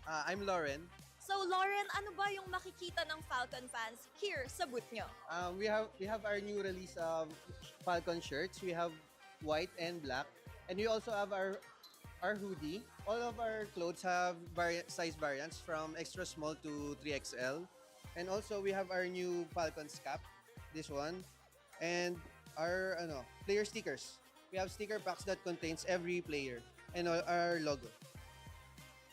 I'm Lauren. So Lauren, ano ba yung makikita ng Falcon fans here sa booth nyo? We have our new release of Falcon shirts. We have white and black, and we also have our hoodie. All of our clothes have size variants from extra small to 3XL, and also we have our new Falcons cap, this one, and our player stickers. We have sticker packs that contains every player and our logo.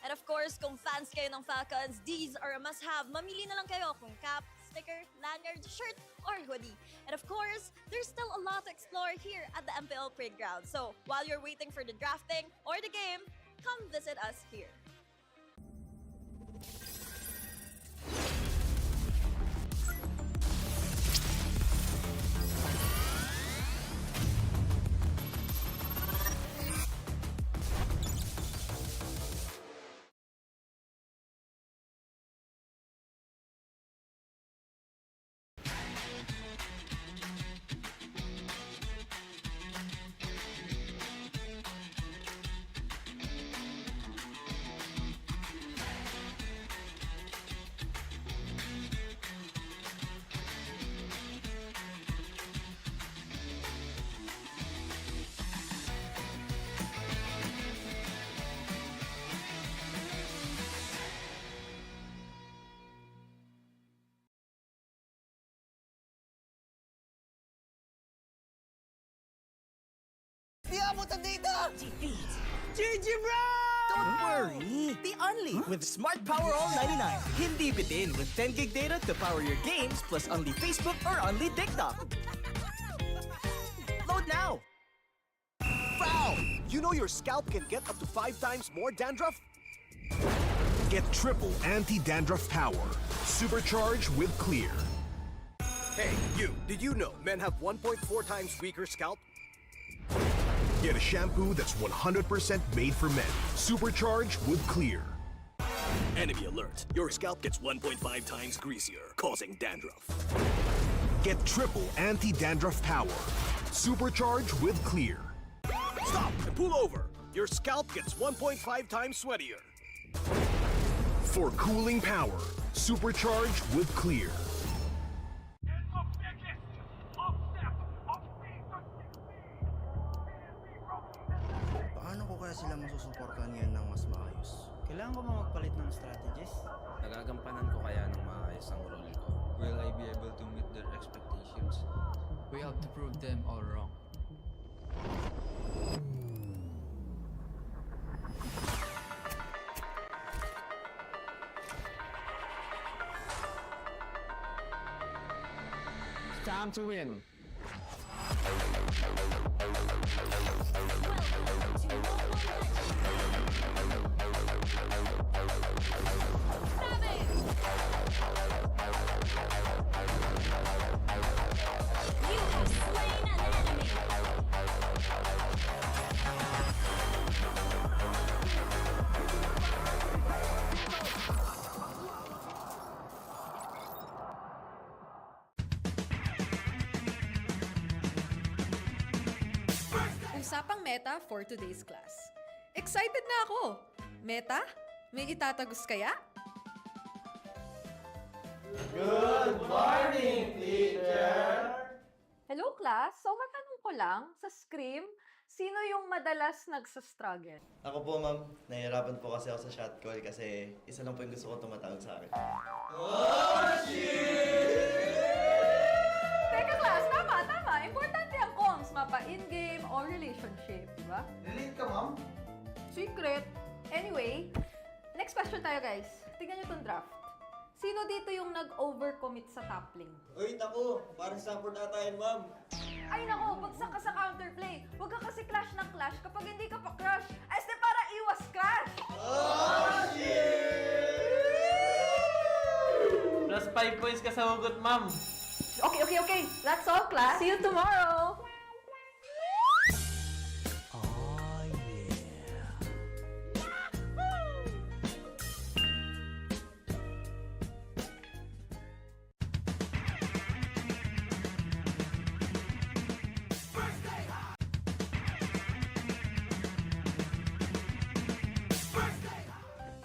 And of course, kung fans kayo ng Falcons, these are a must-have. Mamili na lang kayo kung cap, sticker, lanyard, shirt, or hoodie. And of course, there's still a lot to explore here at the MPL Playground. So while you're waiting for the drafting or the game, come visit us here. Di abutan dito! GG bro! Don't worry! The Only with Smart Power All 99. Hindi bitin with 10 gig data to power your games plus only Facebook or only TikTok. Load now! Foul! You know your scalp can get up to 5 times more dandruff? Get triple anti-dandruff power. Supercharged with Clear. Hey, you! Did you know men have 1.4 times weaker scalp? Get a shampoo that's 100% made for men. Supercharged with Clear. Enemy alert. Your scalp gets 1.5 times greasier, causing dandruff. Get triple anti-dandruff power. Supercharged with Clear. Stop and pull over. Your scalp gets 1.5 times sweatier. For cooling power. Supercharged with Clear. Paano ko kaya sila masusuportahan ngayon ng mas maayos? Kailangan ko ba magpalit ng strategies? Nagagampanan ko kaya ng maayos ang role ko? Will I be able to meet their expectations? We have to prove them all wrong. It's time to win. Usapang Meta for today's class. Excited na ako! Meta? May itatagos kaya? Good morning, teacher! Hello class! So matanong ko lang, sa Scream, sino yung madalas nagsastruggle? Ako po ma'am, nahihirapan po kasi ako sa shot call kasi isa lang po yung gusto ko tumatawag sa akin. Oh, shit! Teka class, tama! Importante ang comms, mapa in-game or relationship, di ba? Relate ka, ma'am? Secret! Anyway, next question tayo guys. Tingnan nyo tong draft. Sino dito yung nag-overcommit sa top lane? Uy, naku! Parang support ata yan, ma'am. Ay nako, bagsak ka sa counterplay. Huwag ka kasi clash ng clash kapag hindi ka pa crush. Este para iwas crash! Oh, shit! Plus 5 points ka sa hugot, ma'am. Okay. That's all, class. See you tomorrow!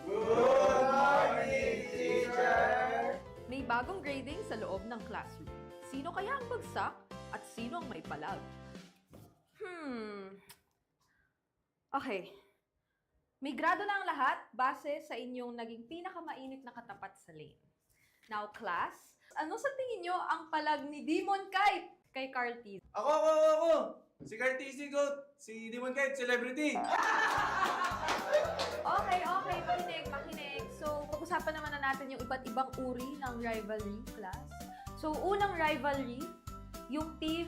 Good classroom. Sino kaya ang bagsak at sino ang may palag? Okay. May grado na ang lahat base sa inyong naging pinakamainit na katapat sa lane. Now, class, ano sa tingin nyo ang palag ni Demon Kite kay Carl T? Ako! Si Carl TC Goat! Si Demon Kite, celebrity! Okay, makinig. So, pag-usapan naman na natin yung iba't ibang uri ng rivalry, class. So, unang rivalry, yung team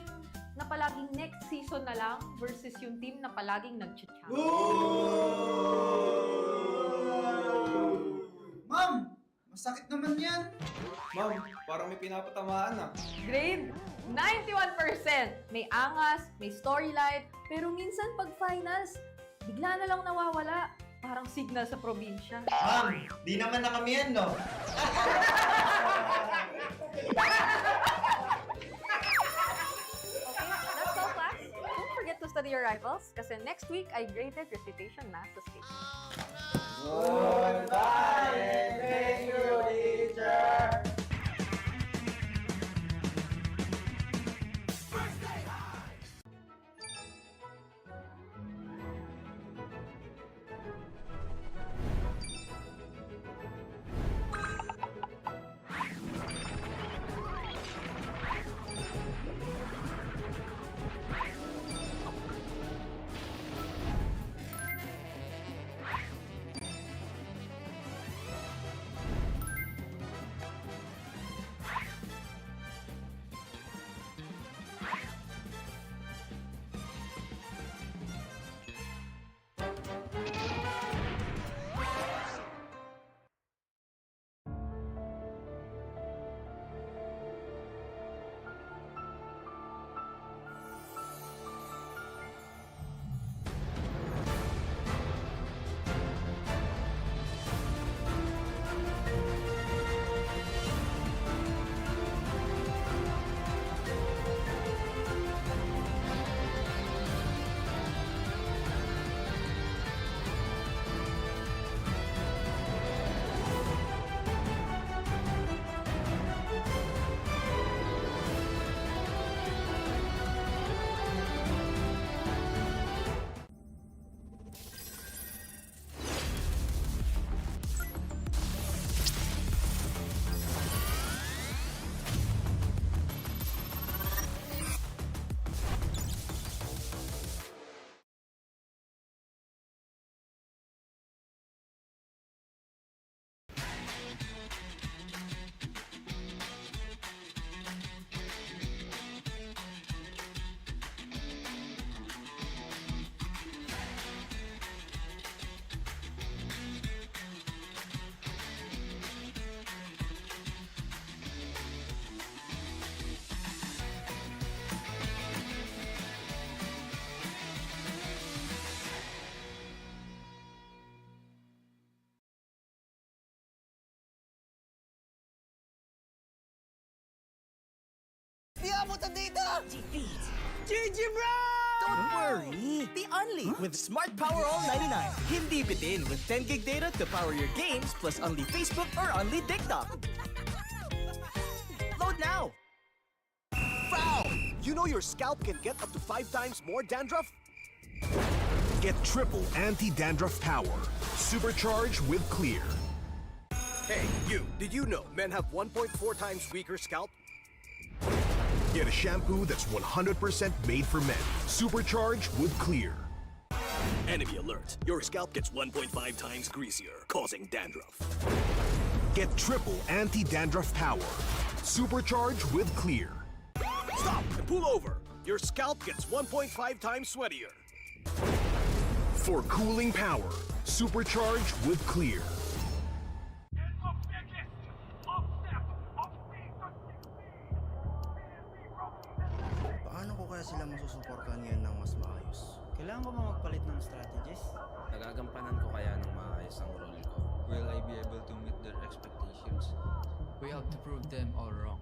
na palaging next season na lang versus yung team na palaging nag-champion. Ma'am! Masakit naman yan! Ma'am, parang may pinapatamaan ah. Grade 91%. May angas, may storyline, pero minsan pag finals, bigla na lang nawawala. Parang signal sa probinsya. Ma'am, di naman na kami yan, no? Okay, that's all, class. Don't forget to study your rivals kasi next week I graded recitation math sa state. Goodbye and thank you, teacher! Di abutan dito! Defeat. GG, bro! Don't worry. Be only with Smart Power All 99. Hindi bitin with 10 gig data to power your games plus only Facebook or only TikTok. Load now. Foul! You know your scalp can get up to 5 times more dandruff? Get triple anti-dandruff power. Supercharged with Clear. Hey, you. Did you know men have 1.4 times weaker scalp? Get a shampoo that's 100% made for men. Supercharged with Clear. Enemy alert. Your scalp gets 1.5 times greasier, causing dandruff. Get triple anti-dandruff power. Supercharged with Clear. Stop and pull over. Your scalp gets 1.5 times sweatier. For cooling power, supercharged with Clear. Paano ko kaya sila masusuportahan ngayon ng mas maayos? Kailangan ko ba magpalit ng strategies? Nagagampanan ko kaya ng maayos ang role ko. Will I be able to meet their expectations? We have to prove them all wrong.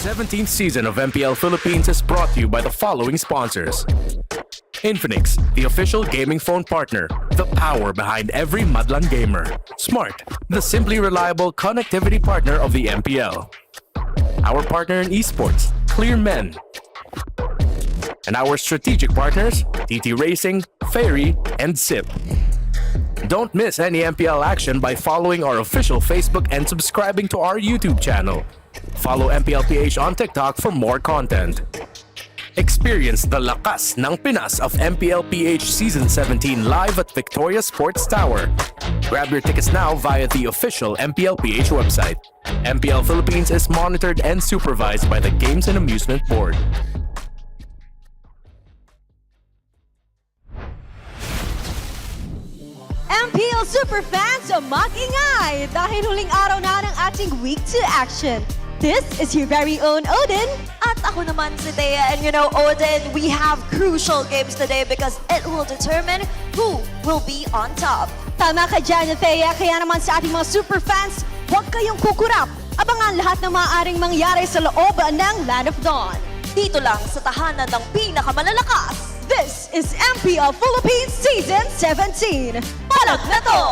17th season of MPL Philippines is brought to you by the following sponsors. Infinix, the official gaming phone partner, the power behind every Madlang gamer. Smart, the simply reliable connectivity partner of the MPL. Our partner in esports, Clear Men. And our strategic partners, TT Racing, Ferry, and SIP. Don't miss any MPL action by following our official Facebook and subscribing to our YouTube channel. Follow MPLPH on TikTok for more content. Experience the lakas ng Pinas of MPLPH Season 17 live at Victoria Sports Tower. Grab your tickets now via the official MPLPH website. MPL Philippines is monitored and supervised by the Games and Amusement Board. MPL Superfans, mag-ingay dahil huling araw na ng ating Week 2 action. This is your very own Odin. At ako naman si Thea. And you know, Odin, we have crucial games today because it will determine who will be on top. Tama ka dyan, Thea. Kaya naman sa ating mga Superfans, huwag kayong kukurap. Abangan lahat ng maaaring mangyari sa loob ng Land of Dawn. Dito lang sa tahanan ng pinakamalalakas. This is MPL Philippines Season 17. Palag na to!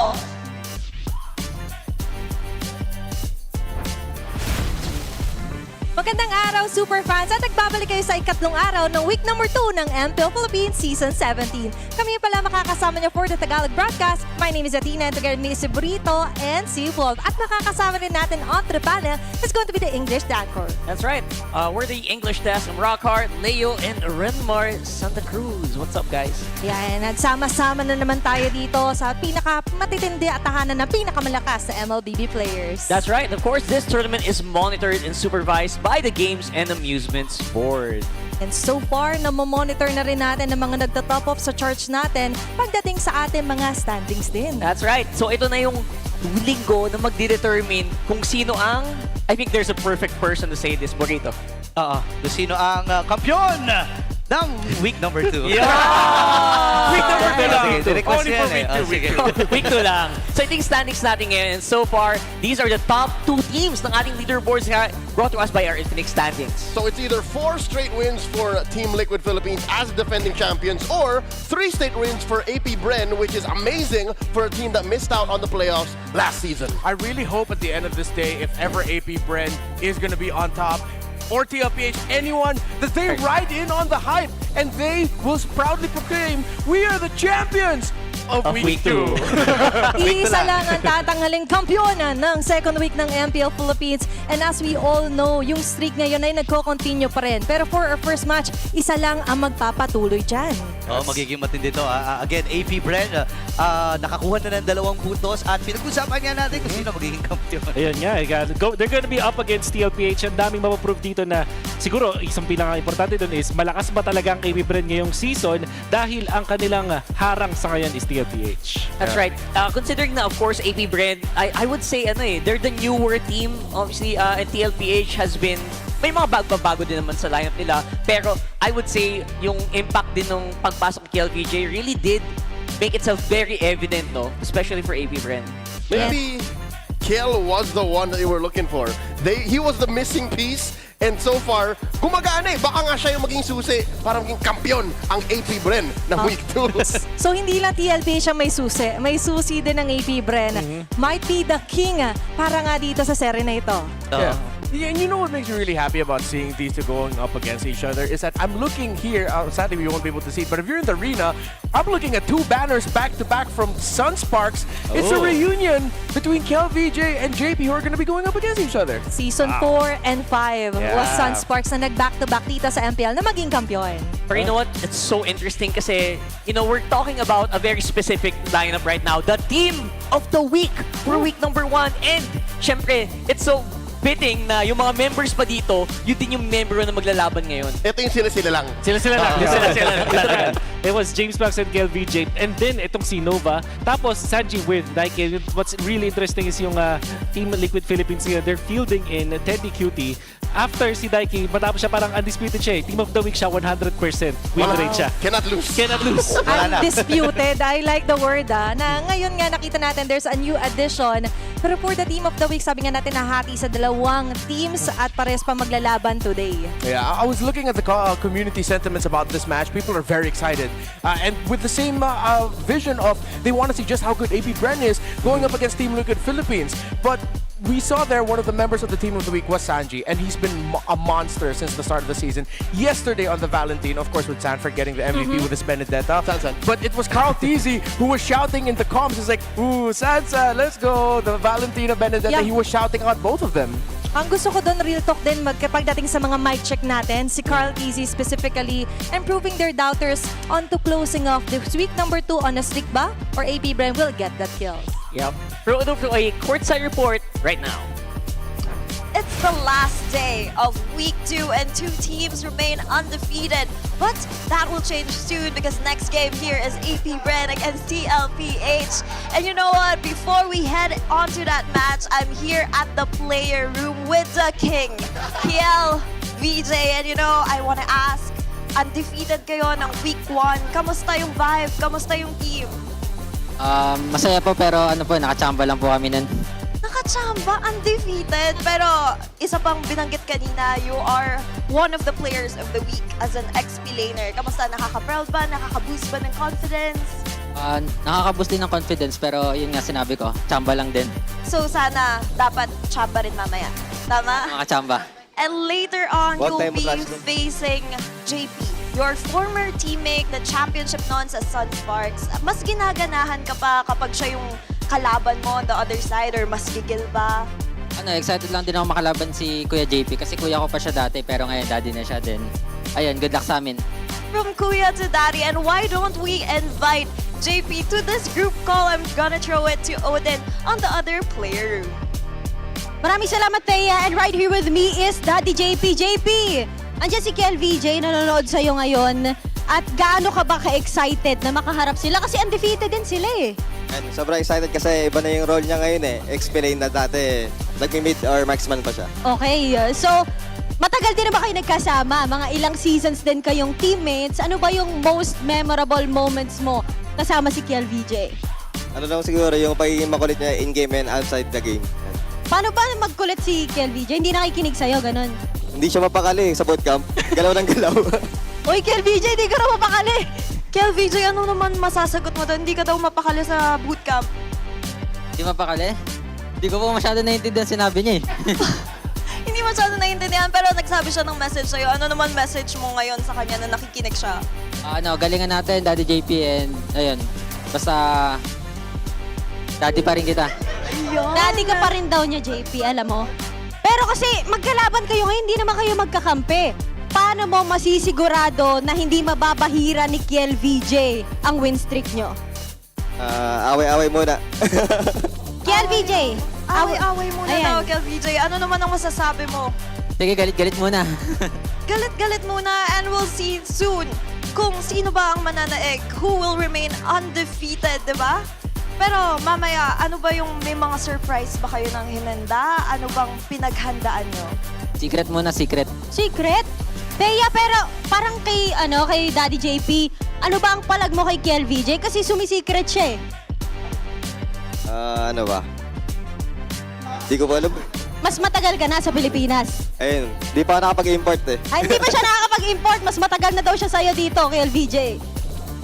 Magandang araw, Superfans! At nagbabalik kayo sa ikatlong araw ng week number 2 ng MPL Philippines Season 17. Kami pala makakasama niyo for the Tagalog broadcast. My name is Athena and together with me si Burrito and si Wolf. At makakasama rin natin on the panel is going to be the English Dancor. That's right. We're the English desk from Rockhart, Leo, and Renmar Santa Cruz. What's up, guys? Yan, nagsama-sama na naman tayo dito sa pinakamatitindi at tahanan ng pinakamalakas sa MLBB players. That's right. Of course, this tournament is monitored and supervised by the Games and Amusements Board. And so far, namomonitor na rin natin ng mga nagtatop off sa charts natin pagdating sa ating mga standings din. That's right. So ito na yung linggo na magdidetermine kung sino ang... I think there's a perfect person to say this, Burrito. Kung sino ang kampiyon ng week number 2. Yeah! Week number 2 lang. Only for week 2. Week 2 lang. So I think standings natin ngayon. And so far, these are the top 2 teams ng ating leaderboards brought to us by our Infinix standings. So it's either 4 straight wins for Team Liquid Philippines as defending champions or 3 straight wins for APBR, which is amazing for a team that missed out on the playoffs last season. I really hope at the end of this day, if ever APBR is going to be on top, or TLPH, anyone, that they ride in on the hype and they will proudly proclaim, we are the champions of week 2. Isa lang ang tatanghaling kampyonan ng second week ng MPL Philippines. And as we all know, yung streak ngayon ay nagko-continue pa rin. Pero for our first match, isa lang ang magpapatuloy dyan. Magiging matindi to. Again, APBR, nakakuha na ng 2 puntos at pinag-usapan nga natin kung sino magiging kampiyon. Ayun nga, they're gonna be up against TLPH. Ang daming mapaprove dito na siguro isang pinaka-importante doon is malakas ba talaga ang APBR ngayong season dahil ang kanilang harang sa ngayon is TLPH. That's right. Considering na, of course, APBR, I would say, they're the newer team. Obviously, and TLPH has been, may mga bago din naman sa lineup nila. Pero I would say, yung impact din ng pagpasok ng KLVJ really did make itself very evident, no? Especially for APBR. Maybe Kel was the one that they were looking for. He was the missing piece. And so far, gumagana eh. Baka nga siya yung maging susi para maging kampiyon ang APBR ng Week 2. So hindi lang TLPH ang may susi. May susi din ng APBR. Might be the king para nga dito sa serye na ito. Yeah, and you know what makes me really happy about seeing these two going up against each other is that I'm looking here, sadly we won't be able to see it, but if you're in the arena, I'm looking at 2 banners back-to-back from Sunsparks. It's a reunion between KLVJ and JP who are going to be going up against each other. Season 4 and 5 was Sunsparks na nag-back-to-back dito sa MPL na maging kampiyon. But you know what? It's so interesting kasi, we're talking about a very specific lineup right now. The team of the week for week number 1. And, syempre, it's so fitting na yung mga members pa dito, yun din yung member na maglalaban ngayon. Ito yung sila-sila lang. Sila-sila lang. It was James Max and KLVJ. And then, itong si Nova. Tapos, Sanji with Nike. What's really interesting is yung Team Liquid Philippines, they're fielding in Teddy Cutie. after si Daiki, matapos siya parang undisputed siya eh. Team of the week siya, 100% win rate siya. Cannot lose. Cannot lose. Undisputed. I like the word na ngayon nga nakita natin there's a new addition. Pero for the team of the week, sabi nga natin nahati sa dalawang teams at pares pa maglalaban today. Yeah, I was looking at the community sentiments about this match. People are very excited. And with the same vision of they want to see just how good AP Bren is going up against Team Liquid Philippines. But we saw there one of the members of the team of the week was Sanji, and he's been a monster since the start of the season. Yesterday on the Valentine, of course, with Sanford getting the MVP with his Benedetta. But it was Carl Teasy who was shouting in the comms. He's like, ooh, Sansa, let's go. The Valentina Benedetta, Yeah. he was shouting out both of them. Ang gusto ko doon, real talk din, pagdating sa mga mic check natin, si Carl Teasy specifically, improving their doubters onto closing off this week number 2 on a streak ba? Or AP Bren will get that kill. Yep. Throw a courtside report right now. It's the last day of week 2 and 2 teams remain undefeated. But that will change soon because next game here is AP Bren against TLPH. And you know what? Before we head on to that match, I'm here at the player room with the king, PL VJ. And you know, I want to ask, undefeated kayo ng week 1. Kamusta yung vibe? Kamusta yung team? Masaya po pero nakachamba lang po kami nun. Nakachamba, undefeated. Pero isa pang binanggit kanina, you are one of the players of the week as an ex-laner. Kamusta? Nakaka-proud ba? Nakaka-boost ba ng confidence? Nakaka-boost din ng confidence pero yun nga sinabi ko, chamba lang din. So sana dapat chamba rin mamaya. Tama? Nakachamba. And later on, you'll be facing JP, your former teammate, the championship noon sa Sunsparks. Mas ginaganahan ka pa kapag siya yung kalaban mo on the other side or mas gigil ba? Excited lang din ako makalaban si Kuya JP kasi kuya ko pa siya dati pero ngayon daddy na siya din. Ayun, good luck sa amin. From Kuya to Daddy, and why don't we invite JP to this group call? I'm gonna throw it to Odin on the other player room. Maraming salamat, Thea. And right here with me is Daddy JP. JP, andiyan si Kel VJ, nanonood sa'yo ngayon. At gaano ka ba ka-excited na makaharap sila? Kasi undefeated din sila eh. And sobrang excited kasi iba na yung role niya ngayon eh. Explain na dati, nag-mid or marksman pa siya. Okay, so matagal din na ba kayo nagkasama? Mga ilang seasons din kayong teammates. Ano ba yung most memorable moments mo kasama si Kel VJ? Ano lang siguro yung pagiging makulit niya in-game and outside the game. Paano ba magkulit si Kel VJ? Hindi nakikinig sa'yo, ganun. Hindi siya mapakali sa bootcamp. Galaw ng galaw. Uy, Kel VJ, hindi ka na mapakali. Kel VJ, ano naman masasagot mo doon? Hindi ka daw mapakali sa bootcamp. Hindi mapakali? Hindi ko po masyado naiintindihan sinabi niya eh. Hindi masyado naiintindihan pero nagsabi siya ng message sa'yo. Ano naman message mo ngayon sa kanya na nakikinig siya? Galingan natin, Daddy JP, and ayun, basta daddy pa rin kita. Daddy ka pa rin daw niya, JP, alam mo. Pero kasi magkalaban kayo ngayon, hindi naman kayo magkakampi. Paano mo masisigurado na hindi mababahira ni Kiel VJ ang win streak nyo? Away-away muna. Kiel VJ! Away-away muna daw, Kiel VJ. Ano naman ang masasabi mo? Sige, galit-galit muna. Galit-galit muna and we'll see soon kung sino ba ang mananaig, who will remain undefeated, di ba? Pero mamaya, ano ba yung may mga surprise ba kayo ng hinanda? Ano bang pinaghandaan nyo? Secret muna, secret. Secret? Thea, pero parang kay Daddy JP, ano ba ang palag mo kay Kiel VJ? Kasi sumisikret siya eh. Ano ba? Di ko pa alam. Mas matagal ka na sa Pilipinas. Ayun, di pa ako nakapag-import eh. Ay, hindi pa siya nakakapag-import. Mas matagal na daw siya sa'yo dito, Kiel VJ.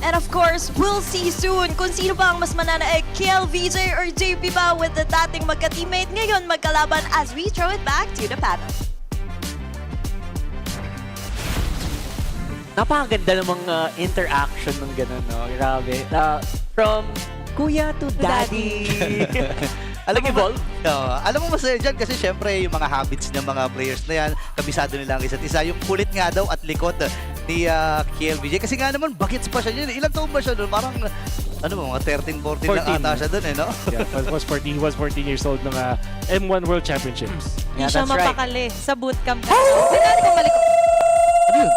And of course, we'll see soon kung sino ba ang mas mananaig, Kiel VJ or JP ba with the dating magka-teammate ngayon magkalaban as we throw it back to the panel. Napakaganda ng mga interaction ng gano'n, no? Grabe. From kuya to daddy. Alam mo, alam mo masaya dyan kasi syempre yung mga habits ng mga players na yan, kabisado nila ang isa't isa. Yung kulit nga daw at likod ni Kiel VJ. Kasi nga naman, bagets pa siya yun. Ilang taon ba siya doon? Parang, mga 13, 14 lang ata siya doon eh, no? Yeah, he was 14 years old ng M1 World Championships. Hindi siya mapakali sa bootcamp na. Ano yun?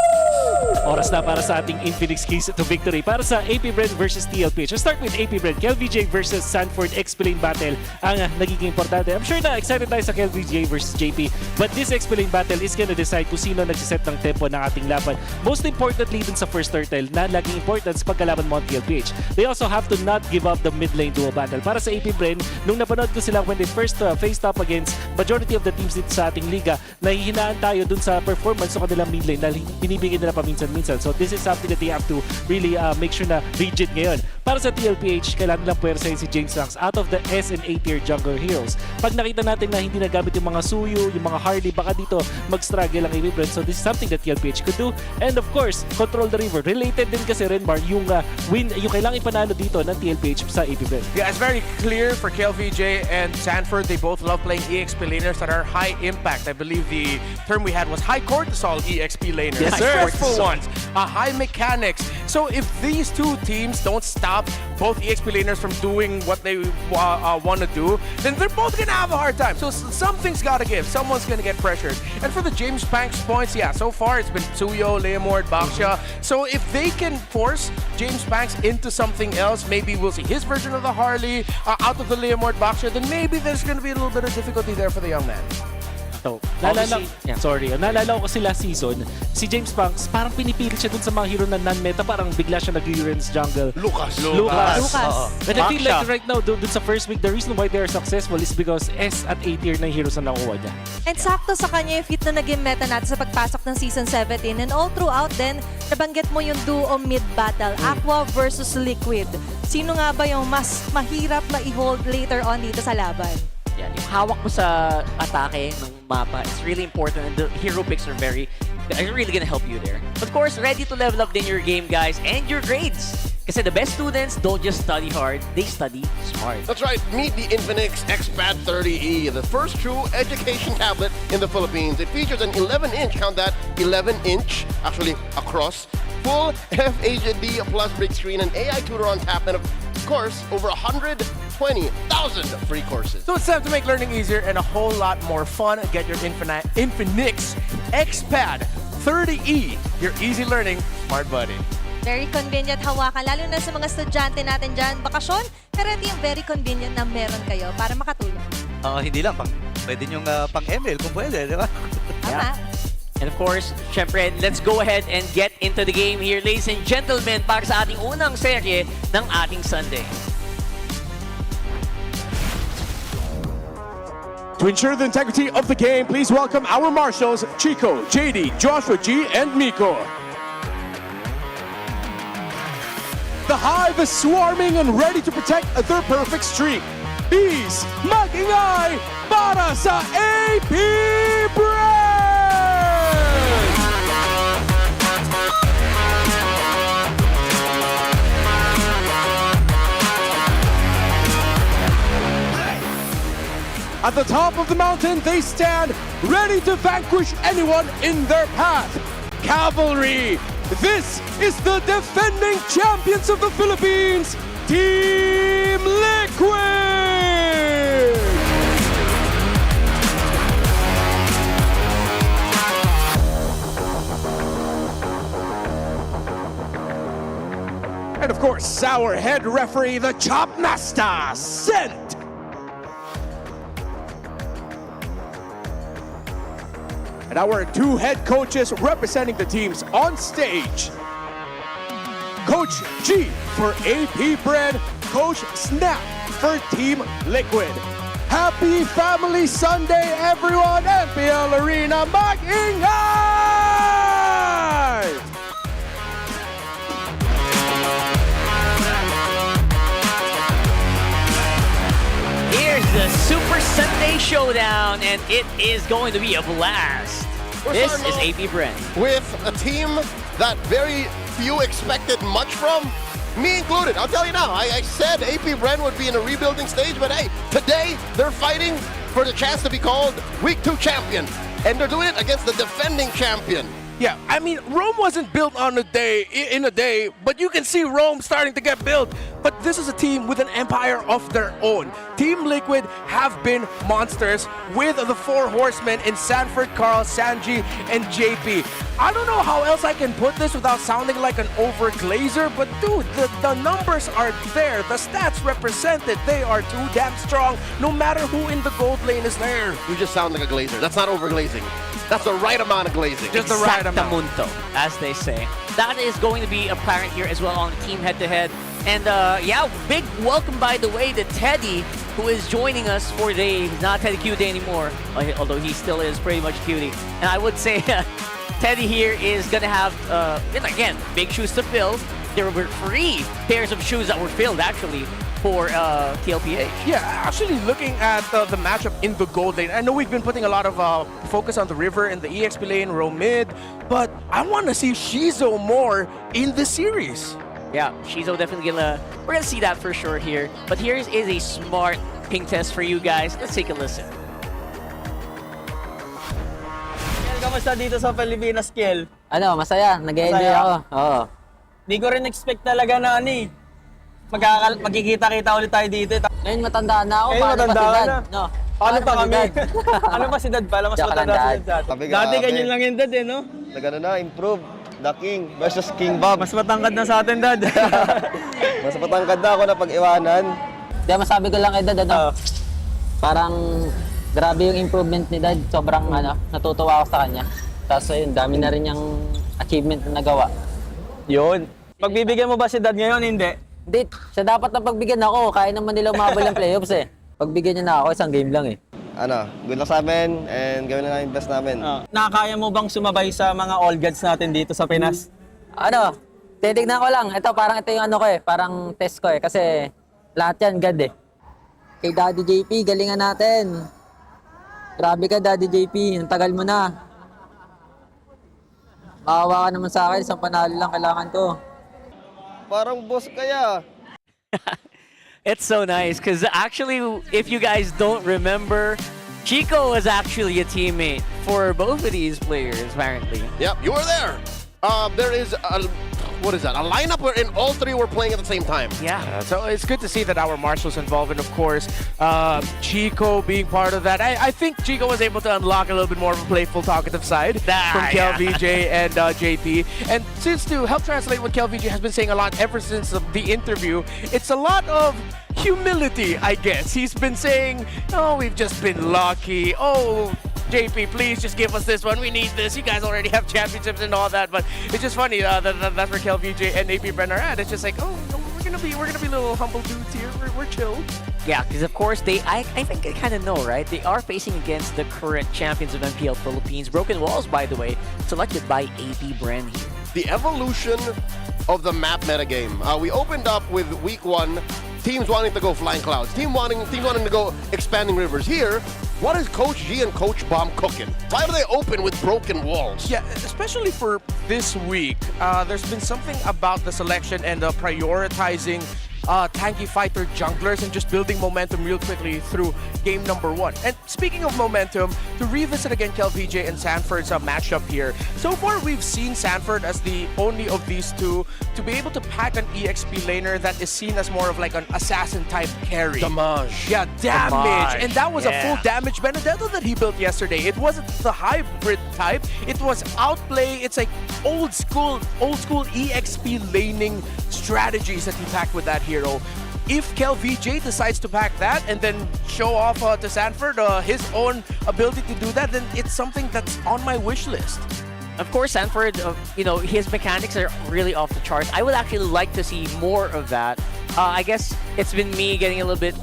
Oras na para sa ating Infinix keys to victory para sa AP Bren versus TLPH. Let's start with AP Bren. KelVJ versus Sanford X-Plane battle ang nagiging importante. I'm sure na excited tayo sa KelVJ versus JP, but this X-Plane battle is gonna decide kung sino nagsiset ng tempo ng ating laban. Most importantly dun sa first turtle na laging important sa pagkalaban mo ang TLPH. They also have to not give up the mid lane duo battle. Para sa AP Bren, nung napanood ko sila when they first faced up against majority of the teams dito sa ating liga, nahihinaan tayo dun sa performance sa kanilang mid lane dahil binibigyan nila paminsan-minsan. So this is something that they have to really make sure na rigid ngayon. Para sa TLPH, kailangan nilang puwersahin si James Ranks out of the S and A tier jungle heroes. Pag nakita natin na hindi nagamit yung mga Suyu, yung mga Harley, baka dito mag-struggle ang AP Bren. So this is something that TLPH could do. And of course, control the river. Related din kasi Renmar yung win, yung kailangan ipanalo dito ng TLPH sa AP Bren. Yeah, it's very clear for KelVJ and Sanford. They both love playing EXP laners that are high impact. I believe the term we had was high cortisol EXP laners. Yes, sir. Stressful ones. High mechanics. So if these two teams don't stop both EXP laners from doing what they want to do, then they're both going to have a hard time. So something's got to give. Someone's going to get pressured. And for the James Banks points, yeah, so far it's been Suyo, Leomord, Baksha. So if they can force James Banks into something else, maybe we'll see his version of the Harley out of the Leomord, Baksha, then maybe there's going to be a little bit of difficulty there for the young man. So, naalala ko kasi last season, si James Banks parang pinipilit siya dun sa mga hero na non-meta, parang bigla siya nag-urines jungle. Lucas. And I feel like right now, dun sa first week, the reason why they are successful is because S at A tier na heroes na nakuha niya. And sakto sa kanya yung fit na naging meta natin sa pagpasok ng Season 17. And all throughout then, nabanggit mo yung duo mid battle, Aqua versus Liquid. Sino nga ba yung mas mahirap na i-hold later on dito sa laban? Yan, yung hawak mo sa atake ng mapa, it's really important, and the hero picks are really gonna help you there. Of course, ready to level up din your game, guys, and your grades. Kasi the best students don't just study hard, they study smart. That's right. Meet the Infinix XPad 30E, the first true education tablet in the Philippines. It features an 11-inch, count that, 11-inch, actually across, full FHD plus big screen and AI tutor on tap, and of course, over 120,000 free courses. So it's time to make learning easier and a whole lot more fun. Get your Infinix XPad 30E, your easy learning smart buddy. Very convenient hawakan, lalo na sa mga estudyante natin dyan. Bakasyon, pero ito yung very convenient na meron kayo para makatulong. Hindi lang, pwede nyung pang-ML kung pwede, di ba? Tama. And of course, syempre, let's go ahead and get into the game here, ladies and gentlemen, para sa ating unang serye ng ating Sunday. To ensure the integrity of the game, please welcome our marshals, Chico, JD, Joshua G, and Miko. The Hive is swarming and ready to protect their perfect streak. These mag-ingay para sa APBR! At the top of the mountain, they stand ready to vanquish anyone in their path. Cavalry! This is the defending champions of the Philippines, Team Liquid! And of course, our head referee, the Chop Master, Sent! And our two head coaches representing the teams on stage. Coach G for AP Bren, Coach Snap for Team Liquid. Happy Family Sunday, everyone! MPL Arena, mag-ingay! Here's the Super Sunday Showdown, and it is going to be a blast. This is AP Bren. With a team that very few expected much from, me included. I'll tell you now, I said AP Bren would be in a rebuilding stage, but hey, today they're fighting for the chance to be called Week 2 champion. And they're doing it against the defending champion. Yeah, I mean, Rome wasn't built in a day, but you can see Rome starting to get built. but this is a team with an empire of their own. Team Liquid have been monsters with the four horsemen in Sanford, Carl, Sanji, and JP. I don't know how else I can put this without sounding like an overglazer, but dude, the numbers are there. The stats represent it. They are too damn strong, no matter who in the gold lane is there. You just sound like a glazer. That's not overglazing. That's the right amount of glazing. Just the right amount. Exactamunto, as they say. That is going to be apparent here as well on the team head-to-head. And yeah, big welcome, by the way, to Teddy, who is joining us for the day. He's not Teddy Cutie anymore, although he still is pretty much Cutie. And I would say Teddy here is going to have, again, big shoes to fill. There were 3 pairs of shoes that were filled, actually, for TLPH. Yeah, actually looking at the matchup in the gold lane, I know we've been putting a lot of focus on the river and the EXP lane, row mid, but I want to see Shizo more in the series. Yeah, Shizo definitely we're gonna see that for sure here. But here is a smart ping test for you guys. Let's take a listen. Kamusta dito sa Pilipinas, Kiel? Ano, masaya. Nag-enjoy ako. Oo. Di ko rin expect talaga na magkikita-kita ulit tayo dito. Ngayon matanda na ako. Ngayon matanda ka na. No. Paano pa kami? Ano pa si Dad pala? Mas matanda si Dad. Dati ganyan lang yung Dad no? Nagano na, improve. The King versus King Bob. Mas matangkad na sa atin, Dad. Mas matangkad na ako na pag-iwanan. Kaya masabi ko lang kay Dad, parang grabe yung improvement ni Dad. Sobrang natutuwa ako sa kanya. Tapos ayun, dami na rin yung achievement na nagawa. Yun. Pagbibigyan mo ba si Dad ngayon? Hindi. Hindi. Siya dapat na pagbigyan ako. Kaya naman nila umabol ng playoffs eh. Pagbigyan niya na ako, isang game lang eh. Good luck sa amin and gawin na namin best namin. Nakakaya mo bang sumabay sa mga all gods natin dito sa Pinas? Titignan ko lang. Ito, parang ito yung parang test ko eh. Kasi lahat yan, God eh. Kay Daddy JP, galingan natin. Grabe ka, Daddy JP. Ang tagal mo na. Maawa ka naman sa akin. Isang panalo lang kailangan ko. Parang boss kaya. It's so nice because actually, if you guys don't remember, Chico was actually a teammate for both of these players, apparently. Yep, you were there. There is what is that? A lineup wherein all 3 were playing at the same time. Yeah. So it's good to see that our Marshall's involved, and of course, Chico being part of that. I think Chico was able to unlock a little bit more of a playful, talkative side from KelVJ and JP. And since to help translate what KelVJ has been saying a lot ever since the interview, it's a lot of humility, I guess. He's been saying, oh, we've just been lucky. Oh, JP, please just give us this one. We need this. You guys already have championships and all that. But it's just funny that's where KelVJ and APBR are at. It's just like, oh, no, we're gonna be little humble dudes here. We're chill. Yeah, because of course I think they kind of know, right? They are facing against the current champions of MPL Philippines. Broken Walls, by the way, selected by APBR here. The evolution of the map metagame. We opened up with week 1. Teams wanting to go Flying Clouds. Teams wanting to go Expanding Rivers. Here, what is Coach G and Coach Bomb cooking? Why do they open with Broken Walls? Yeah, especially for this week, there's been something about the selection and prioritizing tanky fighter junglers and just building momentum real quickly through game number 1. And speaking of momentum, to revisit again KelVJ and Sanford's matchup here, so far we've seen Sanford as the only of these two to be able to pack an EXP laner that is seen as more of like an assassin type carry. Damage. Yeah, damage. Damage. And that was a full damage Benedetto that he built yesterday. It wasn't the hybrid type. It was outplay. It's like old school EXP laning strategies that he packed with that hero. If KelVJ decides to pack that and then show off to Sanford his own ability to do that, then it's something that's on my wish list. Of course, Sanford, his mechanics are really off the charts. I would actually like to see more of that. I guess it's been me getting a little bit,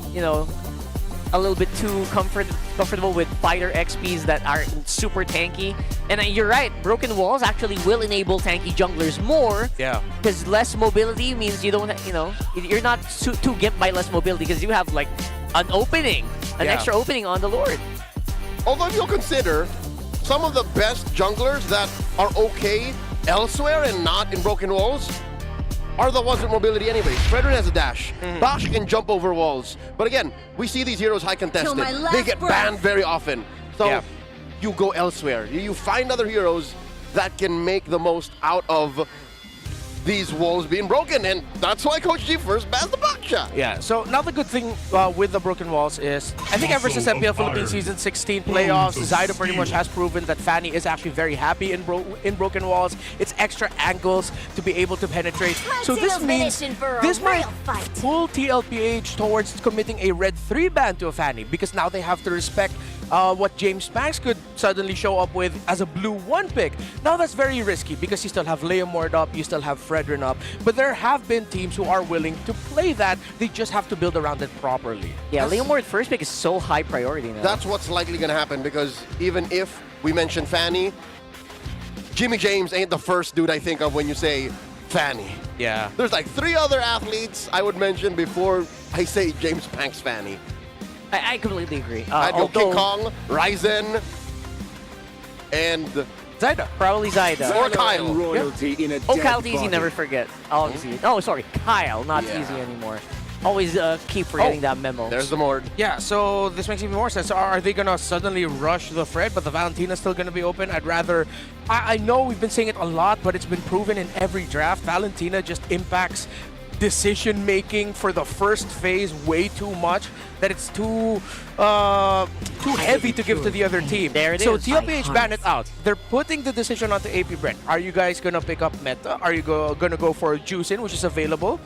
a little bit too comfortable with fighter XPs that are super tanky. And you're right, Broken Walls actually will enable tanky junglers more. Yeah. Because less mobility means you don't, you're not too gimped by less mobility because you have like an opening, an extra opening on the Lord. Although you'll consider some of the best junglers that are okay elsewhere and not in Broken Walls are the ones with mobility anyway. Fredrin has a dash. Bash can jump over walls. But again, we see these heroes high contested. They get banned very often. So you go elsewhere. You find other heroes that can make the most out of these walls being broken, and that's why Coach G first bans the back shot. Yeah, so now the good thing with the broken walls is, I think ever since MPL Philippines Season 16 playoffs, Zydo pretty much has proven that Fanny is actually very happy in broken walls. It's extra angles to be able to penetrate. So this means this might pull TLPH towards committing a red 3 ban to a Fanny, because now they have to respect what James Banks could suddenly show up with as a blue 1 pick. Now that's very risky because you still have Leomord up, you still have Fredrin up, but there have been teams who are willing to play that. They just have to build around it properly. Yeah, Leomord first pick is so high priority now. That's what's likely going to happen, because even if we mention Fanny, Jimmy James ain't the first dude I think of when you say Fanny. Yeah. There's like 3 other athletes I would mention before I say James Banks Fanny. I completely agree. I'd go King Kong, Ryzen, and Zyda. Probably Zyda. Or Kyle. Kyle Teasy, never forget. Obviously. Oh, sorry, Kyle, not Teasy anymore. Always keep forgetting that memo. There's the Mord. Yeah, so this makes even more sense. Are they going to suddenly rush the Fred, but the Valentina's still going to be open? I'd rather... I know we've been saying it a lot, but it's been proven in every draft. Valentina just impacts decision-making for the first phase way too much, that it's too heavy to give to the other team. There it so is. TLPH ban it out. They're putting the decision onto AP Brent. Are you guys gonna pick up Meta? Are you gonna go for Juicin, which is available?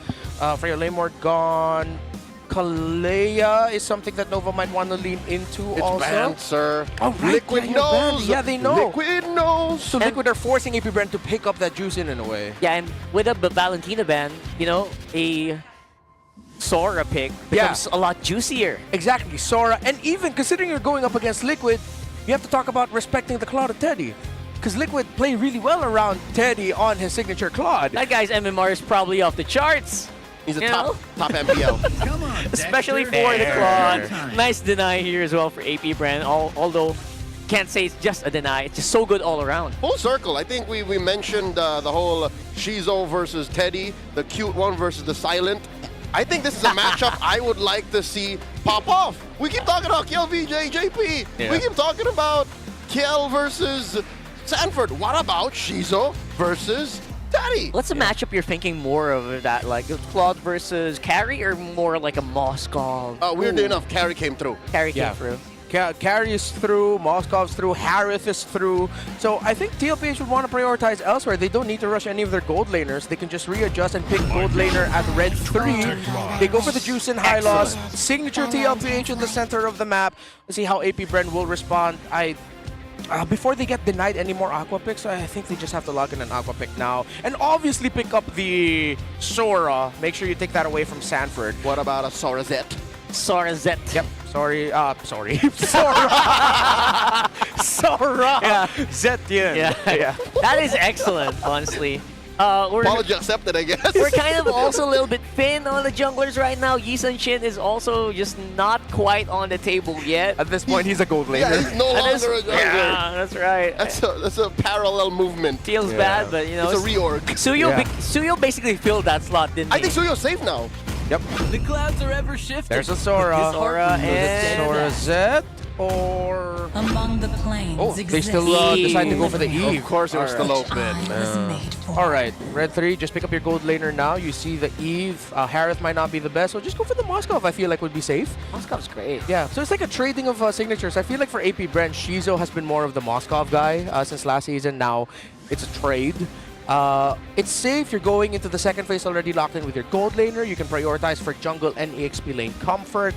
Freya Leymord gone. Kalea is something that Nova might want to lean into It's also. banned, sir. Oh, right. Liquid you're knows. banned. Yeah, they know. Liquid knows. So Liquid are forcing AP Brent to pick up that Juicin in a way. Yeah, and with a Valentina ban, you know, a Sora pick becomes a lot juicier. Exactly, Sora. And even considering you're going up against Liquid, you have to talk about respecting the Claw of Teddy. Because Liquid play really well around Teddy on his signature Claude. That guy's MMR is probably off the charts. He's a top MPL. Come on, Especially Dexter. for the Claude. Nice deny here as well for AP Brand, although can't say it's just a deny. It's just so good all around. Full circle. I think we mentioned the whole Shizo versus Teddy, the cute one versus the silent. I think this is a matchup I would like to see pop off. We keep talking about Kiel VJ, JP. Yeah. We keep talking about Kiel versus Sanford. What about Shizo versus Teddy? What's a matchup you're thinking more of that? Like Claude versus Carry or more like a Moskov? Weirdly enough, Carry came through. Carry came through. Carry is through, Moskov's through, Harith is through. So I think TLPH would want to prioritize elsewhere. They don't need to rush any of their gold laners. They can just readjust and pick gold laner at red 3. They go for the juice in high loss. Signature TLPH in the center of the map. Let's see how AP Bren will respond. Before they get denied any more Aqua picks, I think they just have to log in an Aqua pick now. And obviously pick up the Sora. Make sure you take that away from Sanford. What about a Sora Zet? Sora Zet. Yep. Sorry. Sora. Sora. Yeah. Zet, yeah. That is excellent, honestly. Apology accepted, I guess. We're kind of also a little bit thin on the junglers right now. Yisun Shin is also just not quite on the table yet. At this point, he's a gold laner. Yeah, he's no longer a jungler. Yeah, that's right. That's a parallel movement. Feels bad, but you know. It's a reorg. Suyo basically filled that slot, didn't he? I think Suyo's safe now. Yep. The clouds are ever shifting. There's a Sora. Sora and Sora Zet or... Among the planes Oh, they still decide to go for the Eve. Of course, it was still open. Alright, red 3, just pick up your gold laner now. You see the Eve. Harith might not be the best, so just go for the Moskov, I feel like would be safe. Moskov's great. Yeah, so it's like a trading of signatures. I feel like for AP Brand, Shizo has been more of the Moskov guy since last season. Now, it's a trade. It's safe. You're going into the second phase already locked in with your gold laner. You can prioritize for jungle and EXP lane comfort.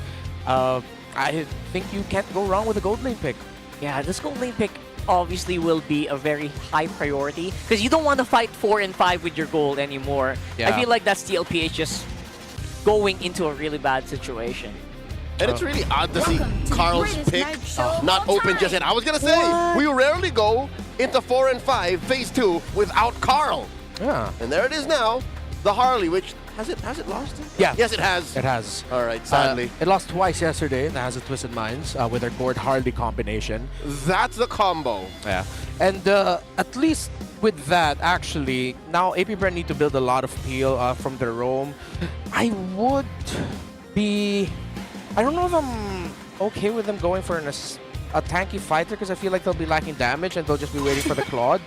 I think you can't go wrong with a gold lane pick. Yeah, this gold lane pick obviously will be a very high priority because you don't want to fight 4 and 5 with your gold anymore. Yeah. I feel like that's TLPH just going into a really bad situation. And it's really odd to see Carl's pick not open just yet. I was going to say, we rarely go into 4 and 5, phase 2, without Carl. Yeah. And there it is now, the Harley, which, has it lost it? Yeah. Yes, it has. It has. All right, sadly. It lost twice yesterday. That has a Twisted Minds with their Gord Harley combination. That's the combo. Yeah. And at least with that, actually, now AP Brand need to build a lot of peel from their roam. I would be... I don't know if I'm okay with them going for an a tanky fighter because I feel like they'll be lacking damage and they'll just be waiting for the Claude.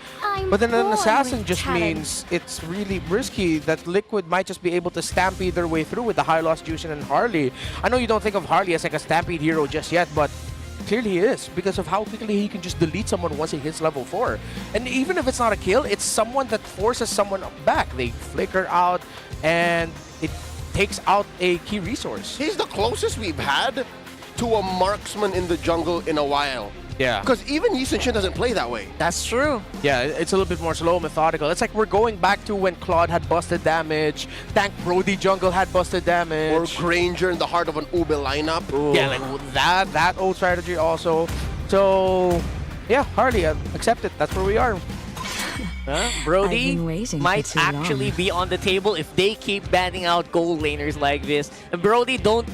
But then an assassin just means it's really risky that Liquid might just be able to stampede their way through with the high loss Juicin and Harley. I know you don't think of Harley as like a stampede hero just yet, but clearly he is because of how quickly he can just delete someone once he hits level 4. And even if it's not a kill, it's someone that forces someone back. They flicker out and it takes out a key resource. He's the closest we've had to a marksman in the jungle in a while. Yeah. Because even Yi Sun-shin doesn't play that way. That's true. Yeah, it's a little bit more slow, methodical. It's like we're going back to when Claude had busted damage, Tank Brody jungle had busted damage. Or Granger in the heart of an Ube lineup. Ooh. Yeah, like that old strategy also. So, yeah, Harley, accept it. That's where we are. Brody might actually be on the table if they keep banning out gold laners like this. And Brody, don't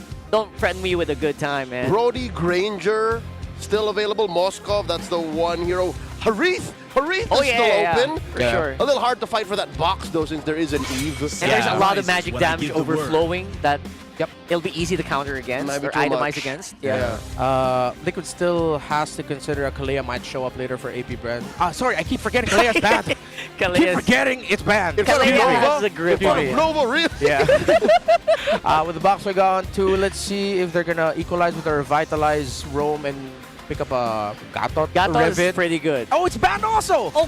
threaten me with a good time, man. Brody, Granger, still available. Moskov, that's the one hero. Harith is still open. For sure. A little hard to fight for that box though, since there is an Eve. And there's a lot of magic damage overflowing that it'll be easy to counter against or itemize against. Liquid still has to consider a Kalea might show up later for APBR. Sorry, I keep forgetting Kalea's banned. Keep forgetting it's banned. In front of Kalea Nova? has a grip In front on of it. Nova, really? Yeah. With the box we're gone to, let's see if they're gonna equalize with a revitalize roam and pick up a Gatot. Gatot is pretty good. Oh, it's banned also! Oh,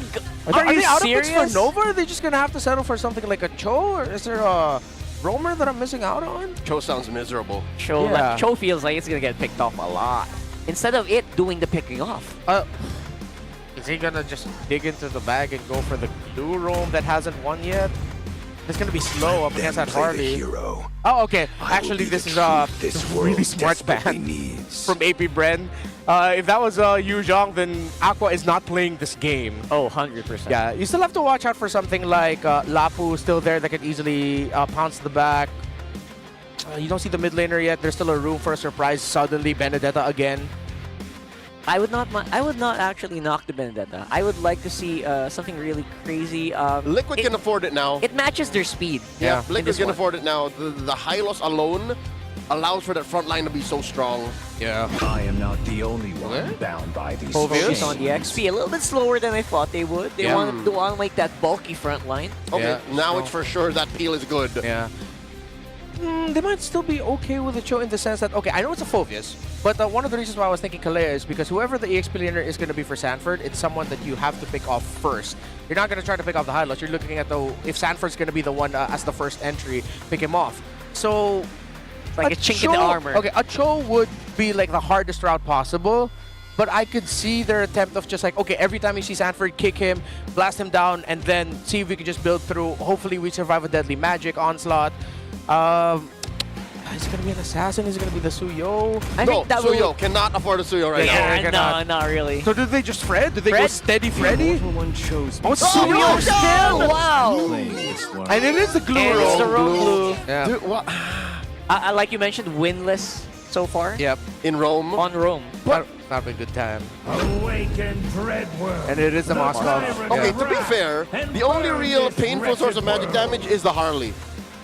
are you they out serious? of picks for Nova? Or are they just gonna have to settle for something like a Cho? Or is there a roamer that I'm missing out on? Cho sounds miserable. Cho feels like it's gonna get picked off a lot. Instead of it doing the picking off. Is he gonna just dig into the bag and go for the blue roam that hasn't won yet? It's gonna be slow up against that Harley. Oh, okay. Actually, this is a really smart ban from APBR. If that was Yu Zhong, then Aqua is not playing this game. Oh, 100%. Yeah, you still have to watch out for something like Lapu still there that can easily pounce the back. You don't see the mid laner yet. There's still a room for a surprise. Suddenly, Benedetta again. I would not actually knock the Benedetta. I would like to see something really crazy. Liquid can afford it now. It matches their speed. Yeah, Liquid can afford it now. The high loss alone allows for that front line to be so strong. Yeah. I am not the only one bound by these Focus on the XP. A little bit slower than I thought they would. They want to make that bulky front line. Okay, now it's for sure that peel is good. Yeah. They might still be okay with the Cho in the sense that, okay, I know it's a Phoveus, but one of the reasons why I was thinking Kalea is because whoever the EXP laner is going to be for Sanford, it's someone that you have to pick off first. You're not going to try to pick off the high loss. You're looking at if Sanford's going to be the one as the first entry, pick him off. So, like a chink in the armor. Okay, a Cho would be like the hardest route possible, but I could see their attempt of just like, okay, every time you see Sanford, kick him, blast him down, and then see if we can just build through. Hopefully we survive a deadly magic onslaught. Is it going to be an assassin? Is it going to be the Suyo? I think that Suyo cannot afford a Suyo right now. No, not really. So did they just Fred? Did they go steady Freddy? One chose Suyo still! Wow! And it is the glue roll. It's the glue. Yeah. Dude, what? Like you mentioned, winless so far. Yep. In Rome. On Rome. Not a good time. Awaken Dreadworld. And it is the Moskov. Okay, to be fair, the only real painful source of magic damage is the Harley.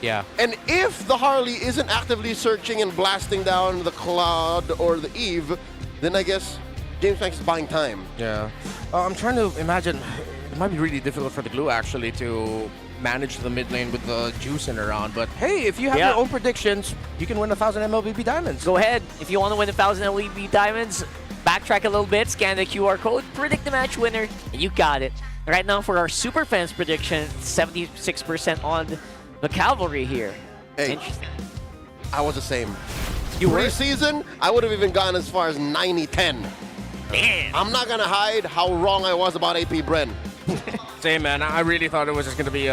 Yeah. And if the Harley isn't actively searching and blasting down the Claude or the Eve, then I guess James Max is buying time. Yeah. I'm trying to imagine. It might be really difficult for the glue actually to manage the mid lane with the Juicin around. But hey, if you have your own predictions, you can win 1,000 MLBB diamonds. Go ahead. If you want to win 1,000 MLBB diamonds, backtrack a little bit, scan the QR code, predict the match winner, and you got it. Right now for our super fans prediction, 76% on the Cavalry here. Hey, interesting. I was the same. You were? Pre-season, I would have even gone as far as 90-10. Damn. I'm not gonna hide how wrong I was about APBR. Same, man. I really thought it was just gonna be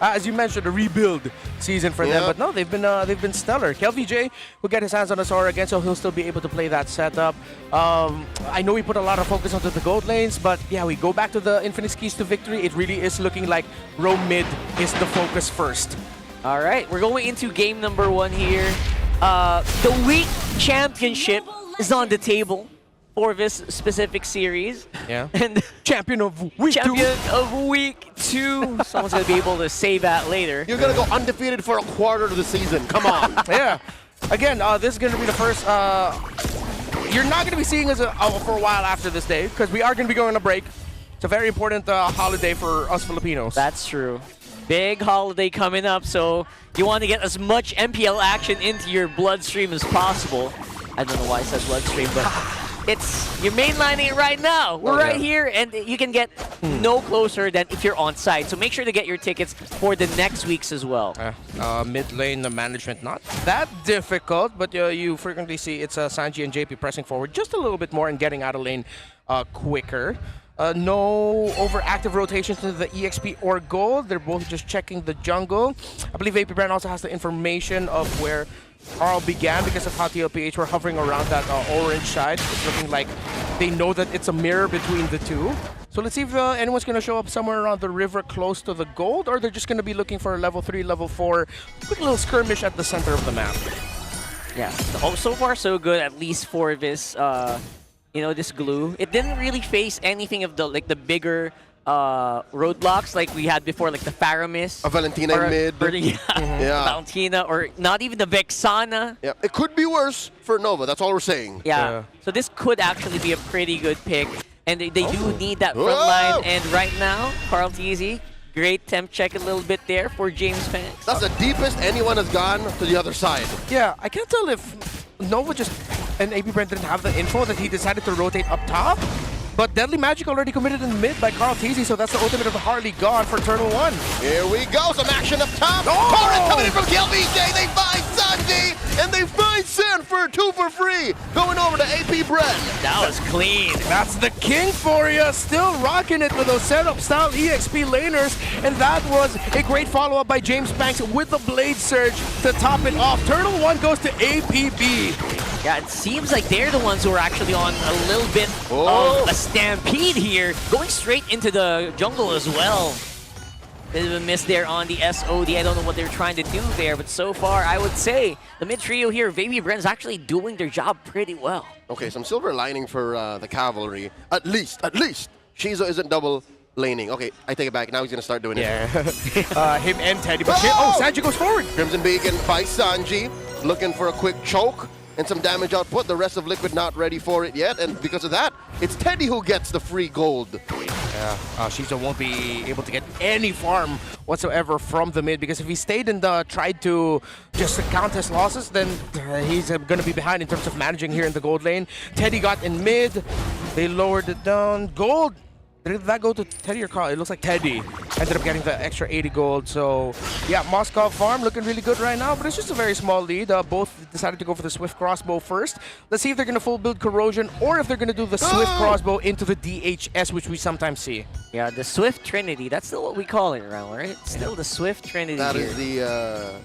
as you mentioned, a rebuild season for them. But no, they've been stellar. KelVJ will get his hands on a Sora again, so he'll still be able to play that setup. I know we put a lot of focus onto the gold lanes, but yeah, we go back to the infinite keys to victory. It really is looking like roam mid is the focus first. All right, we're going into game number 1 here. The week championship is on the table for this specific series. Yeah. And champion of week 2. Champion of week 2. Someone's gonna be able to say that later. You're gonna go undefeated for a quarter of the season. Come on. Yeah. Again, this is gonna be the first you're not going to be seeing us for a while after this day because we are going to be going on a break. It's a very important holiday for us Filipinos. That's true. Big holiday coming up, so you want to get as much MPL action into your bloodstream as possible. I don't know why I said bloodstream, but you're mainlining it right now. We're right here, and you can get no closer than if you're on site. So make sure to get your tickets for the next weeks as well. Mid lane management, not that difficult, but you frequently see it's Sanji and JP pressing forward just a little bit more and getting out of lane quicker. No overactive rotations into the EXP or gold. They're both just checking the jungle. I believe APBR also has the information of where Carl began because of how TLPH were hovering around that orange side. It's looking like they know that it's a mirror between the two. So let's see if anyone's going to show up somewhere around the river close to the gold, or they're just going to be looking for a level 3, level 4, quick little skirmish at the center of the map. Yeah, so far so good, at least for this this glue. It didn't really face anything of the bigger roadblocks like we had before, like the Faramis. A Valentina in mid. Valentina, or not even the Vexana. Yeah, it could be worse for Nova, that's all we're saying. Yeah, so this could actually be a pretty good pick. And they do need that front line. And right now, Carl TZ, great temp check a little bit there for James Fanks. That's the deepest anyone has gone to the other side. Yeah, I can't tell if Nova and APBR didn't have the info that he decided to rotate up top. But Deadly Magic already committed in mid by Carl TZ, so that's the ultimate of the Harley gone for Turtle 1. Here we go, some action up top. Torrent coming in from TLPH, they find Sanji, and they find Sanford, 2 for free, going over to APBR. That was clean. That's the king for you, still rocking it with those setup-style EXP laners, and that was a great follow-up by James Banks with the Blade Surge to top it off. Turtle 1 goes to APB. Yeah, it seems like they're the ones who are actually on a little bit of a stampede here, going straight into the jungle as well. Bit of a miss there on the SOD. I don't know what they're trying to do there, but so far, I would say the mid trio here, APBR is actually doing their job pretty well. Okay, some silver lining for the Cavalry. At least, Shizo isn't double laning. Okay, I take it back. Now he's going to start doing it. Him and Teddy. But Sanji goes forward. Crimson Beacon by Sanji, looking for a quick choke and some damage output. The rest of Liquid not ready for it yet, and because of that, it's Teddy who gets the free gold. Yeah, Shizo won't be able to get any farm whatsoever from the mid, because if he stayed and tried to just count his losses, then he's going to be behind in terms of managing here in the gold lane. Teddy got in mid. They lowered it down. Gold. Did that go to Teddy or Carl? It looks like Teddy ended up getting the extra 80 gold. So, yeah, Moscow farm looking really good right now, but it's just a very small lead. Both decided to go for the Swift Crossbow first. Let's see if they're going to full build Corrosion or if they're going to do the Swift Crossbow into the DHS, which we sometimes see. Yeah, the Swift Trinity. That's still what we call it around, right? Still the Swift Trinity. That is the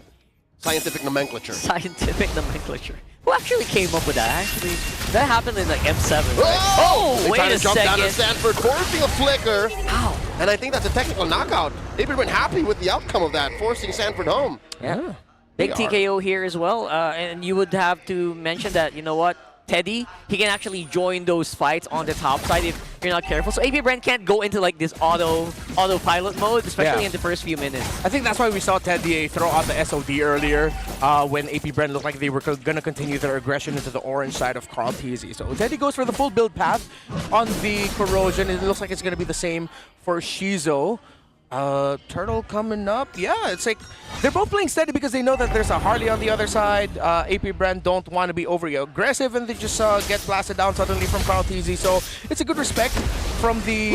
scientific nomenclature. Scientific nomenclature. Who actually came up with that? Actually, that happened in like M7, right? Oh, wait a jump down second. to Sanford, forcing a flicker. Ow. And I think that's a technical knockout. They've been happy with the outcome of that, forcing Sanford home. Yeah. Big TKO here as well. And you would have to mention that, you know what? Teddy, he can actually join those fights on the top side if you're not careful. So APBR can't go into like this autopilot mode, especially in the first few minutes. I think that's why we saw Teddy throw out the SOD earlier when APBR looked like they were going to continue their aggression into the orange side of Carl TZ. So Teddy goes for the full build path on the Corrosion. It looks like it's going to be the same for Shizo. Turtle coming up. Yeah, it's like they're both playing steady because they know that there's a Harley on the other side. APBR don't want to be overly aggressive, and they just get blasted down suddenly from Carl TZ. So it's a good respect from the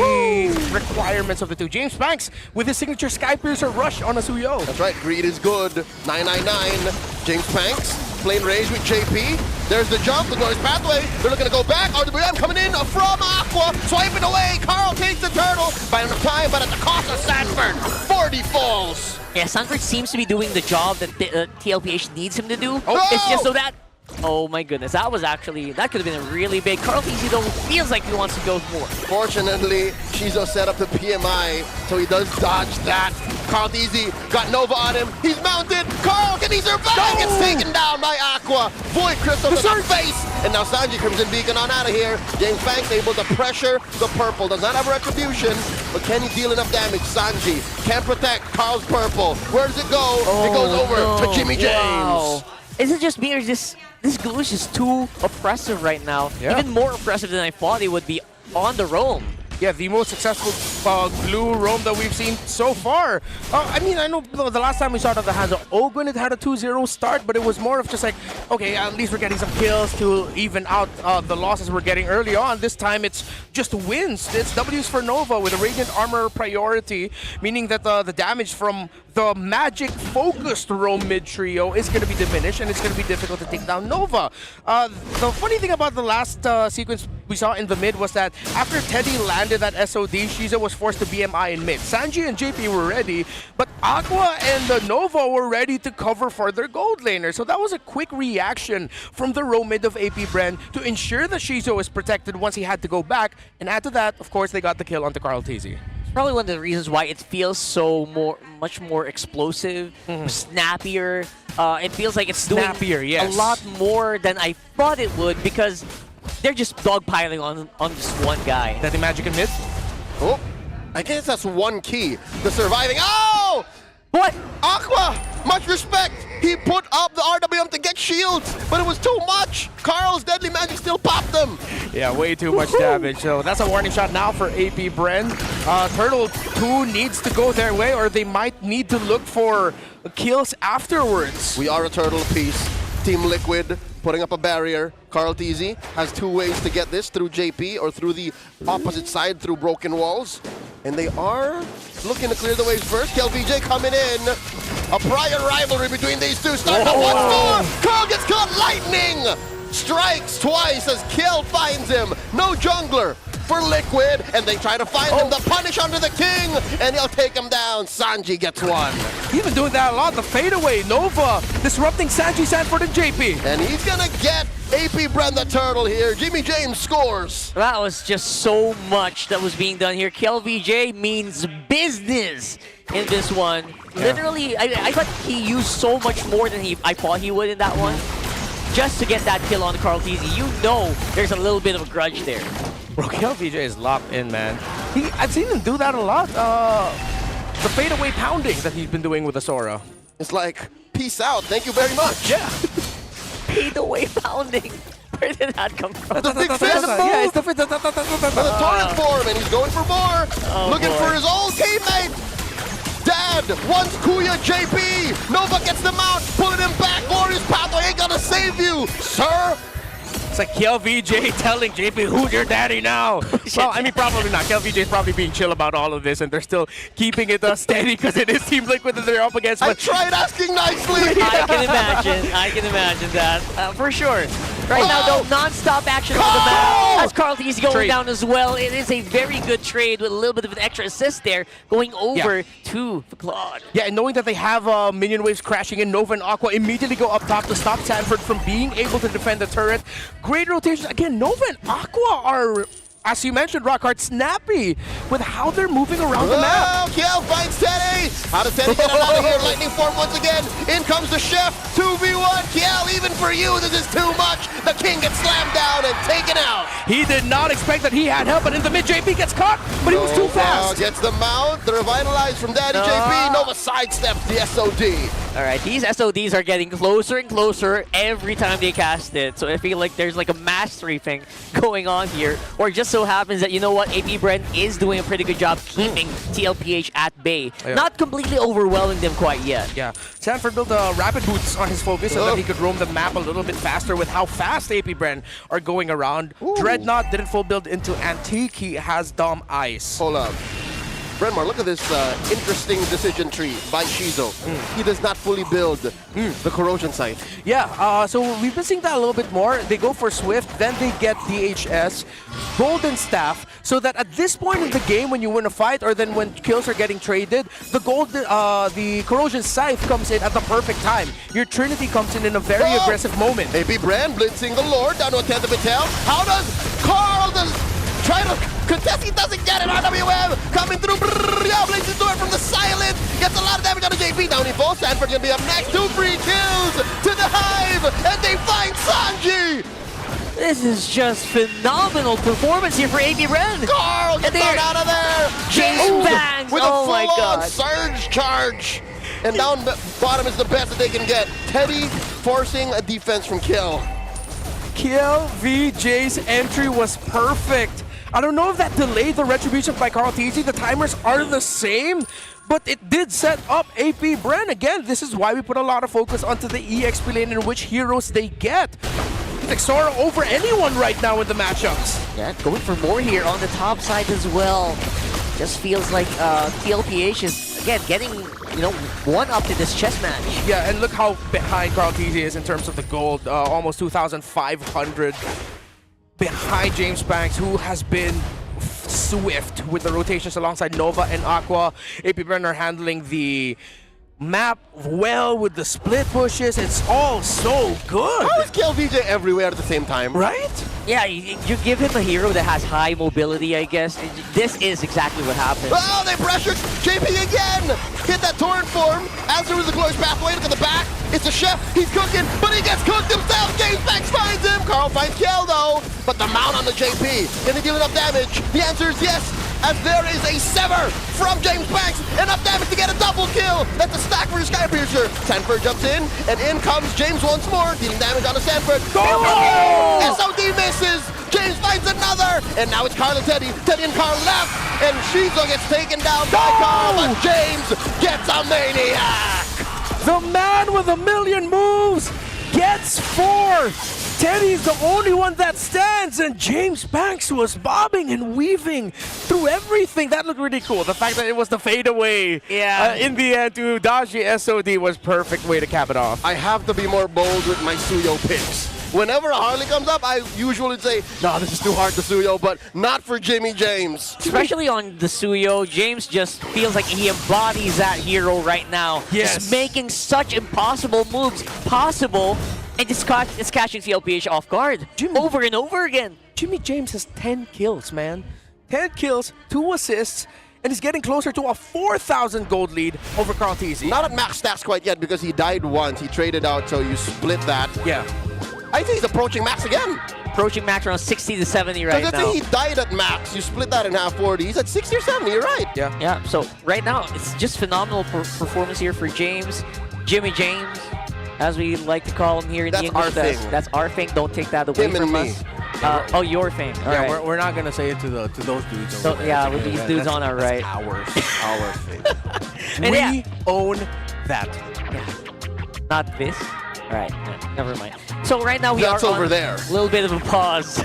requirements of the two. James Banks with his signature Skypiercer rush on a Suyo. That's right, greed is good. 999. James Banks playing rage with JP. There's the jump, the noise pathway. They're looking to go back. RWM coming in from Aqua, swiping away. Carl takes the turtle by enough time, but at the cost of Sanford. 40 falls. Yeah, Sanford seems to be doing the job that TLPH needs him to do. Oh. It's just so that... Oh my goodness, that could have been a really big. Carl TZ though feels like he wants to go more. Fortunately, Shizo set up the PMI, so he does dodge that. Carl TZ got Nova on him. He's mounted. Carl, can he survive? Gets taken down by Aqua. Void Crystal to the face. And now Sanji Crimson Beacon on out of here. James Banks able to pressure the purple. Does not have retribution, but can he deal enough damage? Sanji can't protect Carl's purple. Where does it go? It goes over to Jimmy James. Wow. Is it just me or is this this glue is just too oppressive right now. Yeah. Even more oppressive than I thought it would be on the roam. Yeah, the most successful glue roam that we've seen so far. I mean, I know the last time we saw it at the hands of Ogwen, it had a 2-0 start, but it was more of just like, okay, at least we're getting some kills to even out the losses we're getting early on. This time it's just wins. It's W's for Nova with a Radiant Armor priority, meaning that the damage from the magic-focused roam mid-trio is going to be diminished, and it's going to be difficult to take down Nova. The funny thing about the last sequence we saw in the mid was that after Teddy landed that SOD, Shiza was forced to BMI in mid. Sanji and JP were ready, but Aqua and Nova were ready to cover for their gold laner. So that was a quick reaction from the roam mid of AP Bren to ensure that Shiza was protected once he had to go back. And add to that, of course, they got the kill onto Carl TZ. Probably one of the reasons why it feels so much more explosive, snappier. It feels like it's doing yes. a lot more than I thought it would because they're just dogpiling on just one guy. That the magic in mid? Oh, I guess that's one key. The surviving. Oh! What? Aqua! Much respect! He put up the RWM to get shields, but it was too much! Carl's deadly magic still popped them! Yeah, way too much damage. So that's a warning shot now for AP Bren. Turtle 2 needs to go their way, or they might need to look for kills afterwards. We are a turtle apiece. Team Liquid putting up a barrier. Carl TZ has two ways to get this, through JP or through the opposite side, through broken walls. And they are looking to clear the waves first. KLVJ coming in. A prior rivalry between these two. Starting at one storm. Carl gets caught. Lightning strikes twice as Kiel finds him. No jungler for Liquid, and they try to find him. The punish under the king, and he'll take him down. Sanji gets one. He's been doing that a lot. The fadeaway. Nova disrupting Sanji, Sanford, and JP. And he's gonna get AP Bren the Turtle here. Jimmy James scores. That was just so much that was being done here. KLVJ means business in this one. Yeah. Literally, I thought he used so much more than I thought he would in that one. Just to get that kill on Carl TZ. You know there's a little bit of a grudge there. Bro, KLVJ is locked in, man. I've seen him do that a lot. The fadeaway pounding that he's been doing with the Sora. It's like, peace out, thank you very much. Yeah. Fadeaway pounding. Where did that come from? The big fist. Yeah, it's the torrent form, and he's going for more. Looking for his old teammate. Dad wants Kuya JP. Nova gets the mount, pulling him back. Glorious pathway ain't gonna save you, sir. It's like KLVJ telling JP, who's your daddy now? Well, I mean, probably not. KLVJ is probably being chill about all of this, and they're still keeping it steady because it is Team Liquid that they're up against. I tried asking nicely. I can imagine that. For sure. Right now, though, non-stop action on the map. As Carl TZ going down as well. It is a very good trade with a little bit of an extra assist there, going over to the Claude. Yeah, and knowing that they have minion waves crashing in, Nova and Aqua immediately go up top to stop Sanford from being able to defend the turret. Great rotations. Again, Nova and Aqua are, as you mentioned, Rockhard, snappy with how they're moving around the map. Kiel finds Teddy. How does Teddy get out of here? Lightning form once again. In comes the chef. 2v1. Kiel, even for you, this is too much. The king gets slammed down and taken out. He did not expect that he had help, but in the mid, JP gets caught, but he was too fast. Gets the mount. The revitalized from Daddy JP. Nova sidesteps the SOD. All right, these SODs are getting closer and closer every time they cast it. So I feel like there's like a mastery thing going on here. Or it just so happens that, you know what, AP Bren is doing a pretty good job keeping TLPH at bay. Yeah. Not completely overwhelming them quite yet. Yeah, Sanford built rapid boots on his focus so that he could roam the map a little bit faster with how fast AP Bren are going around. Dreadnought didn't full build into Antique. He has Dom Ice. Hold up. Brenmar, look at this interesting decision tree by Shizo. He does not fully build the corrosion site. Yeah, so we've been seeing that a little bit more. They go for Swift, then they get DHS, Golden Staff, so that at this point in the game, when you win a fight or then when kills are getting traded, the corrosion scythe comes in at the perfect time. Your Trinity comes in a very aggressive moment. AP Bren blitzing the Lord down to a 10th of a tail. How does Carl try to contest? He doesn't get it. RWM coming through. Yeah, blazes through it from the silence. Gets a lot of damage on the JP. Down he falls. Sanford gonna be up next. 2 free kills to the Hive, and they find Sanji. This is just phenomenal performance here for AP Bren. Carl gets thrown out of there. James bangs. With Oh a my full-on God. surge charge. And down bottom is the best that they can get. Teddy forcing a defense from Kill. KLVJ's entry was perfect. I don't know if that delayed the retribution by Carl TZ. The timers are the same, but it did set up AP Bren. Again, this is why we put a lot of focus onto the EXP lane and which heroes they get. Like Sora over anyone right now in the matchups. Yeah, going for more here on the top side as well. Just feels like TLPH is, again, getting, one up to this chess match. Yeah, and look how behind Carl TZ is in terms of the gold. Almost 2,500 behind James Banks, who has been swift with the rotations alongside Nova and Aqua. AP Bren are handling the map well with the split pushes. It's all so good. How is KLVJ everywhere at the same time? Right? Yeah, you give him a hero that has high mobility, I guess. This is exactly what happens. Oh, they pressured JP again! Hit that torrent form. As there was a glorious pathway, look at the back. It's a chef, he's cooking, but he gets cooked himself! James Banks finds him! Carl finds Kel though, but the mount on the JP. Can he deal enough damage? The answer is yes, as there is a sever from James Banks. Enough damage to get a double kill. That's a stack for the Sky Piercer. Sanford jumps in, and in comes James once more, dealing damage on the Sanford. SOD misses! James finds another! And now it's Carl and Teddy. Teddy and Carl left, and Shizo gets taken down by Carl, but James gets a maniac! The man with a million moves gets 4. Teddy's the only one that stands, and James Banks was bobbing and weaving through everything. That looked really cool. The fact that it was the fadeaway in the end to dodge the SOD was perfect way to cap it off. I have to be more bold with my Suyo picks. Whenever a Harley comes up, I usually say, no, this is too hard to Suyo, but not for Jimmy James. Especially on the Suyo, James just feels like he embodies that hero right now. Yes. Just making such impossible moves possible, and it's catching TLPH off guard over and over again. Jimmy James has 10 kills, man. 10 kills, 2 assists, and he's getting closer to a 4,000 gold lead over Carl TZ. Not at max stats quite yet because he died once. He traded out, so you split that. Yeah. I think he's approaching max again. Approaching max around 60 to 70 right now. Because I think he died at max. You split that in half 40. He's at 60 or 70, you're right. Yeah, so right now, it's just phenomenal performance here for James. Jimmy James, as we like to call him here in the English. That's our thing. Don't take that away from us. Oh, your thing. All right. We're not gonna say it to those dudes. So, yeah, with these dudes on our right. Our thing. And we own that. Yeah. Not this. All right, never mind. So right now we are over on there. A little bit of a pause.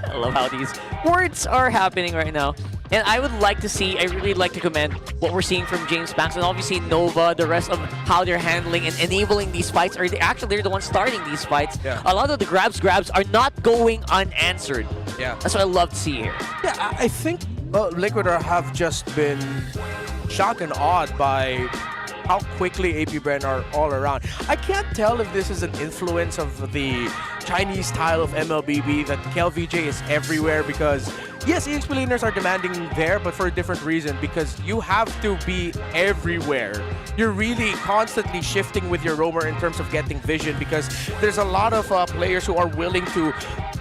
I love how these words are happening right now. And I would like to see, I really like to commend what we're seeing from James Banks and obviously Nova, the rest of how they're handling and enabling these fights. Or they're the ones starting these fights. Yeah. A lot of the grabs are not going unanswered. Yeah. That's what I love to see here. Yeah, I think Liquid have just been shocked and awed by how quickly AP Bren are all around. I can't tell if this is an influence of the Chinese style of MLBB that KLVJ is everywhere because, yes, EXP laners are demanding there, but for a different reason because you have to be everywhere. You're really constantly shifting with your roamer in terms of getting vision because there's a lot of players who are willing to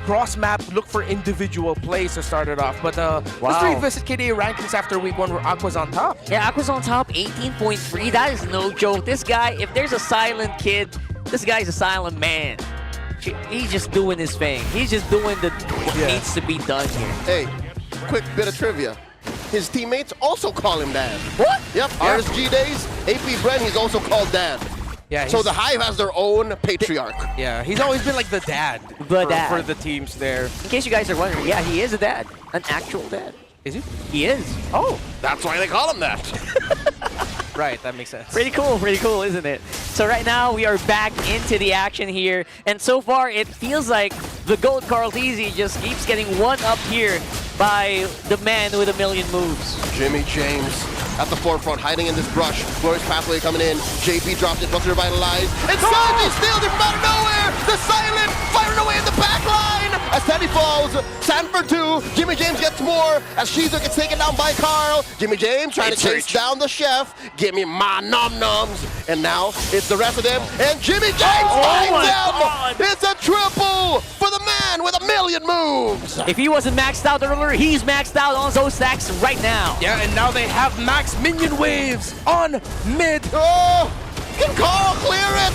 cross-map, look for individual plays to start it off. But let's revisit KDA rankings after week 1 where Aqua's on top. Yeah, Aqua's on top, 18.3. That is no joke. This guy, if there's a silent kid, this guy's a silent man. He's just doing his thing. He's just doing what needs to be done here. Hey, quick bit of trivia. His teammates also call him Dad. What? Yep, RSG days, AP Bren, he's also called Dad. Yeah, so the Hive has their own patriarch. Yeah, he's always been like the dad. For the teams there. In case you guys are wondering, yeah, he is a dad. An actual dad. Is he? He is. Oh, that's why they call him that. Right, that makes sense. Pretty cool, isn't it? So right now, we are back into the action here. And so far, it feels like the GOAT Carl TZ just keeps getting one up here by the man with a million moves. Jimmy James at the forefront, hiding in this brush. Glorious pathway coming in. JP dropped it, wants to revitalize. And Sanji steals it from out of nowhere! The silent firing away in the back line! As Teddy falls, Sanford 2, Jimmy James gets more, as Shizu gets taken down by Carl. Jimmy James trying to chase down the chef. Give me my nom-noms. And now, it's the rest of them, and Jimmy James finds them! It's a triple for the man with a million moves! If he wasn't maxed out earlier, he's maxed out on those stacks right now. Yeah, and now they have max minion waves on mid. Oh! Can Carl clear it?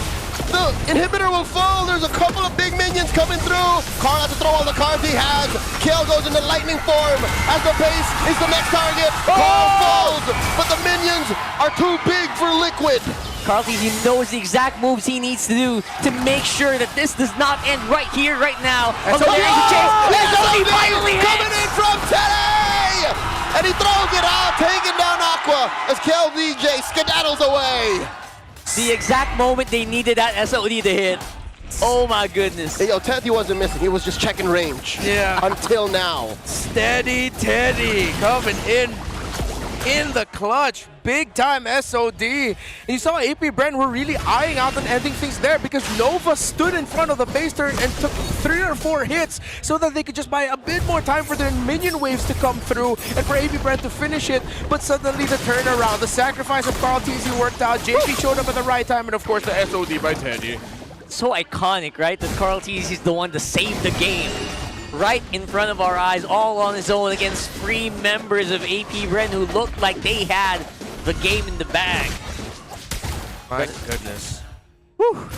The inhibitor will fall. There's a couple of big minions coming through. Carl has to throw all the cards he has. Kale goes into lightning form. As the base is the next target. Carl falls, but the minions are too big for Liquid. Carlteasy knows the exact moves he needs to do to make sure that this does not end right here, right now. Although there is a chase. SOD finally coming in from Teddy! And he throws it out, taking down Aqua as KLVJ skedaddles away. The exact moment they needed that SOD to hit. Oh my goodness. Hey, yo, Teddy wasn't missing. He was just checking range. Yeah. Until now. Steady Teddy coming in the clutch. Big time SOD. And you saw AP Brand were really eyeing out and ending things there because Nova stood in front of the base turn and took 3 or 4 hits so that they could just buy a bit more time for their minion waves to come through and for AP Brand to finish it. But suddenly the turnaround, the sacrifice of Carlteasy worked out. JP showed up at the right time, and of course the SOD by Teddy. So iconic, right? That Carlteasy is the one to save the game. Right in front of our eyes, all on his own against 3 members of AP Bren who looked like they had the game in the bag. My goodness. Whew.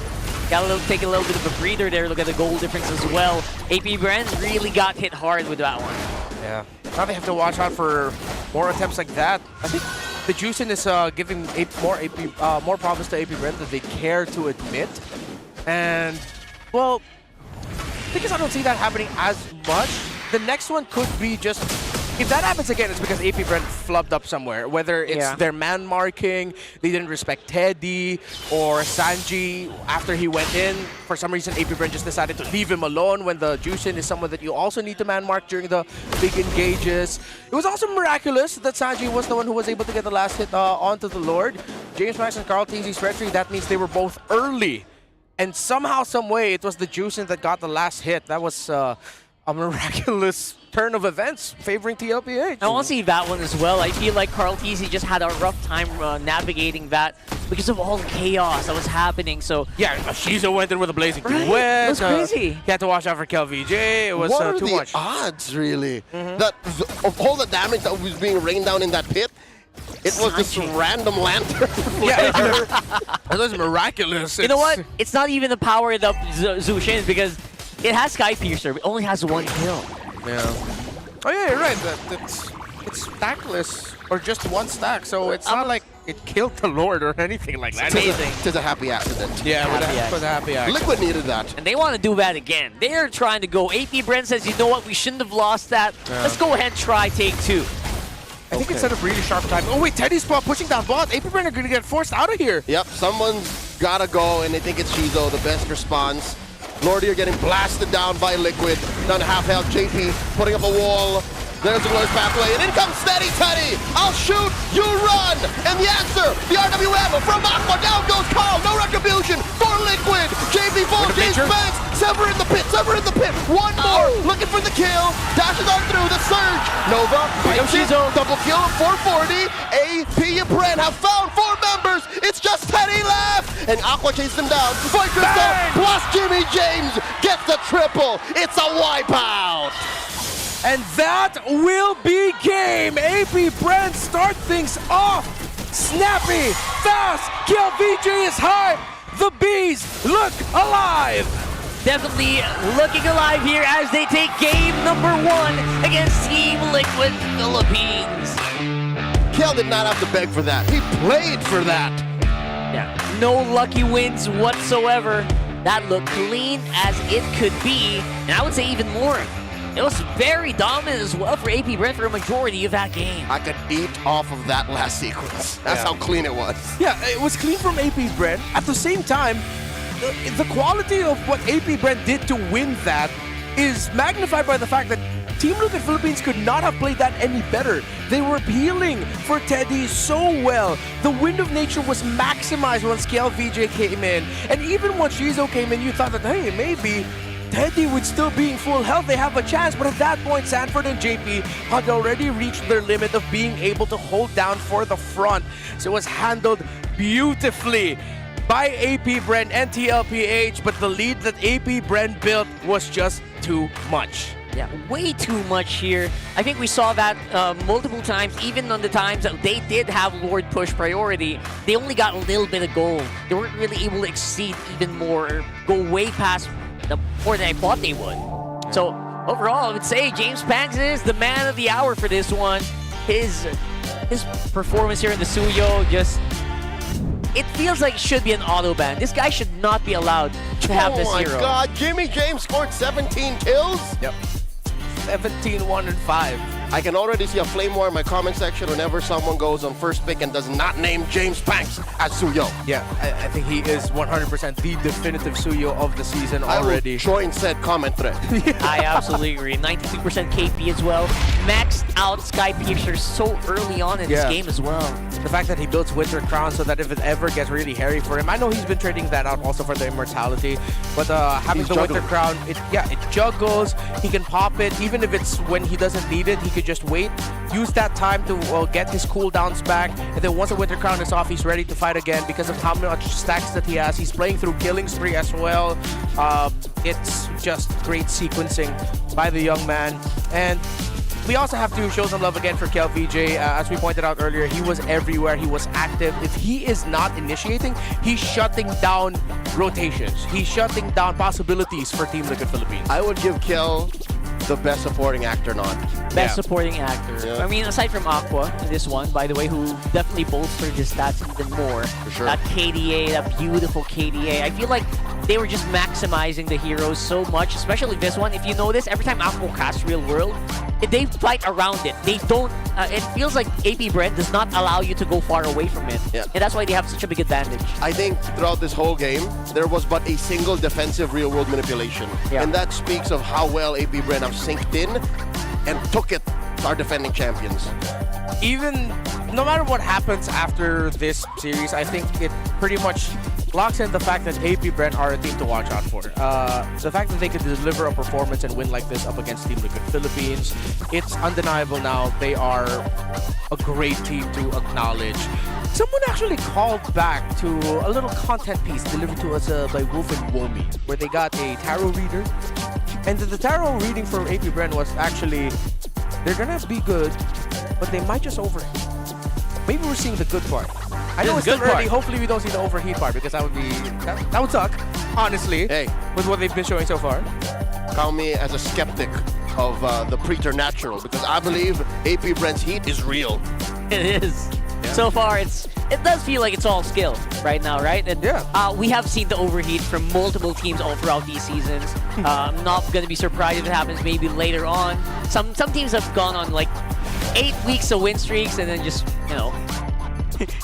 Take a little bit of a breather there. Look at the goal difference as well. AP Bren really got hit hard with that one. Yeah. Now they have to watch out for more attempts like that. I think the Juicing is giving more problems to AP Bren than they care to admit. And, well, because I don't see that happening as much. The next one could be just, if that happens again, it's because AP Brent flubbed up somewhere. Whether it's their man marking, they didn't respect Teddy, or Sanji after he went in. For some reason, AP Brent just decided to leave him alone when the Jushin is someone that you also need to man mark during the big engages. It was also miraculous that Sanji was the one who was able to get the last hit onto the Lord. James Max and Carlteasy's treachery, that means they were both early. And somehow, some way, it was the Juicing that got the last hit. That was a miraculous turn of events favoring TLPH. I want to see that one as well. I feel like Carlteasy just had a rough time navigating that because of all the chaos that was happening. So yeah, Shizo went in with a blazing duet. It was crazy. He had to watch out for KLVJ. It was what are too the much. odds, really? That of all the damage that was being rained down in that pit, it was this random lantern. It was miraculous. You know what? It's not even the power of the Zushin because it has Sky Piercer, but it only has 1 kill. Yeah. Oh yeah, you're right. It's stackless or just 1 stack, so it's not like it killed the Lord or anything like that. It's a happy accident. Yeah, it was a happy accident. Liquid needed that. And they want to do that again. They're trying to go. AP Brent says, you know what? We shouldn't have lost that. Yeah. Let's go ahead and try take 2. I think instead of really sharp time. Oh wait, Teddy's pushing down bot. AP Brent are going to get forced out of here. Yep, someone's got to go, and they think it's Shizo, the best response. Lordy are getting blasted down by Liquid. Down to half health, JP putting up a wall. There's the glorious pathway, and in comes Steady Teddy. I'll shoot, you run. And the answer, the RWM from Aqua. Down goes Carl, no retribution for Liquid. JP falls, James Banks, sever in the pit, 1 more, looking for the kill. Dashes on through the surge. Nova, double kill of 440. AP and Brent have found 4 members. It's just Teddy left. And Aqua chases him down. Fight Crystal plus Jimmy James gets the triple. It's a wipeout. And that will be game. AP Brent start things off. Snappy, fast. KLVJ is high. The Bees look alive. Definitely looking alive here as they take game number 1 against Team Liquid Philippines. Kel did not have to beg for that. He played for that. Yeah, no lucky wins whatsoever. That looked clean as it could be. And I would say even more. It was very dominant as well for AP Brent for a majority of that game. I could eat off of that last sequence. That's how clean it was. Yeah, it was clean from AP Brent. At the same time, the quality of what AP Brent did to win that is magnified by the fact that Team Liquid Philippines could not have played that any better. They were appealing for Teddy so well. The Wind of Nature was maximized once KLVJ came in. And even once Shizo came in, you thought that, hey, maybe Teddy would still be in full health, they have a chance, but at that point, Sanford and JP had already reached their limit of being able to hold down for the front. So it was handled beautifully by AP Brent and TLPH, but the lead that AP Brent built was just too much. Yeah, way too much here. I think we saw that multiple times, even on the times that they did have Lord push priority. They only got a little bit of gold. They weren't really able to exceed even more, or go way past more than I thought they would. So overall, I would say James Pangs is the man of the hour for this one. His performance here in the Suyo just... It feels like it should be an auto ban. This guy should not be allowed to have this hero. Oh my God, Jimmy James scored 17 kills? Yep. 17, 1, and 5. I can already see a flame war in my comment section whenever someone goes on first pick and does not name James Panks as Suyo. Yeah, I think he is 100% the definitive Suyo of the season already. I will join said comment thread. I absolutely agree. 92% KP as well. Maxed out Sky Piercer so early on in this game as well. The fact that he builds Winter Crown so that if it ever gets really hairy for him, I know he's been trading that out also for the Immortality, but having the Winter Crown, it juggles. He can pop it, even if it's when he doesn't need it, he could just wait, use that time to get his cooldowns back, and then once the Winter Crown is off, he's ready to fight again because of how much stacks that he has. He's playing through Killing Spree as well. It's just great sequencing by the young man. And we also have to show some love again for KLVJ. As we pointed out earlier, he was everywhere. He was active. If he is not initiating, he's shutting down rotations. He's shutting down possibilities for Team Liquid Philippines. I would give Kel the best supporting actor nod. Best supporting actor. Yeah. I mean, aside from Aqua, this one, by the way, who definitely bolstered his stats even more. For sure. That KDA, that beautiful KDA. I feel like they were just maximizing the heroes so much, especially this one. If you notice, every time Aqua casts Real World, they fight around it. They don't, it feels like AP Brent does not allow you to go far away from it. Yeah. And that's why they have such a big advantage. I think throughout this whole game, there was but a single defensive real-world manipulation. Yeah. And that speaks of how well AP Brent have synced in and took it to our defending champions. Even no matter what happens after this series, I think it pretty much locks in the fact that AP Brent are a team to watch out for. The fact that they could deliver a performance and win like this up against Team Liquid Philippines, it's undeniable now. They are a great team to acknowledge. Someone actually called back to a little content piece delivered to us by Wolf and Womi, where they got a tarot reader. And the tarot reading for AP Brent was actually, they're gonna be good, but they might just overheat. Maybe we're seeing the good part. I know it's still early. Hopefully we don't see the overheat part because that would be that would suck, honestly. Hey, with what they've been showing so far. Count me as a skeptic of the preternatural because I believe AP Brent's heat is real. It is. Yeah. So far, it does feel like it's all skill right now, right? And we have seen the overheat from multiple teams all throughout these seasons. I'm not gonna be surprised if it happens maybe later on. Some teams have gone on like 8 weeks of win streaks and then just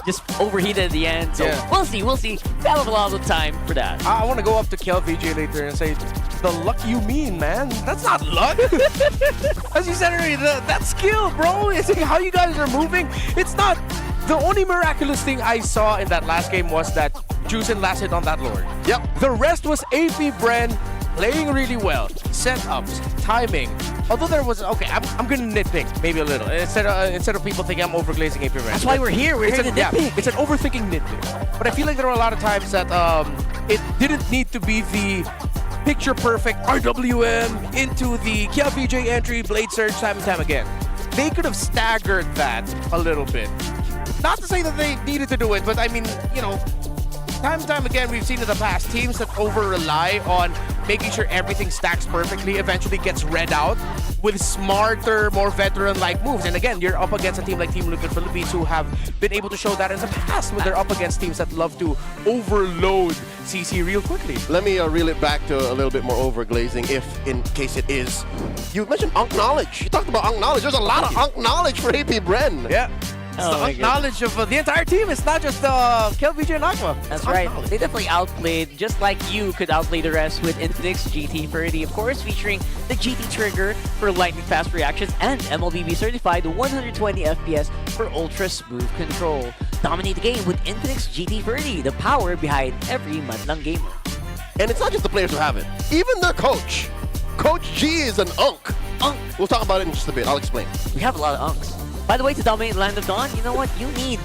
just overheated at the end. So we'll see. We have a lot of time for that. I want to go up to KLVJ later and say, the luck you mean, man. That's not luck. As you said earlier, that's skill, bro. It's like how you guys are moving. It's not. The only miraculous thing I saw in that last game was that Juicin last hit on that Lord. Yep. The rest was AP Bren playing really well. Setups, timing. Although there was, okay, I'm gonna nitpick maybe a little. Instead of people thinking I'm overglazing AP Bren. That's why we're here. We're here to nitpick. It's an overthinking nitpick. But I feel like there were a lot of times that it didn't need to be the picture-perfect RWM into the KLVJ entry, Blade Surge time and time again. They could have staggered that a little bit. Not to say that they needed to do it, but I mean, you know, time and time again, we've seen in the past, teams that over-rely on making sure everything stacks perfectly eventually gets read out with smarter, more veteran-like moves. And again, you're up against a team like Team Liquid Philippines who have been able to show that in the past when they're up against teams that love to overload CC real quickly. Let me reel it back to a little bit more overglazing, if in case it is. You mentioned Unk Knowledge. You talked about Unk Knowledge. There's a lot of Unk Knowledge for AP Bren. Yeah. It's the knowledge of the entire team. It's not just KLVJ and Aqua. That's right. They definitely outplayed, just like you could outplay the rest with Infinix GT30, of course, featuring the GT trigger for lightning fast reactions and MLBB certified 120 FPS for ultra smooth control. Dominate the game with Infinix GT30, the power behind every Madlang gamer. And it's not just the players who have it. Even their coach. Coach G is an Unk. We'll talk about it in just a bit. I'll explain. We have a lot of Unks. By the way, to dominate Land of Dawn, you know what? You need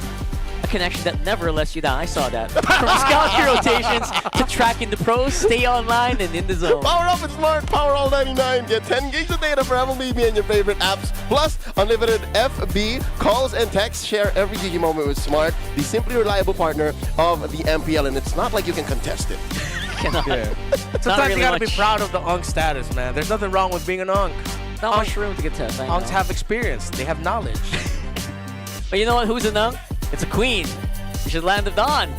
a connection that never lets you down. I saw that. From scouting rotations to tracking the pros, stay online and in the zone. Power up with Smart Powerall 99. Get 10 gigs of data for Apple TV and your favorite apps. Plus, unlimited FB calls and texts. Share every GG moment with Smart, the simply reliable partner of the MPL. And it's not like you can contest it. Cannot. Yeah. Not Sometimes really you gotta much. be proud of the UNC status, man. There's nothing wrong with being an UNC. Not much room to get to. UNCs have experience. They have knowledge. But you know what? Who's a nunk? It's a queen. You should land of Dawn.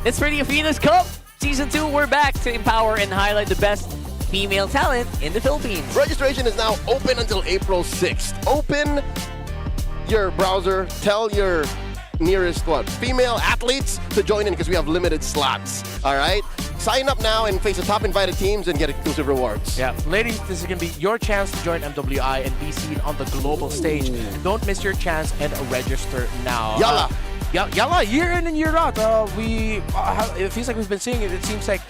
It's for the Athena's Cup. Season 2, we're back to empower and highlight the best female talent in the Philippines. Registration is now open until April 6th. Open your browser. Tell your nearest female athletes to join in because we have limited slots. All right? Sign up now and face the top invited teams and get exclusive rewards. Yeah, ladies, this is going to be your chance to join MWI and be seen on the global stage. Don't miss your chance and register now. Yalla! Yalla, year in and year out. It feels like we've been seeing it. It seems like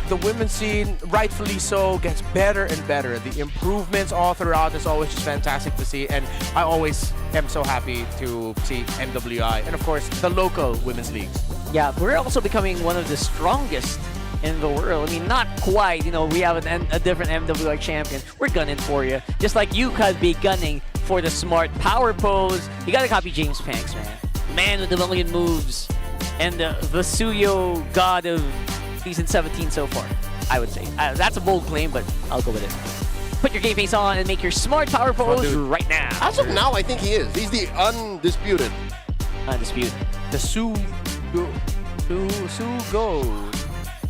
the women's scene, rightfully so, gets better and better. The improvements all throughout is always just fantastic to see. And I always am so happy to see MWI and, of course, the local women's leagues. Yeah, we're also becoming one of the strongest in the world. I mean, not quite. You know, we have a different MWI champion. We're gunning for you. Just like you could be gunning for the Smart Power Pose. You gotta copy James Panks, man. Man with the million moves. And the Suyo god of Season 17 so far, I would say. That's a bold claim, but I'll go with it. Put your game face on and make your Smart Power Pose right now. As of now, I think he is. He's the undisputed. Undisputed. The Go.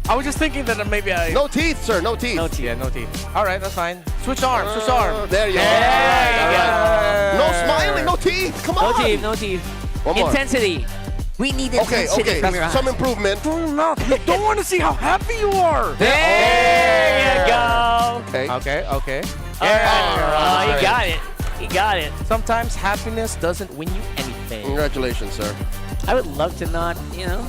I was just thinking that maybe I... No teeth, sir. No teeth. No teeth. Yeah, no teeth. All right, that's fine. Switch arm. Switch arm. There you are. No smiling. No teeth. Come on. No teeth. No teeth. One more. Intensity. We need intensity from your eyes. Some improvement. Don't want to see how happy you are. There you go. Okay. Okay. You got it. You got it. Sometimes happiness doesn't win you anything. Congratulations, sir. I would love to not, you know.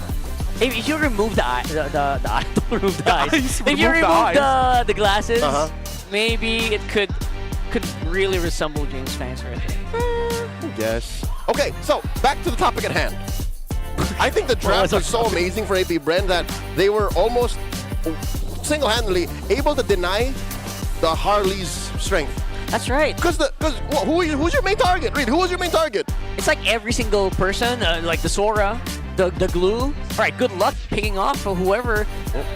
If you remove the eye, don't remove the eyes. If you remove the glasses, maybe it could really resemble James Panks right there. Yes. Okay, so back to the topic at hand. I think the draft was so amazing for AP Bren that they were almost single-handedly able to deny the Harley's strength. That's right. Because who's your main target? Reed, who was your main target? It's like every single person, like the Sora, the glue. All right, good luck picking off whoever.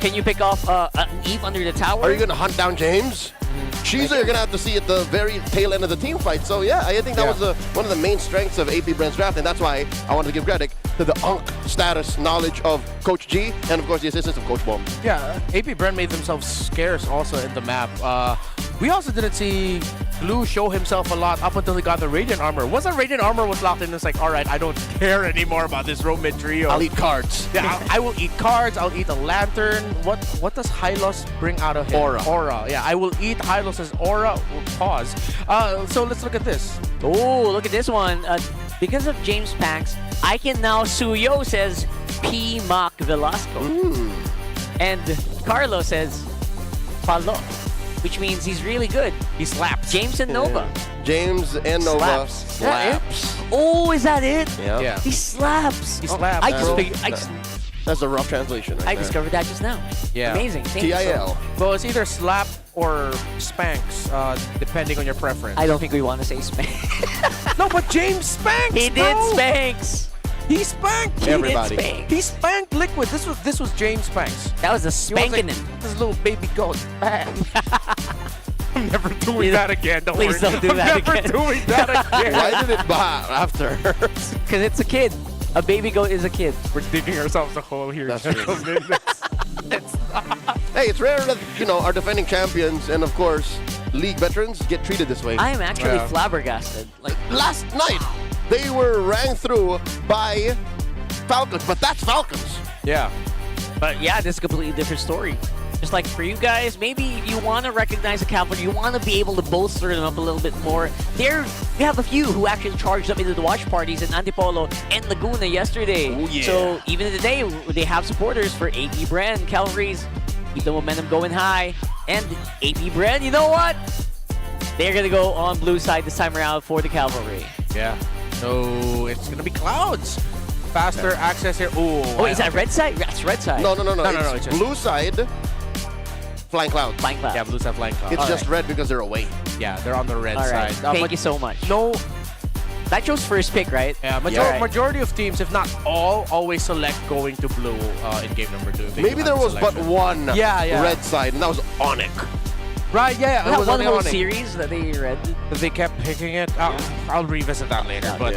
Can you pick off an Eve under the tower? Are you going to hunt down James? She's you're going to have to see at the very tail end of the team fight. So, yeah, I think that was one of the main strengths of AP Bren's draft, and that's why I wanted to give credit to the UNC status knowledge of Coach G and, of course, the assistance of Coach Bom. Yeah, AP Bren made themselves scarce also in the map. We also didn't see Blue show himself a lot up until he got the Radiant Armor. Once that Radiant Armor was locked in, it's like, all right, I don't care anymore about this roam mid trio. I'll eat cards. Yeah, I will eat cards. I'll eat a lantern. What does Hylos bring out of him? Aura. Yeah, I will eat Hylos's aura. Pause. So let's look at this. Oh, look at this one. Because of James Panks, I can now Suyo says P. Mac Velasco. And Carlo says Palo, which means he's really good. He slaps. James and Nova. James and Nova slaps. Oh, is that it? Yeah. He slaps. He slaps. That's a rough translation. I discovered that just now. Yeah. Amazing. TIL. Well, it's either slap or spanks, depending on your preference. I don't think we want to say spank. No, but James spanks. He did spanks. He spanked everybody. He spanked Liquid. This was James Spanks. That was a spanking. This little baby goat. I'm never doing that again. Please don't do that again. I'm never doing that again. Why did it bat after? Because it's a kid. A baby goat is a kid. We're digging ourselves a hole here. That's true. Hey, it's rare that, our defending champions and, of course, league veterans get treated this way. I am actually flabbergasted. Like last night, they were rang through by Falcons, but that's Falcons. Yeah. But yeah, this is a completely different story. Just like for you guys, maybe you want to recognize the cavalry, you want to be able to bolster them up a little bit more. We have a few who actually charged up into the watch parties in Antipolo and Laguna yesterday. Oh, yeah. So even today, they have supporters for AP Bren. Cavalries, keep the momentum going high. And AP Bren, you know what? They're going to go on blue side this time around for the cavalry. Yeah. So it's going to be Clouds Faster access here. Ooh. Oh, is that red side? That's red side. No. It's just blue side. Flying Cloud. Flying Cloud. Yeah, blue side flying cloud. It's just red because they're away. Yeah, they're on the red All right. side. Thank you so much. No. That chose first pick, right? Yeah, majority of teams, if not all, always select going to blue in game number 2. Maybe there was but one red side, and that was Onyx. Right, yeah. That It was one only whole Onyx. series that they read. They kept picking it. I'll revisit that later. But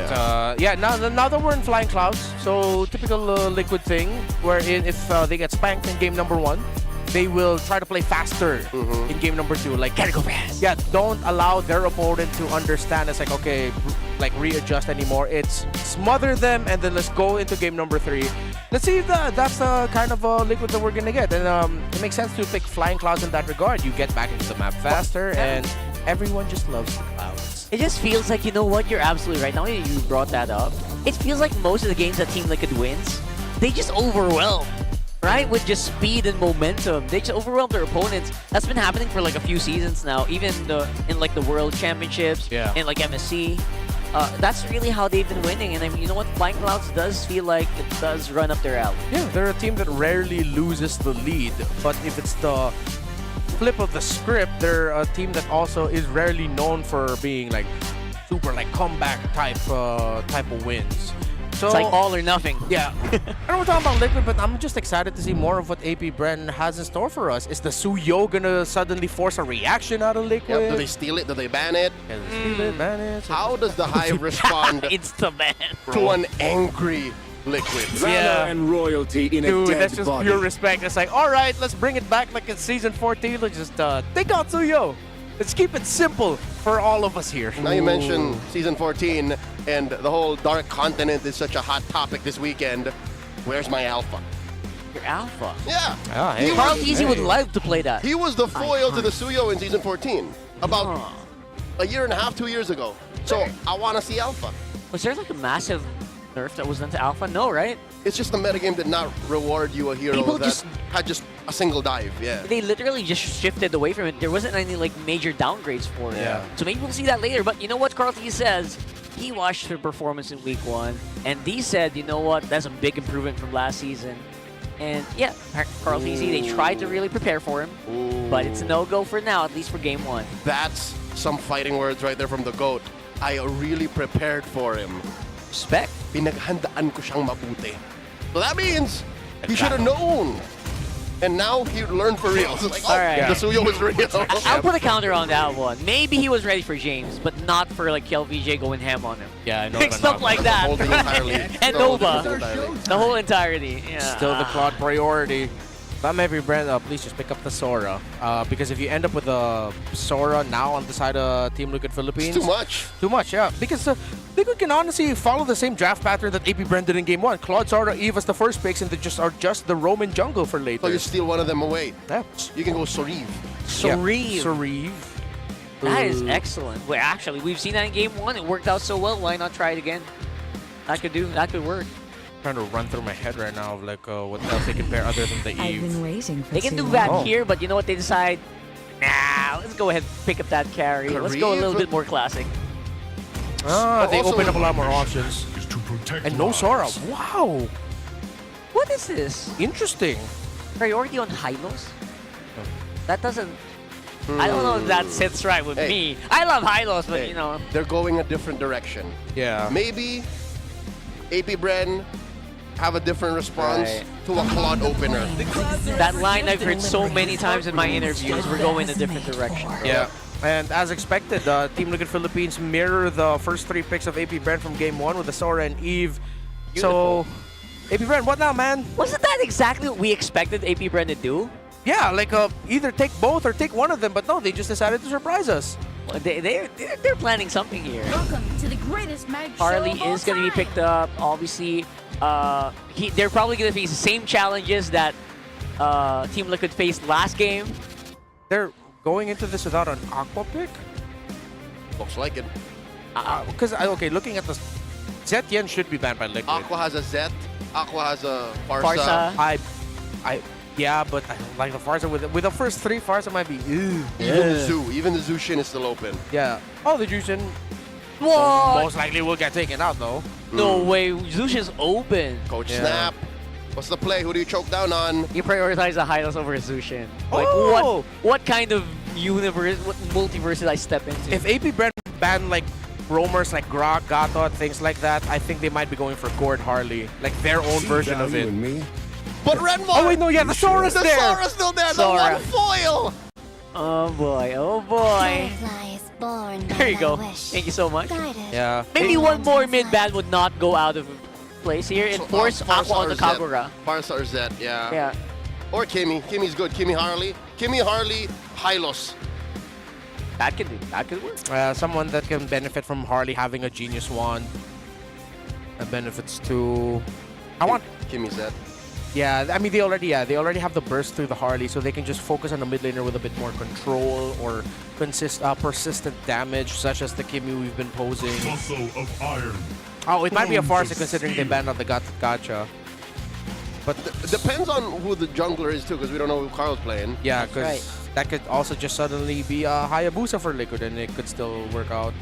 yeah. Now that we're in Flying Clouds, so typical Liquid thing, wherein if they get spanked in game number 1, they will try to play faster in game number 2. Like, gotta go fast. Yeah, don't allow their opponent to understand it's like, okay, like readjust anymore. It's smother them and then let's go into game number 3. Let's see if that's the kind of Liquid that we're gonna get. And it makes sense to pick Flying Clouds in that regard. You get back into the map faster and everyone just loves the clouds. It just feels like, you know what, you're absolutely right. Now that you brought that up, it feels like most of the games that Team Liquid wins, they just overwhelm. Right? With just speed and momentum. They just overwhelm their opponents. That's been happening for like a few seasons now. Even in like the World Championships, in like MSC. That's really how they've been winning. And I mean, you know what? Flying Clouds does feel like it does run up their alley. Yeah, they're a team that rarely loses the lead. But if it's the flip of the script, they're a team that also is rarely known for being like super like comeback type of wins. So, It's like all or nothing. Yeah. I know we're talking about Liquid, but I'm just excited to see more of what APBR has in store for us. Is the Suyo gonna suddenly force a reaction out of Liquid? Yep. Do they steal it? Do they ban it? Steal it, ban it. How does the Hive respond It's the ban. to an angry Liquid? Yeah. and royalty in Dude, a dead that's just body. pure respect. It's like, all right, let's bring it back like in season 14. Let's just take out Suyo. Let's keep it simple for all of us here. Now you mentioned season 14, and the whole Dark Continent is such a hot topic this weekend. Where's my alpha? Your alpha? Yeah. Oh, hey. Carl Easy would love to play that. He was the foil to the Suyo in season 14, about a year and a half, 2 years ago. So I want to see alpha. Was there like a massive nerf that was done to alpha? No, right? It's just the metagame did not reward you a hero People that had just a single dive. Yeah. They literally just shifted away from it. There wasn't any like major downgrades for it. Yeah. So maybe we'll see that later. But you know what Carl T says? He watched her performance in week 1, and he said, you know what? That's a big improvement from last season. And yeah, Carl TC, they tried to really prepare for him, but it's a no-go for now, at least for game 1. That's some fighting words right there from the GOAT. I really prepared for him. Respect. Pinaghandaan ko siyang mabuti. So that means he should have known. And now he learned for real. So like, All right. the Suyo was real. I'll put a counter on that one. Maybe he was ready for James, but not for like KLVJ going ham on him. Yeah, I know. Stuff like that. Holding entirely. And Nova. The whole entirety. Yeah. Still the Claude priority. If I'm every brand, please just pick up the Sora. Because if you end up with a Sora now on the side of Team Liquid Philippines... It's too much. Too much, yeah. Because Liquid can honestly follow the same draft pattern that AP Brand did in Game 1. Claude, Sora, Eve as the first picks, and they just are just the Roman jungle for later. So you steal one of them away. Yeah. You can go Soriv. Soriv. Soriv. That is excellent. Well, actually, we've seen that in Game 1. It worked out so well. Why not try it again? That could work. Trying to run through my head right now of like what else they can pair other than the Eve. They can do that here, but you know what they decide? Nah, let's go ahead and pick up that carry. Let's go a little bit more classic. They open up a lot more options. And no Sora. Wow. What is this? Interesting. Priority on Hylos? That doesn't... I don't know if that sits right with me. I love Hylos, but you know... They're going a different direction. Yeah. Maybe AP Bren have a different response to a Claude opener. That line I've heard so many times in my interviews. We're going a different direction. Yeah. And as expected, Team Liquid Philippines mirror the first 3 picks of AP Brand from Game 1 with the Sora and Eve. Beautiful. So, AP Brand, what now, man? Wasn't that exactly what we expected AP Brand to do? Yeah, like either take both or take one of them, but no, they just decided to surprise us. Well, they're planning something here. Welcome to the greatest mag Harley show of all is going to be time. picked up. Obviously, they're probably going to face the same challenges that Team Liquid faced last game. They're going into this without an Aqua pick? Looks like it. Because, okay, looking at the... Zetien should be banned by Liquid. Aqua has a Zet. Aqua has a Farsa. Yeah, but I don't like the Farsa. With the first 3, Farsa might be... Even the Zoo Shin is still open. Yeah. Oh, the Jushin What? most likely will get taken out, though. No way. Zushin's open. Coach Snap. What's the play? Who do you choke down on? You prioritize the Hylos over Zushin. Like, what kind of universe, what multiverse did I step into? If AP Brand ban like roamers like Grok, Gatot, things like that, I think they might be going for Gord Harley, like their own version of it. But Renmar! Oh wait, no, yeah, the Sora's there! The Sora's still there! The one foil! Oh boy, oh boy. There you go. Thank you so much. Yeah. Maybe one more mid-ban would not go out of place here and force Aqua on the Kagura. Parsa or Zed, yeah. Yeah. Or Kimmy. Kimmy's good. Kimmy Harley, Hylos. That could work. Someone that can benefit from Harley having a Genius Wand. That benefits to... I want... Kimmy Zed. Yeah, I mean, they already have the burst through the Harley, so they can just focus on the mid laner with a bit more control or persistent damage, such as the Kimmy we've been posing. Muscle of iron. Oh, it might be a farce considering they banned out the gacha. But depends on who the jungler is too, because we don't know who Carl's playing. Yeah, because that could also just suddenly be a Hayabusa for Liquid, and it could still work out.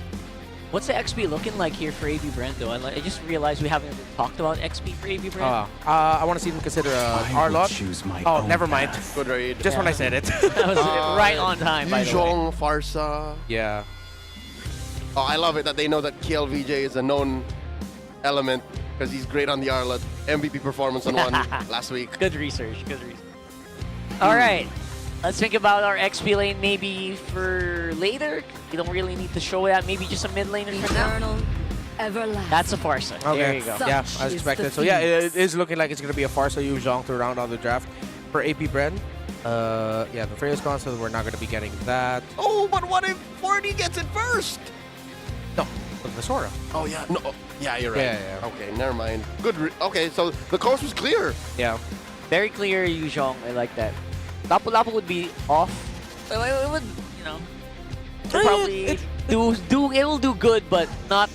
What's the XP looking like here for AB Brand though? I just realized we haven't talked about XP for AB Brand. I want to see them consider Arlot. Oh, never mind. Good read. Just when I said it. That was right on time, by the way. Yuzhong, Farsa. Yeah. Oh, I love it that they know that KLVJ is a known element because he's great on the Arlot. MVP performance on one last week. Good research. All right. Let's think about our XP lane maybe for later. You don't really need to show that. Maybe just a mid laner for now. That's a Farsa. Okay. There you go. Yeah, as expected. So yeah, it is looking like it's going to be a Farsa Yuzhong to round out the draft for AP Bren. Yeah, the Freya's gone, so we're not going to be getting that. Oh, but what if 40 gets it first? No, with the Sora. Oh yeah, no, yeah, you're right. Yeah. Okay, never mind. Good. Okay, so the coast was clear. Yeah. Very clear Yuzhong. I like that. Lapu would be off. It would, you know, probably it will do good, but not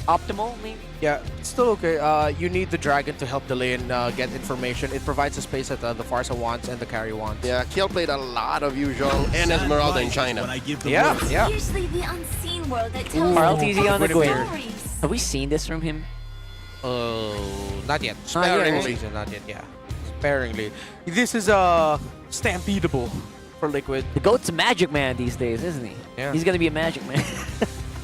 optimal, maybe. Yeah, it's still okay. You need the dragon to help delay and get information. It provides a space that the Farsa wants and the carry wants. Yeah, Kiel played a lot of Yuzhong and Esmeralda in China. Yeah. Usually the unseen world that tells Carl us TZ on the Gwyn. stories. Have we seen this from him? Not yet. Sparingly. Not yet, yeah. Sparingly. This is stampedable for Liquid. The GOAT's a Magic Man these days, isn't he? Yeah. He's gonna be a Magic Man.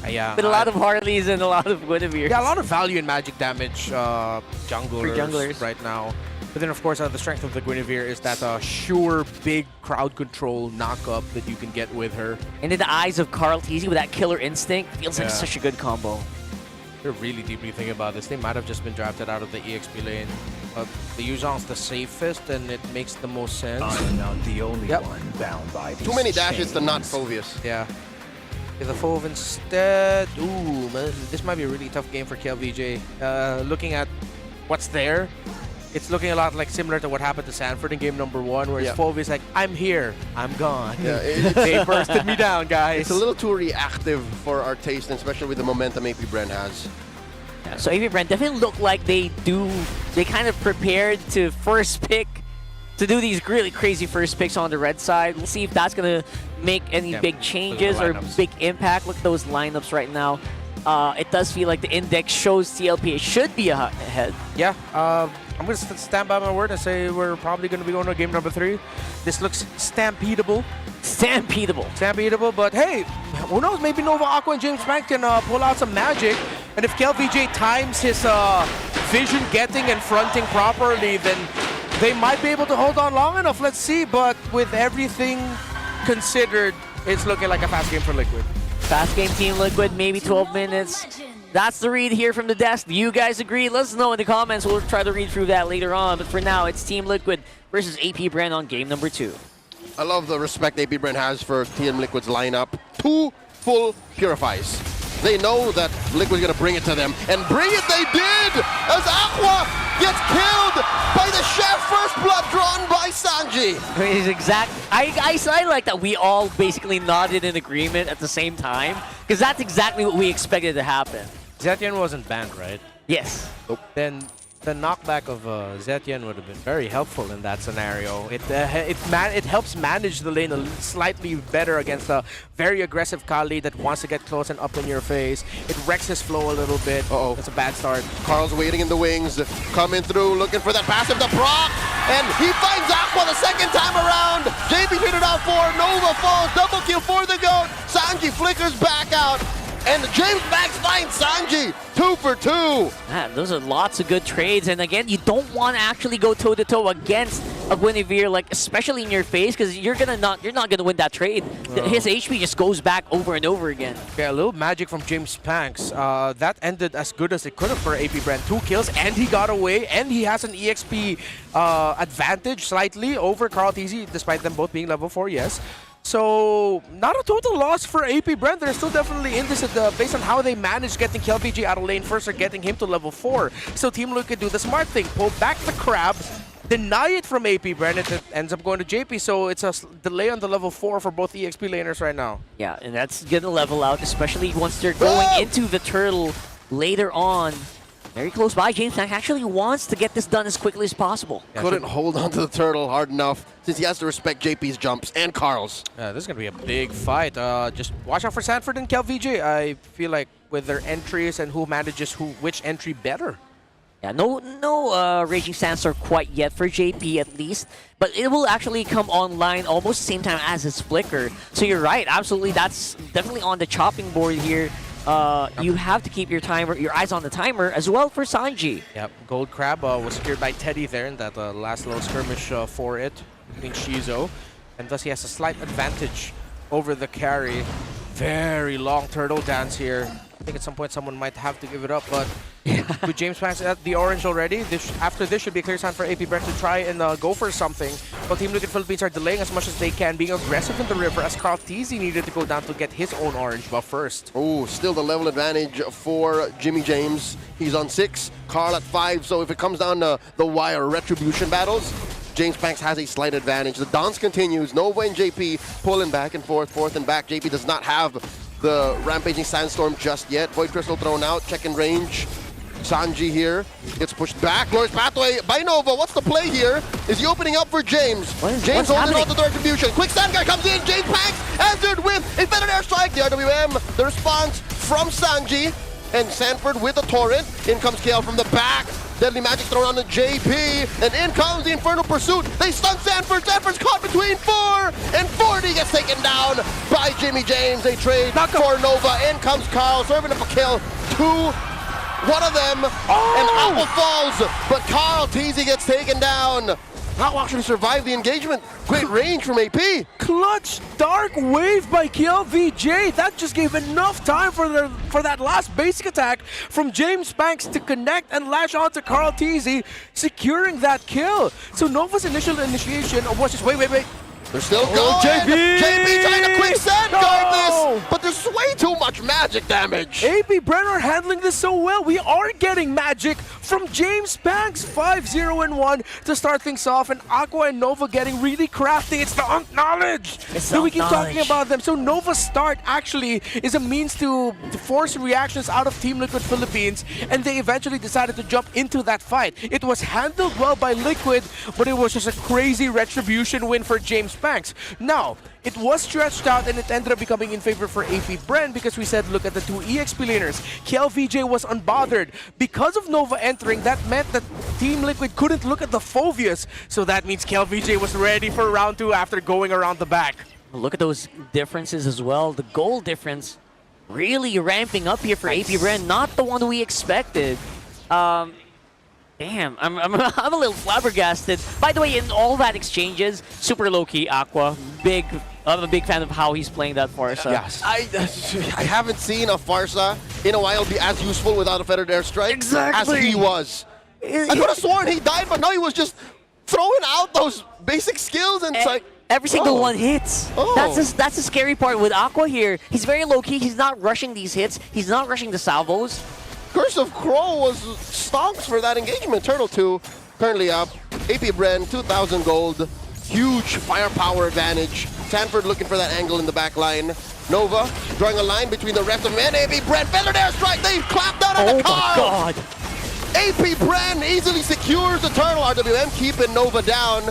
Yeah. With a lot of Harleys and a lot of Guinevere's. Yeah, a lot of value in magic damage junglers right now. But then, of course, the strength of the Guinevere is that sure big crowd control knock-up that you can get with her. And in the eyes of Carl TZ with that killer instinct, feels like such a good combo. They're really deeply thinking about this. They might have just been drafted out of the EXP lane. The Yuzhong's the safest, and it makes the most sense. I'm not the only one bound by these Too many dashes to not Phoveus. Yeah. The Fove instead. Ooh, man, this might be a really tough game for KLVJ. Looking at what's there, it's looking a lot like similar to what happened to Sanford in game number 1, where Fove is like, I'm here, I'm gone. Yeah, they bursted me down, guys. It's a little too reactive for our taste, and especially with the momentum AP Bren has. Yeah, so AP Bren definitely look like they kind of prepared to first pick, to do these really crazy first picks on the red side. We'll see if that's going to make any big changes or big impact. Look at those lineups right now. It does feel like the index shows TLPH should be ahead. Yeah, I'm going to stand by my word and say we're probably going to be going to game number 3. This looks stampedable. Stampedable, but hey, who knows? Maybe Nova Aqua and James Bank can pull out some magic. And if KLVJ times his vision getting and fronting properly, then they might be able to hold on long enough. Let's see. But with everything considered, it's looking like a fast game for Liquid. Fast game Team Liquid, maybe 12 minutes. That's the read here from the desk. Do you guys agree? Let us know in the comments. We'll try to read through that later on. But for now, it's Team Liquid versus AP Bren on game number 2. I love the respect AP Bren has for Team Liquid's lineup. 2 full Purifies. They know that Liquid's going to bring it to them. And bring it they did! As Aqua gets killed by the chef. First blood drawn by Sanji. I like that we all basically nodded in agreement at the same time. Because that's exactly what we expected to happen. Zetian wasn't banned, right? Yes. Then The knockback of Zetian would have been very helpful in that scenario. It helps manage the lane slightly better against a very aggressive Kali that wants to get close and up in your face. It wrecks his flow a little bit. Uh-oh. That's a bad start. Carl's waiting in the wings, coming through, looking for that passive to proc, and he finds Aqua the second time around. JP figured out 4, Nova falls, double kill for the GOAT. Sanji flickers back out, and James Banks finds Sanji. 2 for 2. Man, those are lots of good trades, and again, you don't want to actually go toe-to-toe against a Guinevere, like especially in your face, because you're not gonna win that trade. His HP just goes back over and over again. Yeah, a little magic from James Panks. That ended as good as it could have for AP Brand. 2 kills, and he got away, and he has an EXP advantage slightly over Carl TZ, despite them both being level 4, yes. So, not a total loss for AP Brand. They're still definitely in this based on how they managed getting KLVG out of lane first or getting him to level 4. So Team Liquid could do the smart thing, pull back the crabs, deny it from AP Brand, and it ends up going to JP. So it's a delay on the level 4 for both EXP laners right now. Yeah, and that's gonna level out, especially once they're going into the turtle later on. Very close by. James Banks actually wants to get this done as quickly as possible. Couldn't hold on to the turtle hard enough since he has to respect JP's jumps and Carl's. Yeah, this is going to be a big fight. Just watch out for Sanford and KLVJ. I feel like with their entries and who manages which entry better. Yeah, no Raging Sandstorm quite yet for JP at least, but it will actually come online almost the same time as his Flicker. So you're right, absolutely, that's definitely on the chopping board here. You have to keep your eyes on the timer as well for Sanji. Yep, Gold Crab was secured by Teddy there in that last little skirmish for it between Shizo, and thus he has a slight advantage over the carry. Very long turtle dance here. I think at some point someone might have to give it up, but with James Banks at the orange already, after this should be a clear sign for AP Brand to try and go for something. But Team Liquid Philippines are delaying as much as they can, being aggressive in the river as Carl TZ needed to go down to get his own orange buff first. Oh, still the level advantage for Jimmy James. He's on 6, Carl at 5, so if it comes down to the wire retribution battles, James Banks has a slight advantage. The dance continues. Nova and JP pulling back and forth and back. JP does not have the Rampaging Sandstorm just yet. Void Crystal thrown out, check in range. Sanji here gets pushed back. Glorious Pathway by Nova. What's the play here? Is he opening up for James? James holding on to the retribution. Quick Sand Guy comes in. James Banks answered with a feathered airstrike. The RWM. The response from Sanji. And Sanford with the torrent. In comes KL from the back. Deadly Magic thrown on to JP. And in comes the Infernal Pursuit. They stun Sanford. Sanford's caught between 4 and 40. Gets taken down by Jimmy James. They trade for Nova. In comes Carl. Serving up a kill. 2. One of them, and Apple falls, but Carl TZ gets taken down. Aqua actually survived the engagement. Great range from AP. Clutch Dark Wave by KLVJ. That just gave enough time for that last basic attack from James Banks to connect and lash onto Carl TZ, securing that kill. So Nova's initial initiation was just wait. They're still going. JP trying to quick sand guard this, but there's way too much magic damage. AP Brand are handling this so well. We are getting magic from James Banks. 5-0-1 to start things off, and Aqua and Nova getting really crafty. It's the Unk Knowledge. We keep talking about them. So Nova's start actually is a means to force reactions out of Team Liquid Philippines, and they eventually decided to jump into that fight. It was handled well by Liquid, but it was just a crazy retribution win for James Banks. Now, it was stretched out and it ended up becoming in favor for AP Brand because we said look at the 2 EXP laners. KLVJ was unbothered. Because of Nova entering, that meant that Team Liquid couldn't look at the Phobius. So that means KLVJ was ready for round 2 after going around the back. Look at those differences as well. The goal difference really ramping up here for AP Brand. Not the one we expected. Damn, I'm a little flabbergasted. By the way, in all that exchanges, super low-key Aqua. I'm a big fan of how he's playing that Farsa. Yes. I haven't seen a Farsa in a while be as useful without a feathered airstrike as he was. I could have sworn he died, but no, he was just throwing out those basic skills and it's like... Every single one hits. That's the scary part with Aqua here. He's very low-key. He's not rushing these hits. He's not rushing the salvos. Curse of Crow was stonks for that engagement. Turtle 2 currently up. AP Brand, 2,000 gold. Huge firepower advantage. Sanford looking for that angle in the back line. Nova drawing a line between the rest of them and AP Brand. Feathered airstrike. They've clapped out on the car. Oh my god. AP Bren easily secures the turtle. RWM keeping Nova down.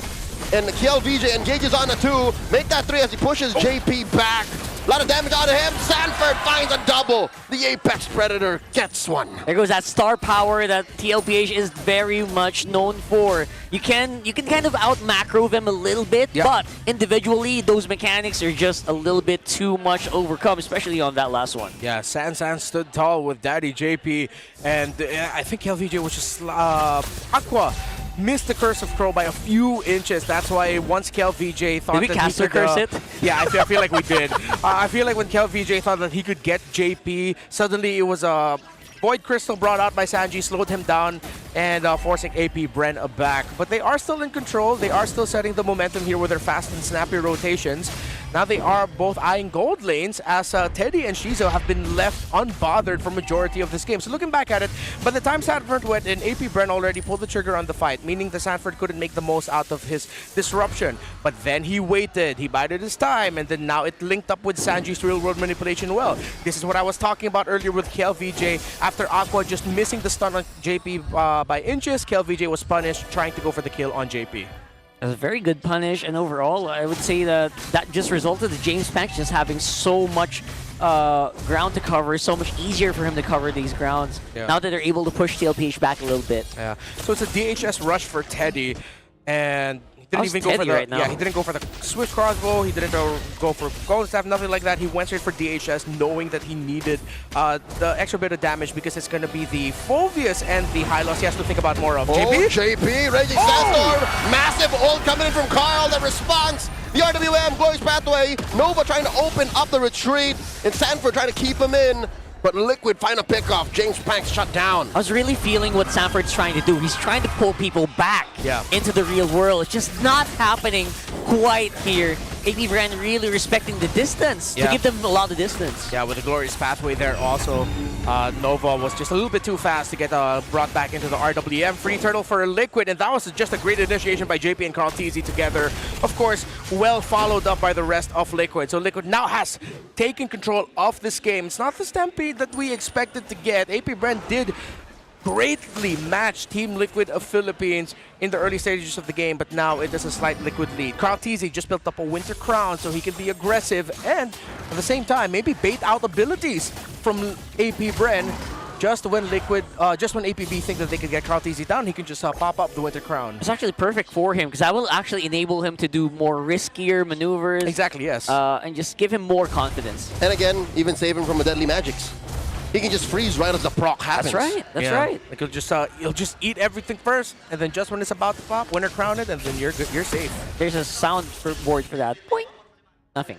And KLVJ engages on a 2. Make that 3 as he pushes JP back. A lot of damage out of him. Sanford finds a double. The Apex Predator gets one. There goes that star power that TLPH is very much known for. You can kind of out macro them a little bit, but individually those mechanics are just a little bit too much overcome, especially on that last one. Yeah, San stood tall with Daddy JP, and I think LVJ was just Aqua missed the Curse of Crow by a few inches. That's why once KLVJ thought did we that caster he could, curse it? Yeah, I feel like we did. I feel like when KLVJ thought that he could get JP, suddenly it was a Void Crystal brought out by Sanji, slowed him down, and forcing AP Bren back. But they are still in control. They are still setting the momentum here with their fast and snappy rotations. Now they are both eyeing gold lanes as Teddy and Shizo have been left unbothered for majority of this game. So looking back at it, by the time Sanford went in, AP Bren already pulled the trigger on the fight, meaning that Sanford couldn't make the most out of his disruption. But then he waited, he bided his time, and then now it linked up with Sanji's real-world manipulation well. This is what I was talking about earlier with KLVJ. After Aqua just missing the stun on JP by inches, KLVJ was punished, trying to go for the kill on JP. That was a very good punish, and overall, I would say that just resulted in James Pax just having so much ground to cover, so much easier for him to cover these grounds. Yeah. Now that they're able to push TLPH back a little bit. Yeah. So it's a DHS rush for Teddy, and he didn't even go for the right now? he didn't go for the Swift crossbow. He didn't go for golden staff, nothing like that. He went straight for DHS, knowing that he needed the extra bit of damage because it's going to be the Phovius and the high loss he has to think about more of. JP, Raging Sandstorm, massive ult coming in from Carl. The response, the RWM, Glorious Pathway, Nova trying to open up the retreat, and Sanford trying to keep him in. But Liquid final pickoff. James Panks shut down. I was really feeling what Sanford's trying to do. He's trying to pull people back into the real world. It's just not happening quite here. AP Bren really respecting the distance to give them a lot of distance. Yeah, with the Glorious Pathway there also, Nova was just a little bit too fast to get brought back into the RWM. Free turtle for Liquid, and that was just a great initiation by JP and Carl TZ together. Of course, well followed up by the rest of Liquid. So Liquid now has taken control of this game. It's not the stampede that we expected to get. AP Bren did greatly match Team Liquid of Philippines in the early stages of the game, but now it is a slight Liquid lead. Carl TZ just built up a Winter Crown so he can be aggressive and at the same time maybe bait out abilities from AP Bren. Just when APB think that they can get Carl TZ down, he can just pop up the Winter Crown. It's actually perfect for him because that will actually enable him to do more riskier maneuvers. Exactly, yes. And just give him more confidence. And again, even save him from a deadly magics. He can just freeze right as the proc happens. That's right. That's right. Like he'll just eat everything first, and then just when it's about to pop, Winter Crown it, and then you're good, you're safe. There's a sound board for that. Boing. Nothing.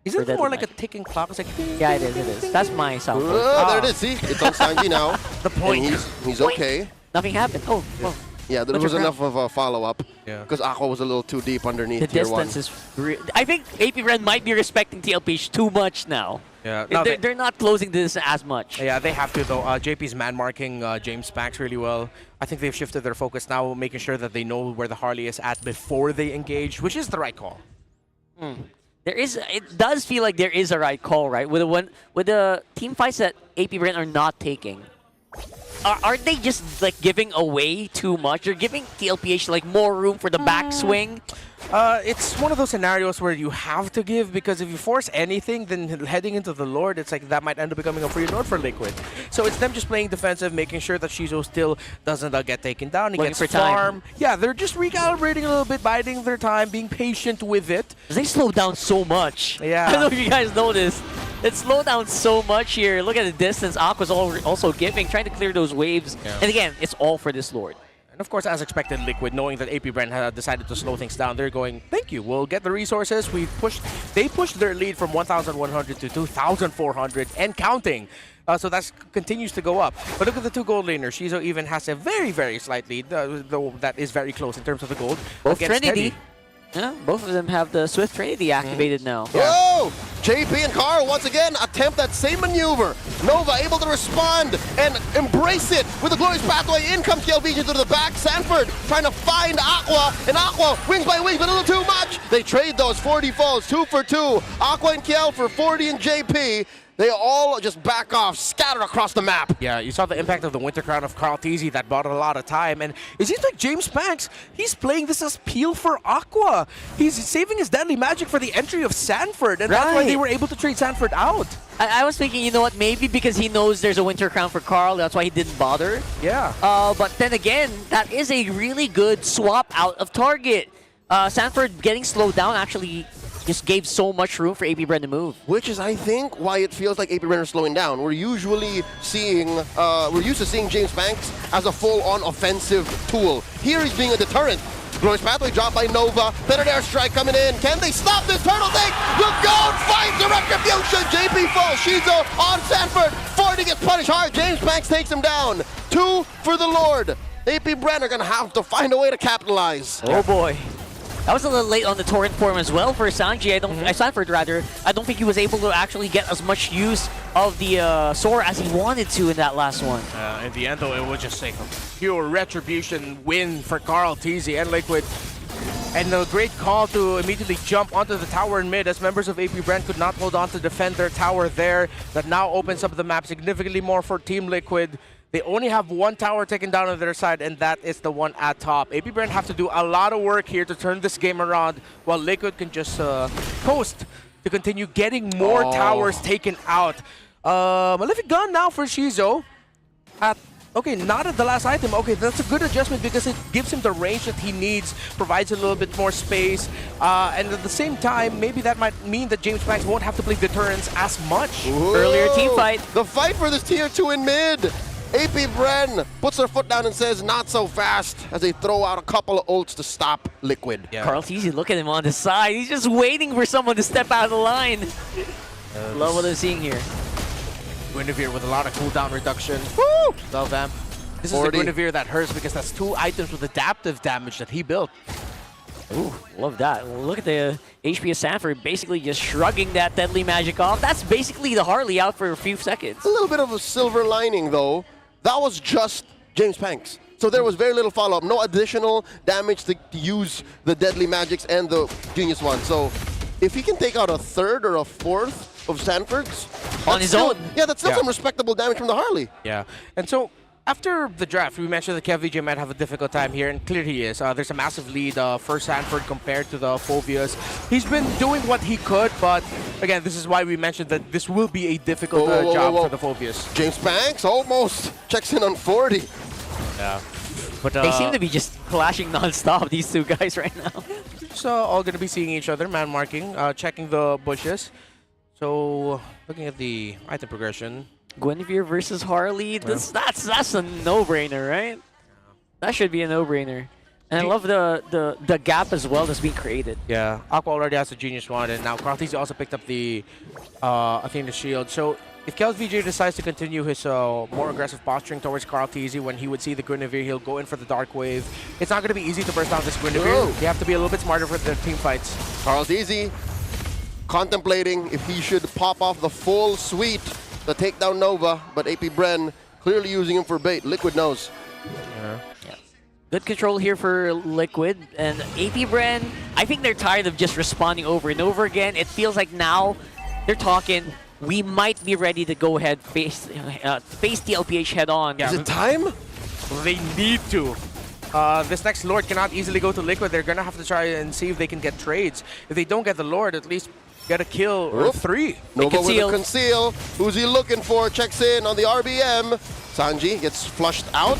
Isn't it more like a ticking clock? It's like yeah, it is. It is. That's my sound board. There it is. See, it's on Sanji now. The point. And he's okay. Nothing happened. Oh. Yeah, there was enough of a follow-up. Yeah. Because Aqua was a little too deep underneath The tier distance 1. is... I think AP Ren might be respecting TLPH too much now. Yeah, they're not closing this as much. Yeah, they have to though. JP's man marking James Pax really well. I think they've shifted their focus now, making sure that they know where the Harley is at before they engage, which is the right call. It does feel like there is a right call, right? With the team fights that AP Bren are not taking. Aren't they just like giving away too much? They're giving TLPH like more room for the backswing. It's one of those scenarios where you have to give, because if you force anything, then heading into the Lord, it's like that might end up becoming a free Lord for Liquid. So it's them just playing defensive, making sure that Shizo still doesn't get taken down. He gets farm. Yeah, they're just recalibrating a little bit, biding their time, being patient with it. They slow down so much. Yeah. I don't know if you guys noticed. It slowed down so much here. Look at the distance Aqua's also giving, trying to clear those waves. Yeah. And again, it's all for this Lord. And of course, as expected, Liquid, knowing that AP Bren had decided to slow things down, they're going, thank you, we'll get the resources. They pushed their lead from 1,100 to 2,400 and counting. So that continues to go up. But look at the two gold laners. Shizo even has a very, very slight lead, though that is very close in terms of the gold. Both Trinity. Yeah, both of them have the Swift Trinity activated now. Whoa! JP and Carl once again attempt that same maneuver. Nova able to respond and embrace it with the Glorious Pathway. In comes KLVJ to the back. Sanford trying to find Aqua, and Aqua wings by wings, but a little too much. They trade those 40 falls, 2 for 2. Aqua and KL for 40 and JP. They all just back off, scattered across the map. Yeah, you saw the impact of the Winter Crown of Carl Tizzy that bought a lot of time. And it seems like James Banks, he's playing this as peel for Aqua. He's saving his deadly magic for the entry of Sanford. And that's why they were able to trade Sanford out. I was thinking, you know what, maybe because he knows there's a Winter Crown for Carl, that's why he didn't bother. Yeah. But then again, that is a really good swap out of target. Sanford getting slowed down actually just gave so much room for AP Bren to move. Which is, I think, why it feels like AP Bren is slowing down. We're usually seeing, we're used to seeing James Banks as a full-on offensive tool. Here he's being a deterrent. Glorious Pathway dropped by Nova. Better airstrike coming in. Can they stop this turtle thing? The goat finds the retribution. JP falls. Shizo on Sanford. 40 gets punished hard. James Banks takes him down. 2 for the Lord. AP Bren are going to have to find a way to capitalize. Oh boy. That was a little late on the torrent form as well for Sanji. Sanford rather. I don't think he was able to actually get as much use of the Sora as he wanted to in that last one. In the end, though, it was just like a pure retribution win for Carl Tizzy and Liquid. And a great call to immediately jump onto the tower in mid as members of AP Bren could not hold on to defend their tower there. That now opens up the map significantly more for Team Liquid. They only have one tower taken down on their side, and that is the one at top. AP Bren have to do a lot of work here to turn this game around, while Liquid can just coast to continue getting more towers taken out. Malefic Gun now for Shizo. Okay, not at the last item. Okay, that's a good adjustment because it gives him the range that he needs, provides a little bit more space, and at the same time, maybe that might mean that James Banks won't have to play deterrents as much. Ooh, earlier team fight. The fight for this tier 2 in mid. AP Bren puts their foot down and says, not so fast, as they throw out a couple of ults to stop Liquid. Yeah. Carl Tizzy, look at him on the side. He's just waiting for someone to step out of the line. Love what I'm seeing here. Guinevere with a lot of cooldown reduction. Woo! Love them. This is the Guinevere that hurts because that's 2 items with adaptive damage that he built. Ooh, love that. Look at the HP of Sanford basically just shrugging that deadly magic off. That's basically the Harley out for a few seconds. A little bit of a silver lining, though. That was just James Banks. So there was very little follow-up. No additional damage to use the deadly magics and the genius one. So if he can take out a 3rd or a 4th of Sanford's on his own. Yeah, that's still some respectable damage from the Harley. Yeah. And so after the draft, we mentioned that KevVJ might have a difficult time here, and clearly he is. There's a massive lead for Sanford compared to the Phobias. He's been doing what he could, but again, this is why we mentioned that this will be a difficult job for the Phobias. James Banks almost checks in on 40. Yeah. But they seem to be just clashing non-stop, these two guys right now. So all going to be seeing each other, man marking, checking the bushes. So looking at the item progression. Guinevere versus Harley, that's a no-brainer, right? That should be a no-brainer. And I love the gap as well that's being created. Yeah, Aqua already has the Genius Wand, and now Carl Tizzy also picked up the Athena Shield. So if KevVJ decides to continue his more aggressive posturing towards Carl Tizzy when he would see the Guinevere, he'll go in for the Dark Wave. It's not going to be easy to burst down this Guinevere. You have to be a little bit smarter for the team fights. Carl Tizzy contemplating if he should pop off the full suite to take down Nova, but AP Bren clearly using him for bait. Liquid knows. Yeah. Good control here for Liquid, and AP Bren, I think they're tired of just responding over and over again. It feels like now they're talking, we might be ready to go ahead, face TLPH head on. Yeah. Is it time? They need to. This next Lord cannot easily go to Liquid. They're going to have to try and see if they can get trades. If they don't get the Lord, at least get a kill or 3. Nova with a conceal. Who's he looking for? Checks in on the RBM. Sanji gets flushed out.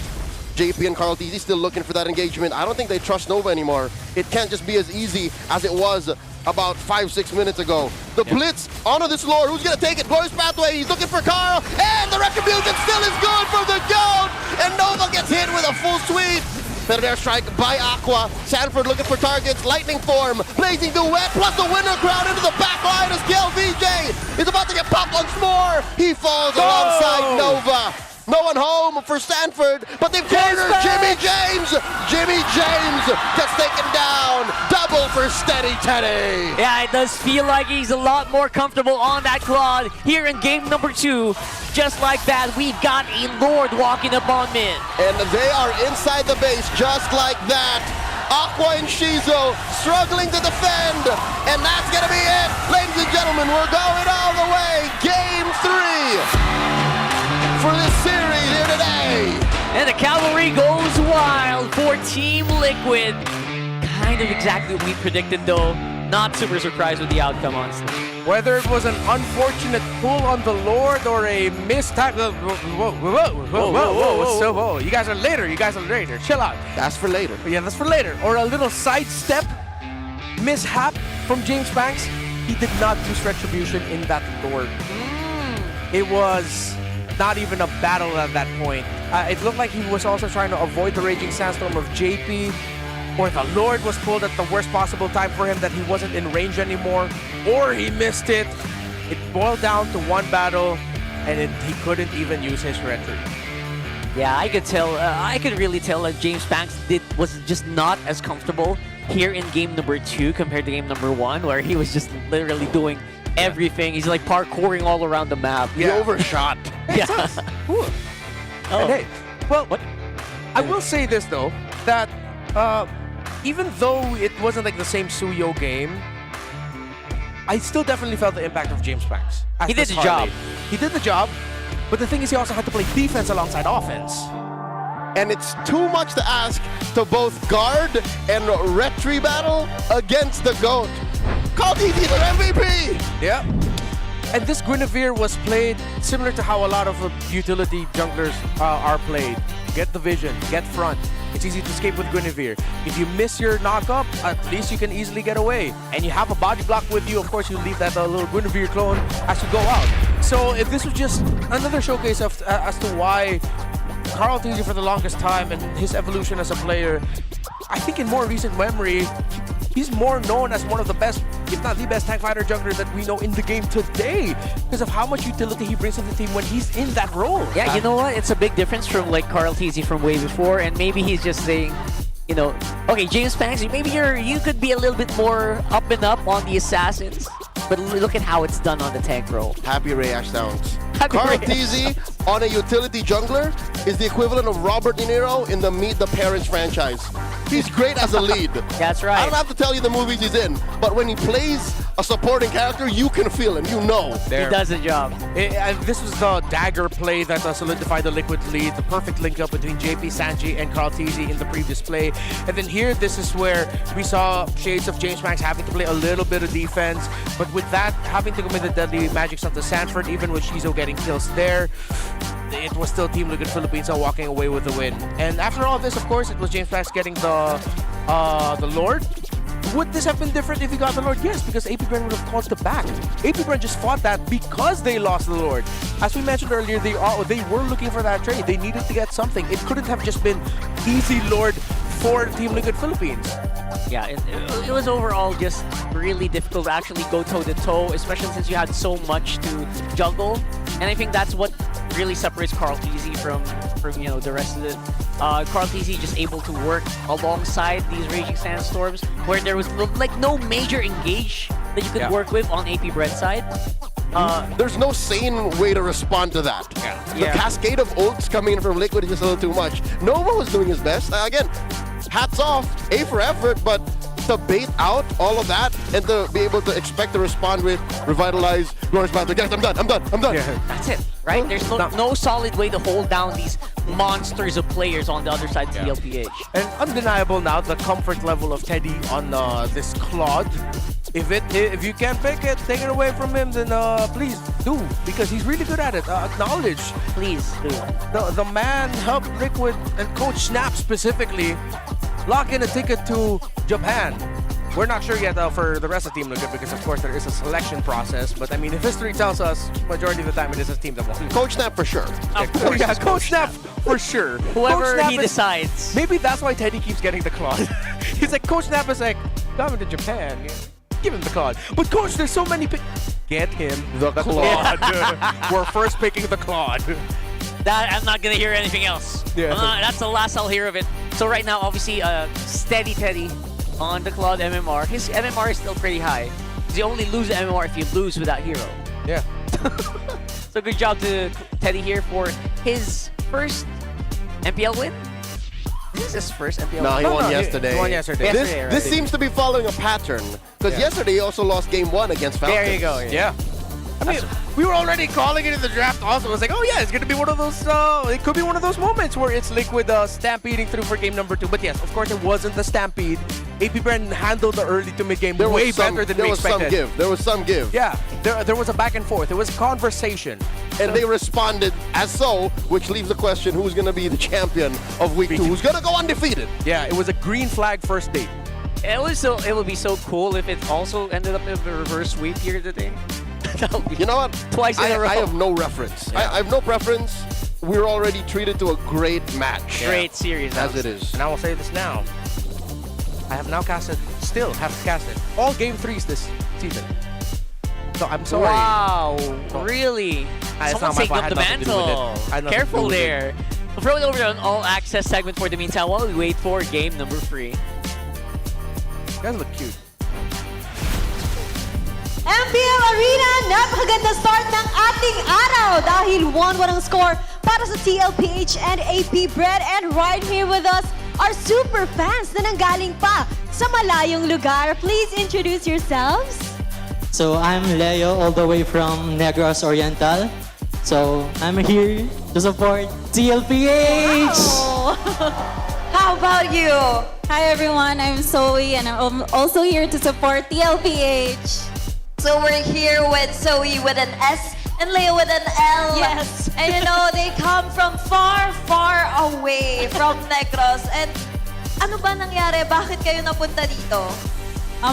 JP and Carl Tizzy still looking for that engagement. I don't think they trust Nova anymore. It can't just be as easy as it was about 5-6 minutes ago. The Blitz onto this Lord. Who's going to take it? Glorious Pathway. He's looking for Carl. And the retribution still is good for the goat. And Nova gets hit with a full sweep. Better airstrike by Aqua. Sanford looking for targets. Lightning form. Blazing duet. Plus the winner crown into the back line as KevVJ is about to get popped once more. He falls alongside Nova. No one home for Sanford, but they've cornered Jimmy James. Jimmy James gets taken down. Double for Steady Teddy. Yeah, it does feel like he's a lot more comfortable on that Claude here in game number 2. Just like that, we've got a Lord walking up on mid. And they are inside the base just like that. Aqua and Shizo struggling to defend, and that's gonna be it. Ladies and gentlemen, we're going all the way. Game 3 for this series here today. And the cavalry goes wild for Team Liquid. Kind of exactly what we predicted, though. Not super surprised with the outcome, honestly. Whether it was an unfortunate pull on the Lord or a missed time. Whoa. You guys are later. Chill out. That's for later. Yeah, that's for later. Or a little sidestep mishap from James Banks. He did not use Retribution in that Lord. It was not even a battle at that point. It looked like he was also trying to avoid the Raging Sandstorm of JP. Or the Lord was pulled at the worst possible time for him that he wasn't in range anymore, or he missed it. It boiled down to one battle, and he couldn't even use his retro. Yeah, I could tell. I could really tell that James Banks was just not as comfortable here in game number 2 compared to game number 1, where he was just literally doing everything. He's like parkouring all around the map. He overshot. Yeah. And hey, well, I will say this though, that even though it wasn't like the same Suyo game, I still definitely felt the impact of James Banks. He did the job. He did the job, but the thing is he also had to play defense alongside offense. And it's too much to ask to both guard and retry battle against the GOAT. Called easy their MVP! Yeah. And this Guinevere was played similar to how a lot of utility junglers are played. Get the vision, get front. It's easy to escape with Guinevere. If you miss your knock-up, at least you can easily get away. And you have a body block with you, of course you leave that little Guinevere clone as you go out. So if this was just another showcase of as to why Carl TZ for the longest time and his evolution as a player, I think in more recent memory, he's more known as one of the best, if not the best tank fighter jungler that we know in the game today because of how much utility he brings to the team when he's in that role. Yeah, you know what? It's a big difference from like Carl TZ from way before, and maybe he's just saying, you know, okay, James Banks, maybe you could be a little bit more up and up on the assassins, but look at how it's done on the tank role. Happy Rayash Downs. Carl TZ on a utility jungler is the equivalent of Robert De Niro in the Meet the Parents franchise. He's great as a lead. That's right. I don't have to tell you the movies he's in, but when he plays a supporting character, you can feel him, you know. He does the job. This was the dagger play that solidified the Liquid lead, the perfect link up between JP Sanji and Carl TZ in the previous play. And then here, this is where we saw shades of James Banks having to play a little bit of defense, but with that, having to commit the deadly magic stuff to Sanford, even with Shizo getting kills there, it was still Team Liquid Philippines walking away with the win. And after all this, of course, it was James Banks getting the Lord. Would this have been different if he got the Lord? Yes, because APBR would have called the back. APBR just fought that because they lost the Lord. As we mentioned earlier, they were looking for that trade. They needed to get something. It couldn't have just been easy Lord for Team Liquid Philippines. Yeah, it was overall just really difficult to actually go toe-to-toe, especially since you had so much to juggle. And I think that's what really separates Carl TZ from you know, the rest of it. Carl TZ just able to work alongside these Raging Sandstorms, where there was like no major engage that you could work with on AP Bread's side. There's no sane way to respond to that. The cascade of ults coming in from Liquid is just a little too much. Nova was doing his best. Again, hats off, A for effort, but to bait out all of that and to be able to expect to respond with Revitalize, Glorious Battle. Guys, I'm done. Yeah. That's it, right? There's no solid way to hold down these monsters of players on the other side of TLPH. And undeniable now, the comfort level of Teddy on this Claude. If you can't pick it, take it away from him, then please do, because he's really good at it. Acknowledge. Please do. The man helped Liquid and Coach Snap specifically lock in a ticket to Japan. We're not sure yet for the rest of Team Liquid because, of course, there is a selection process. But, I mean, if history tells us, majority of the time it is a team that won. Coach Snap for sure. Yeah, Coach Snap for sure. Whoever he decides. Maybe that's why Teddy keeps getting the Claude. He's like, Coach Snap is like, coming to Japan. Give him the Claude. But, Coach, there's so many Get him the Claude. We're first picking the Claude. That I'm not gonna hear anything else. Yeah. That's the last I'll hear of it. So right now, obviously, steady Teddy on the Claude MMR. His MMR is still pretty high. You only lose the MMR if you lose without hero. Yeah. So good job to Teddy here for his first MPL win. This is his first MPL. No, he won yesterday. He won yesterday. This seems to be following a pattern. Because yesterday he also lost game 1 against Falcons. There you go. Yeah. I mean, we were already calling it in the draft also. It was like, oh yeah, it's going to be one of those, it could be one of those moments where it's Liquid stampeding through for game number 2. But yes, of course, it wasn't the stampede. AP handled the early to mid game way better than we expected. There was some give. Yeah, there was a back and forth. There was a conversation. And they responded as so, which leaves the question, who's going to be the champion of week 2? Who's going to go undefeated? Yeah, it was a green flag first date. It would be so cool if it also ended up in a reverse sweep here today. You know what? Twice in a row. I have no reference. Yeah. I have no preference. We're already treated to a great match. Great series. As it is. And I will say this now. I have now still have casted all game 3s this season. So I'm sorry. Wow, really? It's Someone's not my taking fault. up the I had nothing to do with it. I had nothing Careful to do with there. We'll throw it over to an all-access segment for the meantime while we wait for game number 3. You guys look cute. MPL Arena, napakaganda start ng ating araw dahil 1-1 ang score para sa TLPH and APBR. And right here with us are super fans na nanggaling pa sa malayong lugar. Please introduce yourselves. So I'm Leo all the way from Negros Oriental. So I'm here to support TLPH. Wow. How about you? Hi everyone, I'm Zoe and I'm also here to support TLPH. So we're here with Zoe with an S and Leo with an L. Yes. And you know, they come from far, far away from Negros. And ano ba nangyari? Bakit kayo napunta dito?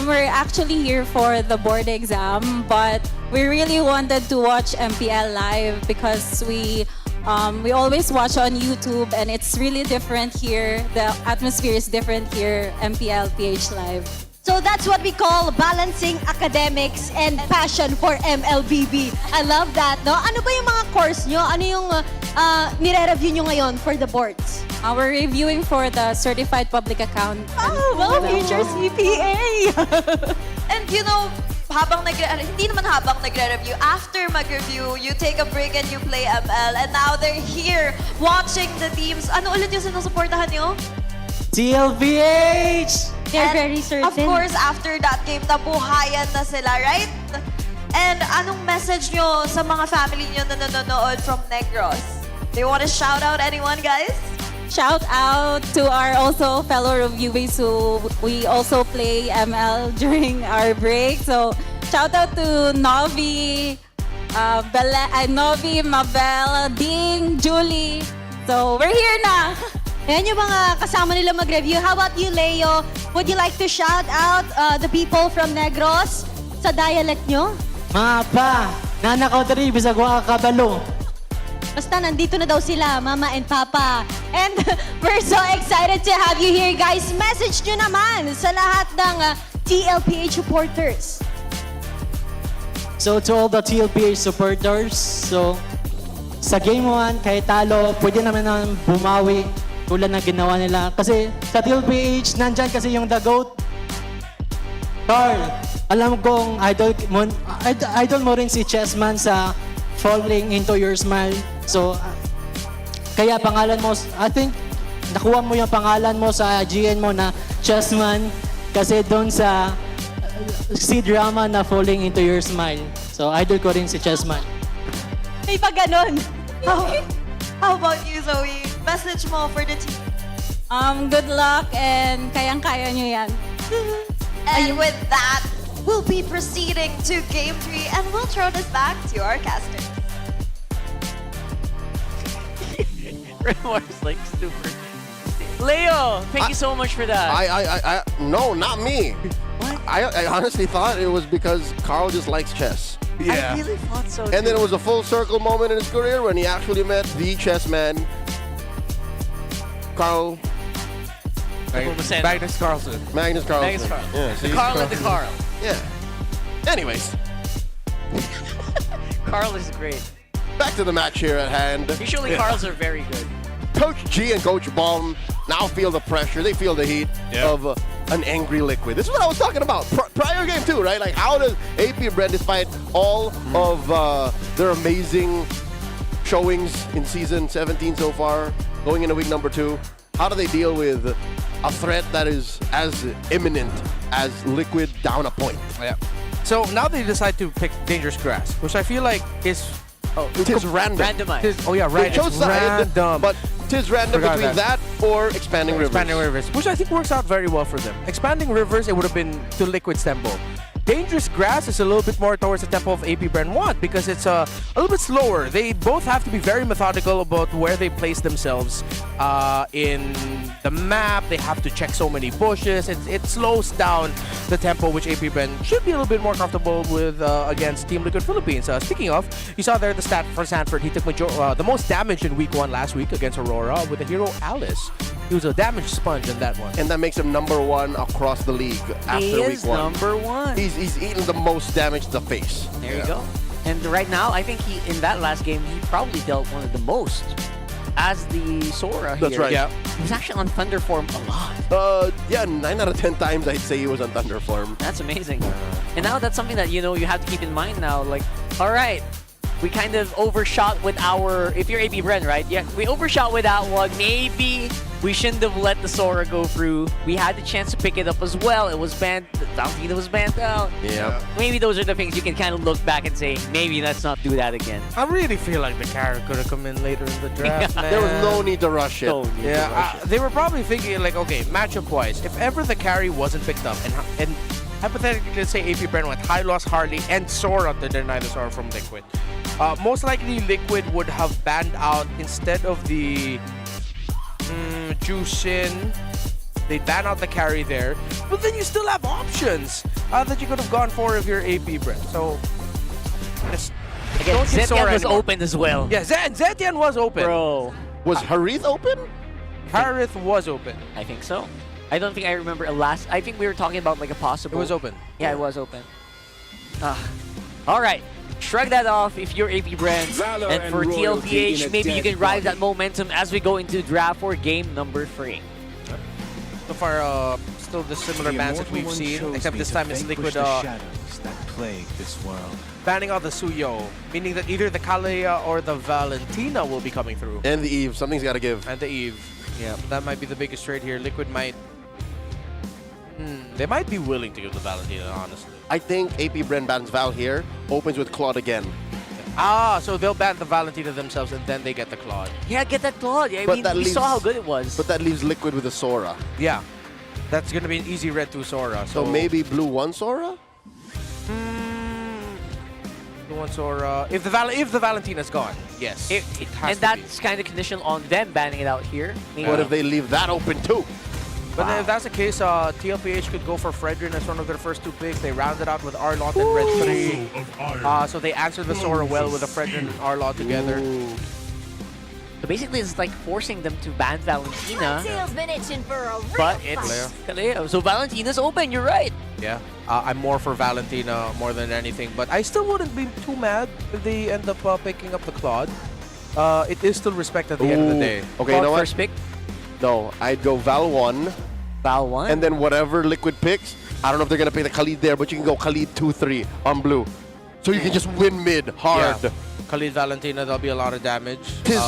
We're actually here for the board exam, but we really wanted to watch MPL live because we always watch on YouTube and it's really different here. The atmosphere is different here, MPL PH Live. So that's what we call balancing academics and passion for MLBB. I love that, no? Ano ba yung mga course nyo? Ano yung nire-review nyo ngayon for the boards? We're reviewing for the Certified Public Account. Oh, well, future CPA! And you know, hindi naman habang nagre-review, after mag-review, you take a break and you play ML. And now they're here watching the teams. Ano ulit yung sinusuportahan nyo? TLPH! They're very certain. Of course, after that game, nabuhayan na sila, right? And anong message nyo sa mga family nyo na nanonood from Negros? Do you want to shout out anyone, guys? Shout out to our also fellow reviewers who we also play ML during our break. So shout out to Novi, Novi, Mabel, Ding, Julie. So we're here na. Yan yung mga kasama nila mag-review. How about you, Leo? Would you like to shout out the people from Negros sa dialect nyo? Mga pa, nanakaw dari, bisag wa kabalo. Basta nandito na daw sila, Mama and Papa. And we're so excited to have you here, guys. Message nyo naman sa lahat ng TLPH supporters. So to all the TLPH supporters, so sa game 1, kahit talo, pwede naman nang bumawi tulad ng ginawa nila. Kasi sa TLPH, nandyan kasi yung The GOAT. Carl, alam kong idol mo rin si Chessman sa Falling Into Your Smile. So, kaya pangalan mo, I think, nakuha mo yung pangalan mo sa GN mo na Chessman kasi doon sa C-drama na Falling Into Your Smile. So, idol ko rin si Chessman. May pa ganon. How about you, Zoe? Message mo for the team. Good luck and kayang-kaya nyo yan. And with that, we'll be proceeding to Game 3 and we'll throw this back to our casters. Remarks like stupid. Leo, thank you so much for that. No, not me. What? I honestly thought it was because Carl just likes chess. Yeah. I really thought so. And then it was a full circle moment in his career when he actually met the chess man, Carl. Magnus Carlsen. Magnus Carlsen. Magnus Carlsen. Yeah, the Carl and the Carl. Yeah. Anyways. Carl is great. Back to the match here at hand. Usually Carls are very good. Coach G and Coach Baum now feel the pressure. They feel the heat of an angry Liquid. This is what I was talking about. Prior game too, right? Like how does APBR, despite all of their amazing showings in season 17 so far, going into week number 2, how do they deal with a threat that is as imminent as Liquid down a point? Yeah. So now they decide to pick Dangerous Grass, which I feel like is... it is random. Randomized. Oh yeah, right. They chose it's side, random. but it is random Forgot between that or Expanding Rivers. Expanding Rivers, which I think works out very well for them. Expanding Rivers, it would have been to Liquid's tempo. Dangerous Grass is a little bit more towards the tempo of AP Bren 1 because it's a little bit slower. They both have to be very methodical about where they place themselves in the map. They have to check so many bushes. It slows down the tempo, which AP Bren should be a little bit more comfortable with against Team Liquid Philippines. Speaking of, you saw there the stat for Sanford. He took the most damage in week 1 last week against Aurora with the hero Alice. He was a damage sponge in that one. And that makes him #1 across the league after week 1. #1. He's eaten the most damage to the face. There you go. And right now, I think in that last game, he probably dealt one of the most as the Sora here. That's right. Yeah. He was actually on Thunder form a lot. Yeah, 9 out of 10 times I'd say he was on Thunder form. That's amazing. And now that's something that, you know, you have to keep in mind now. Like, all right, we kind of overshot with our, if you're AP Bren, right? Yeah, we overshot with that one. Maybe we shouldn't have let the Sora go through. We had the chance to pick it up as well. It was banned. Valentina was banned out. Yeah. Maybe those are the things you can kind of look back and say, maybe let's not do that again. I really feel like the carry could have come in later in the draft, man. There was no need to rush it. They were probably thinking like, okay, matchup-wise, if ever the carry wasn't picked up, and hypothetically, let's say AP Bren went high loss Harley and Sora to deny the Sora from Liquid. Most likely, Liquid would have banned out instead of the Jushin. They ban out the carry there, but then you still have options that you could have gone for if you're AP Bren. So, again, don't get Sora Zetian was anymore. open as well. Yeah, Zetian was open. Bro. Was Harith open? Harith was open. I think so. I don't think I remember a last. I think we were talking about like a possible. It was open. Yeah, it was open. All right. Shrug that off if you're AP Bren. And for TLPH, maybe you can ride that momentum as we go into draft for game number 3. So far, still the similar bans that we've seen, except this time it's Liquid banning out the Suyo, meaning that either the Kalea or the Valentina will be coming through. And the Eve, something's got to give. And the Eve. Yeah, that might be the biggest trade here. Liquid might... they might be willing to give the Valentina, honestly. I think AP Bren bans Val here, opens with Claude again. So they'll ban the Valentina themselves and then they get the Claude. Yeah, get that Claude. Yeah, But that we saw how good it was. But that leaves Liquid with a Sora. Yeah, that's going to be an easy red 2 Sora. So maybe blue 1 Sora? Blue 1 Sora. If the Valentina's gone, yes. It has and to that's kind of conditional on them banning it out here. Maybe. What if they leave that open too? But then if that's the case, TLPH could go for Fredrin as one of their first 2 picks. They rounded out with Arlott and Red 3. So they answered the Sora well with a Fredrin and Arlott together. So basically, it's like forcing them to ban Valentina. Tail's been itching for a real But it's Kaleo. So Valentina's open, you're right. Yeah, I'm more for Valentina more than anything. But I still wouldn't be too mad if they end up picking up the Claude. It is still respect at the end of the day. Okay, you know what? First pick? No, I'd go Val 1. Val 1? And then whatever Liquid picks, I don't know if they're going to pick the Khalid there, but you can go Khalid 2-3 on blue. So you can just win mid hard. Yeah. Khalid Valentina, there'll be a lot of damage. His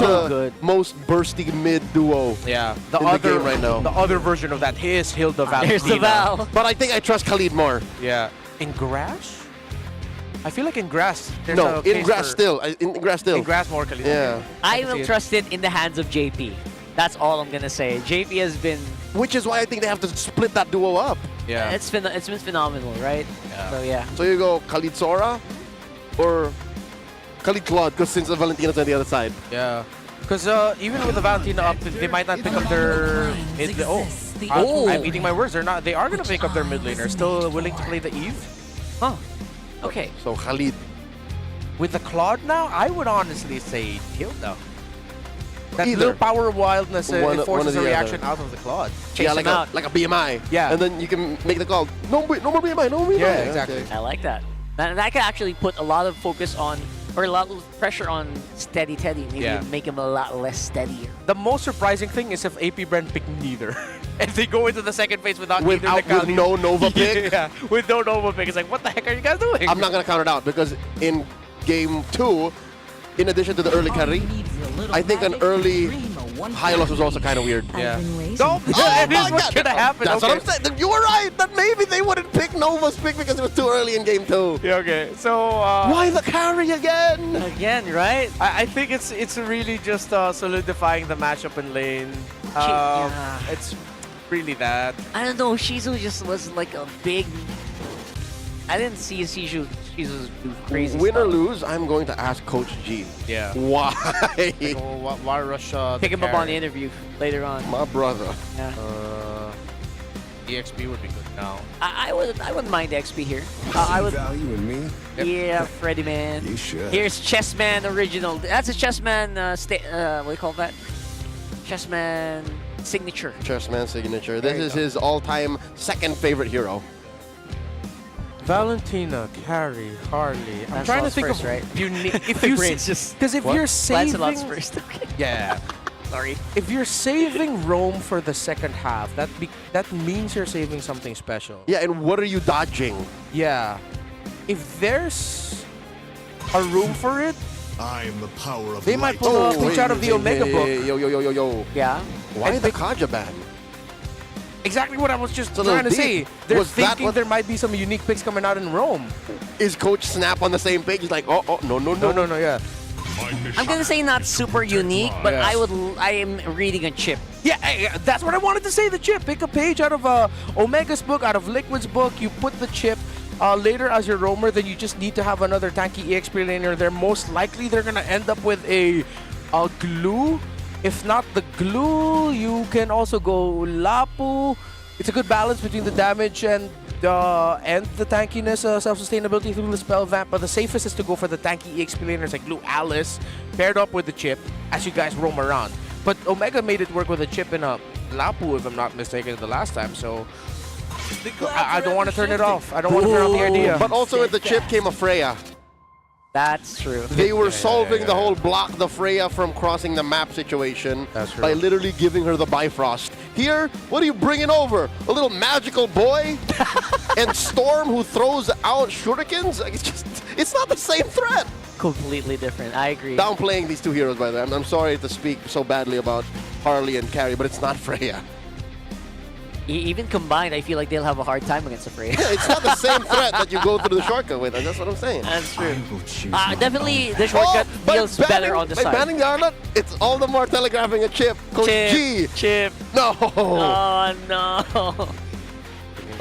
most bursty mid duo. Yeah, the game right now. The other version of that is Hilda Valentina. Here's the Val. But I think I trust Khalid more. Yeah. In grass? I feel like in grass. No, in grass still. In grass still. In grass more Khalid. Yeah. I will trust it in the hands of JP. That's all I'm gonna say. JP has been... Which is why I think they have to split that duo up. Yeah. It's been phenomenal, right? Yeah. So yeah. So you go Khalid Sora or Khalid Claude, because since the Valentina's on the other side. Yeah. Because even with the Valentina up, they might not pick up their mid. I'm eating my words. They are gonna pick up their mid laner. Still willing to play the Eve. Huh. Okay. So Khalid. With the Claude now, I would honestly say Hilda. That Either. little power wildness One forces or a the reaction other. out of the Claude. Yeah, like a BMI. Yeah. And then you can make the call. No more BMI, no more BMI. Yeah, exactly. Okay. I like that. That could actually put a lot of focus on, or a lot of pressure on Steady Teddy. Maybe make him a lot less steadier. The most surprising thing is if AP Bren pick neither. And they go into the second phase without With no Nova pick? Yeah, with no Nova pick. It's like, what the heck are you guys doing? I'm not going to count it out because in game 2, in addition to the early carry, I think an early Hylos was also kind of weird. Yeah. No, It is what could have happened. That's what I'm saying. You were right. That maybe they wouldn't pick Nova's pick because it was too early in game 2. Yeah, okay. So why the carry again? Again, right? I think it's really just solidifying the matchup in lane. It's really that. I don't know. Shizu just was like a big. I didn't see Shizu do crazy Win or stuff. lose, I'm going to ask Coach G. Yeah. Why? Why rush? Pick him up on the interview later on. My brother. Yeah. EXP would be good now. I wouldn't mind XP here. I would. Value in me? Yeah, Freddy man. You should. Here's Chessman original. That's a Chessman. What do you call that? Chessman signature. Chessman signature. This is his all-time second favorite hero. Valentina, Carrie, Harley. I'm trying to think first, of right? unique. If you because if you're saving, Lancelot's first. Okay. yeah. Sorry. If you're saving Rome for the second half, that means you're saving something special. Yeah, and what are you dodging? Yeah. If there's a room for it, I am the power of they might pull a pitch out of the Omega book. Yo. Yeah. Why the Kaja ban? Exactly what I was just It's a little trying to say. deep. They're Was that thinking what- there might be some unique picks coming out in Rome. Is Coach Snap on the same page? He's like, oh, no. No, yeah. I'm gonna say not super unique, but I am reading a chip. Yeah, that's what I wanted to say. The chip. Pick a page out of Omega's book, out of Liquid's book. You put the chip later as your roamer. Then you just need to have another tanky EXP laner there. Most likely, they're gonna end up with a glue. If not the glue, you can also go Lapu. It's a good balance between the damage and the tankiness, self-sustainability through the spell vamp. But the safest is to go for the tanky EXP laners like Glue Alice, paired up with the chip as you guys roam around. But Omega made it work with a chip and a Lapu, if I'm not mistaken, the last time. So I don't want to turn it off. I don't want to turn off the idea. But also with the chip came a Freya. That's true. They were solving the whole block the Freya from crossing the map situation by literally giving her the Bifrost. Here, what are you bringing over? A little magical boy? And Storm who throws out shurikens? Like, it's not the same threat. Completely different. I agree. Downplaying these two heroes, by the way. I'm sorry to speak so badly about Harley and Carrie, but it's not Freya. Even combined, I feel like they'll have a hard time against the Freya. Yeah, it's not the same threat that you go through the shortcut with. That's what I'm saying. That's true. Definitely, the shortcut feels better on the by side. banning the Arlott, it's all the more telegraphing a chip. Coach G. Chip. No. Oh, no.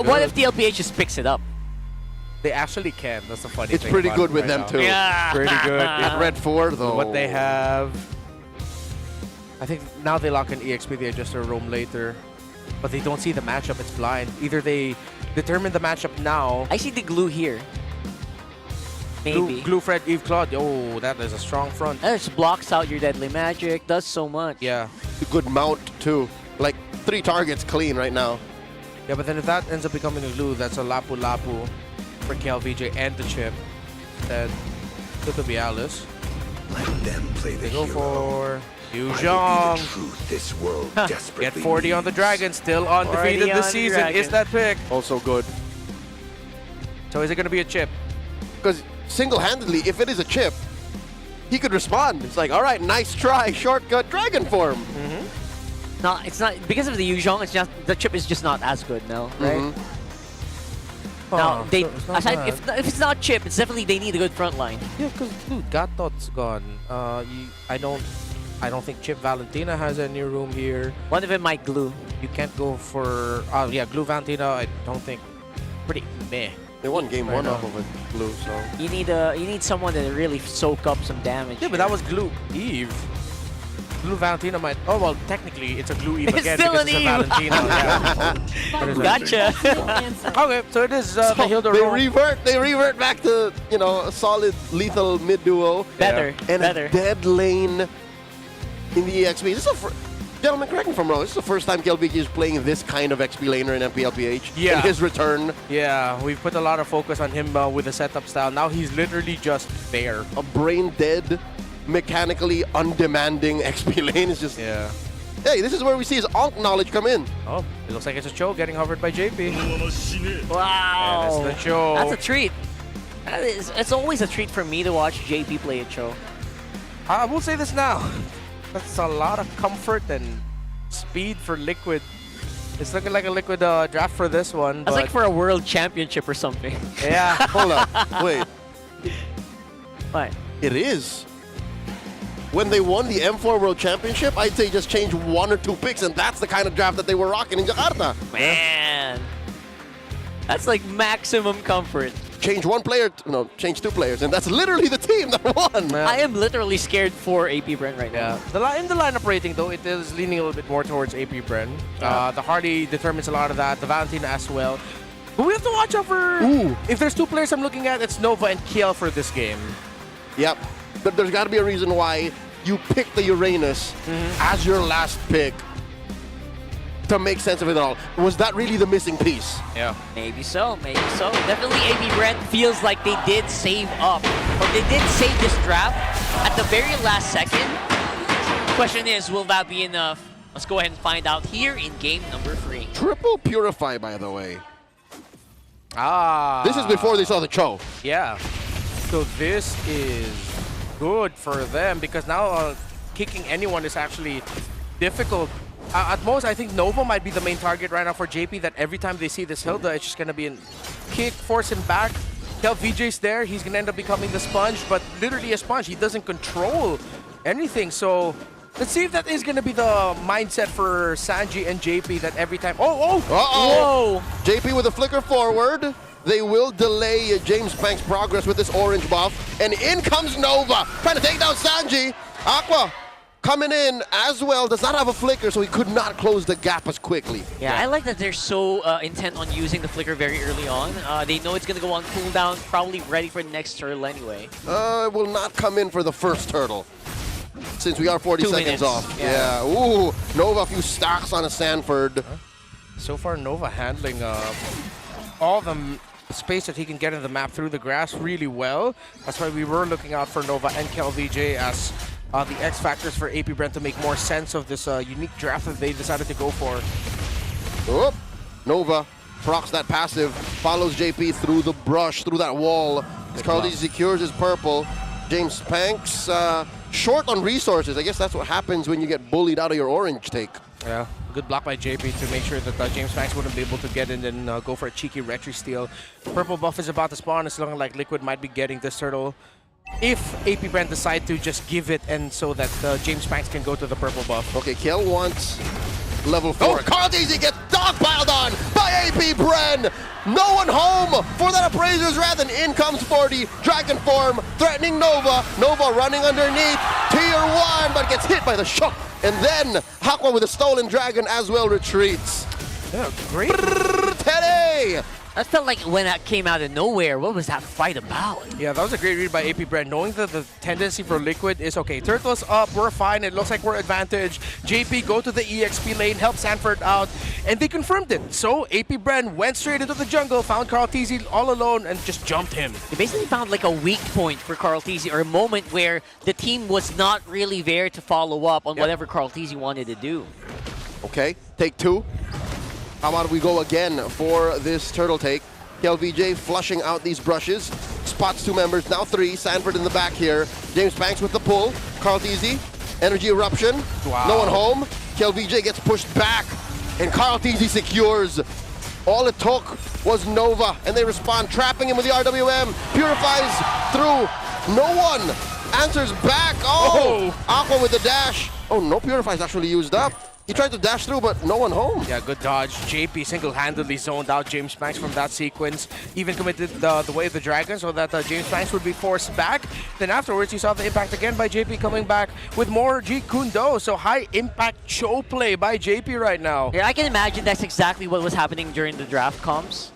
What if TLPH just picks it up? They actually can. That's the funny It's thing. pretty about good it with right them, now. too. Yeah. Pretty good. At Red 4, though. What they have. I think now they lock in EXP, they adjust their roam later. But they don't see the matchup, it's blind. Either they determine the matchup now. I see the glue here. Maybe. Glue Fred, Eve Claude. Oh, that is a strong front. That just blocks out your deadly magic, does so much. Yeah. Good mount, too. Like, 3 targets clean right now. Yeah, but then if that ends up becoming a glue, that's a Lapu Lapu for KLVJ and the chip. Then it could be Alice. Let them play the They go hero. for I will be Yuzhong. the truth this world Get desperately 40 on the Dragon, still undefeated 40 this on season. Dragon. Is that pick? Also good. So is it going to be a chip? Because single-handedly, if it is a chip, he could respond. It's like, all right, nice try, shortcut, dragon form. No, it's not because of the Yuzhong. It's just the chip is just not as good now, right? Now they aside if it's not chip, it's definitely they need a good front line. Yeah, because dude, Gatot's gone. I don't think Chip Valentina has any room here. One of them might glue. You can't go for glue Valentina. I don't think. Pretty meh. They won game 1 off of it, blue. So You need someone that really soak up some damage. Yeah, but that was glue Eve. Glue Valentina might. Oh well, technically it's a glue Eve It's again still because an it's a Eve. Valentina. Yeah. It is Gotcha. Okay, so it is the Hilda they roll. revert back to, you know, a solid lethal mid duo. Better. And Better. a dead lane in the EXP. This is gentlemen, correct me if I'm wrong. This is the first time KLBG is playing this kind of XP laner in MPLPH. Yeah. In his return. Yeah, we've put a lot of focus on him with the setup style. Now he's literally just there. A brain dead, mechanically undemanding XP lane is just. Yeah. Hey, this is where we see his Onk knowledge come in. Oh, it looks like it's a Cho getting hovered by JP. Wow. And it's the Cho. That's a treat. It's always a treat for me to watch JP play a Cho. I will say this now. That's a lot of comfort and speed for Liquid. It's looking like a Liquid draft for this one. It's like for a world championship or something. Yeah. Hold up. Wait. What? It is. When they won the M4 World Championship, I'd say just change 1 or 2 picks, and that's the kind of draft that they were rocking in Jakarta. Man. That's like maximum comfort. Change 1 player, no, change 2 players, and that's literally the team that won. I am literally scared for AP Brent right now. In the lineup rating, though, it is leaning a little bit more towards AP Bren. The Hardy determines a lot of that. The Valentina as well. But we have to watch out for... If there's 2 players I'm looking at, it's Nova and Kiel for this game. Yep. But there's got to be a reason why you picked the Uranus as your last pick to make sense of it all. Was that really the missing piece? Yeah. Maybe so, maybe so. Definitely AP Brent feels like they did save up, or they did save this draft at the very last second. Question is, will that be enough? Let's go ahead and find out here in game number 3. Triple Purify, by the way. Ah. This is before they saw the Cho. Yeah. So this is good for them because now kicking anyone is actually difficult. At most, I think Nova might be the main target right now for JP, that every time they see this Hilda, it's just going to be a kick, force him back. Tell VJ's there, he's going to end up becoming the sponge, but literally a sponge. He doesn't control anything. So let's see if that is going to be the mindset for Sanji and JP, that every time... Whoa! JP with a flicker forward. They will delay James Pank's progress with this orange buff. And in comes Nova, trying to take down Sanji. Aqua coming in as well, does not have a flicker, so he could not close the gap as quickly. Yeah, I like that they're so intent on using the flicker very early on. They know it's going to go on cooldown, probably ready for the next turtle anyway. It will not come in for the first turtle, since we are 40 2 seconds minutes. off. Yeah. Ooh, Nova a few stocks on a Sanford. So far, Nova handling all the space that he can get in the map through the grass really well. That's why we were looking out for Nova and KelVJ as the X factors for AP Brent to make more sense of this unique draft that they decided to go for. Oh, Nova procs that passive, follows JP through the brush, through that wall. As KelVJ secures his purple. James Panks short on resources. I guess that's what happens when you get bullied out of your orange take. Yeah, good block by JP to make sure that James Panks wouldn't be able to get in and go for a cheeky retry steal. Purple buff is about to spawn. It's looking like Liquid might be getting this turtle if AP Brent decide to just give it, and so that James Panks can go to the purple buff. Okay, Kiel wants level 4. KarlTzy gets dogpiled on by AP Bren. No one home for that Appraiser's Wrath, and in comes 40. Dragon form threatening Nova. Nova running underneath. Tier 1, but gets hit by the shock. And then Aqua with a stolen dragon as well retreats. Yeah, great. Teddy! That felt like when that came out of nowhere. What was that fight about? Yeah, that was a great read by AP Brent, knowing that the tendency for Liquid is, okay, Turtle's up, we're fine, it looks like we're advantage. JP go to the EXP lane, help Sanford out, and they confirmed it. So AP Brent went straight into the jungle, found KarlTzy all alone, and just jumped him. They basically found like a weak point for KarlTzy, or a moment where the team was not really there to follow up on whatever KarlTzy wanted to do. Okay, take 2. How about we go again for this turtle take? KelVJ flushing out these brushes. Spots 2 members, now 3. Sanford in the back here. James Panks with the pull. KarlTzy, energy eruption. Wow. No one home. KelVJ gets pushed back. And KarlTzy secures. All it took was Nova. And they respond, trapping him with the RWM. Purifies through. No one answers back. Oh! Aqua with the dash. Oh, no Purifies actually used up. He tried to dash through, but no one home. Yeah, good dodge. JP single-handedly zoned out James Panks from that sequence. Even committed the way of the dragon so that James Panks would be forced back. Then afterwards, you saw the impact again by JP coming back with more G Kundo. So high-impact show play by JP right now. Yeah, I can imagine that's exactly what was happening during the draft comms.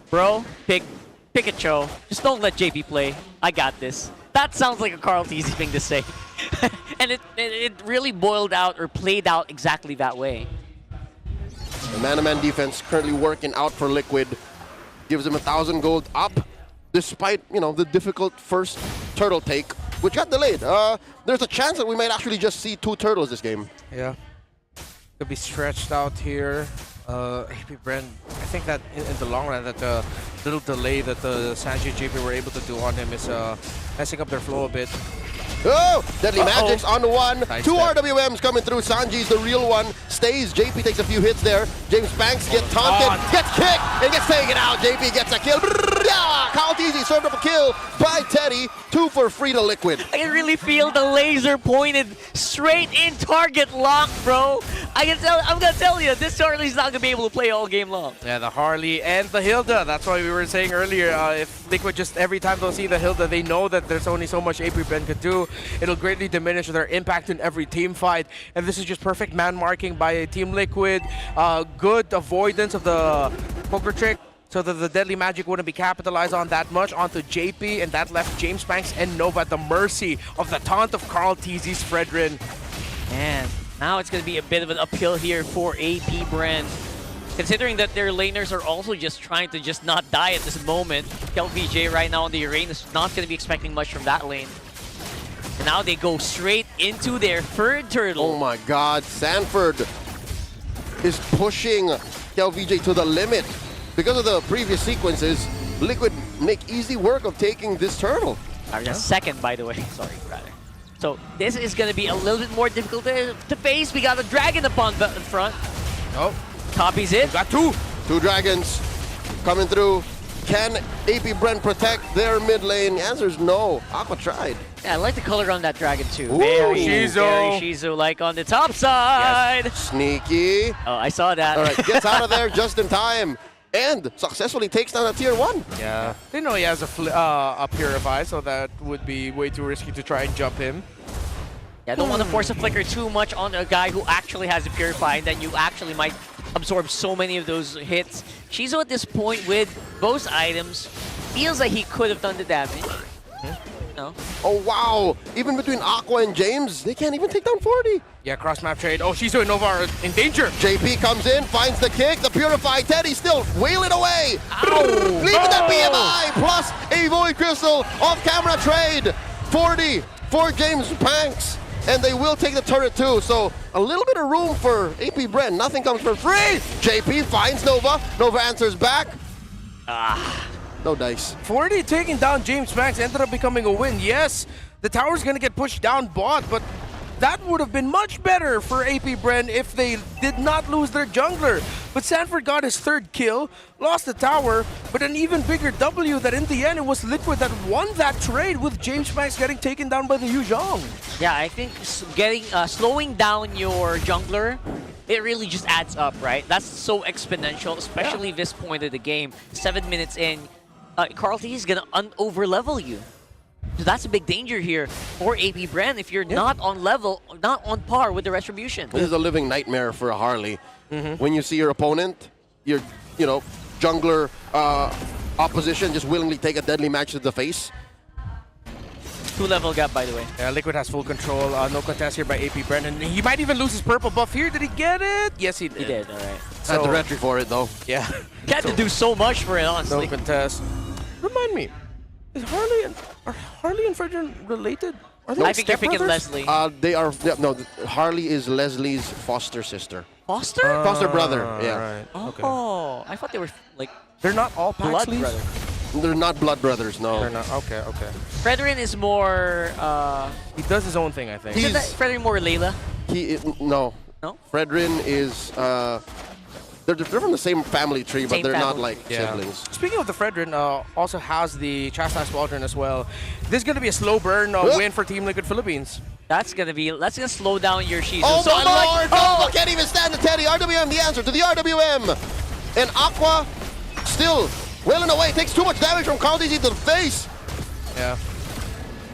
Bro, pick a Cho. Just don't let JP play. I got this. That sounds like a KarlTzy thing to say. And it really boiled out or played out exactly that way. The man-to-man defense currently working out for Liquid. Gives him 1,000 gold up, despite, you know, the difficult first turtle take, which got delayed. There's a chance that we might actually just see 2 turtles this game. Yeah. Could be stretched out here. AP Brent, I think that in the long run, that little delay that the Sanji and JP were able to do on him is messing up their flow a bit. Oh, Deadly Magic's on the one. Nice 2 step. RWMs coming through. Sanji's the real one. Stays. JP takes a few hits there. James Banks gets taunted, gets kicked, and gets taken out. JP gets a kill. Yeah, Kyle Teasy served up a kill by Teddy. 2 for free to Liquid. I can really feel the laser pointed straight in target lock, bro. I'm gonna tell you, this Harley's not gonna be able to play all game long. Yeah, the Harley and the Hilda. That's why we were saying earlier, if Liquid just every time they'll see the Hilda, they know that there's only so much APBren could do. It'll greatly diminish their impact in every team fight. And this is just perfect man marking by Team Liquid. Good avoidance of the poker trick, so that the Deadly Magic wouldn't be capitalized on that much onto JP, and that left James Banks and Nova at the mercy of the taunt of Carl Teasy's Fredrin. Man, now it's going to be a bit of an uphill here for APBren. Considering that their laners are also just trying to just not die at this moment. TLPH right now on the Uranus is not going to be expecting much from that lane. And now they go straight into their third turtle. Oh my god, Sanford is pushing TLPH to the limit. Because of the previous sequences, Liquid make easy work of taking this turtle. Second, by the way. Sorry, rather. So this is going to be a little bit more difficult to face. We got a dragon upon the front. Oh. Copies it. Got 2. 2 dragons coming through. Can APBren protect their mid lane? The answer is no. Aqua tried. Yeah, I like the color on that dragon too. Ooh. Very Shizu. Shizu-like on the top side. Yes. Sneaky. Oh, I saw that. All right, gets out of there just in time. And successfully takes down a tier 1. Yeah. They know he has a Purify, so that would be way too risky to try and jump him. Yeah, I don't want to force a flicker too much on a guy who actually has a Purify, and then you actually might absorb so many of those hits. Shizu at this point with both items feels like he could have done the damage. No. Oh wow! Even between Aqua and James, they can't even take down 40. Yeah, cross-map trade. Oh, Shizu and Nova are in danger. JP comes in, finds the kick, the Purify. Teddy still wailing away. Ow. Leaving that BMI plus a Void Crystal off-camera trade. 40 for James Banks. And they will take the turret too, so a little bit of room for APBren. Nothing comes for free. JP finds Nova. Nova answers back. No dice. 40 taking down James Banks ended up becoming a win. Yes, the tower's gonna get pushed down bot, but that would have been much better for APBren if they did not lose their jungler. But Sanford got his 3rd kill, lost the tower, but an even bigger W that in the end it was Liquid that won that trade with James Banks getting taken down by the Yuzhong. Yeah, I think slowing down your jungler, it really just adds up, right? That's so exponential, especially this point of the game. 7 minutes in, Carl T is gonna over-level you. So that's a big danger here for APBren if you're not on level, not on par with the Retribution. This is a living nightmare for a Harley. When you see your opponent, your jungler opposition just willingly take a deadly match to the face. 2-level gap, by the way. Yeah, Liquid has full control. No contest here by APBren, and he might even lose his purple buff here. Did he get it? Yes, he did. He did, all right. Had the retry for it though. Yeah. He had to do so much for it, honestly. No contest. Remind me, are Harley and Fredrin related? Are they I think you're picking Leslie. They are. No, Harley is Leslie's foster sister. Foster? Foster brother. Yeah. Right. Oh, I thought they were like. They're not all blood Paxleys? brothers. They're not blood brothers. No. They're not. Okay. Okay. Fredrin is more. He does his own thing, I think. Isn't that Fredrin more Layla? No. No. Fredrin is. They're from the same family tree, but they're not like siblings. Speaking of the Fredrin, also has the Chastise Squadron as well. This is going to be a slow burn win for Team Liquid Philippines. That's gonna slow down your Shizu. Oh so my lord! Nova can't even stand the Teddy. RWM the answer to the RWM. And Aqua still wailing away. Takes too much damage from Carl DZ to the face. Yeah.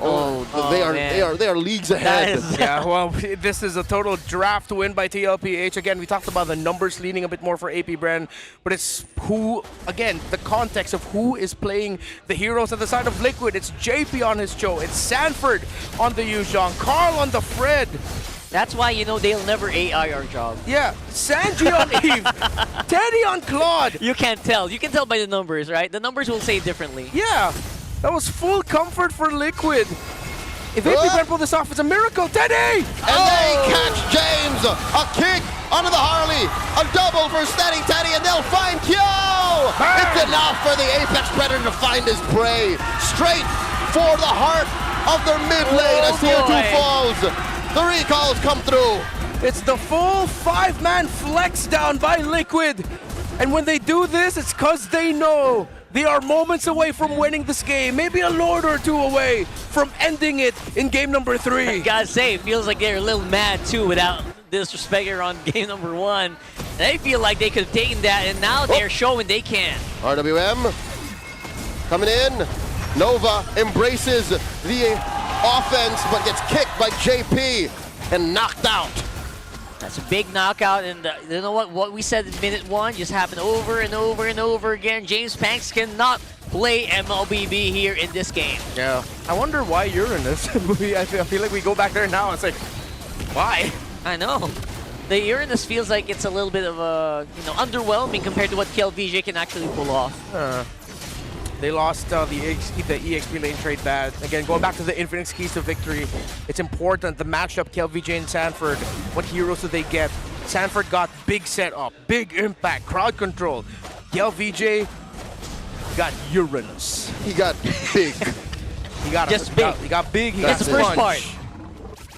Oh, they are leagues ahead. Yeah, well, this is a total draft win by TLPH. Again, we talked about the numbers leaning a bit more for APBren, but it's who, again, the context of who is playing the heroes at the side of Liquid. It's JP on his Joe, it's Sanford on the Yuzhong, Carl on the Fred. That's why, they'll never AI our job. Yeah, Sanji on Eve, Teddy on Claude. You can't tell. You can tell by the numbers, right? The numbers will say differently. Yeah. That was full comfort for Liquid. If APBren pull this off, it's a miracle. Teddy! And they catch James. A kick onto the Harley. A double for steady Teddy, and they'll find Kyo! It's enough for the Apex Predator to find his prey. Straight for the heart of their mid lane as Tier 2 falls. The recalls come through. It's the full 5-man flex down by Liquid. And when they do this, it's because they know they are moments away from winning this game. Maybe a Lord or two away from ending it in game number 3. I gotta say, it feels like they're a little mad too without disrespect here on game number 1. They feel like they could have taken that, and now they're showing they can. RWM coming in. Nova embraces the offense, but gets kicked by JP and knocked out. That's a big knockout, and you know what we said in minute 1 just happened over and over and over again. James Panks cannot play MLBB here in this game. Yeah. I wonder why you're in this movie. I feel like we go back there now. It's like, why? I know. The Uranus feels like it's a little bit of a, underwhelming compared to what KLVJ can actually pull off. They lost the EXP lane trade bad. Again, going back to the Infinix keys to victory, it's important. The matchup, KLVJ and Sanford, what heroes do they get? Sanford got big setup, big impact, crowd control. KLVJ got Uranus. He got big. He got big. He got big. He That's got the first punch. part.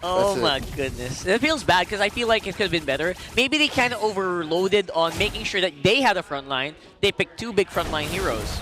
Oh my goodness. It feels bad because I feel like it could have been better. Maybe they kind of overloaded on making sure that they had a front line. They picked 2 big frontline heroes.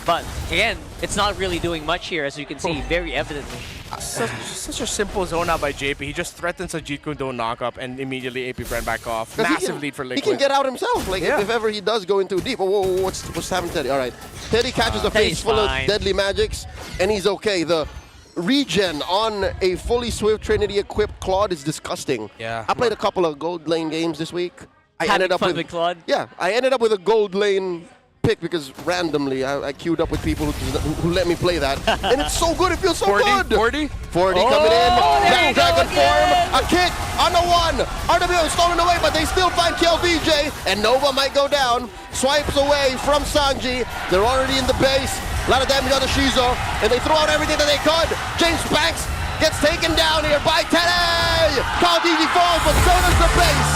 But again, it's not really doing much here, as you can see very evidently. Such a simple zone out by JP. He just threatens a Jeet Kune Do knock-up and immediately APBR back off. Massive lead for Liquid. He can get out himself, like if ever he does go in too deep. Whoa, what's happening, Teddy? All right, Teddy catches a face full of deadly magics, and he's okay. The regen on a fully Swift Trinity equipped Claude is disgusting. Yeah. I played a couple of gold lane games this week. I Having ended up fun with Claude? Yeah, I ended up with a gold lane pick because randomly I queued up with people who let me play that. And it's so good, it feels so 40, good. 40? 40 coming in, Black Dragon form, a kick on the 1. RWM is stolen away, but they still find KLVJ, and Nova might go down. Swipes away from Sanji. They're already in the base. A lot of damage on the Shizo, and they throw out everything that they could. James Banks gets taken down here by Teddy. Count easy falls, but so does the base.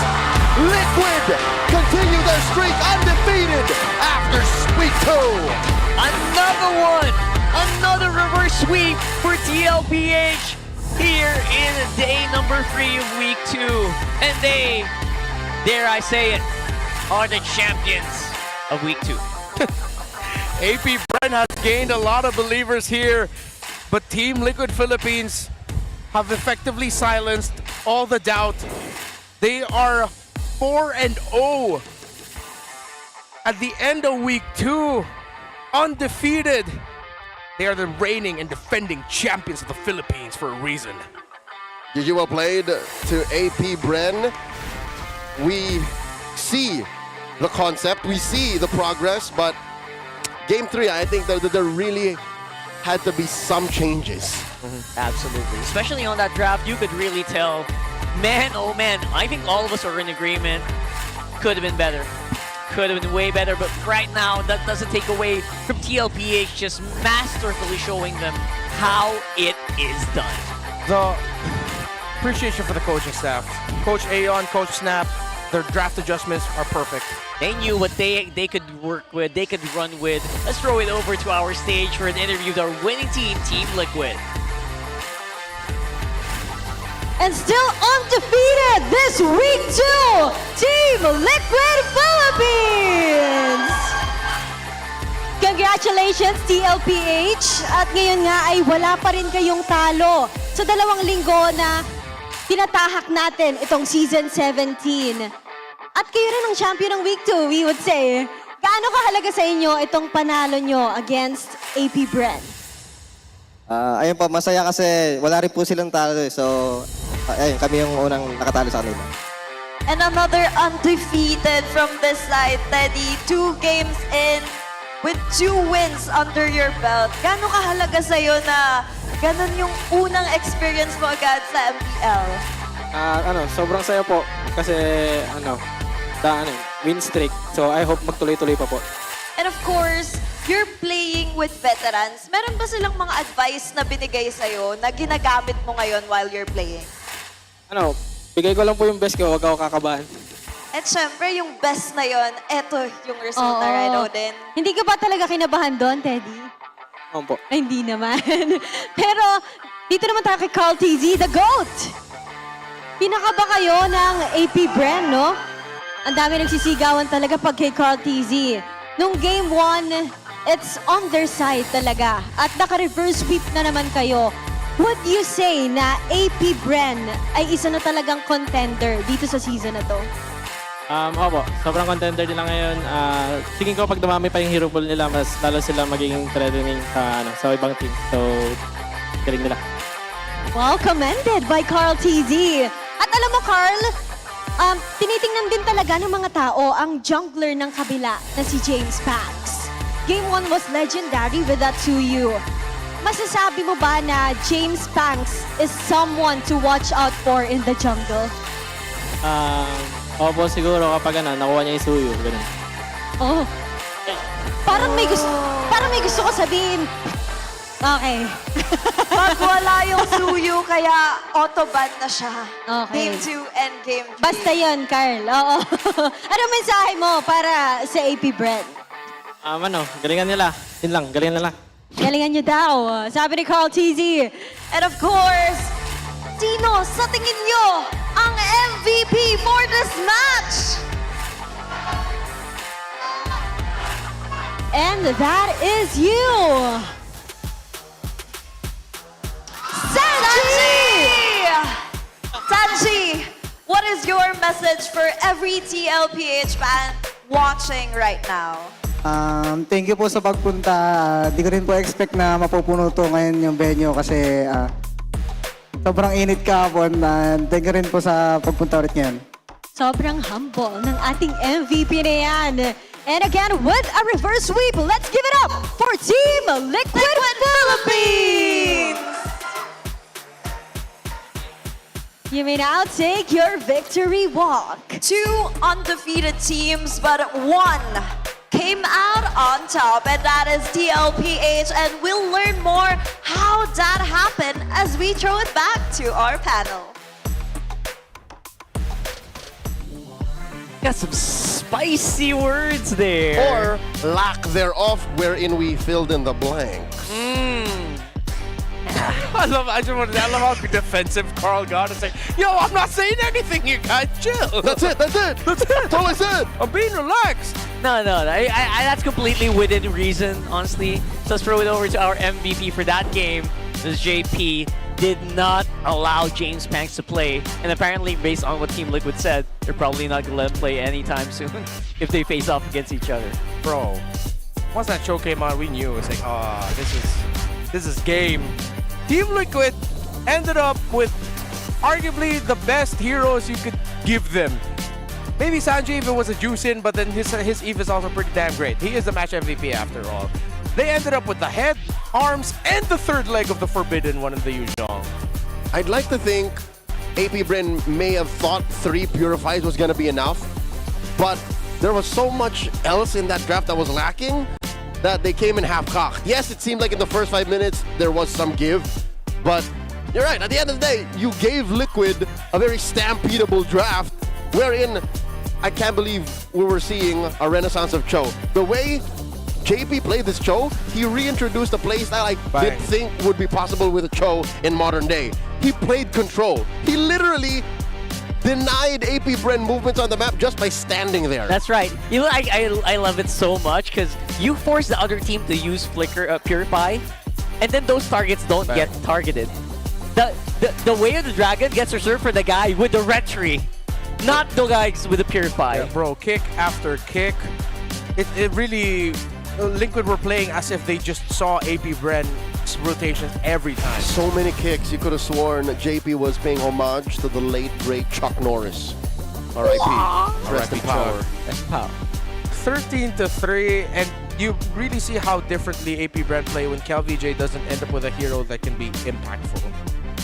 Liquid continue their streak undefeated after week 2. Another one! Another reverse sweep for TLPH here in day number 3 of week 2. And they, dare I say it, are the champions of week 2. APBR has gained a lot of believers here, but Team Liquid Philippines have effectively silenced all the doubt. They are 4-0 at the end of week 2, undefeated. They are the reigning and defending champions of the Philippines for a reason. GG well played to APBR. We see the concept, we see the progress, but game 3, I think that there really had to be some changes. Absolutely. Especially on that draft, you could really tell, man, oh man, I think all of us are in agreement. Could have been better. Could have been way better, but right now, that doesn't take away from TLPH just masterfully showing them how it is done. The appreciation for the coaching staff. Coach Aeon, Coach Snap, their draft adjustments are perfect. They knew what they could work with, they could run with. Let's throw it over to our stage for an interview with our winning team, Team Liquid. And still undefeated this week 2, Team Liquid Philippines! Congratulations, TLPH! At ngayon nga ay wala pa rin kayong talo sa 2 linggo na tinatahak natin itong Season 17. At kayo rin ang champion ng week 2, we would say. Gaano kahalaga sa inyo itong panalo nyo against APBR? Ayun po, masaya kasi wala rin po silang talo eh. So, ayun, kami yung unang nakatalo sa kanila. And another undefeated from this side, Teddy. 2 games in with 2 wins under your belt. Gaano kahalaga sa'yo na ganun yung unang experience mo agad sa MPL? Sobrang saya po kasi win streak. So I hope magtuloy-tuloy pa po. And of course, you're playing with veterans. Meron ba silang mga advice na binigay sa'yo na ginagamit mo ngayon while you're playing? Bigay ko lang po yung best ko, huwag ako kakabahan. At syempre, yung best na yon, eto yung resulta, right, Odin? Hindi ka ba talaga kinabahan doon, Teddy? Opo. Ay, hindi naman. Pero, dito naman tayo kay Carl TZ, the GOAT! Pinakaba kayo ng AP Bren, no? Ang dami nagsisigawan talaga pag kay Carl TZ. Nung Game 1, it's on their side talaga. At naka-reverse sweep na naman kayo. Would you say na AP Bren ay isa na talagang contender dito sa season na to? Opo, sobrang contender nila ngayon. Tingin ko pag dumami pa yung hero pool nila, mas lalo sila magiging threatening sa ibang team. So, galing nila. Well, commended by Carl TZ. At alam mo, Carl, tinitingnan din talaga ng mga tao ang jungler ng kabila na si James Pax. Game 1 was legendary with that 2U. Masasabi mo ba na James Pax is someone to watch out for in the jungle? Opo, siguro kapag nakuha niya yung suyo. Ganun. Oh. Parang may gusto ko sabihin. Okay. Pag wala yung suyo, kaya auto-ban na siya. Okay. Game 2 and Game 3. Basta yun, Carl. Oo. Anong mensahe mo para sa AP Bren? Galingan nila. Yun lang, galingan nila. Galingan nyo daw. Sabi ni Carl TZ. And of course, sino sa tingin nyo ang MVP for this match? And that is you! Sanji, what is your message for every TLPH fan watching right now? Thank you po sa pagpunta. Di ko rin po expect na mapupuno to ngayon yung venue kasi sobrang init kahapon. Thank you rin po sa pagpunta ulit ngayon. Sobrang humble ng ating MVP na yan. And again, with a reverse sweep, let's give it up for Team Liquid Philippines! You may now take your victory walk. 2 undefeated teams, but 1 came out on top, and that is TLPH. And we'll learn more how that happened as we throw it back to our panel. Got some spicy words there. Or lack thereof, wherein we filled in the blanks. I love how defensive Carl got. It's like, yo, I'm not saying anything, you guys. Chill. That's it. That's all I said. I'm being relaxed. No. That's completely within reason, honestly. So let's throw it over to our MVP for that game. This JP did not allow James Panks to play. And apparently, based on what Team Liquid said, they're probably not going to let him play anytime soon if they face off against each other. Bro, once that show came on, we knew. It's like, this is game. Team Liquid ended up with arguably the best heroes you could give them. Maybe Sanjay if it was a juice in, but then his Eve is also pretty damn great. He is the match MVP after all. They ended up with the head, arms, and the third leg of the Forbidden One in the Yuzhong. I'd like to think AP Bren may have thought 3 Purifies was going to be enough, but there was so much else in that draft that was lacking that they came in half-cocked. Yes, it seemed like in the first 5 minutes there was some give, but you're right. At the end of the day, you gave Liquid a very stampedable draft wherein I can't believe we were seeing a renaissance of Cho. The way JP played this Cho, he reintroduced a playstyle I didn't think would be possible with a Cho in modern day. He played control. He literally denied AP Bren movements on the map just by standing there. That's right. You know, I love it so much because you force the other team to use Purify, and then those targets don't get targeted. The way of the dragon gets reserved for the guy with the retry, not the guys with the Purify. Yeah, bro, kick after kick. It really... Liquid were playing as if they just saw AP Bren's rotations every time. So many kicks, you could have sworn JP was paying homage to the late, great Chuck Norris. R.I.P. Rest in power. Rest in power. 13-3, and you really see how differently AP Bren play when CalVJ doesn't end up with a hero that can be impactful.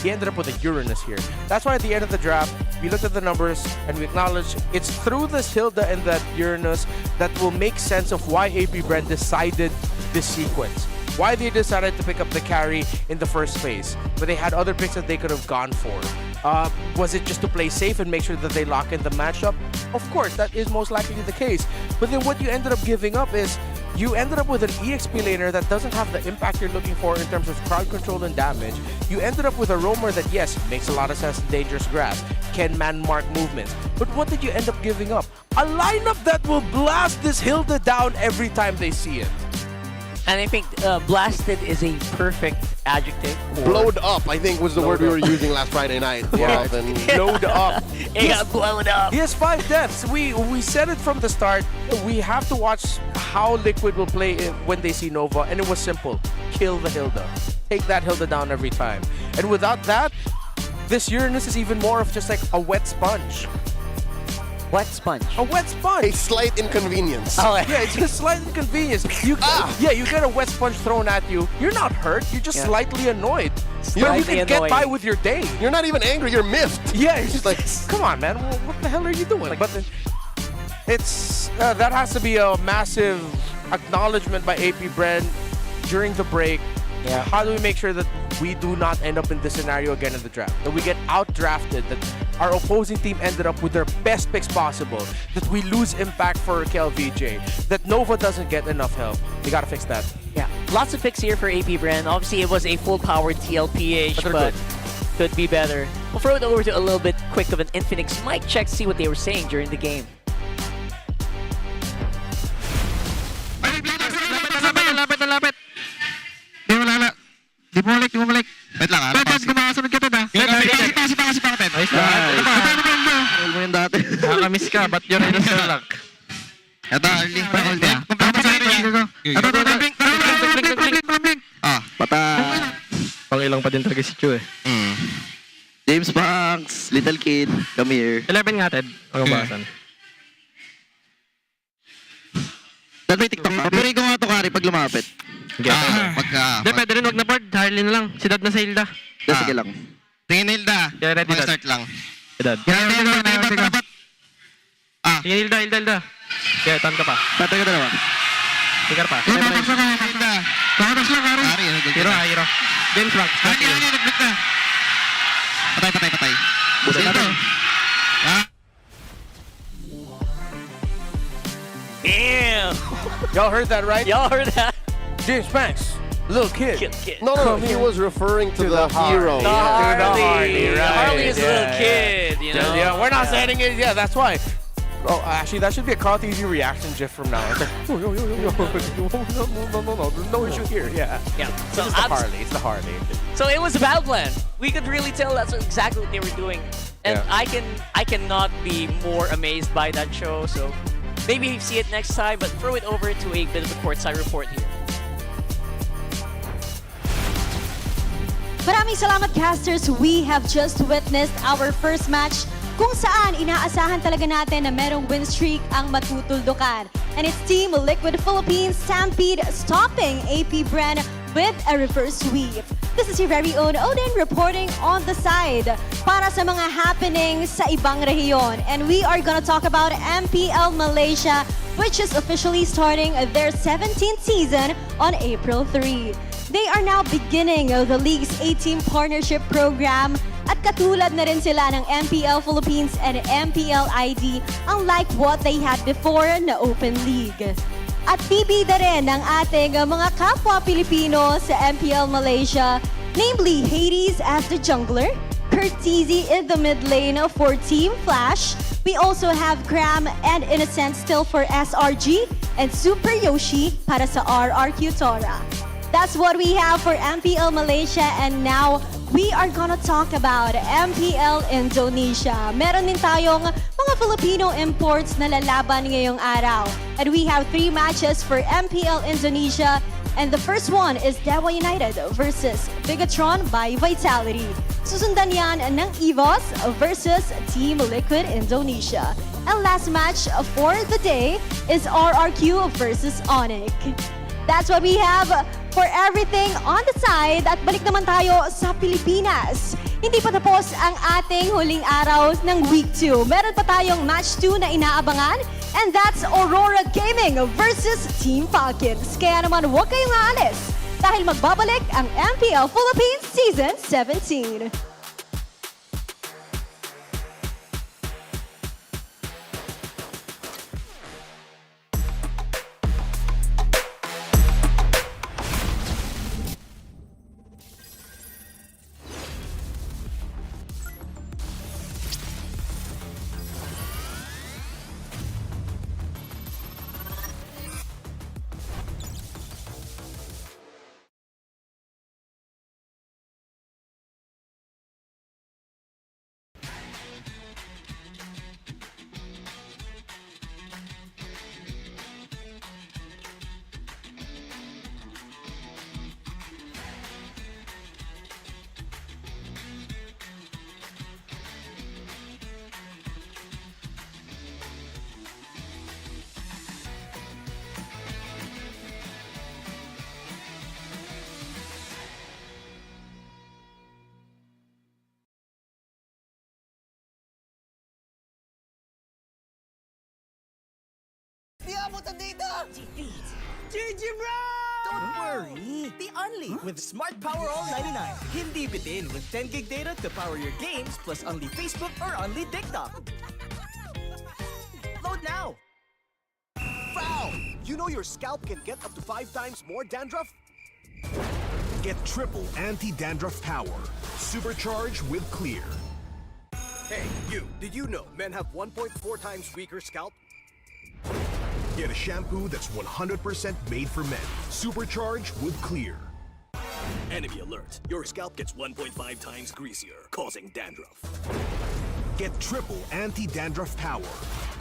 He ended up with a Uranus here. That's why at the end of the draft, we looked at the numbers and we acknowledged it's through this Hilda and that Uranus that will make sense of why AP Bren decided this sequence. Why they decided to pick up the carry in the first phase, but they had other picks that they could have gone for. Was it just to play safe and make sure that they lock in the matchup? Of course, that is most likely the case. But then what you ended up giving up is You ended up with an EXP laner that doesn't have the impact you're looking for in terms of crowd control and damage. You ended up with a roamer that, yes, makes a lot of sense in dangerous grass, can man-mark movements. But what did you end up giving up? A lineup that will blast this Hilda down every time they see it. And I think blasted is a perfect adjective. Blowed up, I think, was the word we were using last Friday night. Yeah, blowed up. It got blown up. He has 5 deaths. We said it from the start. We have to watch how Liquid will play it when they see Nova, and it was simple. Kill the Hilda. Take that Hilda down every time. And without that, this Uranus is even more of just like a wet sponge. Wet sponge. A wet sponge. A slight inconvenience. Oh, yeah, it's just slight inconvenience. Yeah, you get a wet sponge thrown at you. You're not hurt. You're just slightly annoyed. You can get by with your day. You're not even angry. You're miffed. Yeah, you're just like, come on, man. What the hell are you doing? But it's that has to be a massive acknowledgement by APBR during the break. Yeah. How do we make sure that we do not end up in this scenario again in the draft? That we get out-drafted, that our opposing team ended up with their best picks possible, that we lose impact for KLVJ, that Nova doesn't get enough help. We gotta fix that. Yeah, lots of picks here for APBR. Obviously, it was a full-powered TLPH, but could be better. We'll throw it over to a little bit quick of an Infinix mic check to see what they were saying during the game. Lapit. Di mo lala. Di mo balik. Wait lang, Pet, kumakasunod ka, Ted, ha? Kasi pa, Ted. Ayos na. Roll mo yung dati. Nakakamiss ka, ba't yun rin sa lalak? Ito, early. Hold ya. Patay. Pangilang pa din talaga si Chu, eh. James Banks, Little Kid, come here. 11 nga, Ted. Ang basan. Dad, may TikTok ka? Papirin ko nga ito, Kari, pag lumapit. Hindi, pwede rin, wag na board. Harley na lang. Si Dad na sa Hilda. Sige lang. Tingin na Hilda. Yeah, ready, Dad. Start lang. Si Dad. Sige, Hilda. Kaya, tan ka pa. Tatay ka dalawa. Tingkar pa. Hilda. Karas lang, Kari. Hero. James Banks. Patay. Buda na rin. Damn! Y'all heard that, right? Y'all heard that? James Banks, little kid. No, he was referring to the hero. The Harley, right? Harley is a little kid, you know? Yeah, we're not saying it. Yeah, that's why. Oh, actually, that should be a Call TV reaction gif from now. It's like, yo. No, there's no issue here. Yeah. So It's the Harley. So it was a battle plan. We could really tell that's exactly what they were doing. And I cannot be more amazed by that show. So maybe see it next time, but throw it over to a bit of a courtside report here. Maraming salamat, casters. We have just witnessed our first match kung saan inaasahan talaga natin na merong win streak ang matutuldukan. And it's Team Liquid Philippines Stampede stopping APBR with a reverse sweep. This is your very own Odin reporting on the side para sa mga happenings sa ibang rehiyon. And we are gonna talk about MPL Malaysia, which is officially starting their 17th season on April 3. They are now beginning the league's 18 partnership program at katulad na rin sila ng MPL Philippines and MPL ID unlike what they had before na Open League. At bibida rin ng ating mga kapwa Pilipino sa MPL Malaysia, namely Hades as the jungler, Curtizy in the mid lane for Team Flash. We also have Cram and Innocent still for SRG and Super Yoshi para sa RRQ Tora. That's what we have for MPL Malaysia, and now we are gonna talk about MPL Indonesia. Meron din tayong mga Filipino imports na lalaban ngayong araw. And we have 3 matches for MPL Indonesia, and the first one is Dewa United versus Bigatron by Vitality. Susundan yan ng EVOS versus Team Liquid Indonesia. And last match for the day is RRQ versus Onyx. That's what we have for everything on the side. At balik naman tayo sa Pilipinas. Hindi pa tapos ang ating huling araw ng Week 2. Meron pa tayong Match 2 na inaabangan. And that's Aurora Gaming versus Team Falcons. Kaya naman huwag kayong aalis dahil magbabalik ang MPL Philippines Season 17. papunta dito! GG bro! Don't worry! The Only with Smart Power All 99. Hindi bitin with 10 gig data to power your games plus only Facebook or only TikTok. Load now! Foul! You know your scalp can get up to 5 times more dandruff? Get triple anti-dandruff power. Supercharged with Clear. Hey, you! Did you know men have 1.4 times weaker scalp? Get a shampoo that's 100% made for men. Supercharged with Clear. Enemy alert. Your scalp gets 1.5 times greasier, causing dandruff. Get triple anti-dandruff power.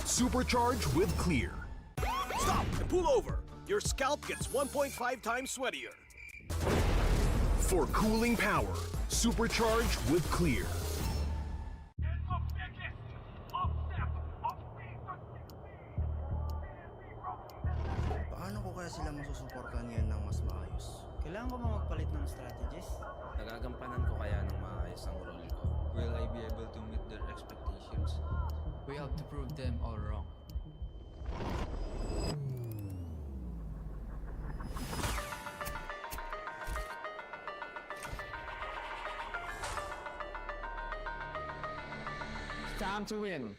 Supercharged with Clear. Stop and pull over. Your scalp gets 1.5 times sweatier. For cooling power. Supercharged with Clear. Paano ko kaya sila masusuportahan ngayon ng mas maayos? Kailangan ko ba magpalit ng strategies? Nagagampanan ko kaya ng maayos ang role ko? Will I be able to meet their expectations? We have to prove them all wrong. Time to win.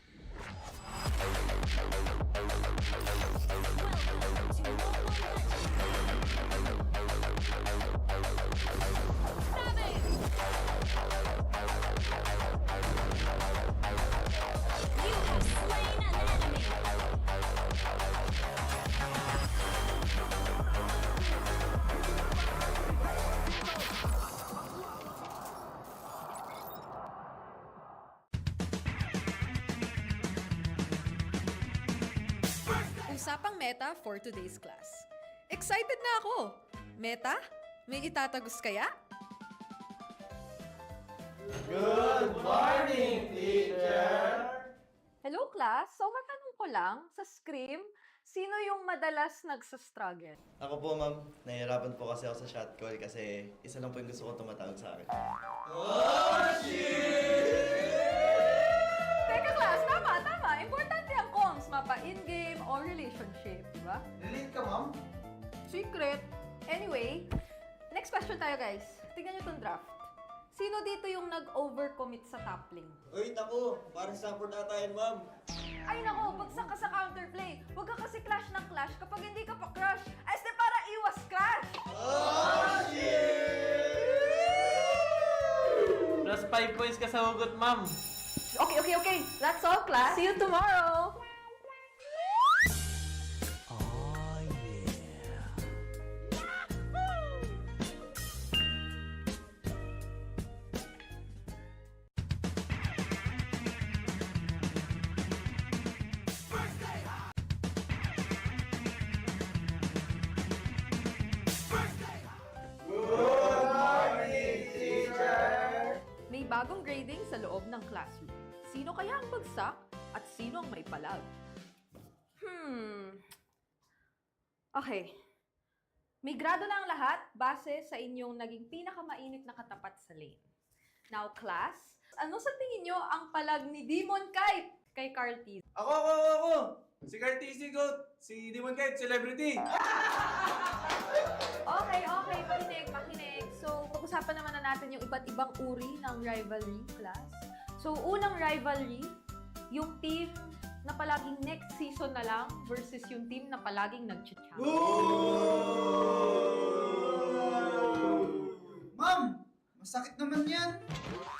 Usapang Meta for today's class. Excited na ako! Meta, may itatagos kaya? Good morning, teacher! Hello class, so matanong ko lang, sa Scream, sino yung madalas nagsastruggle? Ako po, ma'am. Nahihirapan po kasi ako sa shot call kasi isa lang po yung gusto ko tumatawag sa akin. Oh, shit! Teka class, tama. Importante ang comms, mapa in-game or relationship, di ba? Relate ka, ma'am? Secret. Anyway, next question tayo guys. Tingnan nyo tong draft. Sino dito yung nag-overcommit sa top lane? Uy, naku! Parang support ata yun, ma'am. Ay nako, bagsak ka sa counterplay. Huwag ka kasi clash ng clash kapag hindi ka pa crush. Este para iwas crash! Oh, shit! Plus 5 points ka sa hugot, ma'am. Okay. That's all, class. See you tomorrow. May bagong grading sa loob ng classroom. Sino kaya ang bagsak at sino ang may palag? Okay. May grado na ang lahat base sa inyong naging pinakamainit na katapat sa lane. Now, class, ano sa tingin nyo ang palag ni Demon Kite kay Carl T? Ako! Si Carl TC Goat! Si Demon Kite, celebrity! Okay. Makinig. So, pag-usapan naman na natin yung iba't ibang uri ng rivalry, class. So, unang rivalry, yung team na palaging next season na lang versus yung team na palaging nag-champion. Ma'am! Masakit naman yan!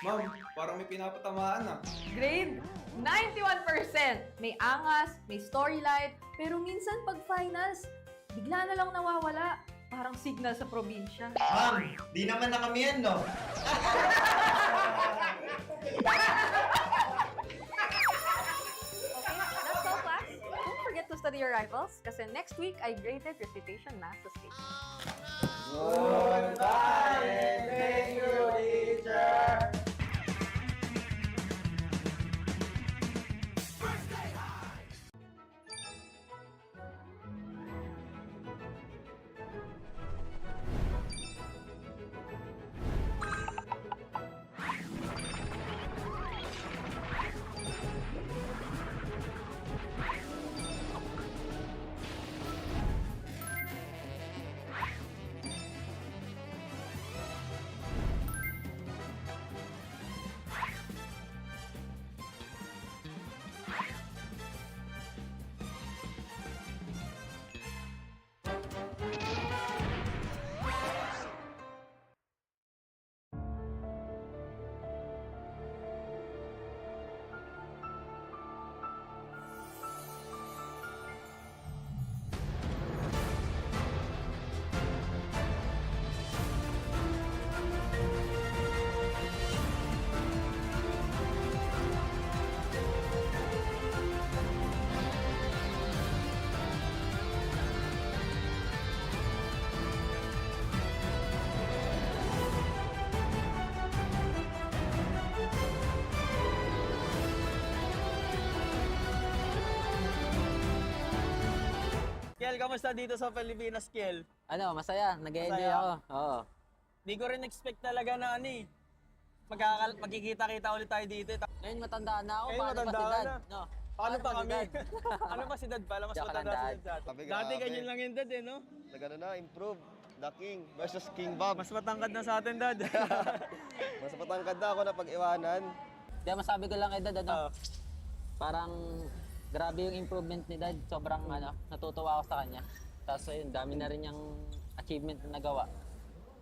Ma'am, parang may pinapatamaan ah. Grade 91%. May angas, may storyline, pero minsan pag finals, bigla na lang nawawala. Parang signal sa probinsya. Ma'am, di naman na kami yan, no? That's all, class. Don't forget to study your rivals kasi next week I graded recitation math sa stage. Goodbye and thank you, teacher! kamusta dito sa Pilipinas, Kiel? Ano, masaya. Nag-enjoy Masaya. ako. Oo. Di ko rin expect talaga na magkikita-kita ulit tayo dito. Ngayon matanda na ako. Ngayon Paano matanda pa si ka Dad? na. No. Paano pa kami? Dad? Ano pa si Dad pala? Mas Joke lang, matanda si Dad. Dad. Sabi, Dati grabe. ganyan lang yung Dad eh, no? Nagano na, improve. The King versus King Bob. Mas matangkad na sa atin, Dad. Mas matangkad na ako na pag-iwanan. Kaya masabi ko lang kay Dad, ano? Parang grabe yung improvement ni Dad. Sobrang natutuwa ako sa kanya. Tapos yun, dami na rin yung achievement na nagawa.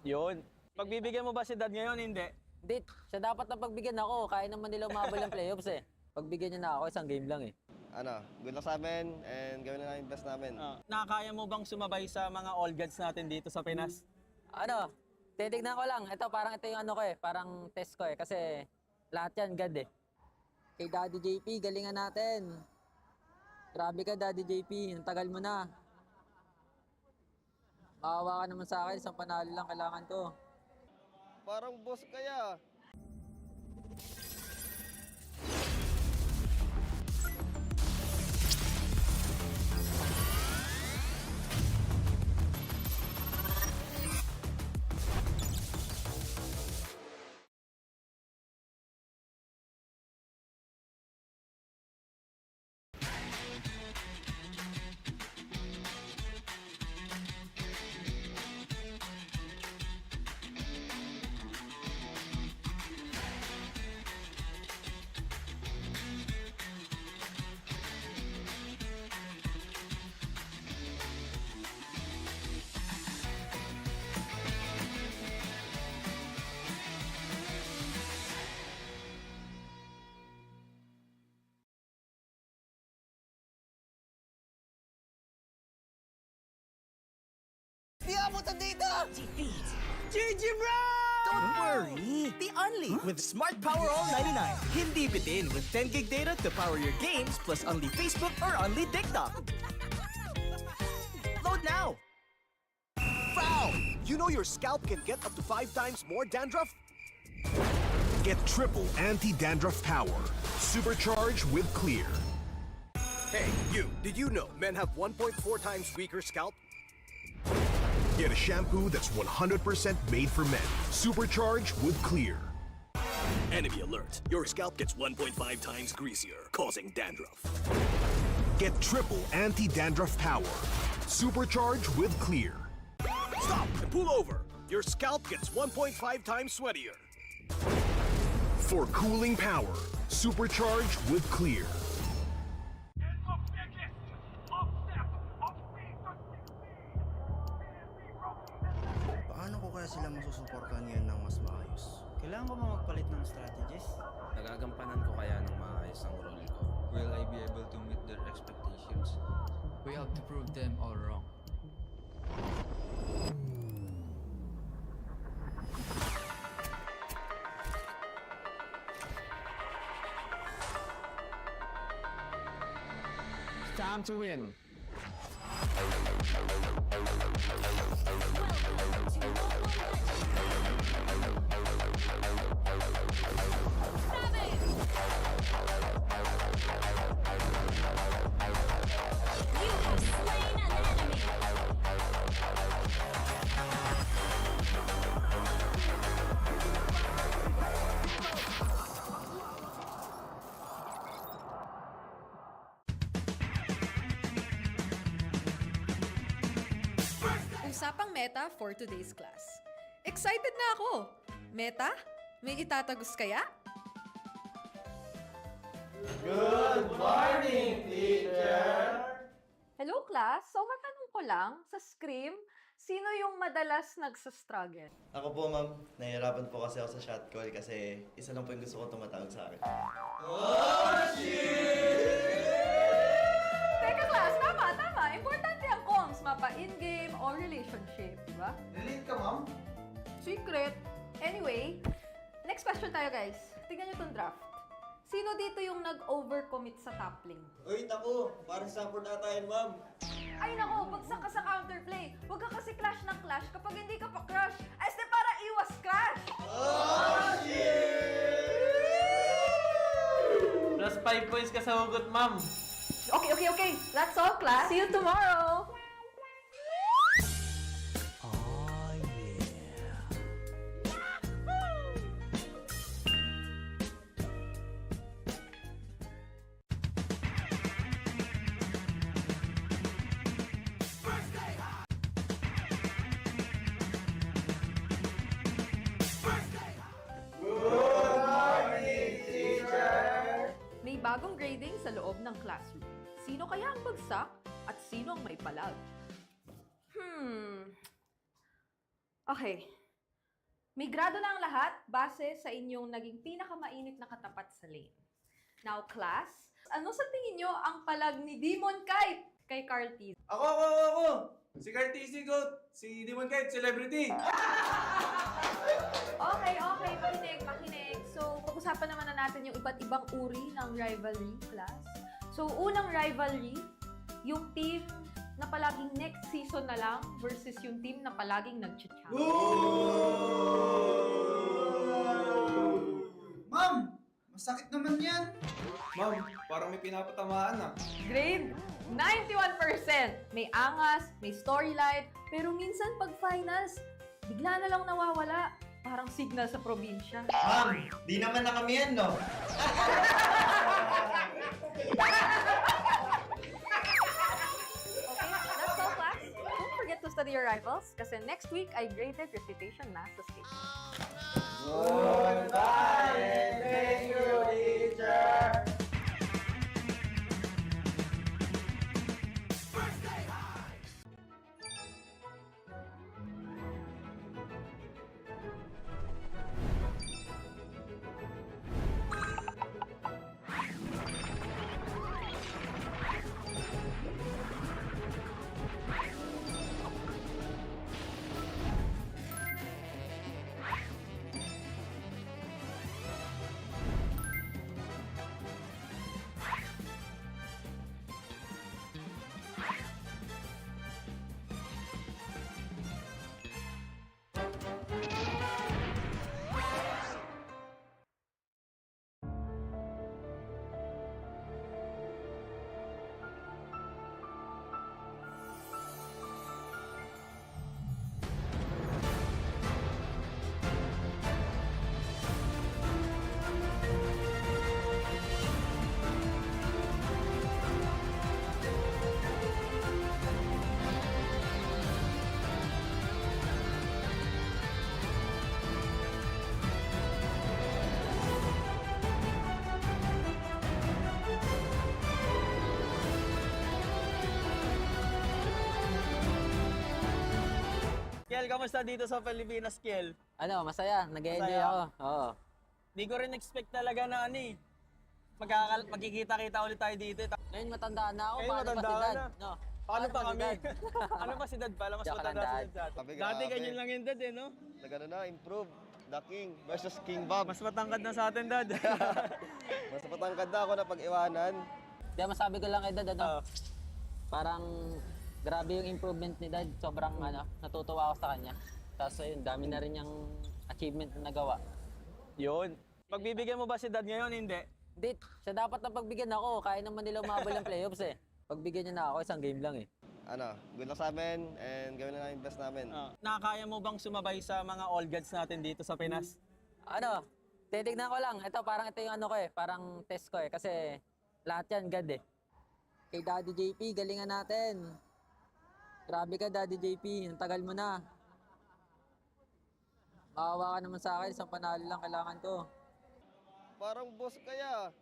Yun. Pagbibigyan mo ba si Dad ngayon? Hindi. Hindi, siya dapat na pagbigyan ako. Kaya naman nila umabol ng playoffs eh. Pagbigyan niya na ako, isang game lang eh. Good luck sa amin and gawin na namin best namin. Nakakaya mo bang sumabay sa mga All Gods natin dito sa Pinas? Titignan ko lang. Parang ito yung parang test ko eh. Kasi lahat yan God eh. Kay Daddy JP, galingan natin. Grabe ka Daddy JP, ang tagal mo na. Maawa ka naman sa akin, isang panalo lang kailangan ko. Parang boss kaya. Di abutan dito! GG bro! Don't worry! The only with Smart Power All 99. Hindi bitin with 10 gig data to power your games plus only Facebook or only TikTok. Load now! Foul! You know your scalp can get up to 5 times more dandruff? Get triple anti-dandruff power. Supercharged with Clear. Hey, you, did you know men have 1.4 times weaker scalp? Get a shampoo that's 100% made for men. Supercharged with Clear. Enemy alert. Your scalp gets 1.5 times greasier, causing dandruff. Get triple anti-dandruff power. Supercharged with Clear. Stop and pull over. Your scalp gets 1.5 times sweatier. For cooling power. Supercharged with Clear. Paano ko kaya sila masusuportahan ngayon ng mas maayos? Kailangan ko ba magpalit ng strategies? Nagagampanan ko kaya ng maayos ang role ko? Will I be able to meet their expectations? We have to prove them all wrong. Time to win. Usapang Meta for today's class. Excited na ako! Meta? May itatagos kaya? Good morning, teacher! Hello class, so matanong ko lang, sa Scream, sino yung madalas nagsastruggle? Ako po, ma'am. Nahihirapan po kasi ako sa shot call kasi isa lang po yung gusto ko tumatawag sa akin. Teka class, tama. Importante ang comms, mapa in-game o relationship, di ba? Relate ka, ma'am? Secret. Anyway, next question tayo guys. Tingnan nyo tong draft. Sino dito yung nag-overcommit sa top lane? Uy, naku! Parang support na tayo, ma'am. Ay nako, bagsak ka sa counterplay. Huwag ka kasi clash ng clash kapag hindi ka pa crush. Ay, para iwas crash! Plus 5 points ka sa hugot, ma'am. Okay. That's all, class. See you tomorrow. trading sa loob ng classroom. Sino kaya ang bagsak at sino ang may palag? Okay. May grado na ang lahat base sa inyong naging pinakamainit na katapat sa lane. Now, class, ano sa tingin nyo ang palag ni Demon Kite kay Carl T? Ako! Si Carl T. Goat! Si Demon Kite, celebrity! Okay, makinig. So, pag-usapan naman na natin yung iba't ibang uri ng rivalry, class. So, unang rivalry, yung team na palaging next season na lang versus yung team na palaging nag-champion. Ma'am! Masakit naman yan! Ma'am, parang may pinapatamaan ah. Grade 91%. May angas, may storyline, pero minsan pag finals, bigla na lang nawawala. Parang signal sa probinsya. Ma'am, di naman na kami yan, no? Okay, that's all, class. Don't forget to study your rivals kasi next week ay graded recitation math sa stage. Goodbye and thank you, teacher! Kiel, kamusta dito sa Pilipinas, Kiel? Ano, masaya. Nag-enjoy Masaya? ako. Oo. Di ko rin expect talaga na magkikita-kita ulit tayo dito. Ngayon matanda na ako. Ngayon Paano matanda pa si Dad? na. No. Paano pa si kami? Dad? Ano pa si Dad pala? Mas Joke lang, matanda si Dad. Dad dati. Sabi, Dati grabe. ganyan lang yung Dad eh, no? Nagano na, improve. The King versus King Bob. Mas matangkad na sa atin, Dad. Mas matangkad na ako na pag-iwanan. Di masabi ko lang kay Dad, ano? Parang grabe yung improvement ni Dad. Sobrang natutuwa ako sa kanya. Tapos ayun, dami na rin yung achievement na nagawa. Yun. Pagbibigyan mo ba si Dad ngayon? Hindi. Hindi, siya dapat na pagbigyan ako. Kaya naman nila umabol ng playoffs eh. Pagbigyan niya na ako, isang game lang eh. Good luck sa amin and gawin na namin best namin. Nakakaya mo bang sumabay sa mga All Gods natin dito sa Pinas? Titignan ko lang. Parang ito yung parang test ko eh. Kasi lahat yan God eh. Kay Daddy JP, galingan natin. Grabe ka Daddy JP, ang tagal mo na. Maawa ka naman sa akin, isang panalo lang kailangan ko. Parang boss kaya.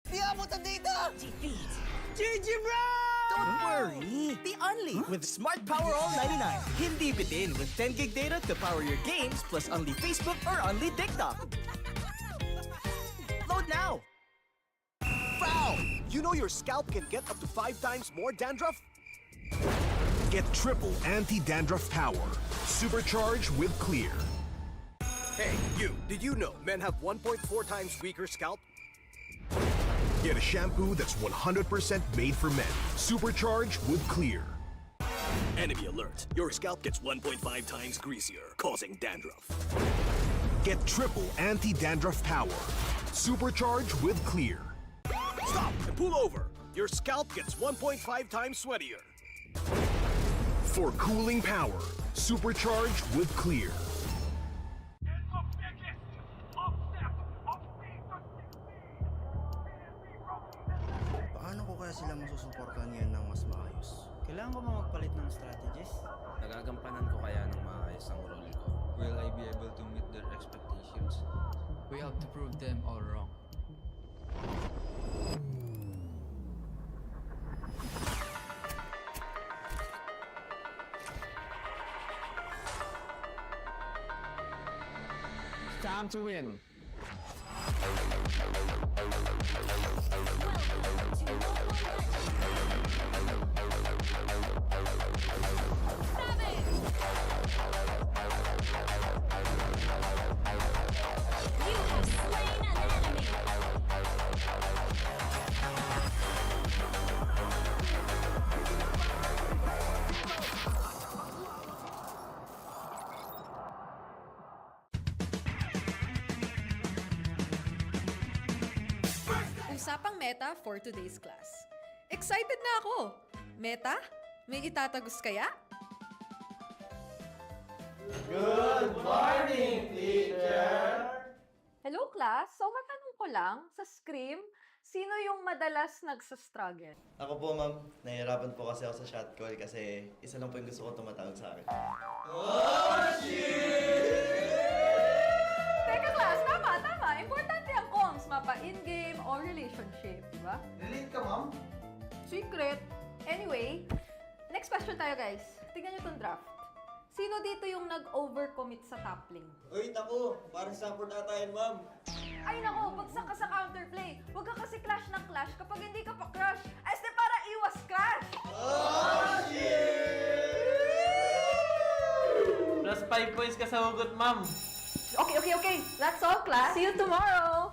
Di abutan dito! GG bro! Don't worry! The Only with Smart Power All 99. Hindi bitin with 10 gig data to power your games plus only Facebook or only TikTok. Load now! Foul! You know your scalp can get up to 5 times more dandruff? Get triple anti-dandruff power. Supercharged with Clear. Hey, you, did you know men have 1.4 times weaker scalp? Get a shampoo that's 100% made for men. Supercharged with Clear. Enemy alert. Your scalp gets 1.5 times greasier, causing dandruff. Get triple anti-dandruff power. Supercharged with Clear. Stop and pull over. Your scalp gets 1.5 times sweatier. For cooling power. Supercharged with Clear. Paano ko kaya sila masusuportahan ngayon ng mas maayos? Kailangan ko ba magpalit ng strategist? Nagagampanan ko kaya ng maayos ang role ko. Will I be able to meet their expectations? We have to prove them all wrong. Time to win. Usapang meta for today's class. Excited na ako! Meta? May itatagos kaya? Good morning, teacher! Hello class! So matanong ko lang, sa scrim, sino yung madalas nagsastruggle? Ako po, ma'am. Nahihirapan po kasi ako sa shot call kasi isa lang po yung gusto ko tumatawag sa akin. Teka class, tama! Importante ang comms, mapa in-game or relationship, di ba? Relate ka, ma'am? Secret. Anyway, next question tayo guys. Tingnan nyo tong draft. Sino dito yung nag-overcommit sa top lane? Uy, naku! Parang support ata yun, ma'am. Ay nako, bagsak ka sa counterplay. Huwag ka kasi clash ng clash kapag hindi ka pa crush. Este para iwas crash! Oh, shit! Plus 5 points ka sa hugot, ma'am. Okay. That's all class. See you tomorrow!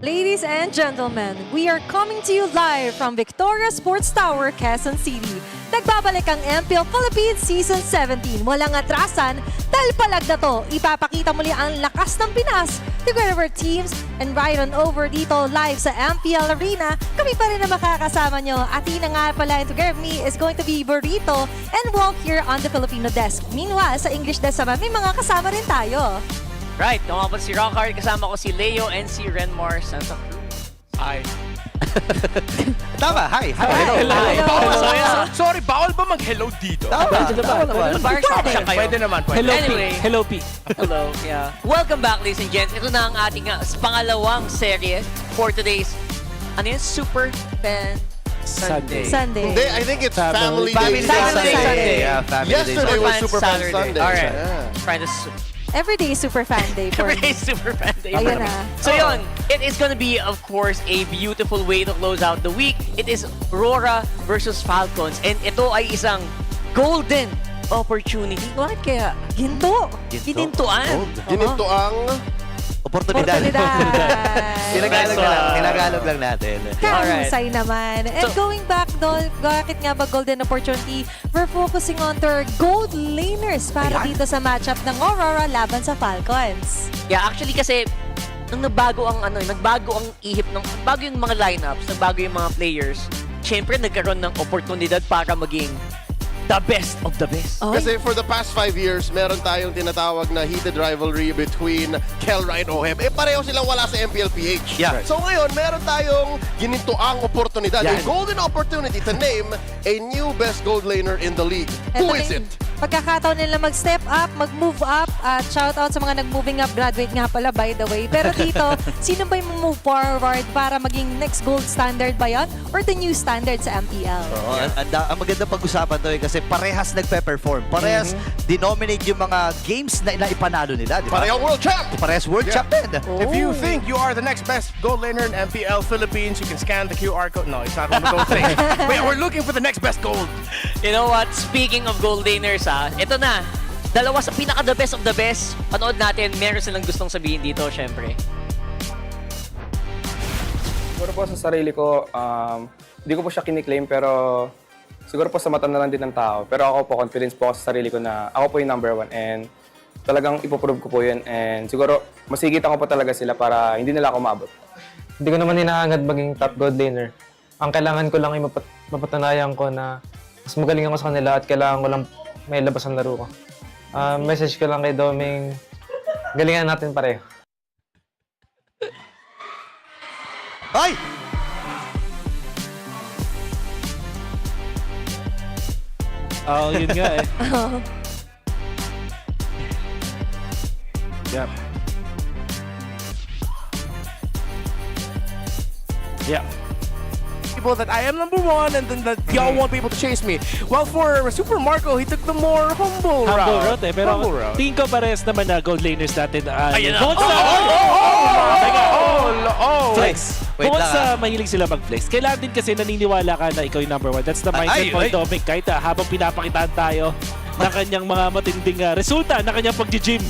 Ladies and gentlemen, we are coming to you live from Victoria Sports Tower, Quezon City. Nagbabalik ang MPL Philippines Season 17. Walang atrasan dahil palag na to. Ipapakita muli ang lakas ng Pinas together with teams and right on over dito live sa MPL Arena. Kami pa rin na makakasama nyo. Atina nga pala and together with me is going to be Burrito and Walk here on the Filipino desk. Meanwhile, sa English desk naman, may mga kasama rin tayo. Right, ako si Rockhard, kasama ko si Leo and si Renmar Santa Cruz. Hi. Tama, hi. Sorry, bawal ba mag-hello dito? Tama naman. Barbershop siya kayo. Pwede naman. Hello, Anyway. P. Hello, P. Hello, yeah. Welcome back, ladies and gents. Ito na ang ating pangalawang serye for today's, Super Fan Sunday. Sunday. Hindi, I think it's Family Day. Sunday. Yeah, Family Day. Yesterday was Super Fan Saturday. Sunday. Alright. Yeah. Trying to Everyday Super Fan Day for Every me. Super Fan Day. Ayun na. So yun, it is gonna be, of course, a beautiful way to close out the week. It is RORA versus Falcons. And ito ay isang golden opportunity. Bakit kaya? Ginto. Ginintuan. Ginito ang Oportunidad. Tinagalog lang natin. Kahusay naman. And going back doon, bakit nga ba golden opportunity? We're focusing on to our gold laners para dito sa matchup ng Aurora laban sa Falcons. Yeah, actually kasi nung nagbago ang ihip ng nagbago yung mga lineups, nagbago yung mga players. Syempre nagkaroon ng oportunidad para maging the best of the best. Kasi for the past 5 years, meron tayong tinatawag na heated rivalry between Kelra and OM. Pareho silang wala sa MPLPH. Yeah. So ngayon, meron tayong ginintoang oportunidad. Yan. A golden opportunity to name a new best gold laner in the league. Who is it? Pagkakataon nila mag-step up, mag-move up, at shout out sa mga nag-moving up, graduate nga pala by the way. Pero dito, sino ba yung move forward para maging next gold standard ba yan? Or the new standard sa MPL? Oo, ang maganda pag-usapan to kasi parehas nagpe-perform. Parehas denominate yung mga games na ipanalo nila. Di ba? Parehong world champ! Parehas world champ din. If you think you are the next best gold laner in MPL Philippines, you can scan the QR code. No, it's not one of those things. We're looking for the next best gold. You know what? Speaking of gold laners, ito na. Dalawa sa pinaka-the best of the best. Panood natin, meron silang gustong sabihin dito, syempre. Siguro po sa sarili ko, hindi ko po siya kiniklaim pero siguro po sa mata na lang din ng tao. Pero ako po, confidence po ako sa sarili ko na ako po yung number 1 and talagang ipoprove ko po yun and siguro masigitan ko po talaga sila para hindi nila ako maabot. Hindi ko naman hinaangad maging top gold laner. Ang kailangan ko lang ay mapatunayan ko na mas magaling ako sa kanila at kailangan ko lang may labas ang laro ko. Message ko lang kay Doming, galingan natin pareho. Ay! Yun nga eh. Yep. Yeah. People that I am number 1 and then that y'all won't be able to chase me. Well, for Super Marco, he took the more humble route. Pero Humble route. tingin ko parehas naman na gold laners natin. Ayun na. Flex. Wait Bukod lang, sa mahilig sila mag-flex, kailangan din kasi naniniwala ka na ikaw yung number 1. That's the mindset mo, Dominic. Kahit habang pinapakitaan tayo ng kanyang mga matinding resulta na kanyang pag-gym.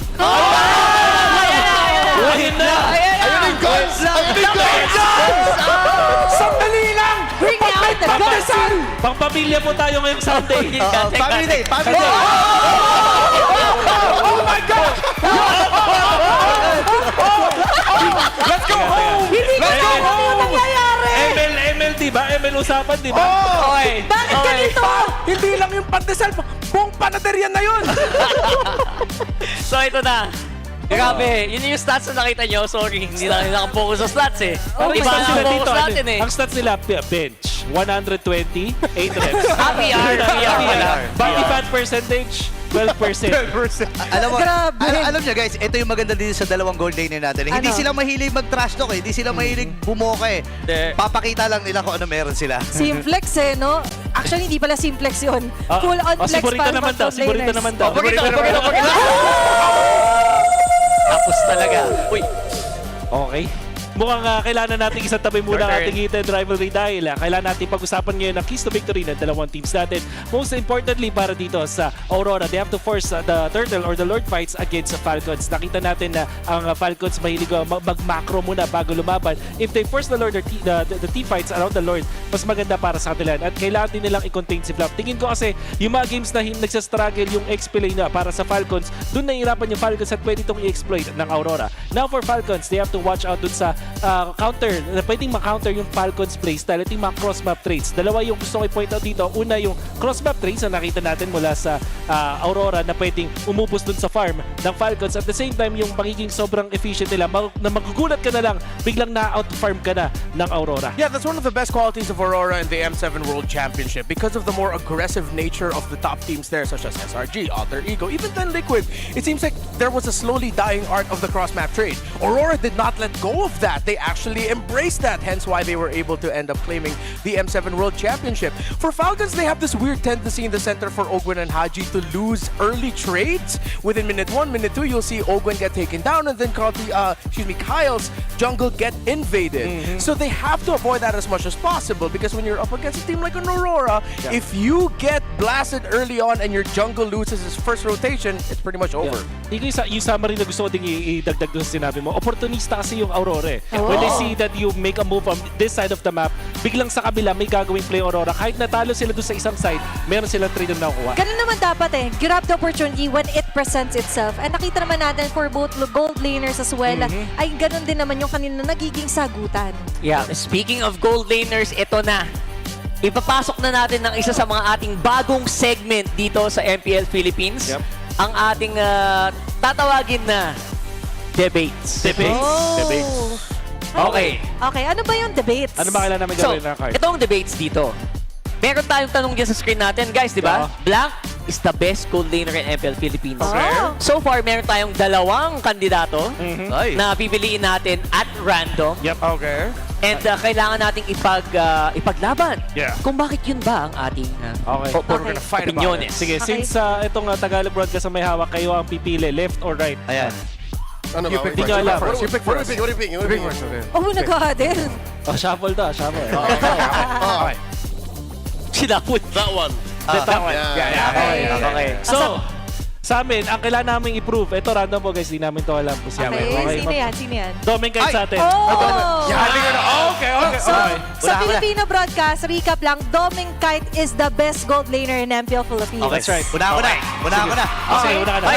Ayun na! Ayun yung goals! Ayun yung goals! Sandali lang! Bring out the guns! Pangpamilya po tayo ngayong Sunday. Family Day! Family Day! Oh my God! Let's go home! Let's go home! Nangyayari! ML, diba? ML usapan, diba? Okay. Bakit ganito? Hindi lang yung pandesal, buong panaderya na yun! So ito na. Grabe, yun yung stats na nakita nyo. Sorry, hindi lang nakapokus sa stats eh. Iba na ang focus natin eh. Ang stats nila, bench, 120, 8 reps. APBR. Body fat percentage, 12%. Alam nyo guys, ito yung maganda dito sa dalawang gold laner natin. Hindi sila mahilig mag-trash talk eh. Hindi sila mahilig bumoka eh. Papakita lang nila kung ano meron sila. Simplex eh, no? Actually, hindi pala simplex yun. Full on flex Si Burrito naman daw. Si Burrito naman daw. Tapos talaga. Uy. Okay. mukhang kailangan natin isang tabi muna ang ating heated rivalry dahil kailangan natin pag-usapan ngayon ang keys to victory ng dalawang teams natin. Most importantly para dito sa Aurora, they have to force the Turtle or the Lord fights against the Falcons. Nakita natin na ang Falcons mahilig mag-macro muna bago lumaban. If they force the Lord or the team fights around the Lord, mas maganda para sa kanila. At kailangan din nilang i-contain si Flap. Tingin ko kasi yung mga games na nagsastruggle yung XP lane na para sa Falcons, doon nahihirapan yung Falcons at pwede itong i-exploit ng Aurora. Now for Falcons, they have to watch out dun sa counter, na pwedeng ma-counter yung Falcons playstyle. Ito yung mga cross-map trades. Dalawa yung gusto ko i-point out dito. Una yung cross-map trades na nakita natin mula sa Aurora na pwedeng umubos dun sa farm ng Falcons. At the same time, yung magiging sobrang efficient nila, na magugulat ka na lang, biglang na-out-farm ka na ng Aurora. Yeah, that's one of the best qualities of Aurora in the M7 World Championship because of the more aggressive nature of the top teams there, such as SRG, Alter Ego, even then Liquid. It seems like there was a slowly dying art of the cross-map trade. Aurora did not let go of that. They actually embraced that, hence why they were able to end up claiming the M7 World Championship. For Falcons, they have this weird tendency in the center for Ogwen and Hadji to lose early trades. Within minute 1, minute 2, you'll see Ogwen get taken down and then Kyle's jungle get invaded. So they have to avoid that as much as possible because when you're up against a team like an Aurora, if you get blasted early on and your jungle loses his first rotation, it's pretty much over. Yung summary na gusto ko ding idagdag doon sa sinabi mo, opportunista kasi yung Aurora. When they see that you make a move on this side of the map, biglang sa kabila may gagawing play Aurora. Kahit natalo sila doon sa isang side, meron silang trade na nakukuha. Ganun naman dapat grab the opportunity when it presents itself. And nakita naman natin for both gold laners as well, ay ganun din naman yung kanina nagiging sagutan. Yeah, speaking of gold laners, ito na. Ipapasok na natin ng isa sa mga ating bagong segment dito sa MPL Philippines. Ang ating tatawagin na debates. Debates. Okay. Okay, ano ba yung debates? Ano ba kailangan namin gawin na card? Itong debates dito. Meron tayong tanong dyan sa screen natin, guys, di ba? Blank is the best gold laner in MPL Philippines. So far, meron tayong dalawang kandidato na pipiliin natin at random. Okay. And kailangan nating ipaglaban kung bakit yun ba ang ating opiniones. Sige, since itong Tagalog broadcast na may hawak, kayo ang pipili, left or right? Ayan. Ano ba? Hindi nyo alam. You pick first. What do you pick? Oh, nagkakadin. Shuffle to, shuffle. Okay. Sinapot. That one. Okay. So, sa amin, ang kailangan namin i-prove, ito random po guys, di namin to alam po siya. Okay, sino yan? Doming kahit sa atin. Okay. So, sa Filipino broadcast, recap lang, Doming Kite is the best gold laner in MPL Philippines. Okay, that's right. Una ako na. Okay, una ka na.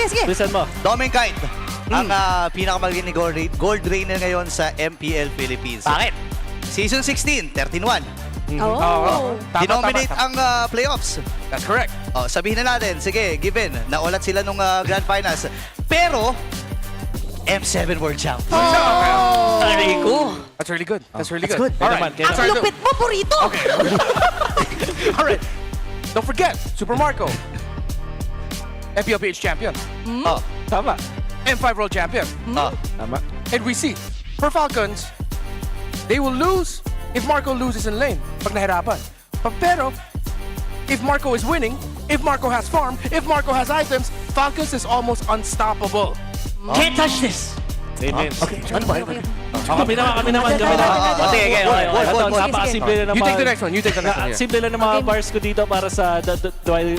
Sige. Listen mo. Doming Kite, ang pinakamagaling ni gold rainer ngayon sa MPL Philippines. Bakit? Season 16, 13-1. Dinominate ang playoffs. That's correct. Sabihin na natin, sige, given, naulat sila nung Grand Finals. Pero, M7 World Champ. That's really good. That's really good. Alright. Ang lupit mo, Purito! Okay. Alright. Don't forget, Super Marco. MPLPH champion. Tama. M5 World champion. Tama. And we see, for Falcons, they will lose if Marco loses in lane, pag nahirapan. Pero, if Marco is winning, if Marco has farm, if Marco has items, Falcons is almost unstoppable. Can't touch this! Amen. Okay, ano ba? Kami naman. Okay. Napakasimple na naman. You take the next one. Simple lang na mga bars ko dito para sa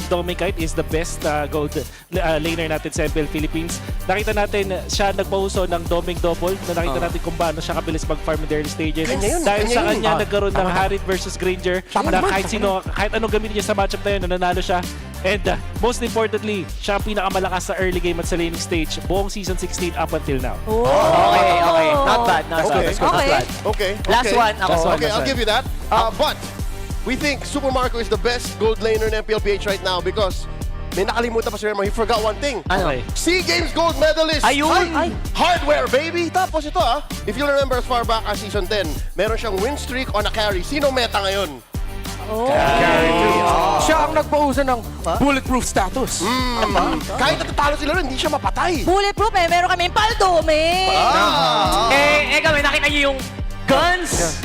Doming Kite is the best gold laner natin sa MPL Philippines. Nakita natin siya nagpahuso ng Doming Double na nakita natin kung paano siya kabilis mag-farm in the early stages. Dahil sa kanya nagkaroon ng Harit versus Granger na kahit anong gamitin niya sa matchup na yun, nanalo siya. And most importantly, siya ang pinakamalakas sa early game at sa laning stage buong Season 16 up until now. Okay. Not bad. Okay. Last one. Okay, I'll give you that. But we think Super Marco is the best gold laner in MPLPH right now because may nakalimutan pa si Remo. He forgot one thing. Okay. SEA Games gold medalist. Ayun! Hardware, baby! Tapos ito if you remember as far back as Season 10, meron siyang win streak on a carry. Sino meta ngayon? Siya ang nagpausan ng bulletproof status. Kahit natatalo sila rin, hindi siya mapatay. Bulletproof meron kami Paldome. Kami nakita niyo yung Guns!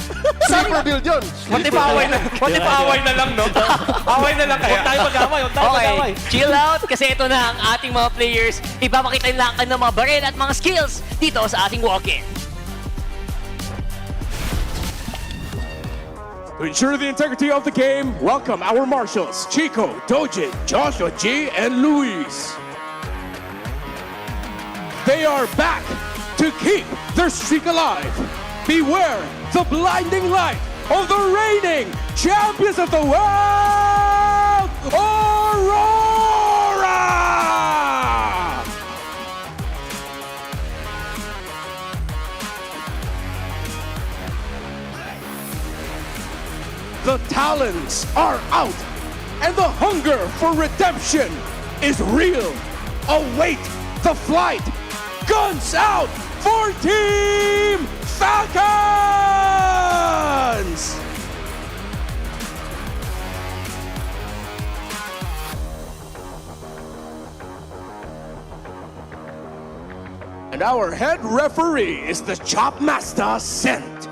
Sleeper build yun. What if away na lang, no? Away na lang kaya. Huwag tayo mag-away, huwag tayo mag-away. Chill out kasi ito na ang ating mga players. Ipapakita nila ang kanilang mga baril at mga skills dito sa ating walk-in. To ensure the integrity of the game, welcome our marshals, Chico, Dojin, Joshua G, and Luis. They are back to keep their streak alive. Beware the blinding light of the reigning champions of the world, Aurora! The talons are out, and the hunger for redemption is real. Await the flight. Guns out for Team Falcons! And our head referee is the Chop Master Sent.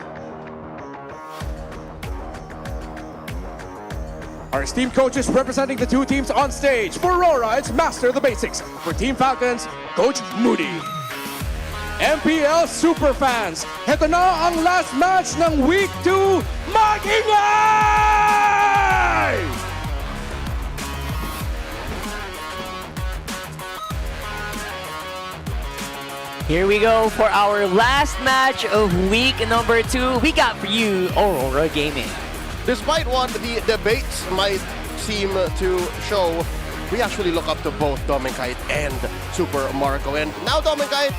Our esteemed coaches representing the two teams on stage. For Aurora, it's Master the Basics. For Team Falcons, Coach Moody. MPL Superfans, heto na ang last match ng Week 2, Mag-ingay! Here we go for our last match of week number 2. We got for you Aurora Gaming. Despite what the debates might seem to show, we actually look up to both Dominkite and Super Marco. And now Dominkite,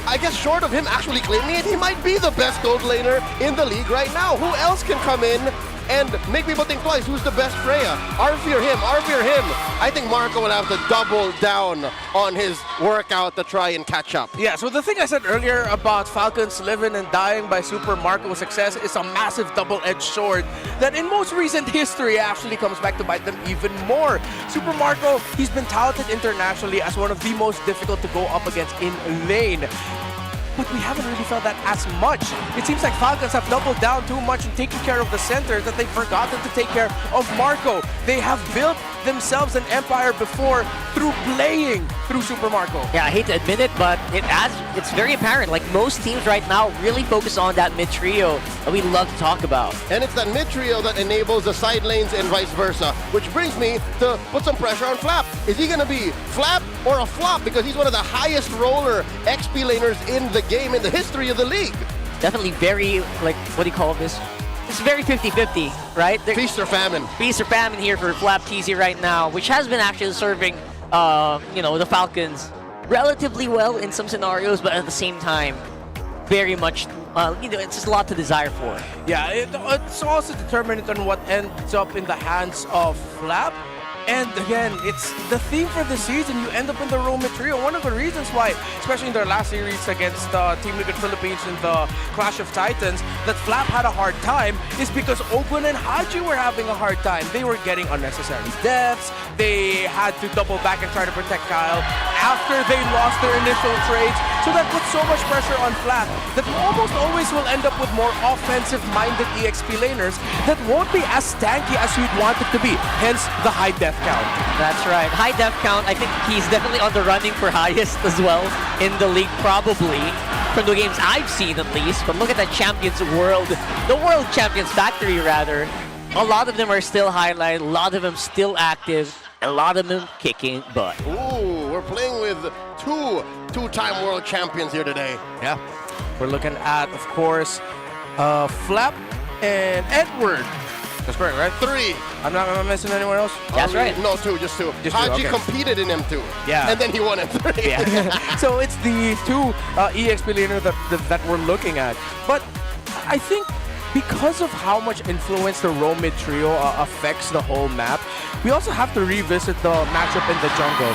I guess short of him actually claiming it, he might be the best gold laner in the league right now. Who else can come in and make people think twice? Who's the best Freya? RP or him? RP or him? I think Marco will have to double down on his workout to try and catch up. Yeah, so the thing I said earlier about Falcons living and dying by Super Marco's success is a massive double-edged sword that in most recent history actually comes back to bite them even more. Super Marco, he's been touted internationally as one of the most difficult to go up against in lane. But we haven't really felt that as much. It seems like Falcons have doubled down too much in taking care of the center that they've forgotten to take care of Marco. They have built themselves an empire before through playing through Super Marco. Yeah, I hate to admit it, but it's very apparent. Like most teams right now really focus on that mid trio that we love to talk about. And it's that mid trio that enables the side lanes and vice versa, which brings me to put some pressure on Flap. Is he going to be Flap or a flop? Because he's one of the highest roller XP laners in the game in the history of the league. Definitely very, like, what do you call this? It's very 50-50, right? Feast or famine. Feast or famine here for Flap TZ right now, which has been actually serving, the Falcons relatively well in some scenarios, but at the same time, very much, it's just a lot to desire for. Yeah, it's also determined on what ends up in the hands of Flap. And again, it's the theme for the season. You end up in the Roma trio. One of the reasons why, especially in their last series against Team Liquid Philippines in the Clash of Titans, that Flap had a hard time is because Ogwen and Hadji were having a hard time. They were getting unnecessary deaths. They had to double back and try to protect Kyle after they lost their initial trades. So that puts so much pressure on Flap that almost always will end up with more offensive-minded EXP laners that won't be as tanky as you'd want it to be. Hence, the high death count. That's right. High death count. I think he's definitely on the running for highest as well in the league, probably, from the games I've seen at least. But look at that Champions World, the World Champions Factory, rather. A lot of them are still highlighted, a lot of them still active, a lot of them kicking butt. Ooh, we're playing with two-time world champions here today. Yeah. We're looking at, of course, Flap and Edward. That's correct, right? 3. I'm not missing anyone else? That's right. No, 2, just 2. Just 2, Hadji okay. competed in M2. Yeah. And then he won M3. Yeah. So it's the 2 EXP laners that we're looking at. But I think because of how much influence the Rome mid trio affects the whole map, we also have to revisit the matchup in the jungle.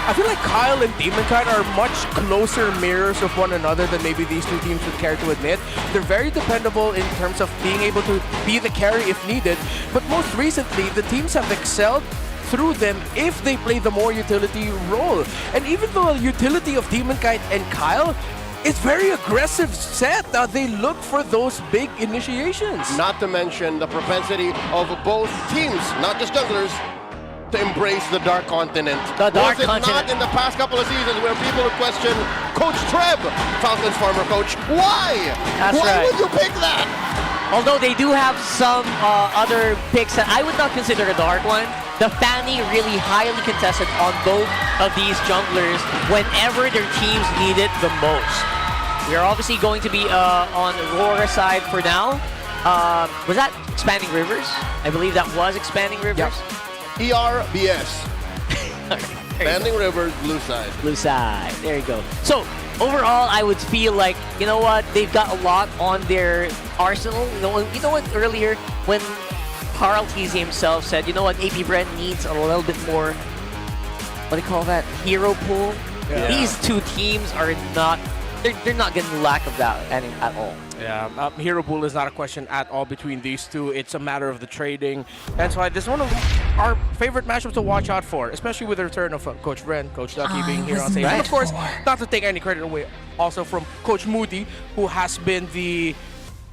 I feel like Kyle and Demonkite are much closer mirrors of one another than maybe these two teams would care to admit. They're very dependable in terms of being able to be the carry if needed, but most recently, the teams have excelled through them if they play the more utility role. And even though the utility of Demonkite and Kyle it's very aggressive set. They look for those big initiations. Not to mention the propensity of both teams, not just junglers, to embrace the Dark Continent. The Dark Was it Continent. not in the past couple of seasons where people would question Coach Treb, Falcons former coach, why? That's why right. would you pick that? Although they do have some other picks that I would not consider a dark one. The Fanny really highly contested on both of these junglers whenever their teams need it the most. We are obviously going to be on RORA side for now. Was that Expanding Rivers? I believe that was Expanding Rivers. ERBS. Expanding Rivers, blue side. Blue side. There you go. So overall, I would feel like, you know what, they've got a lot on their arsenal. You know what, earlier when Carl Teasy himself said, you know what, AP Brent needs a little bit more, what do you call that, hero pool? Yeah. These two teams are not, they're not getting lack of that at all. Yeah, hero pool is not a question at all between these two. It's a matter of the trading. That's why this is one of our favorite matchups to watch out for, especially with the return of Coach Bren, Coach Ducky being here on stage. And of course, not to take any credit away also from Coach Moody, who has been the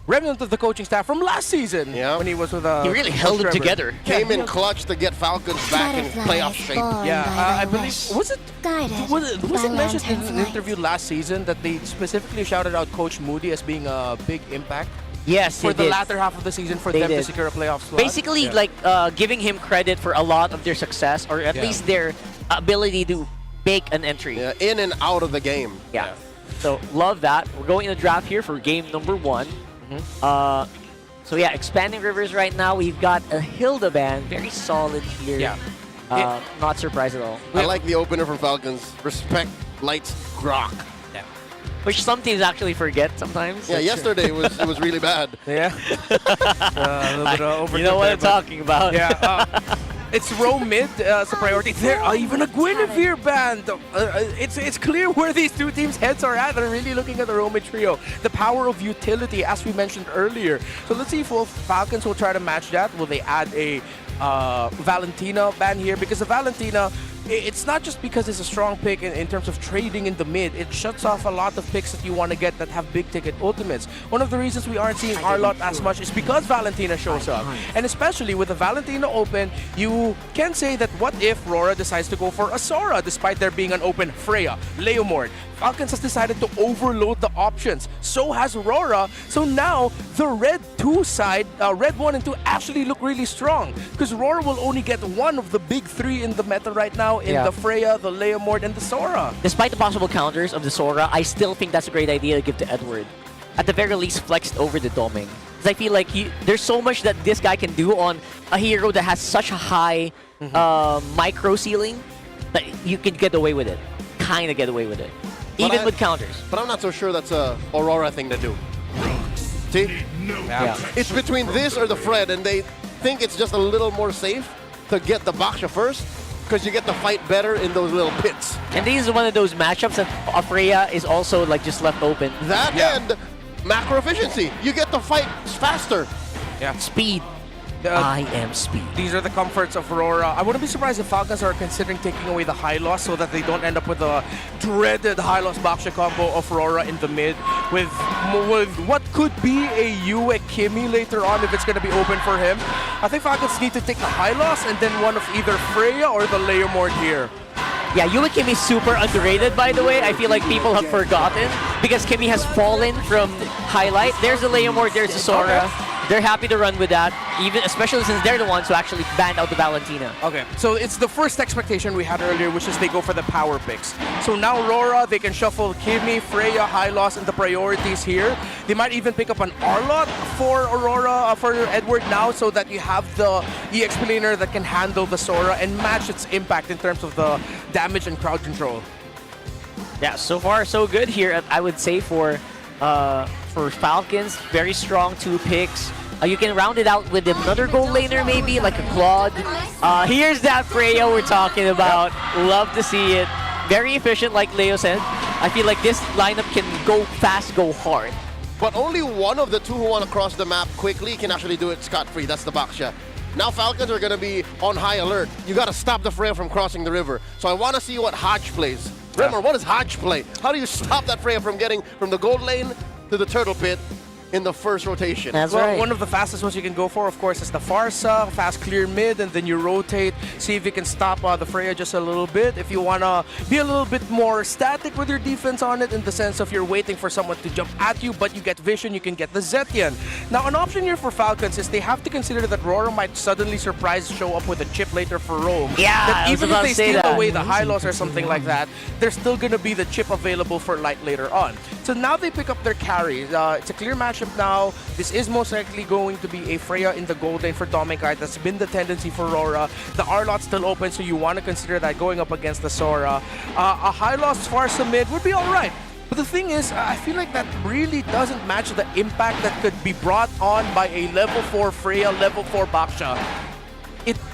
remnant of the coaching staff from last season when he was with He really held it together. Came in clutch to get Falcons back in playoff shape. Yeah, I believe, was it mentioned in an interview last season that they specifically shouted out Coach Moody as being a big impact? Yes, for they the did. latter half of the season for They them to did. secure a playoff slot. Basically, like giving him credit for a lot of their success, or at least their ability to make an entry. Yeah, in and out of the game. Yeah. So love that. We're going in the draft here for game number 1. So yeah, Expanding Rivers right now. We've got a Hilda band, very solid here. Yeah. Not surprised at all. I like the opener from Falcons. Respect Lights Grok. Yeah. Which some teams actually forget sometimes. Yeah, yesterday it was really bad. Yeah. A little bit over you know what I'm talking about. Yeah. It's row mid as a priority. There are even a Guinevere band. It's clear where these two teams' heads are at. They're really looking at the row mid trio. The power of utility, as we mentioned earlier. So let's see if Falcons will try to match that. Will they add a Valentina band here? Because the Valentina, it's not just because it's a strong pick in terms of trading in the mid. It shuts off a lot of picks that you want to get that have big ticket ultimates. One of the reasons we aren't seeing Arlott as much is because Valentina shows up. And especially with the Valentina open, you can say that what if RORA decides to go for a Sora despite there being an open Freya, Leomord. Falcons has decided to overload the options. So has RORA. So now the red 2 side, red 1 and 2 actually look really strong because RORA will only get one of the big 3 in the meta right now in the Freya, the Leomord, and the Sora. Despite the possible counters of the Sora, I still think that's a great idea to give to Edward. At the very least, flexed over the Doming. Because I feel like there's so much that this guy can do on a hero that has such a high micro ceiling that you can get away with it. Kind of get away with it. Even with counters. But I'm not so sure that's a Aurora thing to do. See? Yeah. It's between this or the Fred, and they think it's just a little more safe to get the Baksha first, because you get to fight better in those little pits. And this is one of those matchups that Freya is also like just left open. That and macro efficiency. You get to fight faster. Yeah. Speed. I am speed. These are the comforts of Aurora. I wouldn't be surprised if Falcons are considering taking away the high loss so that they don't end up with a dreaded high loss Baksha combo of Aurora in the mid with what could be a Yue Kimi later on if it's going to be open for him. I think Falcons need to take the high loss and then one of either Freya or the Leomord here. Yeah, Yue Kimi is super underrated, by the way. I feel like people have forgotten because Kimi has fallen from highlight. There's the Leomord, there's the Sora. They're happy to run with that, even especially since they're the ones who actually banned out the Valentina. Okay, so it's the first expectation we had earlier, which is they go for the power picks. So now Aurora, they can shuffle Kimi, Freya, high loss, and the priorities here. They might even pick up an Arlott for Aurora, for Edward now, so that you have the EX laner that can handle the Sora and match its impact in terms of the damage and crowd control. Yeah, so far so good here, I would say, for Falcons. Very strong 2 picks. You can round it out with another gold laner maybe, like a Claude. Here's that Freya we're talking about. Love to see it. Very efficient, like Leo said. I feel like this lineup can go fast, go hard. But only one of the 2 who want to cross the map quickly can actually do it scot-free. That's the Baksha. Now Falcons are going to be on high alert. You got to stop the Freya from crossing the river. So I want to see what Hadji plays. Remember, what does Hadji play? How do you stop that Freya from getting from the gold lane to the turtle pit in the first rotation? One of the fastest ones you can go for, of course, is the Pharsa, fast clear mid, and then you rotate, see if you can stop the Freya just a little bit. If you want to be a little bit more static with your defense on it, in the sense of you're waiting for someone to jump at you, but you get vision, you can get the Zetyan. Now, an option here for Falcons is they have to consider that RORA might suddenly surprise show up with a chip later for Rome. Yeah, that I was even about if to they say steal that. away the Hylos or something like that, there's still going to be the chip available for Light later on. So now they pick up their carries. It's a clear matchup now. This is most likely going to be a Freya in the gold lane for Dominic. That's been the tendency for RORA. The R-Lot's still open, so you want to consider that going up against the Sora. A high-loss Pharsa mid would be alright. But the thing is, I feel like that really doesn't match the impact that could be brought on by a level 4 Freya, level 4 Baksha.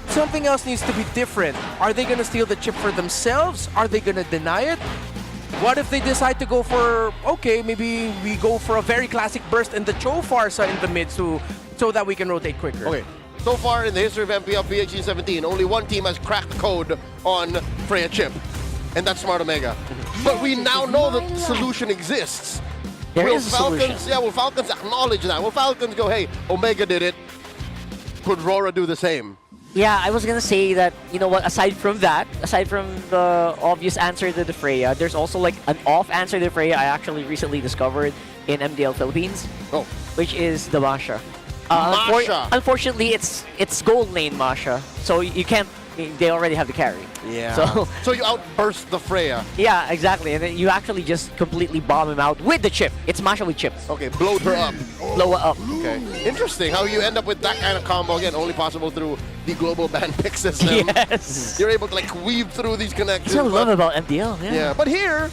Something else needs to be different. Are they going to steal the chip for themselves? Are they going to deny it? What if they decide to go for, okay, maybe we go for a very classic burst and the Cho Pharsa in the mid so that we can rotate quicker? Okay. So far in the history of MPL PH 17, only one team has cracked the code on Freya chip, and that's Smart Omega. But we now know that the solution exists. There will is a solution. Will Falcons acknowledge that? Will Falcons go, hey, Omega did it. Could RORA do the same? Yeah, I was gonna say that, you know what, aside from the obvious answer to the Freya, there's also like an off answer to the Freya I actually recently discovered in MPL Philippines. Oh. Which is the Masha. Masha! Unfortunately, it's gold lane Masha, so you can't, they already have the carry. Yeah. So you outburst the Freya. yeah, exactly, and then you actually just completely bomb him out with the chip. It's Masha with chips. Okay, blow her up. Blow her up. Okay. Interesting how you end up with that kind of combo. Again, only possible through the global ban pick system. Yes. You're able to like weave through these connections. That's what I love about MPL. Yeah, but here,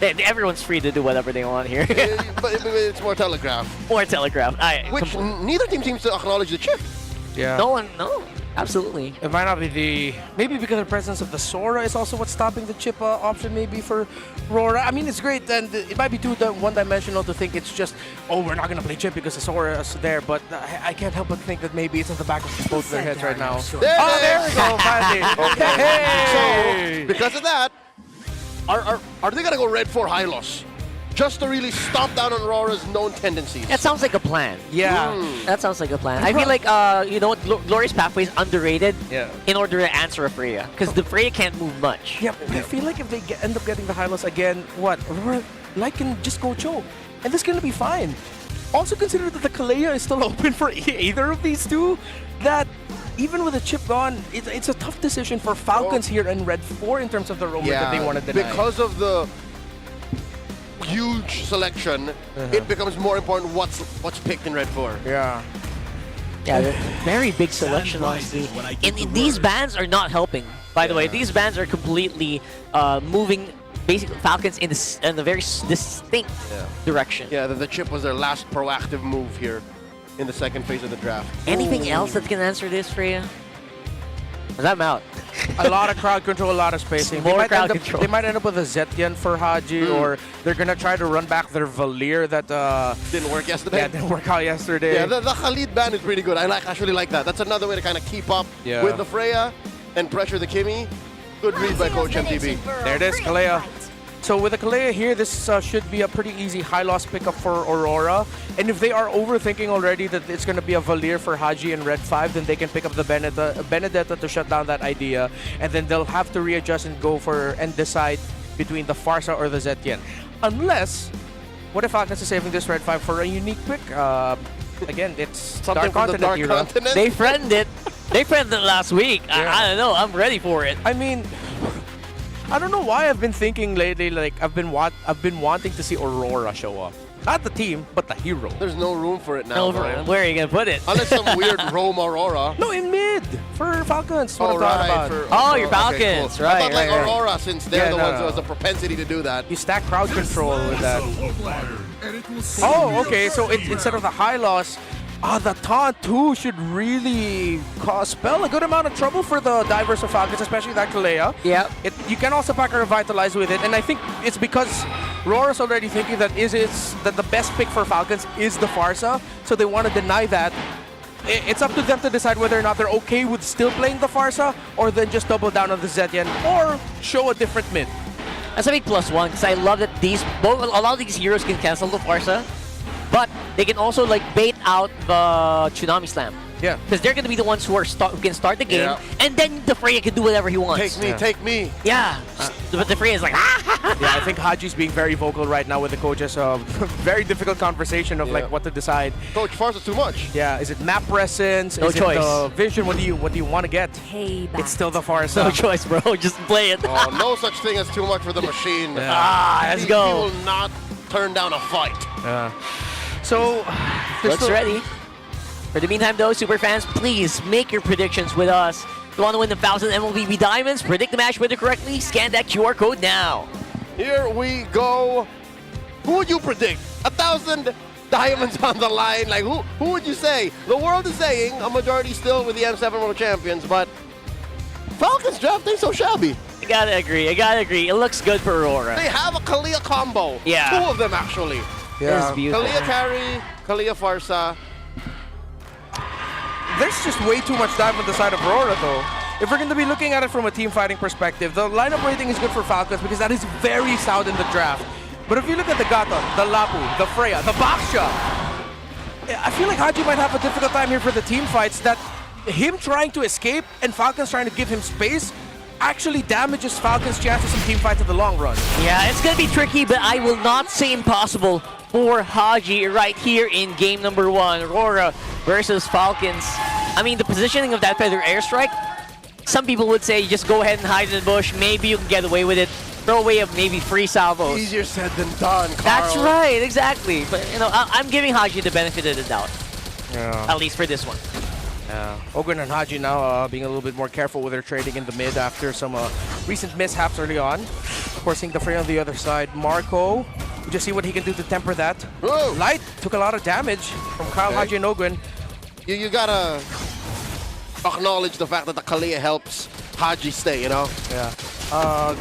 everyone's free to do whatever they want here. but it's more telegraph. More telegraph. Which neither team seems to acknowledge the chip. Yeah. No. Absolutely. It might not be maybe because of the presence of the Sora is also what's stopping the chip option maybe for RORA. I mean, it's great, and it might be too one-dimensional to think it's just, oh, we're not going to play chip because the Sora is there, but I can't help but think that maybe it's in the back of both their heads right now. There we go, finally. Hey! So, because of that, are they going to go red for Hylos? Just to really stomp down on RORA's known tendencies. That sounds like a plan. Yeah. That sounds like a plan. I feel like, you know what, Glorious Pathway is underrated in order to answer a Freya. Because the Freya can't move much. Yeah, but I feel like if they end up getting the Hylos again, RORA can just go choke. And this is going to be fine. Also consider that the Kalea is still open for either of these two. That even with a chip gone, it's a tough decision for Falcons here in Red 4 in terms of the roamer that they want to deny. Because of the huge selection, it becomes more important what's picked in Red 4. Yeah. Yeah, very big selection, honestly. And these bans are not helping. By the way, these bans are completely moving basically Falcons in a very distinct direction. Yeah, the chip was their last proactive move here in the second phase of the draft. Anything else that can answer this, Freya? I'm out. A lot of crowd control, a lot of spacing. They might end up with a Zetyan for Hadji, or they're gonna try to run back their Valir that didn't work yesterday. Yeah, didn't work out yesterday. Yeah, the Khalid ban is pretty good. I actually like that. That's another way to kind of keep up with the Freya and pressure the Kimmy. Good read by Coach MTV. There it is, Kalea. So with the Kalea here, this should be a pretty easy high-loss pickup for Aurora. And if they are overthinking already that it's going to be a Valir for Hadji in Red 5, then they can pick up the Benedetta to shut down that idea. And then they'll have to readjust and go for and decide between the Pharsa or the Zetyan. Unless, what if Falcons is saving this Red 5 for a unique pick? Again, it's something Dark from the Dark Continent. Continent. They friended it. They friended it last week. I don't know. I'm ready for it. I mean, I don't know why I've been thinking lately, like I've been wanting to see Aurora show up. Not the team, but the hero. There's no room for it now. Where are you going to put it? Unless some weird roam Aurora. No, in mid for Falcons. Oh, right. Your Falcons. Cool. Right. I thought like Aurora, since they're the ones who has the propensity to do that. You stack crowd control with that. Oh, okay. So instead of the high loss, the taunt too should really spell a good amount of trouble for the divers of Falcons, especially that Kalea. Yeah. You can also pack a Revitalize with it, and I think it's because Rora's already thinking that that the best pick for Falcons is the Pharsa, so they want to deny that. It's up to them to decide whether or not they're okay with still playing the Pharsa, or then just double down on the Zetyan, or show a different mid. That's a big +1 because I love that a lot of these heroes can cancel the Farsa, but they can also like bait out the Tsunami Slam. Yeah. Because they're going to be the ones who can start the game, and then the Freya can do whatever he wants. Take me. Yeah. But the Freya is like, Yeah, I think Hadji's being very vocal right now with the coaches. Very difficult conversation of like what to decide. Coach, Farsa's too much. Yeah, is it map presence? No is choice. It the vision? What do you want to get? Payback. It's still the Farsa. No choice, bro. Just play it. Oh, no such thing as too much for the machine. Let's go. He will not turn down a fight. Yeah. So, Looks ready. For the meantime, though, super fans, please make your predictions with us. If you want to win the 1,000 MLBB Diamonds, predict the match winner correctly, scan that QR code now. Here we go. Who would you predict? 1,000 diamonds on the line. Like, who would you say? The world is saying a majority still with the M7 World Champions, but Falcons draft ain't so shabby. I gotta agree. It looks good for Aurora. They have a Kalia combo. Yeah. 2 of them, actually. Yeah. It's beautiful. Kalia carry, Kalia Farsa. there's just way too much time on the side of Aurora, though. If we're going to be looking at it from a team fighting perspective, the lineup rating is good for Falcons because that is very sound in the draft. But if you look at the Gaton, the Lapu, the Freya, the Baksha, I feel like Hadji might have a difficult time here for the team fights, that him trying to escape and Falcons trying to give him space actually damages Falcons' chances in team fights in the long run. Yeah, it's going to be tricky, but I will not say impossible for Hadji right here in game number 1. Aurora versus Falcons. I mean, the positioning of that Feather Airstrike, some people would say just go ahead and hide in the bush. Maybe you can get away with it. Throw away of maybe 3 salvos. Easier said than done, Carl. That's right, exactly. But, you know, I'm giving Hadji the benefit of the doubt. Yeah. At least for this one. Yeah. Ogren and Hadji now being a little bit more careful with their trading in the mid after some recent mishaps early on. Of course, seeing the Frey on the other side. Marco, we just see what he can do to temper that. Whoa. Light took a lot of damage from Kyle, Hadji, and Ogren. You gotta acknowledge the fact that the Kalia helps Hadji stay, you know? Yeah.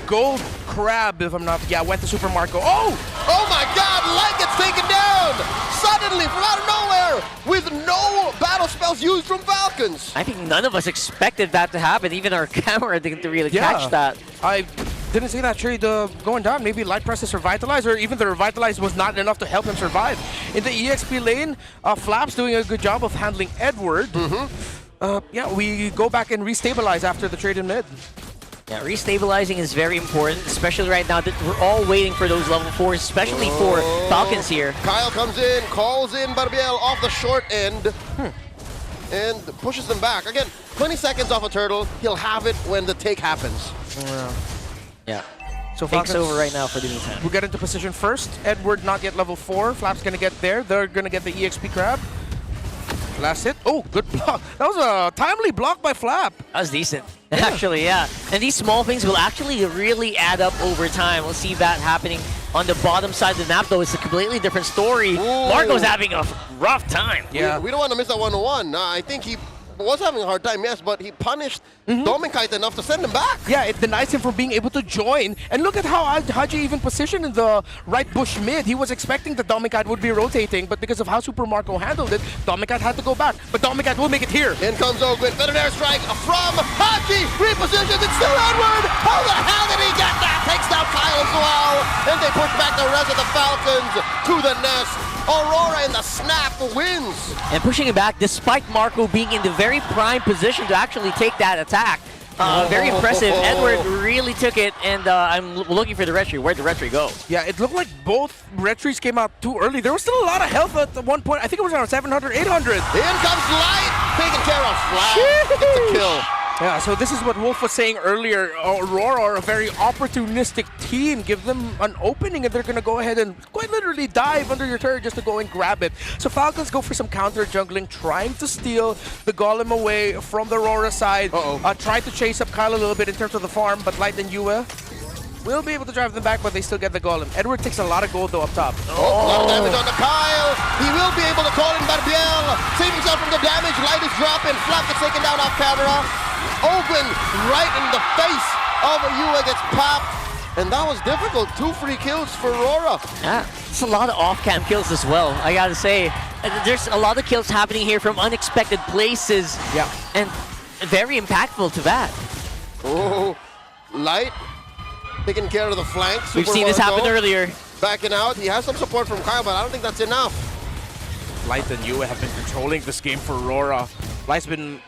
Gold Crab, if I'm not... Yeah, went to Super Marco. Oh! Oh my god! Light gets taken down! Suddenly, from out of nowhere! With no battle spells used from Falcons! I think none of us expected that to happen. Even our camera didn't really catch that. I didn't see that trade going down. Maybe Light presses Revitalize, or even the Revitalize was not enough to help him survive. In the EXP lane, Flaps doing a good job of handling Edward. Yeah, we go back and restabilize after the trade in mid. Yeah, restabilizing is very important, especially right now that we're all waiting for those level 4s, especially for Falcons here. Kyle comes in, calls in Barbiel off the short end, and pushes them back. Again, 20 seconds off a turtle. He'll have it when the take happens. Yeah. So Takes Falcons over right now for the meantime. We'll get into position first. Edward not yet level 4. Flap's gonna get there. They're gonna get the EXP Crab. Last hit. Oh, good block. That was a timely block by Flap. That was decent. Actually, yeah. And these small things will actually really add up over time. We'll see that happening on the bottom side of the map, though. It's a completely different story. Marco's having a rough time. Yeah. We don't want to miss that 1-1. I think he was having a hard time, yes, but he punished Dominkite enough to send him back. Yeah, it denies him from being able to join. And look at how Hadji even positioned in the right bush mid. He was expecting that Dominkite would be rotating, but because of how Super Marco handled it, Dominkite had to go back. But Dominkite will make it here. In comes Ogwin. Feather Airstrike from Hadji. Repositions. It's still Edward. How the hell did he get that? Takes down Kyle as well. And they push back the rest of the Falcons to the nest. Aurora in the snap wins. And pushing it back despite Marco being in the very prime position to actually take that attack. Very impressive. Edward really took it, and I'm looking for the retry. Where'd the retry go? Yeah, it looked like both retries came out too early. There was still a lot of health at one point. I think it was around 700, 800. In comes Light, taking care of Flash. Gets the kill. Yeah, so this is what Wolf was saying earlier. Aurora are a very opportunistic team. Give them an opening and they're going to go ahead and quite literally dive under your turret just to go and grab it. So Falcons go for some counter jungling, trying to steal the Golem away from the Aurora side. Try to chase up Kyle a little bit in terms of the farm, but Light and Yue will be able to drive them back, but they still get the Golem. Edward takes a lot of gold though up top. A lot of damage on the Kyle. He will be able to call in Barbiel. Save himself from the damage. Light is dropping. Flap gets taken down off camera. Ogwin right in the face of Yue gets popped. And that was difficult. 2 free kills for Aurora. Yeah, it's a lot of off-cam kills as well, I gotta say. There's a lot of kills happening here from unexpected places. Yeah. And very impactful to that. Oh, Light taking care of the flanks. We've seen this happen earlier. Backing out. He has some support from Kyle, but I don't think that's enough. Light and Yue have been controlling this game for Aurora. Light's been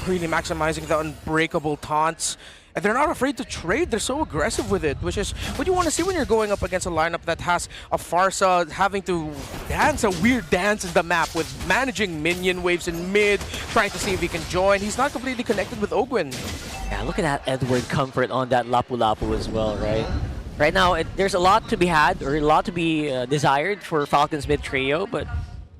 really maximizing the unbreakable taunts. And they're not afraid to trade. They're so aggressive with it, which is what you want to see when you're going up against a lineup that has a Pharsa having to dance a weird dance in the map with managing minion waves in mid, trying to see if he can join. He's not completely connected with Ogwin. Yeah, look at that Edward comfort on that Lapu Lapu as well, right? Right now, there's a lot to be had, or a lot to be desired for Falcons mid trio, but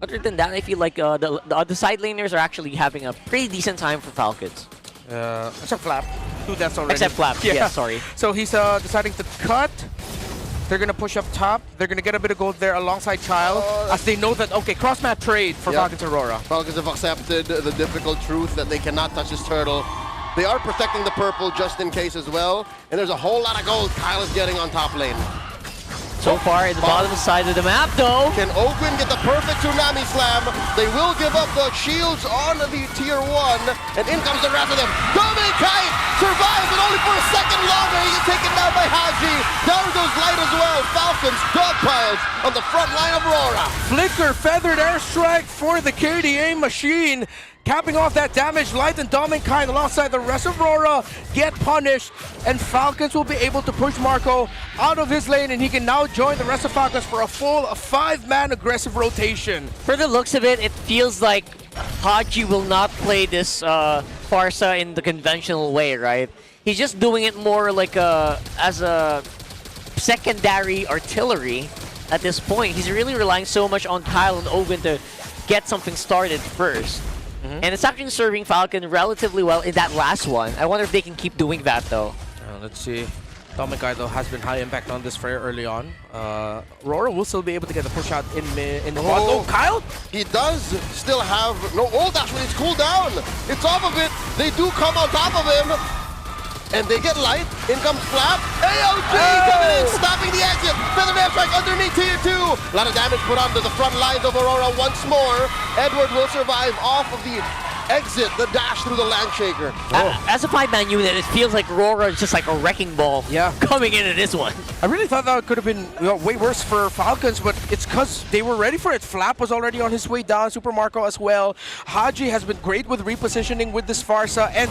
other than that, I feel like the side laners are actually having a pretty decent time for Falcons. Except Flap. 2 deaths already. Except Flap, yeah, sorry. So he's deciding to cut. They're going to push up top. They're going to get a bit of gold there alongside Kyle, as they know that, okay, cross-map trade for Falcons Aurora. Falcons have accepted the difficult truth that they cannot touch this turtle. They are protecting the purple just in case as well. And there's a whole lot of gold Kyle is getting on top lane. So far, at the bottom side of the map, though. Can Ogwin get the perfect Tsunami Slam? They will give up the shields on the tier 1. And in comes the rest of them. Dominicite survives, but only for a second longer. He is taken down by Hadji. Down goes Light as well. Falcons dogpiles on the front line of Aurora. Flicker, feathered airstrike for the KDA machine. Capping off that damage, Light and Dominicite alongside the rest of Aurora get punished, and Falcons will be able to push Marco out of his lane, and he can now join the rest of Falcons for a full 5-man aggressive rotation. For the looks of it, it feels like Hadji will not play this Pharsa in the conventional way, right? He's just doing it more like as a secondary artillery at this point. He's really relying so much on Kyle and Ogwin to get something started first. And it's actually serving Falcon relatively well in that last one. I wonder if they can keep doing that, though. Let's see. Dominicite, though, has been high impact on this fray early on. Aurora will still be able to get the push out in the bot. Oh, Kyle? He does still have no ult, actually. It's cooled down. It's off of it. They do come on top of him. And they get Light. In comes Flap. AOG coming in, stopping the exit. Feather airstrike underneath tier 2. A lot of damage put onto the front lines of Aurora once more. Edward will survive off of the exit, the dash through the Landshaker. As a 5-man unit, it feels like Aurora is just like a wrecking ball coming into this one. I really thought that could have been way worse for Falcons, but it's because they were ready for it. Flap was already on his way down, Super Marco as well. Hadji has been great with repositioning with this Pharsa, and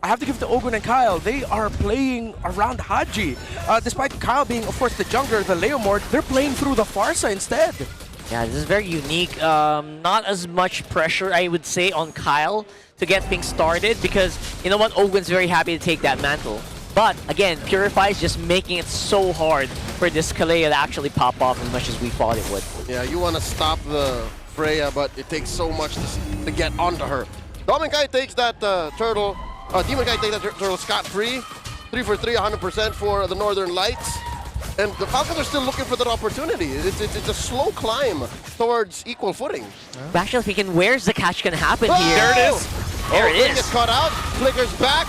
I have to give it to Ogwin and Kyle. They are playing around Hadji. Despite Kyle being, of course, the jungler, the Leomord, they're playing through the Pharsa instead. Yeah, this is very unique. Not as much pressure, I would say, on Kyle to get things started because, you know what, Ogwin's very happy to take that mantle. But, again, Purify is just making it so hard for this Kalea to actually pop off as much as we thought it would. Yeah, you want to stop the Freya, but it takes so much to get onto her. Dominicite takes that turtle. Demon Guy take that turtle scot-free. 3 for 3, 100% for the Northern Lights. And the Falcons are still looking for that opportunity. It's a slow climb towards equal footing. Actually, thinking, where's the catch going to happen here? There it is. There it is. Gets caught out. Flicker's back.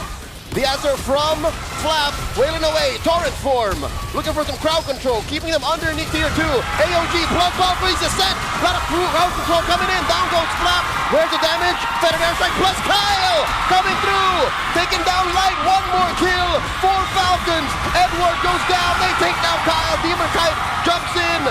The answer from Flap, wailing away, torrent form. Looking for some crowd control, keeping them underneath tier 2. AOG plus ball freeze is set. A lot of crowd control coming in. Down goes Flap. Where's the damage? Feather airstrike plus Kyle coming through. Taking down Light. One more kill for Falcons. Edward goes down. They take down Kyle. Demon Kite jumps in.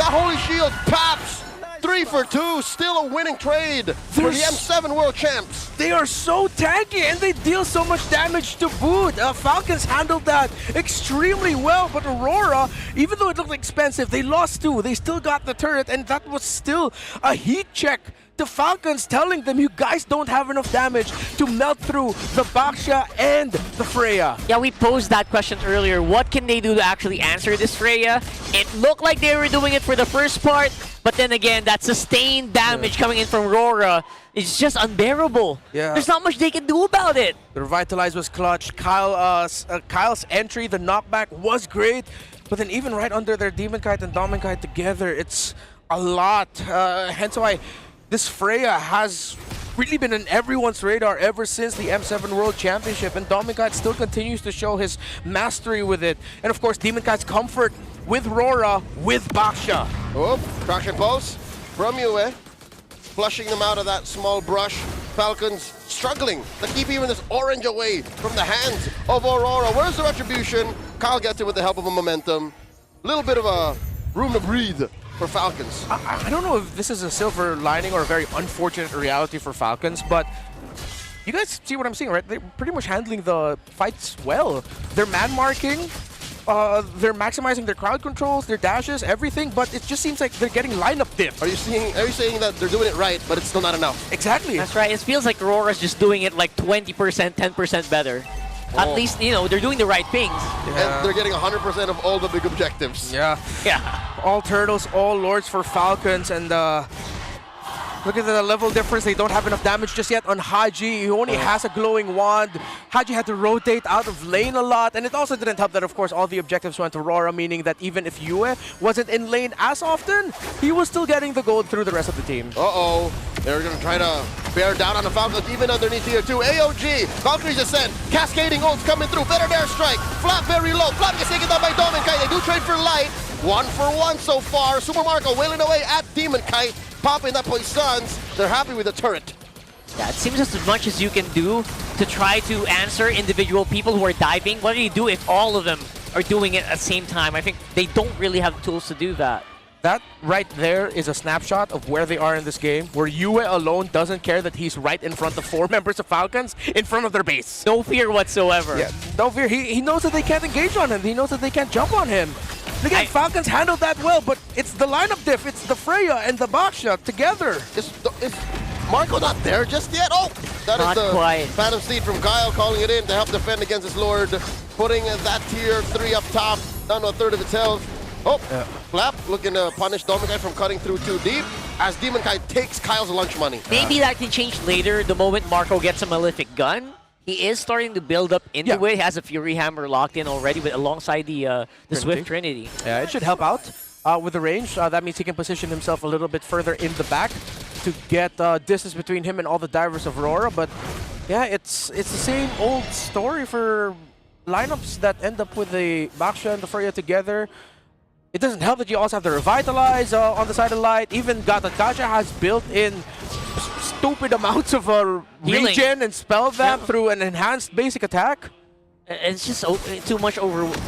That holy shield pops. 3 for 2, still a winning trade for the M7 World Champs. They are so tanky and they deal so much damage to boot. Falcons handled that extremely well, but Aurora, even though it looked expensive, they lost 2. They still got the turret, and that was still a heat check to Falcons, telling them you guys don't have enough damage to melt through the Baksha and the Freya. Yeah, we posed that question earlier. What can they do to actually answer this Freya? It looked like they were doing it for the first part, but then again, that sustained damage coming in from Aurora is just unbearable. Yeah. There's not much they can do about it. The Revitalize was clutch. Kyle's entry, the knockback was great, but then even right under their Demon Kite and Domin Kite together, it's a lot. Hence why this Freya has really been on everyone's radar ever since the M7 World Championship, and Dominicite still continues to show his mastery with it. And of course, Demon Kite's comfort with RORA, with Baksha. Oh, traction pulse from Yue. Flushing them out of that small brush. Falcons struggling to keep even this orange away from the hands of Aurora. Where's the retribution? Kyle gets it with the help of a momentum. A little bit of a room to breathe for Falcons. I don't know if this is a silver lining or a very unfortunate reality for Falcons, but you guys see what I'm seeing, right? They're pretty much handling the fights well. They're man marking. They're maximizing their crowd controls, their dashes, everything, but it just seems like they're getting lineup dipped. Are you saying that they're doing it right, but it's still not enough? Exactly. That's right. It feels like Aurora's just doing it like 20%, 10% better. At least, you know, they're doing the right things. Yeah. And they're getting 100% of all the big objectives. Yeah. All turtles, all lords for Falcons, and look at the level difference. They don't have enough damage just yet on Hadji. He only has a glowing wand. Hadji had to rotate out of lane a lot, and it also didn't help that, of course, all the objectives went to RORA, meaning that even if Yue wasn't in lane as often, he was still getting the gold through the rest of the team. Uh-oh. They're going to try to bear down on the Falcons, even underneath tier 2. AOG, Valkyrie's Ascent, cascading ults coming through. Better dare strike. Flap very low. Flap gets taken down by Dominkai. They do trade for light. 1 for 1 so far. Super Marco wailing away at Demon Kite. Popping that poisons. They're happy with the turret. Yeah, it seems just as much as you can do to try to answer individual people who are diving. What do you do if all of them are doing it at the same time? I think they don't really have the tools to do that. That right there is a snapshot of where they are in this game, where Yue alone doesn't care that he's right in front of 4 members of Falcons in front of their base. No fear whatsoever. Yeah, no fear. He knows that they can't engage on him. He knows that they can't jump on him. Again, Falcons handled that well, but it's the lineup diff. It's the Freya and the Baksha together. Is Marco not there just yet? Oh, that not is the quite. Phantom Steed from Kyle calling it in to help defend against his Lord. Putting that tier 3 up top, down to a third of its health. Oh, Flap looking to punish Dominkai from cutting through too deep as Demon Kai takes Kyle's lunch money. Maybe that can change later the moment Marco gets a Malefic gun. He is starting to build up into it. He has a Fury Hammer locked in already with alongside the Swift Trinity. Yeah, it should help out with the range. That means he can position himself a little bit further in the back to get distance between him and all the divers of RORA. But yeah, it's the same old story for lineups that end up with the Baksha and the Freya together. It doesn't help that you also have the Revitalize on the side of Light. Even Gata has built-in stupid amounts of regen and spell vamp through an enhanced basic attack. It's just too much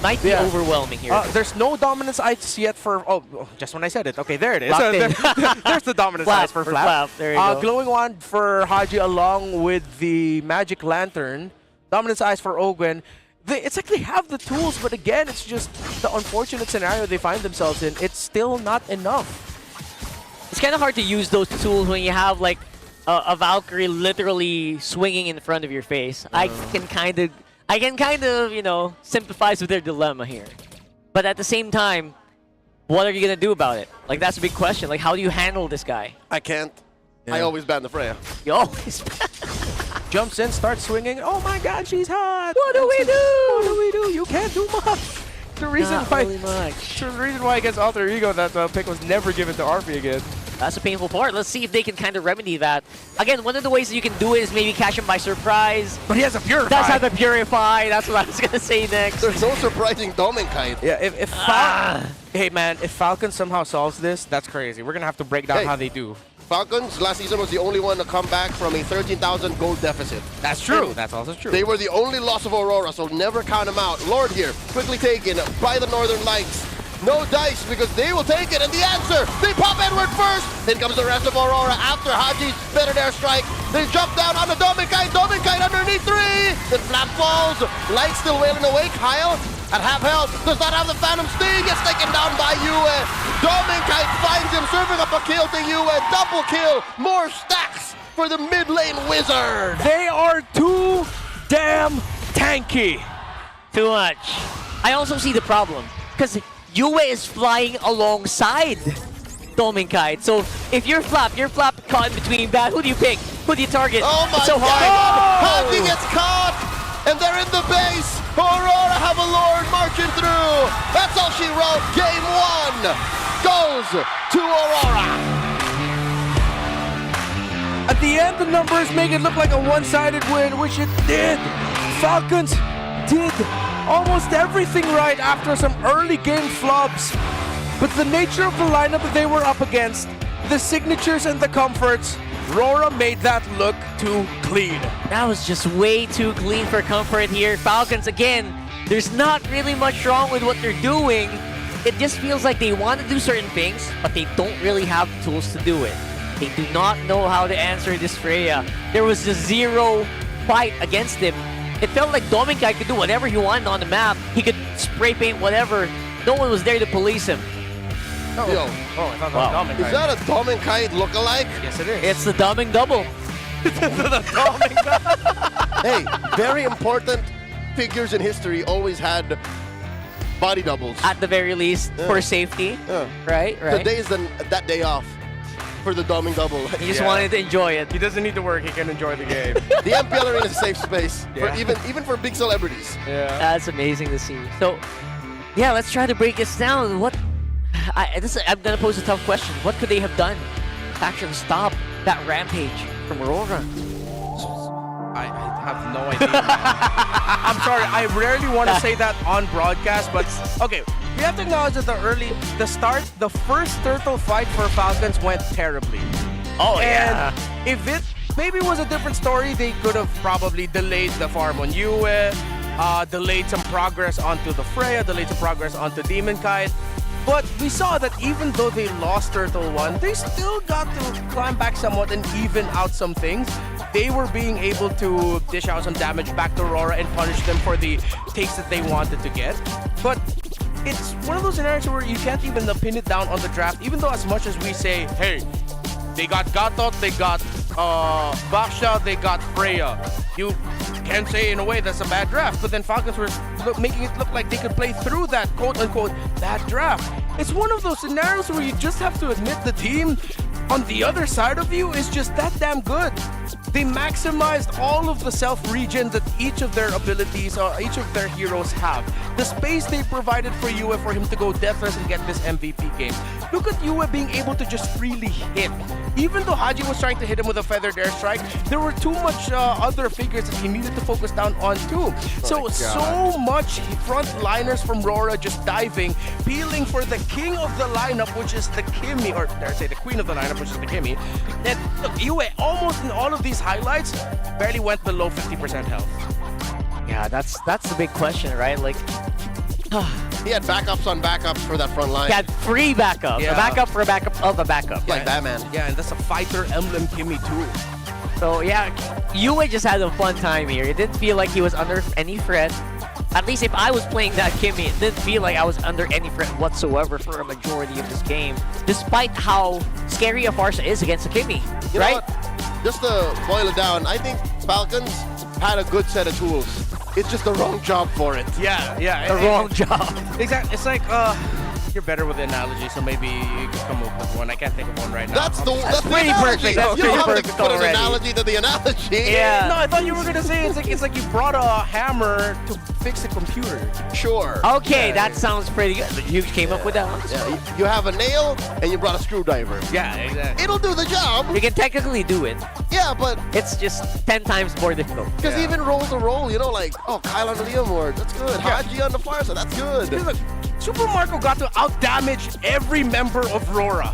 might be overwhelming here. There's no dominance ice yet for... Oh, just when I said it. Okay, there it is. There's the dominance ice for Flap. There you go. Glowing Wand for Hadji along with the Magic Lantern. Dominance ice for Ogwen. It's like they have the tools, but again, it's just the unfortunate scenario they find themselves in. It's still not enough. It's kind of hard to use those tools when you have like a Valkyrie literally swinging in front of your face. I can kind of, you know, sympathize with their dilemma here. But at the same time, what are you gonna do about it? Like, that's a big question. Like, how do you handle this guy? I can't. I always ban the Freya. You always jumps in, starts swinging. Oh my God, she's hot. What do we do? What do we do? You can't do much. The reason why against Alter Ego that pick was never given to RP again. That's a painful part. Let's see if they can kind of remedy that. Again, one of the ways that you can do it is maybe catch him by surprise. But he has a Purify. Does have a Purify. That's what I was going to say next. There's no surprising Dominkai. Yeah, hey man, if Falcon somehow solves this, that's crazy. We're going to have to break down how they do. Falcons last season was the only one to come back from a 13,000 gold deficit. That's true. That's also true. They were the only loss of Aurora, so never count them out. Lord here, quickly taken by the Northern Lights. No dice because they will take it, and the answer, they pop Edward first. Then comes the rest of Aurora after Hadji's better dare strike. They jump down on the Dominkai underneath 3. Then Flap falls. Light still wailing away. Kyle at half health does not have the Phantom Sting. Gets taken down by Yue. Dominkai finds him, serving up a kill to Yue. Double kill. More stacks for the mid lane wizard. They are too damn tanky. Too much. I also see the problem because Yue is flying alongside Dominkai. So if you're Flap caught in between that, who do you pick? Who do you target? Oh my it's so God! hard. Hadji gets caught, and they're in the base. Aurora have a Lord marching through. That's all she wrote. Game 1 goes to Aurora. At the end, the numbers make it look like a one-sided win, which it did. Falcons did almost everything right after some early game flops. But the nature of the lineup that they were up against, the signatures and the comforts, RORA made that look too clean. That was just way too clean for comfort here. Falcons, again, there's not really much wrong with what they're doing. It just feels like they want to do certain things, but they don't really have the tools to do it. They do not know how to answer this Freya. There was just zero fight against him. It felt like Dominkai could do whatever he wanted on the map. He could spray paint whatever. No one was there to police him. Yo, I thought Wow. that was is that a Dominkai lookalike? Yes, it is. It's the Doming double. Hey, very important figures in history always had body doubles. At the very least, for safety. Right? Today is that day off for the Doming double. He just wanted to enjoy it. He doesn't need to work. He can enjoy the game. The MPL arena is a safe space, for Yeah. even for big celebrities. Yeah. That's amazing to see. So, yeah, let's try to break this down. I'm gonna pose a tough question. What could they have done to actually stop that rampage from Aurora? I have no idea. I'm sorry. I rarely want to say that on broadcast, but okay. We have to acknowledge that the first turtle fight for Falcons went terribly. Oh, and yeah. if it maybe was a different story, they could have probably delayed the farm on Yue, delayed some progress onto the Freya, delayed some progress onto Demon Kite. But we saw that even though they lost Turtle 1, they still got to climb back somewhat and even out some things. They were being able to dish out some damage back to Aurora and punish them for the takes that they wanted to get. But it's one of those scenarios where you can't even pin it down on the draft, even though as much as we say, hey, they got Gatot, they got Baksha, they got Freya. You can say in a way that's a bad draft, but then Falcons were making it look like they could play through that quote-unquote bad draft. It's one of those scenarios where you just have to admit the team on the other side of you is just that damn good. They maximized all of the self-regen that each of their abilities, each of their heroes have. The space they provided for Yue for him to go deathless and get this MVP game. Look at Yue being able to just freely hit. Even though Hadji was trying to hit him with a feathered airstrike, there were too much other figures that he needed to focus down on too. So much frontliners from RORA just diving, peeling for the king of the lineup, which is the Kimi, or dare I say the queen of the lineup, which is the Kimi. And look, Yue almost in all of these highlights barely went below 50% health. Yeah, that's the big question, right? Like, he had backups on backups for that front line. he had 3 backups. Yeah. A backup for a backup of a backup. Like Batman. Yeah, and that's a fighter emblem Kimi too. So yeah, Yue just had a fun time here. It didn't feel like he was under any threat. At least if I was playing that Kimi, it didn't feel like I was under any threat whatsoever for a majority of this game, despite how scary a Farsa is against a Kimi, You know right? what? Just to boil it down, I think Falcons had a good set of tools. It's just the wrong job for it. Yeah. The wrong job. Exactly. It's like, you're better with the analogy, so maybe you can come up with one. I can't think of one right now. That's pretty analogy. perfect. That's You don't pretty have to perfect put an already. analogy to the analogy. Yeah. No, I thought you were gonna say it's like you brought a hammer to fix a computer. Sure. Okay, Yeah. that sounds pretty good. You came up with that one. Yeah, you have a nail and you brought a screwdriver. Yeah, exactly. It'll do the job. You can technically do it. Yeah, but it's just 10 times more difficult. Because even roll to roll, you know, like, oh, Kyle on the Leomord, that's good. Hadji on the Farsa, that's good. Look, Super Marco got to out-damage every member of RORA.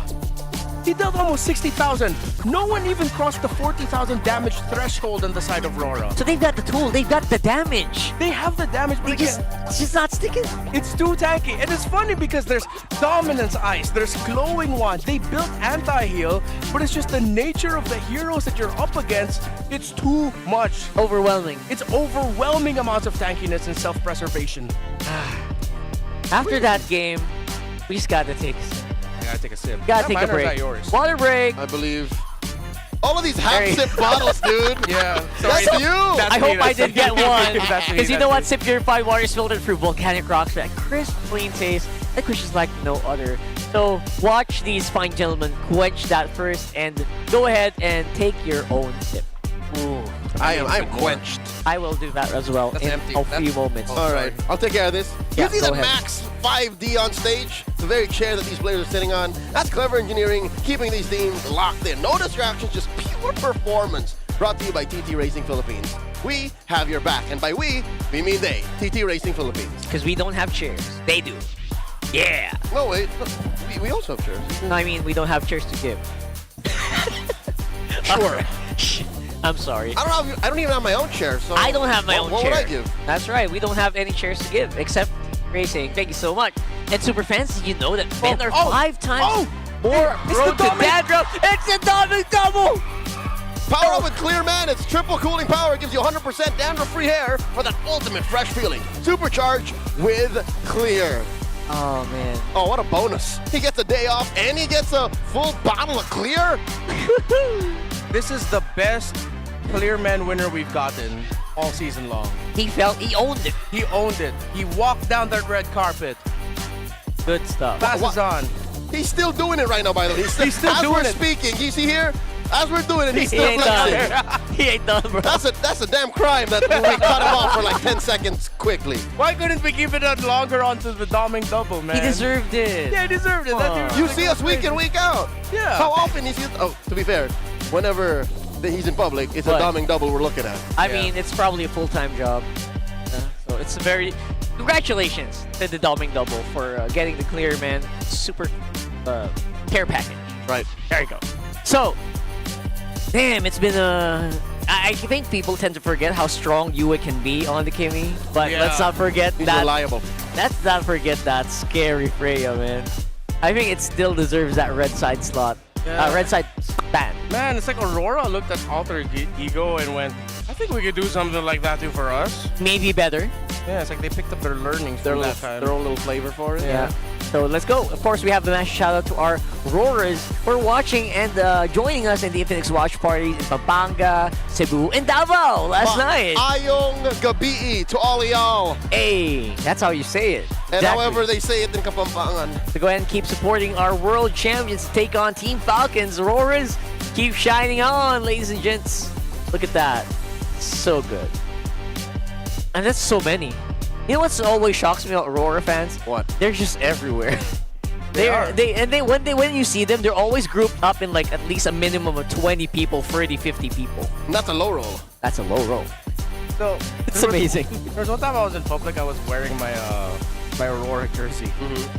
He dealt almost 60,000. No one even crossed the 40,000 damage threshold on the side of RORA. So they've got the tool, they've got the damage. They have the damage, but it's just not sticking. It's too tanky. And it's funny because there's Dominance Ice, there's Glowing Wand. They built anti-heal, but it's just the nature of the heroes that you're up against. It's too much. Overwhelming. It's overwhelming amounts of tankiness and self-preservation. After that game, we just gotta take a sip. Gotta take a sip. Gotta take a Mine or is break. that yours? Water break. I believe. All of these half-sip bottles, dude. Yeah. That's you. I hope I did get one. That's me, Because you know that's what? me. Sip Purified water is filtered through volcanic rocks with a crisp, clean taste that quenches like no other. So watch these fine gentlemen quench that first and go ahead and take your own sip. Ooh. I'm quenched. I will do that as well That's in empty. a few moments. All right, I'll take care of this. Yeah, You see go the ahead. Max 5D on stage? The very chair that these players are sitting on? That's clever engineering, keeping these teams locked in. No distractions, just pure performance. Brought to you by TT Racing Philippines. We have your back, and by we mean they. TT Racing Philippines. Because we don't have chairs. They do. Yeah. No, wait. We also have chairs. I mean, we don't have chairs to give. Sure. I'm sorry. I don't even have my own chair, so I don't have my own what chair. What would I give? That's right. We don't have any chairs to give except racing. Thank you so much. And super fans, did you know that men are 5 times more prone to dandruff? It's a double. Power up with Clear, man. It's triple cooling power. It gives you 100% dandruff-free hair for that ultimate fresh feeling. Supercharged with Clear. Oh, man. Oh, what a bonus. He gets a day off and he gets a full bottle of Clear. This is the best Clear Man winner we've gotten all season long. He owned it. He owned it. He walked down that red carpet. Good stuff. Passes on. He's still doing it right now, by the way. He's still doing it. As we're speaking, you see here? As we're doing it, he's He still ain't flexing. done. He ain't done, bro. That's a damn crime that we cut him off for like 10 seconds quickly. Why couldn't we give it on longer onto the doming double, man? He deserved it. Yeah, he deserved it. That dude You was see us week in, week out. Yeah. How often you see us? Oh, to be fair, whenever he's in public, it's a doming double we're looking at. I mean, it's probably a full-time job. So it's a very... Congratulations to the doming double for getting the Clear Man super care package. Right. There you go. So, damn, it's been a... I think people tend to forget how strong Yue can be on the Kimi, but let's not forget He's that... reliable. Let's not forget that scary Freya, man. I think it still deserves that red side slot. Red side stand. Man, it's like Aurora looked at Alter Ego and went, I think we could do something like that too for us. Maybe better. Yeah, it's like they picked up their learnings from that time. Their own little flavor for it. Yeah. So let's go. Of course, we have the massive shout out to our RORAs for watching and joining us in the Infinix watch parties in Pampanga, Cebu, and Davao last night. Ayong gabi to all y'all. Hey, that's how you say it. And however they say it in Kapampangan. So go ahead and keep supporting our world champions to take on Team Falcons. RORAs, keep shining on, ladies and gents. Look at that. So good. And that's so many. You know what's always shocks me about Aurora fans? What? They're just everywhere. When you see them, they're always grouped up in like at least a minimum of 20 people, 30, 50 people. And that's a low roll. That's a low roll. So It's amazing. There's one time I was in public, I was wearing my my Aurora jersey.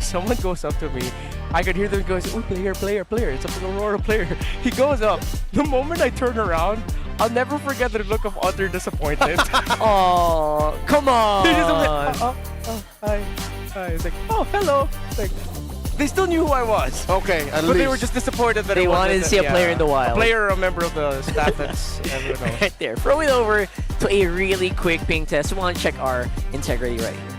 Someone goes up to me. I could hear them go, "Ooh, player. It's an Aurora player." He goes up. The moment I turn around, I'll never forget the look of utter disappointment. Oh, come on. They're just like, hi. It's like, oh, hello. Like, they still knew who I was. Okay, at But least. they were just disappointed that They it wanted to see a player in the wild. A player or a member of the staff that's everyone knows. Right there. Throw it over to a really quick ping test. We want to check our integrity right here.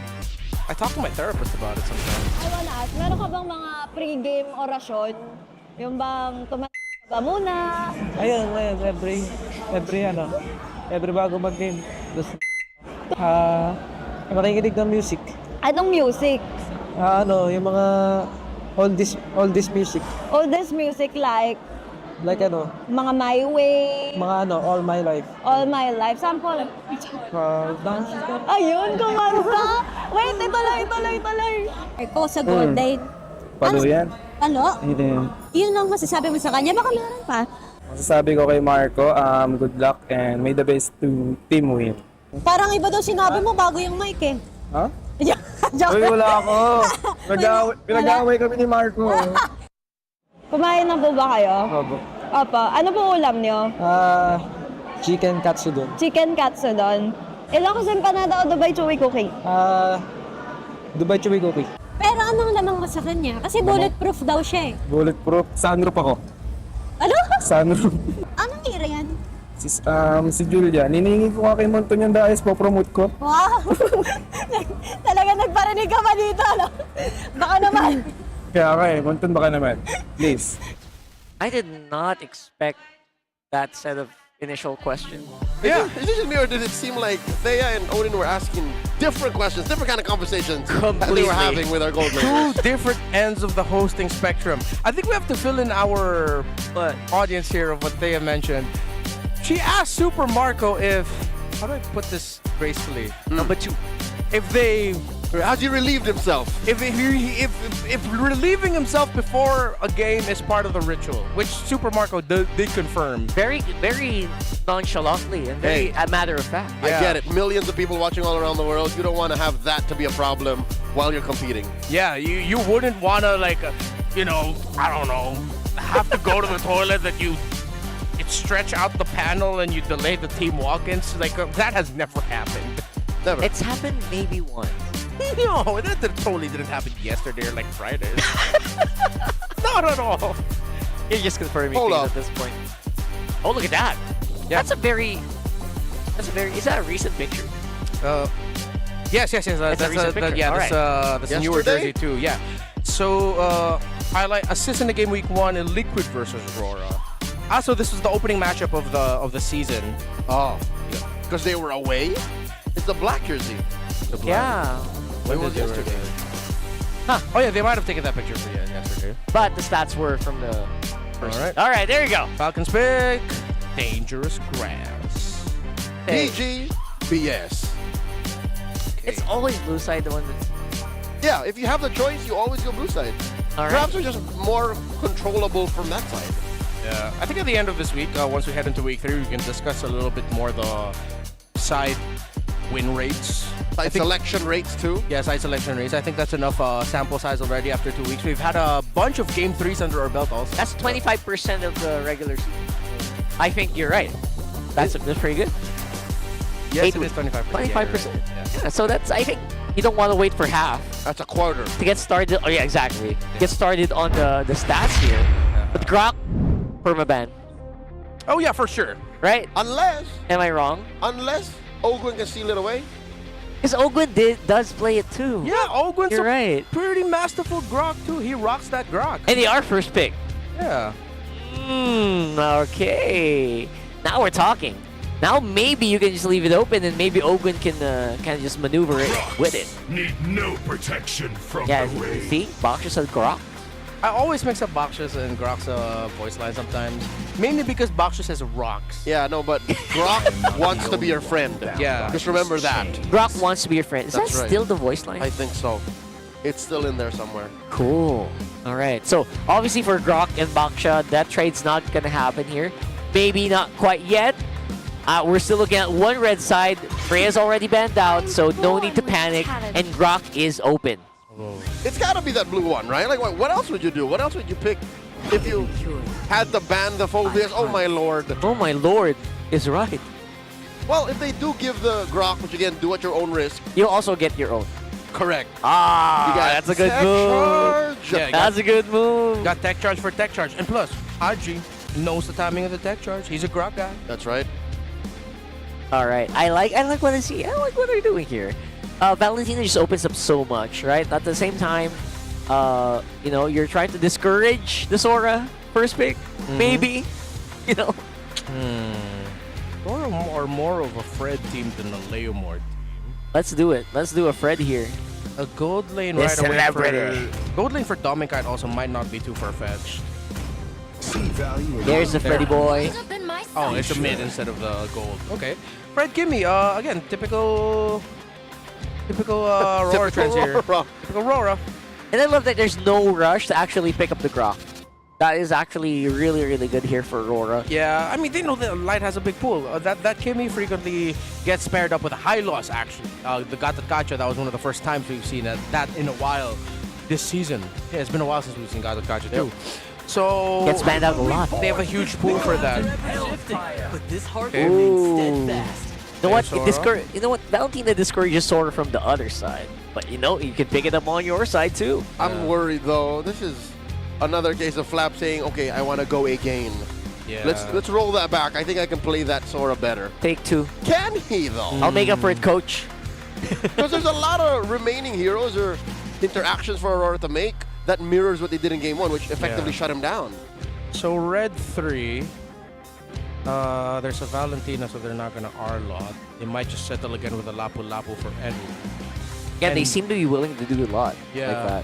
I talk to my therapist about it sometimes. Ay, wala. Meron ka bang mga pre-game orasyon? Yung bang ba muna? Ayun, every bago mag-game. Makikinig ng music. Anong music? Yung mga oldies music. Oldest music like mga My Way, All My Life. All My Life. Sample. Dance. Ayun, kumanta. Wait, ituloy. Eko sa Golden. Palo yan. Ano? Yun. Yun ang masasabi mo sa kanya. Baka meron pa. Masasabi ko kay Marco, good luck and may the best to team win. Parang iba daw sinabi mo bago yung mic eh. Ha? Joke. Uy, wala ako. Pinag-away kami ni Marco. Kumain na po ba kayo? Opo. Opo. Ano po ulam nyo? Chicken katsudon. Chicken katsudon. Ilang kusin pa na daw Dubai Chewy Cookie? Dubai Chewy Cookie. Pero anong lamang mo sa kanya? Kasi bulletproof daw siya eh. Bulletproof. Sunroof ako. Ano? Sunroof. Anong hira yan? Si Julia, niningi ko kay Monton yung dahil po-promote ko. Wow! Talaga nagparinig ka pa dito, no? Baka naman. Kaya Monton baka naman. Please. I did not expect that set of initial questions. Yeah. Is it just me or did it seem like Thea and Odin were asking different questions, different kind of conversations that they were having with our gold Two different ends of the hosting spectrum. I think we have to fill in our audience here of what Thea mentioned. She asked Super Marco if, how do I put this gracefully? Number 2. How he relieved himself. If relieving himself before a game is part of the ritual, which Super Marco did confirm. Very nonchalantly and very a matter of fact. I get it. Millions of people watching all around the world. You don't want to have that to be a problem while you're competing. Yeah, you wouldn't want to I don't know, have to go to the toilet it's stretch out the panel and you delay the team walk-ins. Like, that has never happened. Never. It's happened maybe once. No, that totally didn't happen yesterday or like Friday. Not at all. You're just confirming Hold things up. at this point. Oh, look at that. Yeah. That's a very, is that a recent picture? Yes. It's a recent picture. Yeah, All that's a newer Yesterday? jersey too. Yeah. So, highlight assist in the game week 1 in Liquid versus RORA. Also, this was the opening matchup of the season. Oh, because they were away. It's the black jersey. The black. Yeah. When was did they yesterday? Huh. Oh yeah, they might have taken that picture for you yesterday. But the stats were from the first. All right, there you go. Falcons pick dangerous grass. Hey. PG BS. It's always blue side, the one that's... Yeah, if you have the choice, you always go blue side. All right. Drafts are just more controllable from that side. Yeah, I think at the end of this week, once we head into week 3, we can discuss a little bit more the side win rates. Side selection rates too. Yeah, side selection rates. I think that's enough sample size already after 2 weeks. We've had a bunch of game 3s under our belt also. That's 25% of the regular season. I think you're right. That's pretty good. Yes, it is 25%. 25%. Yeah. Yeah, so that's, I think, you don't want to wait for half That's a quarter. to get started. Oh, yeah, exactly. Get started on the stats here. But Grok, permaban, Oh yeah, for sure. right? Unless Am I wrong? Ogwin can steal it away. Because Ogwin does play it too. Yeah, Ogwin's You're a right. pretty masterful Grok too. He rocks that Grok. And they are first pick. Yeah. Okay. Now we're talking. Now maybe you can just leave it open and maybe Ogwin can kind of just maneuver it with it. Need no protection from Yeah, the rain. see? Boxer said Grok. I always mix up Bakshas and Grok's voice line sometimes. Mainly because Bakshas says rocks. Yeah, no, but Grok wants to be your friend. Yeah. Just remember that. Grok wants to be your friend. Is That's that right. still the voice line? I think so. It's still in there somewhere. Cool. All right. So obviously for Grok and Baksha, that trade's not going to happen here. Maybe not quite yet. We're still looking at one red side. Freya's already banned out, so no need to panic. And Grok is open. It's got to be that blue one, right? Like, what else would you do? What else would you pick if you had to ban the phobias? Oh my lord. Oh my lord is right. Well, if they do give the Grok, which again, do at your own risk. You'll also get your own. Correct. Ah, You got that's a good tech move. charge. Yeah, That's a good move. Got tech charge for tech charge. And plus, Hadji knows the timing of the tech charge. He's a Grok guy. That's right. All right. I like what I see. I like what they're doing here. Valentina just opens up so much, right? At the same time, you know, you're trying to discourage the Sora first pick, maybe. You know. Or more of a Fred team than a Leomord team. Let's do it. Let's do a Fred here. A gold lane The right away celebrity. for... Gold lane for Domikite also might not be too far-fetched. There's the Freddy boy. Oh, it's a mid instead of the gold. Okay. Fred, give me, again, typical Aurora trends here. Typical Aurora. And I love that there's no rush to actually pick up the Grok. That is actually really, really good here for Aurora. Yeah, I mean, they know that Light has a big pool. That Kimmy frequently gets paired up with a high loss, actually. The Gatot Gacha, that was one of the first times we've seen that in a while this season. Yeah, it's been a while since we've seen Gatot Gacha, too. So... Gets banned out a lot. They have a huge pool for that. But this heart Okay. remains steadfast. You know what? Sora. You know what? Valentina discourages Sora from the other side. But you know, you can pick it up on your side too. I'm worried though. This is another case of Flap saying, "Okay, I want to go again." Yeah. Let's roll that back. I think I can play that Sora better. Take two. Can he though? I'll make up for it, coach. Because there's a lot of remaining heroes or interactions for Aurora to make that mirrors what they did in game 1, which effectively shut him down. So red 3, there's a Valentina, so they're not gonna R-lot. They might just settle again with a Lapu Lapu for Edward. Yeah, they seem to be willing to do a lot like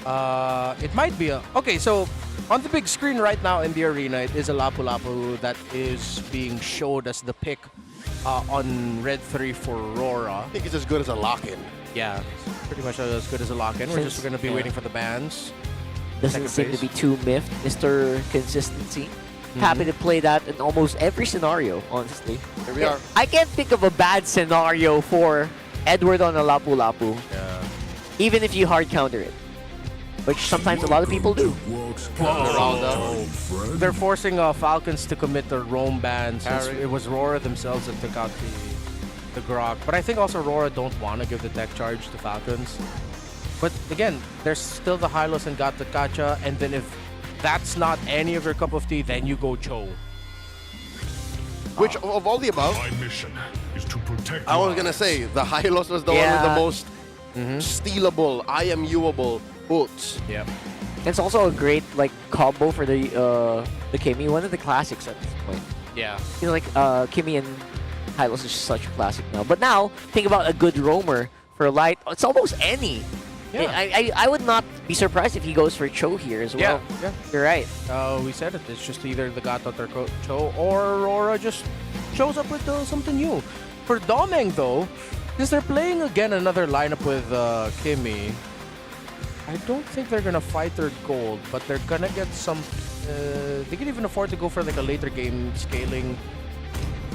that. It might be a... Okay, so on the big screen right now in the arena, it is a Lapu Lapu that is being showed as the pick on red 3 for Aurora. I think it's as good as a lock-in. Yeah, it's pretty much as good as a lock-in. We're just gonna be waiting for the bans. Doesn't seem to be too miffed, Mr. Consistency. Mm-hmm. Happy to play that in almost every scenario, honestly. Here we are. I can't think of a bad scenario for Edward on a Lapu Lapu. Yeah. Even if you hard counter it. which sometimes a lot of people do. They're forcing Falcons to commit the roam ban since it was RORA themselves that took out the Grok. But I think also RORA don't want to give the tech charge to Falcons. But again, there's still the Hylos and got the Kacha, and then if that's not any of your cup of tea, then you go Cho. Which of all the above? My mission is to protect I was gonna say the Hylos was the one with the most stealable, IMU-able ults. Yep. It's also a great like combo for the Kimmy, one of the classics at this point. Yeah. You know, like Kimmy and Hylos is such a classic now. But now think about a good roamer for Light. It's almost any. Yeah. I would not be surprised if he goes for Cho here as well. Yeah. You're right. We said it. It's just either the Gatot or Cho, or Aurora just shows up with something new. For Domeng, though, because they're playing again another lineup with Kimmy, I don't think they're gonna fight their gold, but they're gonna get some. They can even afford to go for like a later game scaling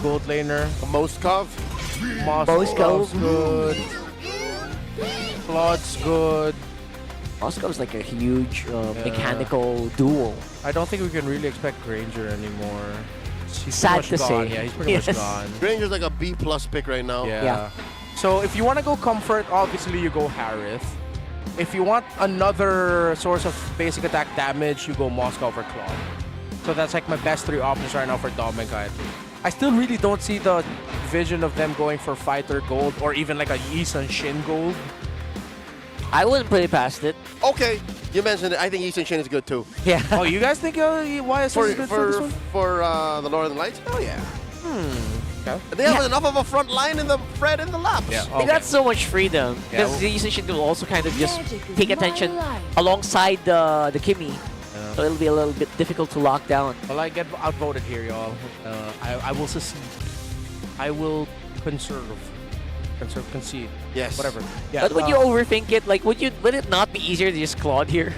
gold laner. Moskov. Moskov's good. Claude's good. Moscow's like a huge mechanical duel. I don't think we can really expect Granger anymore. He's Sad pretty to much gone. say. Yeah, he's pretty much gone. Granger's like a B+ pick right now. Yeah. So if you want to go comfort, obviously you go Harith. If you want another source of basic attack damage, you go Moscow or Claude. So that's like my best three options right now for Domengite. I still really don't see the vision of them going for Fighter Gold or even like a Yi Sun Shin Gold. I wouldn't put it past it. Okay, you mentioned it. I think Yi Sun Shin is good too. Yeah. Oh, you guys think YSS is good for this one? For the Northern Lights? Oh yeah. Okay. They have enough of a front line in the Fred in the laps. Yeah. They got so much freedom because the Yushin will also kind of just take attention alongside the Kimmy. So it'll be a little bit difficult to lock down. Well, I get outvoted here, y'all. I will secede. I will concede. Yes. Whatever. Yeah. But would you overthink it? Like, would it not be easier to just Claude here?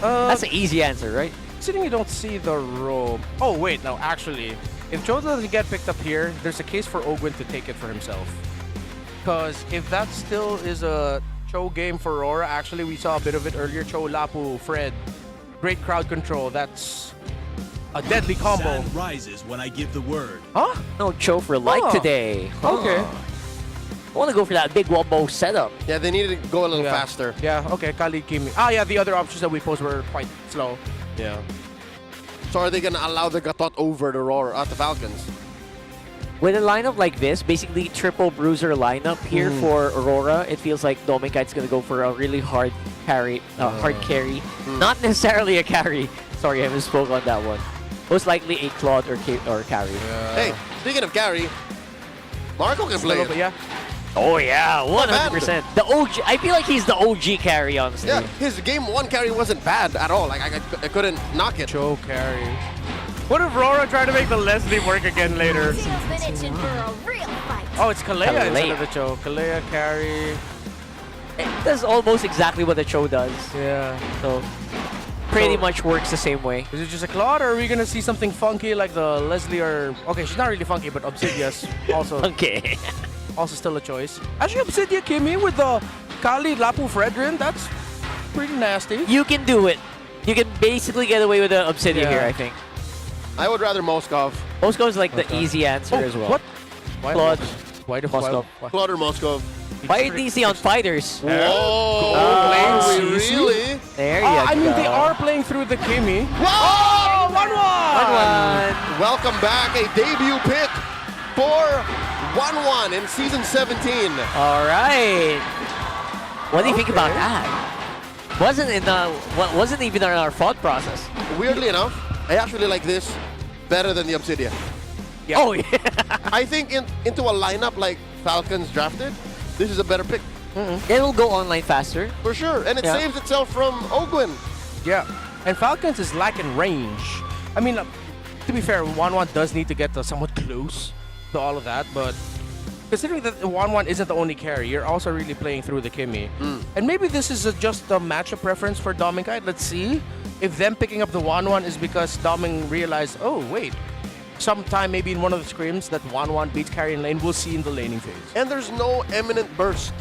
That's an easy answer, right? Considering you don't see the roam. Oh wait, no. Actually, if Cho doesn't get picked up here, there's a case for Ogwin to take it for himself. Because if that still is a Cho game for Aurora, actually we saw a bit of it earlier. Cho, Lapu, Fred, great crowd control. That's a deadly combo. Sun rises when I give the word. Huh? No Cho for Light today. Okay. I want to go for that big wombo setup. Yeah, they needed to go a little faster. Yeah, okay, Kali, Kimi. Ah, yeah, the other options that we posed were quite slow. Yeah. So are they going to allow the Gatot over the Roar, the Falcons? With a lineup like this, basically triple bruiser lineup here for Aurora, it feels like Domengite's going to go for a really hard carry. Not necessarily a carry. Sorry, I misspoke on that one. Most likely a Claude or carry. Hey, speaking of carry, Marco can play it. Yeah. Oh yeah, 100%. The OG. I feel like he's the OG carry, honestly. Yeah, his game 1 carry wasn't bad at all. Like I couldn't knock it. Cho carry. What if Rora tried to make the Leslie work again later? Oh, it's Kalea instead of the Cho. Kalea carry. That's almost exactly what the Cho does. Yeah. So pretty much works the same way. Is it just a Claude, or are we gonna see something funky like the Leslie or? Okay, she's not really funky, but Obsidia's also. Okay. Also still a choice. Actually, Obsidia Kimi with the Kali, Lapu, Fredrin, that's pretty nasty. You can do it. You can basically get away with the Obsidia here, I think. I would rather Moskov. Moskov is like the easy answer as well. What? Claude. Why the Moskov. Claude or Moskov? Why DC on fighters? Whoa! Really? There you go. I mean, they are playing through the Kimi. Whoa! 1-1. Welcome back. A debut pick for 1-1 in Season 17. All right. What do you think about that? Wasn't even in our thought process. Weirdly enough, I actually like this better than the Obsidia. Yeah. Oh, yeah. I think into a lineup like Falcons drafted, this is a better pick. It'll go online faster. For sure. And it saves itself from Ogwin. Yeah. And Falcons is lacking range. I mean, to be fair, 1-1 does need to get somewhat close to all of that, but considering that 1-1 isn't the only carry, you're also really playing through the Kimi. And maybe this is just a matchup preference for Domengite. Let's see if them picking up the 1-1 is because Domeng realized, oh, wait, sometime maybe in one of the scrims that 1-1 beats carry in lane, we'll see in the laning phase. And there's no eminent burst.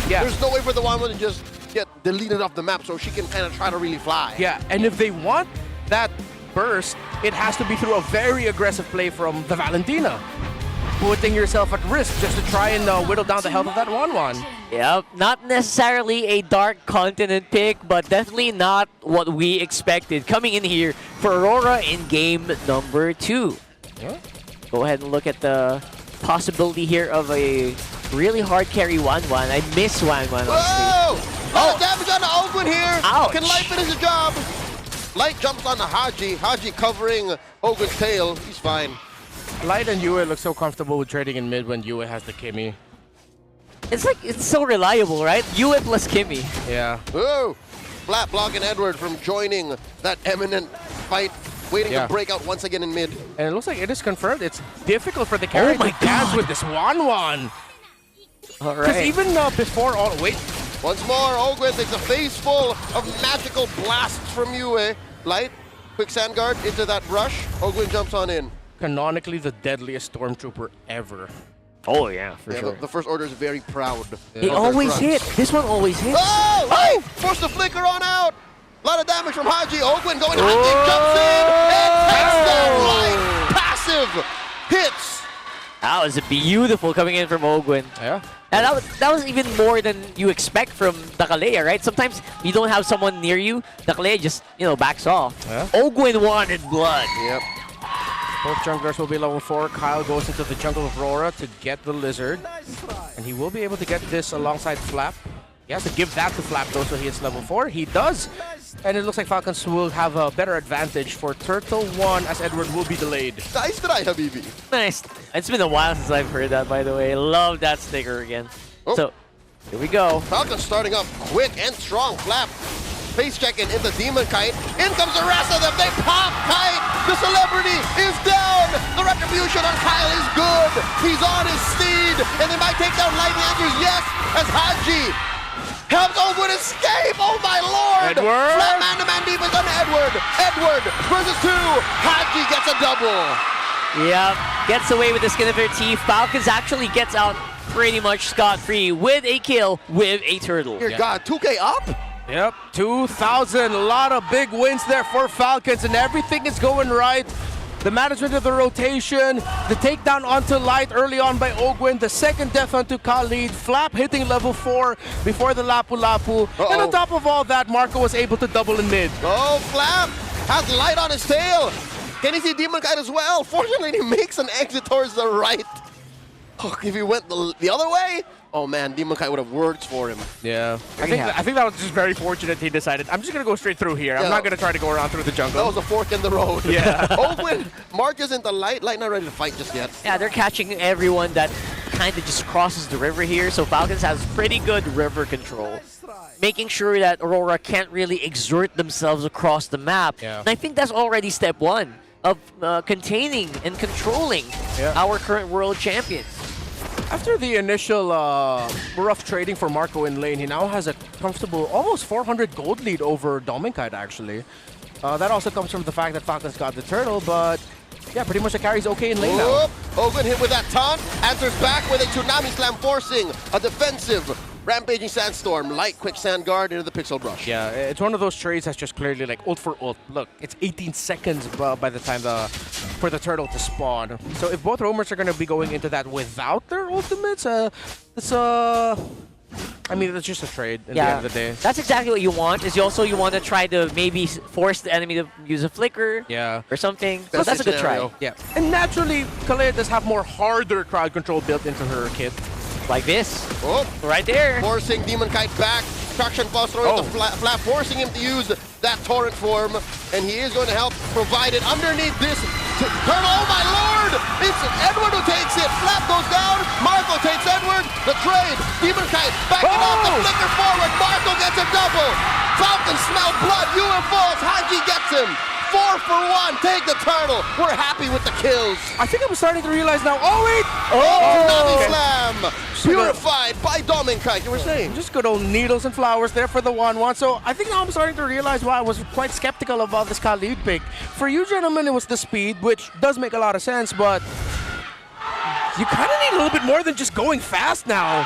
Yeah. There's no way for the 1-1 to just get deleted off the map so she can kind of try to really fly. Yeah, and if they want that burst, it has to be through a very aggressive play from the Valentina. Putting yourself at risk just to try and whittle down the health of that 1-1. Yep, not necessarily a Dark Continent pick, but definitely not what we expected coming in here for Aurora in game number 2. Yeah. Go ahead and look at the possibility here of a really hard carry 1-1. I miss 1-1, honestly. Whoa! A lot of damage on the Ogwin here. Ouch. Can Light finish the job? Light jumps on the Hadji. Hadji covering Ogwin's tail. He's fine. Light and Yue look so comfortable with trading in mid when Yue has the Kimmy. It's like, it's so reliable, right? Yue plus Kimmy. Yeah. Whoa! Flat blocking Edward from joining that eminent fight. Waiting to break out once again in mid. And it looks like it is confirmed. It's difficult for the carry to dance with this 1-1. All Because right. even before all... Wait. Once more, Ogwin takes a face full of magical blasts from Yue. Light, quick sand guard into that brush. Ogwin jumps on in. Canonically the deadliest Stormtrooper ever. Oh, yeah, for sure. The First Order is very proud. They always hit. This one always hits. Oh! Oh! Forced to flicker on out. A lot of damage from Hadji. Ogwin going hunting, jumps in, and takes that Light. Passive hits. That was beautiful coming in from Ogwin. Yeah. And that was even more than you expect from Dakalea, right? Sometimes you don't have someone near you. Dakalea just, backs off. Yeah. Ogwin wanted blood. Yep. Both junglers will be level 4. Kyle goes into the jungle of Rora to get the Lizard. And he will be able to get this alongside Flap. He has to give that to Flap though, so he hits level 4. He does. And it looks like Falcons will have a better advantage for Turtle 1 as Edward will be delayed. Nice try, Habibi. Nice. It's been a while since I've heard that, by the way. Love that sticker again. Oh. So, here we go. Falcons starting up quick and strong. Flap. Face checking into Demon Kite. In comes the rest of them. They pop Kite. The celebrity is down. The retribution on Kyle is good. He's on his steed. And they might take down Lightning Andrews. Yes, as Hadji helps Ogwin escape. Oh my lord. Edward. Flat man-to-man defense on Edward. Edward versus 2. Hadji gets a double. Yep. Gets away with the skin of their teeth. Falcons actually gets out pretty much scot-free with a kill with a turtle. Dear God, 2K up? Yep, 2,000. A lot of big wins there for Falcons, and everything is going right. The management of the rotation, the takedown onto Light early on by Ogwin, the second death onto Khalid, Flap hitting level 4 before the Lapu Lapu. And on top of all that, Marco was able to double in mid. Oh, Flap has Light on his tail. Can he see Demon Kite as well? Fortunately, he makes an exit towards the right. Oh, if he went the other way, oh man, Demon Kite would have words for him. Yeah. I think that was just very fortunate he decided, I'm just going to go straight through here. Yeah. I'm not going to try to go around through the jungle. That was a fork in the road. Yeah. Ogwin marches into Light. Light not ready to fight just yet. Yeah, they're catching everyone that kind of just crosses the river here, so Falcons has pretty good river control. Making sure that Aurora can't really exert themselves across the map. Yeah. And I think that's already step 1 of containing and controlling our current world champions. After the initial rough trading for Marco in lane, he now has a comfortable almost 400 gold lead over Dominkite, actually. That also comes from the fact that Falcons got the turtle, but yeah, pretty much the carry's okay in lane now. Ogwin hit with that taunt, answers back with a Tsunami Slam, forcing a defensive Rampaging Sandstorm. Light, quick sand guard into the Pixel Brush. Yeah, it's one of those trades that's just clearly like ult for ult. Look, it's 18 seconds by the time for the turtle to spawn. So if both roamers are going to be going into that without their ultimates, it's I mean, it's just a trade at the end of the day. That's exactly what you want. You want to try to maybe force the enemy to use a flicker or something. So that's a good try. Yeah. And naturally, Kalea does have more harder crowd control built into her kit. Like this. Oh, right there. Forcing Demon Kite back. Traction Pulse throwing the Flap, forcing him to use that torrent form. And he is going to help provide it underneath this turtle. Oh my lord! It's Edward who takes it. Flap goes down. Marco takes Edward. The trade. Demon Kite backing off the flicker forward. Marco gets a double. Falcons smell blood. Yue falls. Hadji gets him. 4 for 1. Take the turtle. We're happy with the kills. I think I'm starting to realize now. Oh, wait! Tsunami Slam. Purified by Dominkite. You were saying? Just good old needles and flowers there for the 1-1. So I think now I'm starting to realize why I was quite skeptical about this Khalid pick. For you gentlemen, it was the speed, which does make a lot of sense, but you kind of need a little bit more than just going fast now.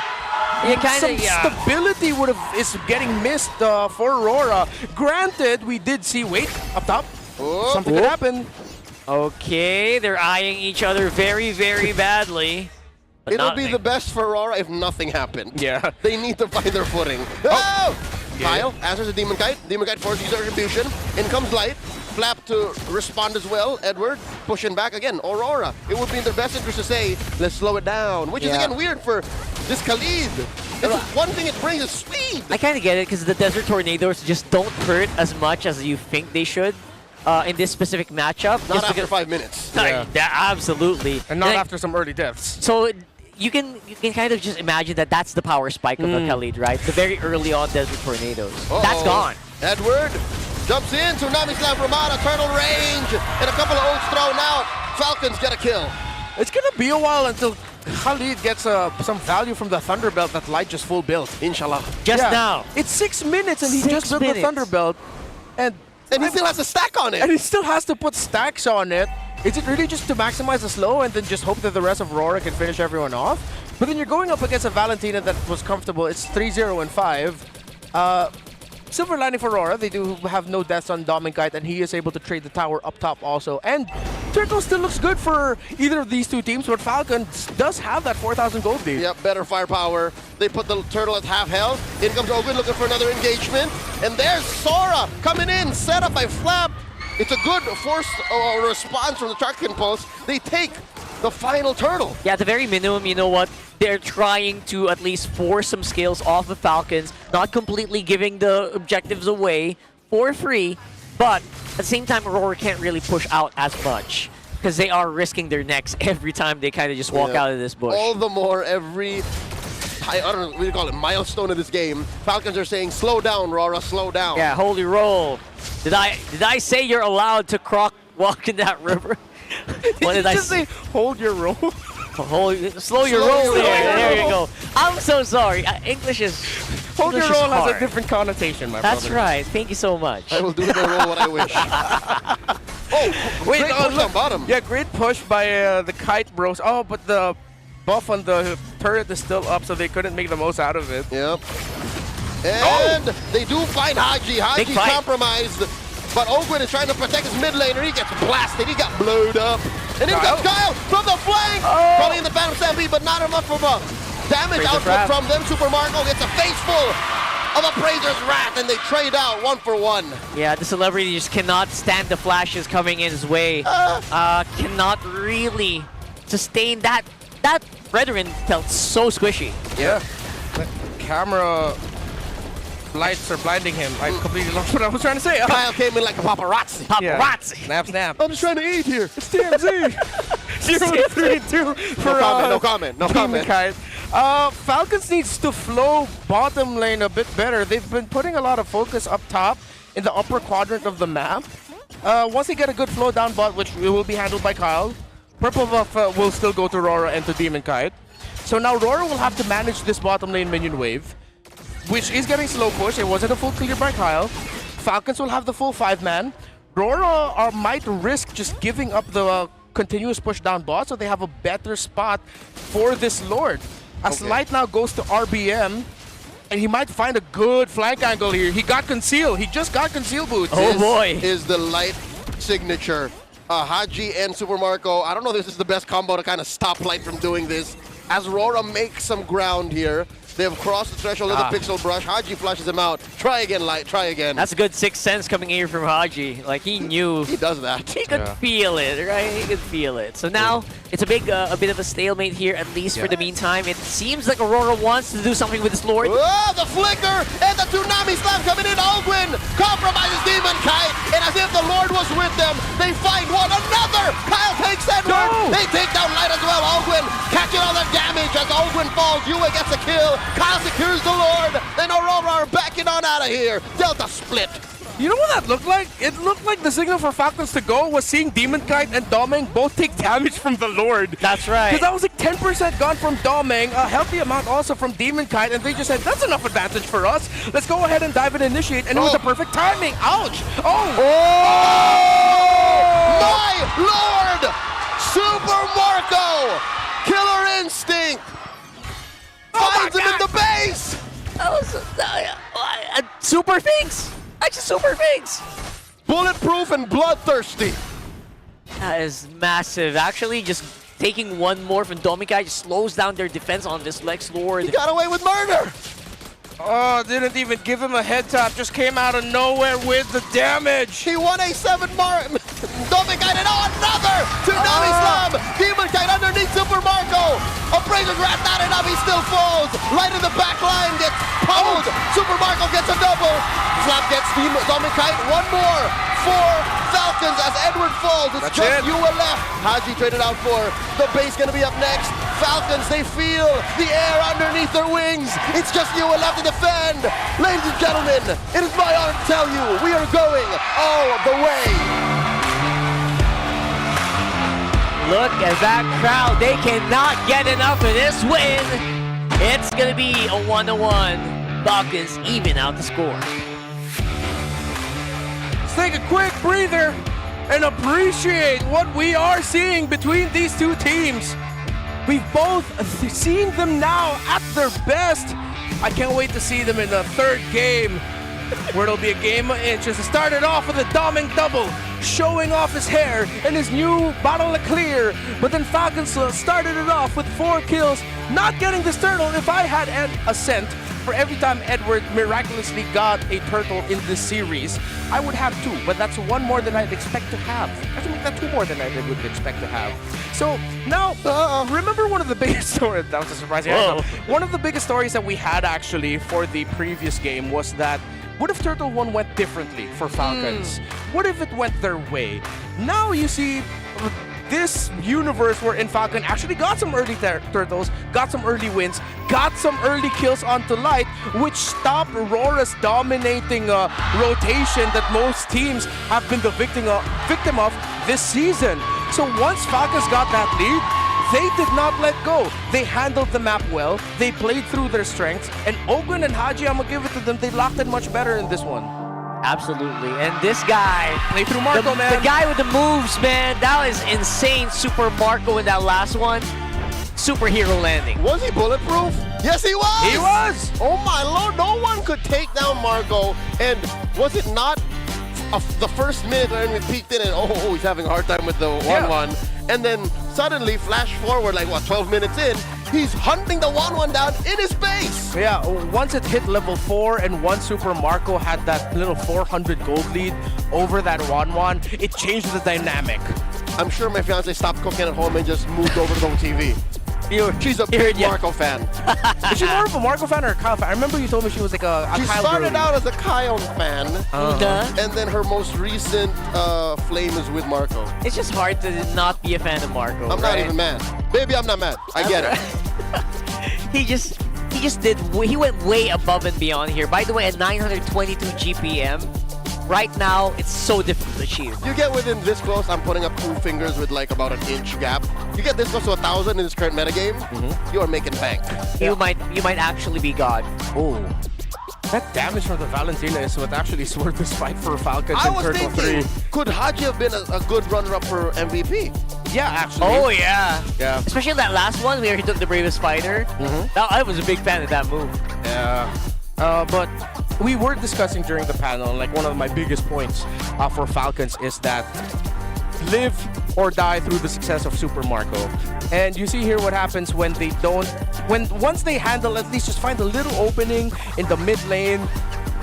Some stability is getting missed for Aurora. Granted, we did see up top. Something could happen. Okay, they're eyeing each other very, very badly. But It'll be the best for Aurora if nothing happened. Yeah. They need to find their footing. Oh! Kyle answers a Demon Kite. Demon Kite forces user retribution. In comes Light. Flap to respond as well. Edward pushing back again. Aurora. It would be in their best interest to say, let's slow it down. Which is again weird for this Khalid. One thing it brings is speed. I kind of get it because the Desert Tornadoes just don't hurt as much as you think they should. In this specific matchup. Not after 5 minutes. Yeah, absolutely. And not after some early deaths. So you can kind of just imagine that that's the power spike of the Khalid, right? The very early on Desert Tornadoes. That's gone. Edward jumps in. Tsunami Slam from out of turtle range. And a couple of ults thrown out. Falcons get a kill. It's going to be a while until Khalid gets some value from the Thunderbelt that Light just full built. Inshallah. Just now. It's 6 minutes and he just built the Thunderbelt. And he still has a stack on it. And he still has to put stacks on it. Is it really just to maximize the slow and then just hope that the rest of Aurora can finish everyone off? But then you're going up against a Valentina that was comfortable. It's 3-0 and 5. Silver lining for Aurora, they do have no deaths on Dominkite, and he is able to trade the tower up top also. And Turtle still looks good for either of these two teams, but Falcon does have that 4,000 gold lead. Yep, better firepower. They put the Turtle at half health. In comes Ogun looking for another engagement. And there's Sora coming in, set up by Flap. It's a good force response from the Trakin Pulse. They take the final Turtle. Yeah, at the very minimum, you know what? They're trying to at least force some skills off the Falcons, not completely giving the objectives away for free, but at the same time, Aurora can't really push out as much because they are risking their necks every time they kind of just walk out of this bush. All the more every, I don't know what do you call it, milestone of this game, Falcons are saying, slow down, Aurora, slow down. Yeah, holy roll. Did I say you're allowed to walk in that river? What did I say? Hold your roll. Slow your roll there. There you go. I'm so sorry. English is Hold English your roll is has hard. a different connotation, my That's brother. right. Thank you so much. I will do with the roll what I wish. Wait, great push down bottom. Yeah, great push by the Kite Bros. Oh, but the buff on the turret is still up, so they couldn't make the most out of it. Yep. And they do find Hadji. Hadji's compromised. But Ogwin is trying to protect his mid laner. He gets blasted. He got blowed up. And in comes Kyle from the flank. Calling in the Phantom Stampede, but not enough of a damage output from them. Super Marco gets a face full of Appraiser's Wrath, and they trade out 1 for 1. Yeah, the celebrity just cannot stand the flashes coming in his way. Cannot really sustain that. That Brethren felt so squishy. Yeah. The camera lights are blinding him. I completely lost what I was trying to say. Kyle came in like a paparazzi. Paparazzi. Yeah. Snap, snap. I'm just trying to eat here. It's TMZ. 0-3-2 for no comment. Kite. Falcons needs to flow bottom lane a bit better. They've been putting a lot of focus up top in the upper quadrant of the map. Once they get a good flow down bot, which will be handled by Kyle, Purple buff will still go to Rora and to Demon Kite. So now Rora will have to manage this bottom lane minion wave, which is getting slow push. It wasn't a full clear by Kyle. Falcons will have the full 5-man. Rora might risk just giving up the continuous push down bot, so they have a better spot for this Lord. As Light now goes to RBM, and he might find a good flank angle here. He got conceal. He just got conceal boots. Oh boy. Is the Light signature. Hadji and Super Marco. I don't know if this is the best combo to kind of stop Light from doing this. As Rora makes some ground here, they have crossed the threshold of the Pixel Brush. Hadji flushes him out. Try again, Light. Try again. That's a good 6th sense coming here from Hadji. Like, he knew. He does that. He could feel it, right? He could feel it. So now, it's a bit of a stalemate here, at least for the meantime. It seems like Aurora wants to do something with this Lord. Oh, the flicker and the Tsunami Slam coming in. Ogwin compromises Demon Kite. And as if the Lord was with them, they find one another. Kyle takes Edward. No. They take down Light as well. Ogwin catching all the damage as Ogwin falls. Yue gets a kill. Kyle secures the Lord. Then Aurora are backing on out of here. Delta split. You know what that looked like? It looked like the signal for Falcons to go was seeing Demon Kite and Domeng both take damage from the Lord. That's right. Because that was like 10% gone from Domeng, a healthy amount also from Demon Kite, and they just said, that's enough advantage for us. Let's go ahead and dive and initiate, and it was the perfect timing. Ouch! My Lord! Super Marco! Killer Instinct! Finds him in the base! Super Finks! Actually, Super Finks! Bulletproof and bloodthirsty. That is massive. Actually, just taking one more from Domikai just slows down their defense on this Lex Lord. He got away with murder! Oh, didn't even give him a head tap. Just came out of nowhere with the damage. He won a 7 mark. Domikai and another Tsunami Slam. Demon Kite underneath Super Marco. A Breaker Grab, not enough. He still falls. Right in the back line, gets pummeled. Super Marco gets a double. Slap gets Domikai. One more for Falcons as Edward falls. It's just Yua left. Hadji traded out for the base, gonna be up next. Falcons, they feel the air underneath their wings. It's just Yua left to defend. Ladies and gentlemen, it is my honor to tell you, we are going all the way. Look at that crowd. They cannot get enough of this win. It's going to be a 1-1. Falcons even out the score. Let's take a quick breather and appreciate what we are seeing between these two teams. We've both seen them now at their best. I can't wait to see them in the third game, where it'll be a game of inches. It started off with a doming double, showing off his hair and his new Battle of Clear. But then Falcons started it off with 4 kills, not getting this turtle. If I had a cent for every time Edward miraculously got a turtle in this series, I would have 2, but that's 1 more than I'd expect to have. Actually, that's 2 more than I would expect to have. So now, remember one of the biggest stories, that was a surprise. One of the biggest stories that we had actually for the previous game was that, what if Turtle 1 went differently for Falcons? What if it went their way? Now you see this universe where Falcon actually got some early turtles, got some early wins, got some early kills onto Light, which stopped RORA's dominating rotation that most teams have been the victim of this season. So once Falcons got that lead, they did not let go. They handled the map well. They played through their strengths. And Ogwen and Hadji, I'm gonna give it to them. They locked in much better in this one. Absolutely. And this guy, play through Marco, man. The guy with the moves, man. That was insane. Super Marco in that last one. Superhero landing. Was he bulletproof? Yes, he was. He was. Oh my lord, no one could take down Marco. And was it not the first minute when we peeked in and oh, he's having a hard time with the 1-1. And then suddenly, flash forward, like what, 12 minutes in, he's hunting the 1-1 down in his base. Yeah, once it hit level 4 and once Super Marco had that little 400 gold lead over that 1-1, it changed the dynamic. I'm sure my fiance stopped cooking at home and just moved over to the TV. She's a big Marco fan. Is she more of a Marco fan or a Kyle fan? I remember you told me she was like a She Kyle started girly. out as a Kyle fan, and then her most recent flame is with Marco. It's just hard to not be a fan of Marco. I'm not even mad. Baby, I'm not mad. I get it. He went way above and beyond here. By the way, at 922 GPM, right now, it's so difficult to achieve. You get within this close, I'm putting up 2 fingers with like about an inch gap. You get this close to 1,000 in this current metagame, you are making bank. You might actually be God. Oh. That damage from the Valentina is what actually swerved this fight for Falcons I in was Turtle thinking, 3. could Hadji have been a good runner-up for MVP? Yeah, actually. Oh, yeah. Yeah. Especially that last one where he took the bravest fighter. I was a big fan of that move. Yeah. But we were discussing during the panel, like one of my biggest points for Falcons is that live or die through the success of Super Marco. And you see here what happens when they don't, once they handle, at least just find a little opening in the mid lane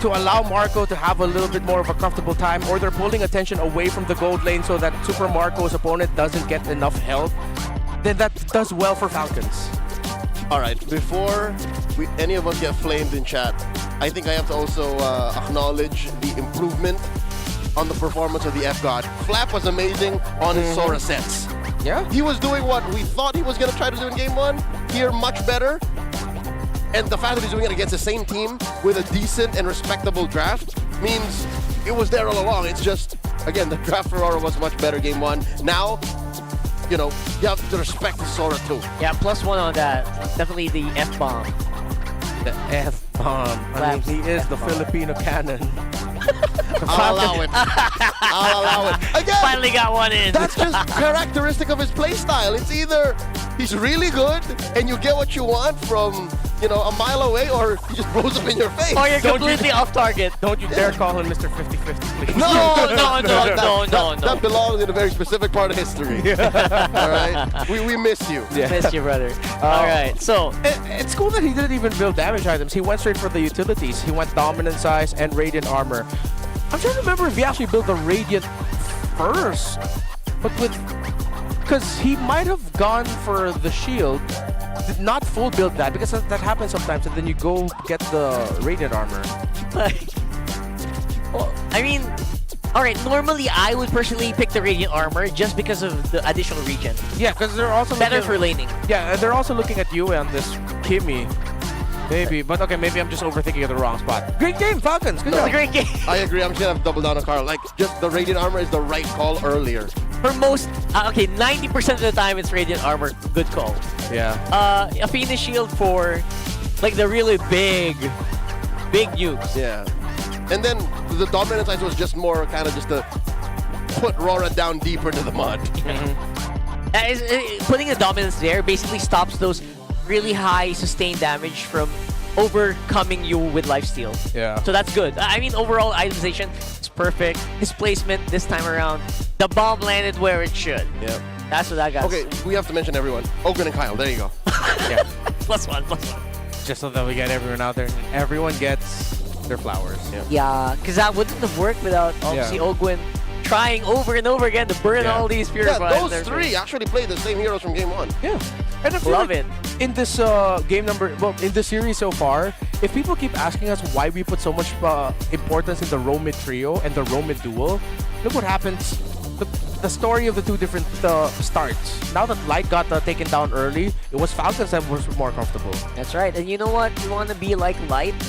to allow Marco to have a little bit more of a comfortable time, or they're pulling attention away from the gold lane so that Super Marco's opponent doesn't get enough health, then that does well for Falcons. All right, before any of us get flamed in chat, I think I have to also acknowledge the improvement on the performance of the F-God. Flap was amazing on his Sora sets. Yeah. He was doing what we thought he was going to try to do in Game 1. Here, much better. And the fact that he's doing it against the same team with a decent and respectable draft means it was there all along. It's just, again, the draft for RORA was much better Game 1. Now, you know, you have to respect Sora too. Yeah, +1 on that. Definitely the F-bomb. The F-bomb. I mean, he is the Filipino cannon. I'll allow it. I'll allow it. Again, finally got one in. That's just characteristic of his playstyle. It's either he's really good and you get what you want from you know, a mile away, or he just blows up in your face. Or you're completely off target. Don't you dare call him Mr. 50-50, please. No. That belongs in a very specific part of history. All right? We miss you. Miss you, brother. All right, so It's cool that he didn't even build damage items. He went straight for the utilities. He went dominant size and radiant armor. I'm trying to remember if he actually built the radiant first, but because he might have gone for the shield, did not full build that, because that happens sometimes, and then you go get the radiant armor. well, I mean, all right. Normally, I would personally pick the radiant armor just because of the additional regen. Yeah, because they're also better for laning. Yeah, they're also looking at Yue on this Kimmy. Maybe, but okay, maybe I'm just overthinking at the wrong spot. Great game, Falcons. Good job. Great game. I agree. I'm just gonna have to double down on Carl. Like, just the radiant armor is the right call earlier. For most, okay, 90% of the time it's radiant armor. Good call. Yeah. Athena shield for like the really big nukes. Yeah. And then the dominant size was just more kind of just to put RORA down deeper into the mud. Putting a dominance there basically stops those really high sustained damage from overcoming you with lifesteal. Yeah. So that's good. I mean, overall itemization is perfect. His placement this time around, the bomb landed where it should. Yeah. That's what I got. Okay, we have to mention everyone. Ogren and Kyle, there you go. Yeah. +1. Just so that we get everyone out there and everyone gets their flowers. Yeah, because that wouldn't have worked without obviously Ogwin trying over and over again to burn all these purifiers. Yeah, those three actually play the same heroes from game 1. Yeah. And I feel Love like it. In this in this series so far, if people keep asking us why we put so much importance in the Romid trio and the Romid duel, look what happens. The story of the two different starts. Now that Light got taken down early, it was Falcons that was more comfortable. That's right. And you know what? You want to be like Light,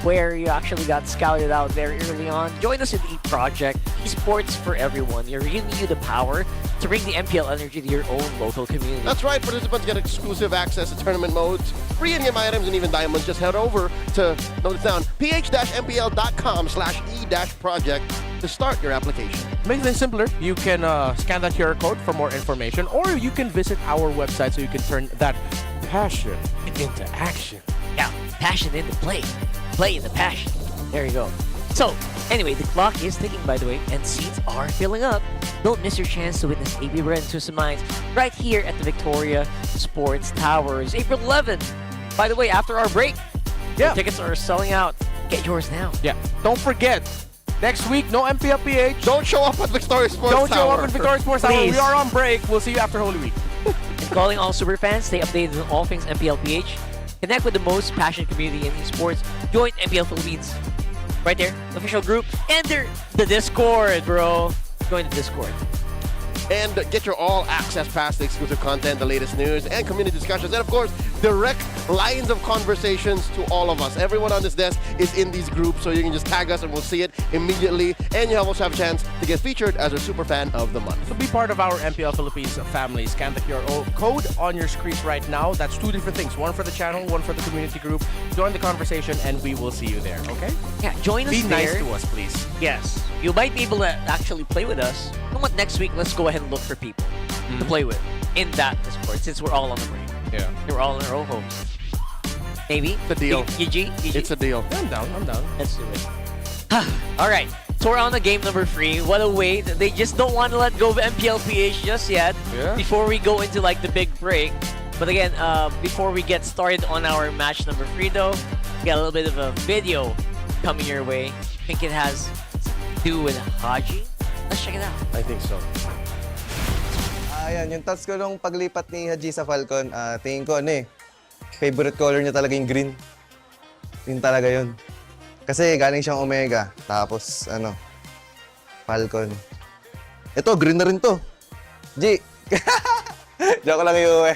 where you actually got scouted out very early on. Join us in the project. Esports for everyone. You're giving you the power to bring the MPL energy to your own local community. That's right. Participants get exclusive access to tournament modes, free in-game items, and even diamonds. Just head over to, note it down, ph-mpl.com/e-project to start your application. Make things simpler. You can scan that QR code for more information, or you can visit our website so you can turn that passion into action. Yeah, passion into play. Play into passion. There you go. So, anyway, the clock is ticking, by the way, and seats are filling up. Don't miss your chance to witness APBR and Twist of Minds right here at the Victoria Sports Towers, April 11th. By the way, after our break, the tickets are selling out. Get yours now. Yeah. Don't forget, next week, no MPL PH. Don't show up at Victoria Sports Don't Tower. show up at Victoria Sports Tower. Please. We are on break. We'll see you after Holy Week. And calling all super fans, stay updated on all things MPL PH. Connect with the most passionate community in esports. Join MPL Philippines. Right there, official group. Enter the Discord, bro. Join the Discord. And get your all-access pass to exclusive content, the latest news, and community discussions. And of course, direct lines of conversations to all of us. Everyone on this desk is in these groups, so you can just tag us and we'll see it immediately. And you also have a chance to get featured as our super fan of the month. To be part of our MPL Philippines family, scan the QR code on your screens right now. That's two different things. One for the channel, one for the community group. Join the conversation and we will see you there, okay? Yeah, join us Be there. nice to us, please. Yes. You might be able to actually play with us. You know what? Next week, let's go ahead and look for people to play with in that Discord, since we're all on the break. Yeah. We're all in our own homes. Maybe? It's a deal. GG? It's a deal. I'm down. Let's do it. All right. So we're on the game number 3. What a wait. They just don't want to let go of MPL PH just yet before we go into like the big break. But again, before we get started on our match number 3 though, we got a little bit of a video coming your way. I think it has to do with Hadji. Let's check it out. I think so. Ayan, yung thoughts ko nung paglipat ni Hadji sa Falcon, tingin ko favorite color niya talaga yung green. Green talaga yun. Kasi galing siyang Omega, tapos Falcon. Ito, green na rin to. G! Joke lang yun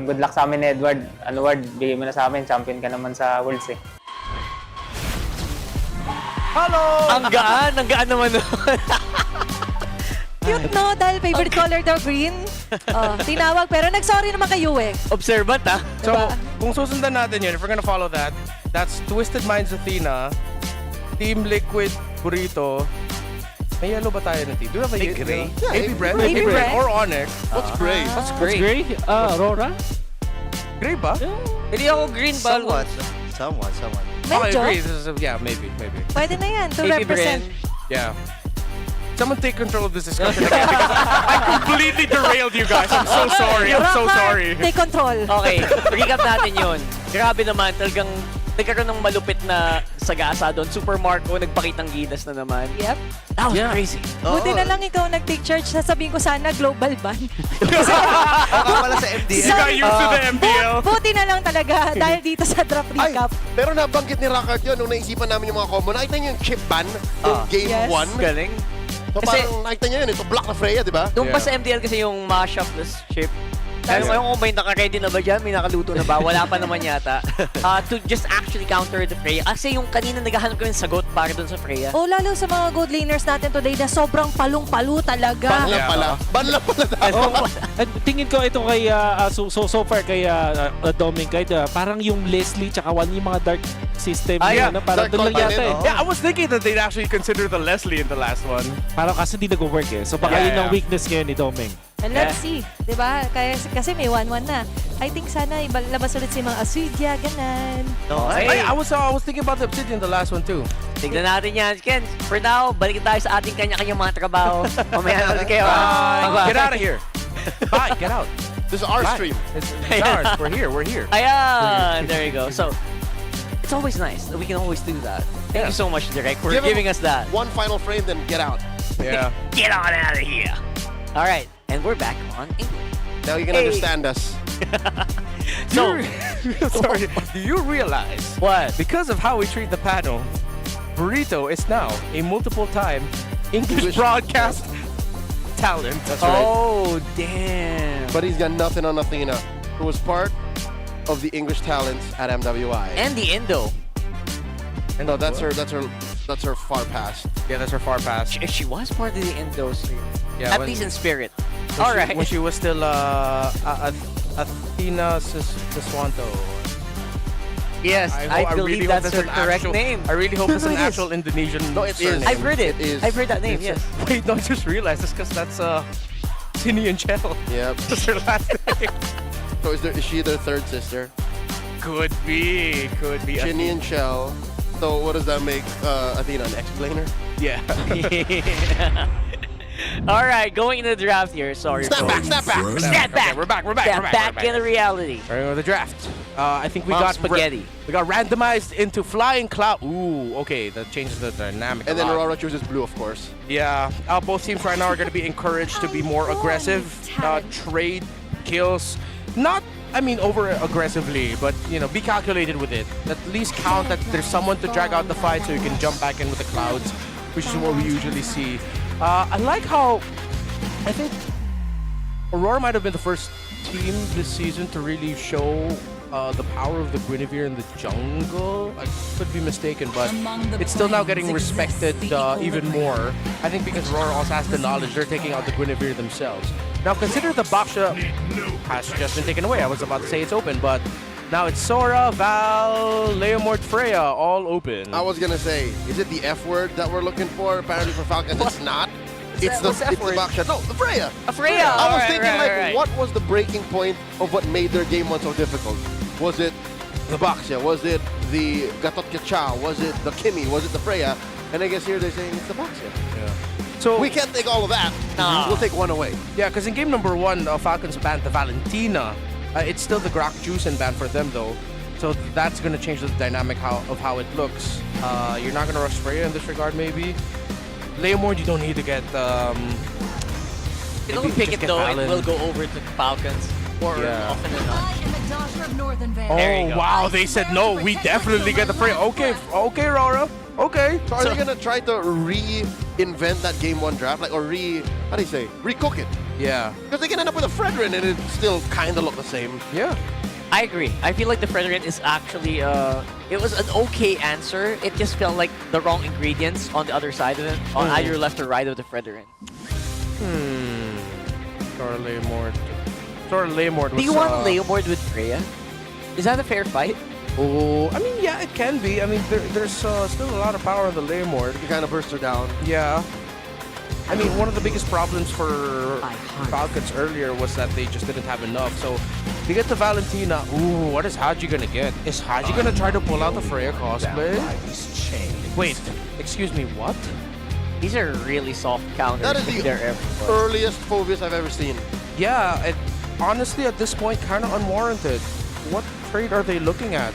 Good luck sa amin, Edward. Ward, bigay mo na sa amin. Champion ka naman sa Worlds eh. Hello! Ang gaan naman nun. Cute, no? Dahil favorite color daw green. Tinawag, pero nag-sorry naman kayo eh. Observant, ah. So, kung susundan natin yun, if we're gonna follow that, that's Twisted Minds Athena, Team Liquid Burrito. May yellow ba tayo ng team? Do you have a gray? APBR? APBR. Or Onyx. What's gray? What's gray? RORA? Gray ba? Hindi ako green ba? Somewhat. I Medyo. agree. Yeah, maybe. Pwede na yan to AP represent. Yeah. Someone take control of this discussion again because I completely derailed you guys. I'm so sorry. I'm so sorry. Take control. Okay, recap natin yun. Grabe naman, talagang nagkaroon ng malupit na sagasa doon. Super Marco, nagpakitang gilas na naman. Yep. That was crazy. Buti na lang ikaw nag-take charge. Sasabihin ko sana global ban. Wala sa MDL. You got used to the MPL. Buti na lang talaga dahil dito sa draft recap. Pero nabanggit ni Rockart yun nung naisipan namin yung mga combo. Nakita niyo yung chip ban yung game Yes. 1. Galing. So Kasi- parang nakita niyo yun, ito block na Freya, di ba? Doon pa sa MDL kasi yung mashup-less chip. Kaya ngayon kung may naka-ready na ba dyan, may nakaluto na ba? Wala pa naman yata. To just actually counter the Freya. Kasi yung kanina naghahanap kami ng sagot para doon sa Freya. Oh, lalo sa mga good laners natin today na sobrang palung-palo talaga. Ban lang pala tayo. At tingin ko ito kay so far kay Doming kahit parang yung Leslie tsaka yung mga dark system yun, ano, parang Dark doon lang yata Continent, eh. Yeah, I was thinking that they'd actually consider the Leslie in the last one. Parang kasi di nag-work eh. So baka yun ang weakness ngayon ni Doming. And let's see, di ba? Kasi may 1-1 na. I think sana ibalabas ulit si mga Asudia, ganan. I was thinking about the Obsidian the last one too. Tignan natin yan. Ken, for now, balik tayo sa ating kanya-kanyang mga trabaho. Mamaya na ulit kayo. Get out of here. Bye, get out. This is our stream. It's ours. We're here. Ayan! There you go. So, it's always nice that we can always do that. Thank you so much, Direk, for giving us that. One final frame, then get out. Yeah. Get on out of here. All right, and we're back on English. Now you can understand us. So, Sorry, do you realize what? because of how we treat the panel, Burrito is now a multiple-time English broadcast talent. That's right. Oh, damn. But he's got nothing on Athena, who was part of the English talents at MWI. And the Indo. No, that's her far past. Yeah, that's her far past. She was part of the Indo stream. Yeah, At least in spirit. All right. When she was still Athena Siswanto. Yes, I believe really hope that's her an correct actual- name. I really hope it's an It is. actual Indonesian surname. I've heard it. It is. I've heard that name, yes. Wait, no, I just realized this because that's Tini and Chell. Yep. That's her last name. So is she their third sister? Could be. Chinny and Shell. So what does that make Athena, an explainer? Yeah. All right, going into the draft here. Sorry. Snap back. Okay, we're back. Back into reality. All right, the draft. I think we Mom got spaghetti. We got randomized into Flying Cloud. Ooh, okay, that changes the dynamic. And a then lot. Aurora chooses blue, of course. Yeah, both teams right now are going to be encouraged to be more aggressive, trade kills, not. I mean, over aggressively, but be calculated with it. At least count that there's someone to drag out the fight, so you can jump back in with the clouds, which is what we usually see. I like how I think Aurora might have been the first team this season to really show the power of the Guinevere in the jungle. I could be mistaken, but it's still now getting respected even more. I think because Aurora also has the knowledge, they're taking out the Guinevere themselves. Now consider the Baksha has just been taken away. I was about to say it's open, but now it's Sora, Val, Leomord, Freya, all open. I was gonna say, is it the F word that we're looking for? Apparently for Falcons, it's not. It's the Baksha. No, the Freya. Freya. I was Alright, thinking, right. what was the breaking point of what made their game one so difficult? Was it the Baksha? Was it the Gatot Kacha? Was it the Kimi? Was it the Freya? And I guess here they're saying it's the Baksha. Yeah. So we can't take all of that. We'll take one away. Yeah, because in game number 1, Falcons banned the Valentina. It's still the Grok Juicen ban for them though. So that's going to change the dynamic of how it looks. You're not going to rush Freya in this regard maybe. Leomord, you don't need to get... If you pick it though, it will go over to Falcons. Or often than not. Oh, wow, they said no. We definitely get the Freya. Okay, Aurora. Okay. So are they gonna try to reinvent that game 1 draft, like, or recook it? Yeah. Because they can end up with a Fredrin and it still kind of look the same. Yeah. I agree. I feel like the Fredrin is actually, it was an okay answer. It just felt like the wrong ingredients on the other side of it, on either left or right of the Fredrin. Sora Leomord. Do you want Leomord with Freya? Is that a fair fight? Oh, I mean, yeah, it can be. I mean, there's still a lot of power on the Leomord. You can kind of burst her down. Yeah. I mean, one of the biggest problems for Falcons earlier was that they just didn't have enough. So they get to Valentina. Ooh, what is Hadji gonna get? Is Hadji gonna try to pull out the Freya cosplay? Wait, excuse me, what? These are really soft counters. That is the earliest Phobius I've ever seen. Yeah, and honestly, at this point, kind of unwarranted. What trade are they looking at?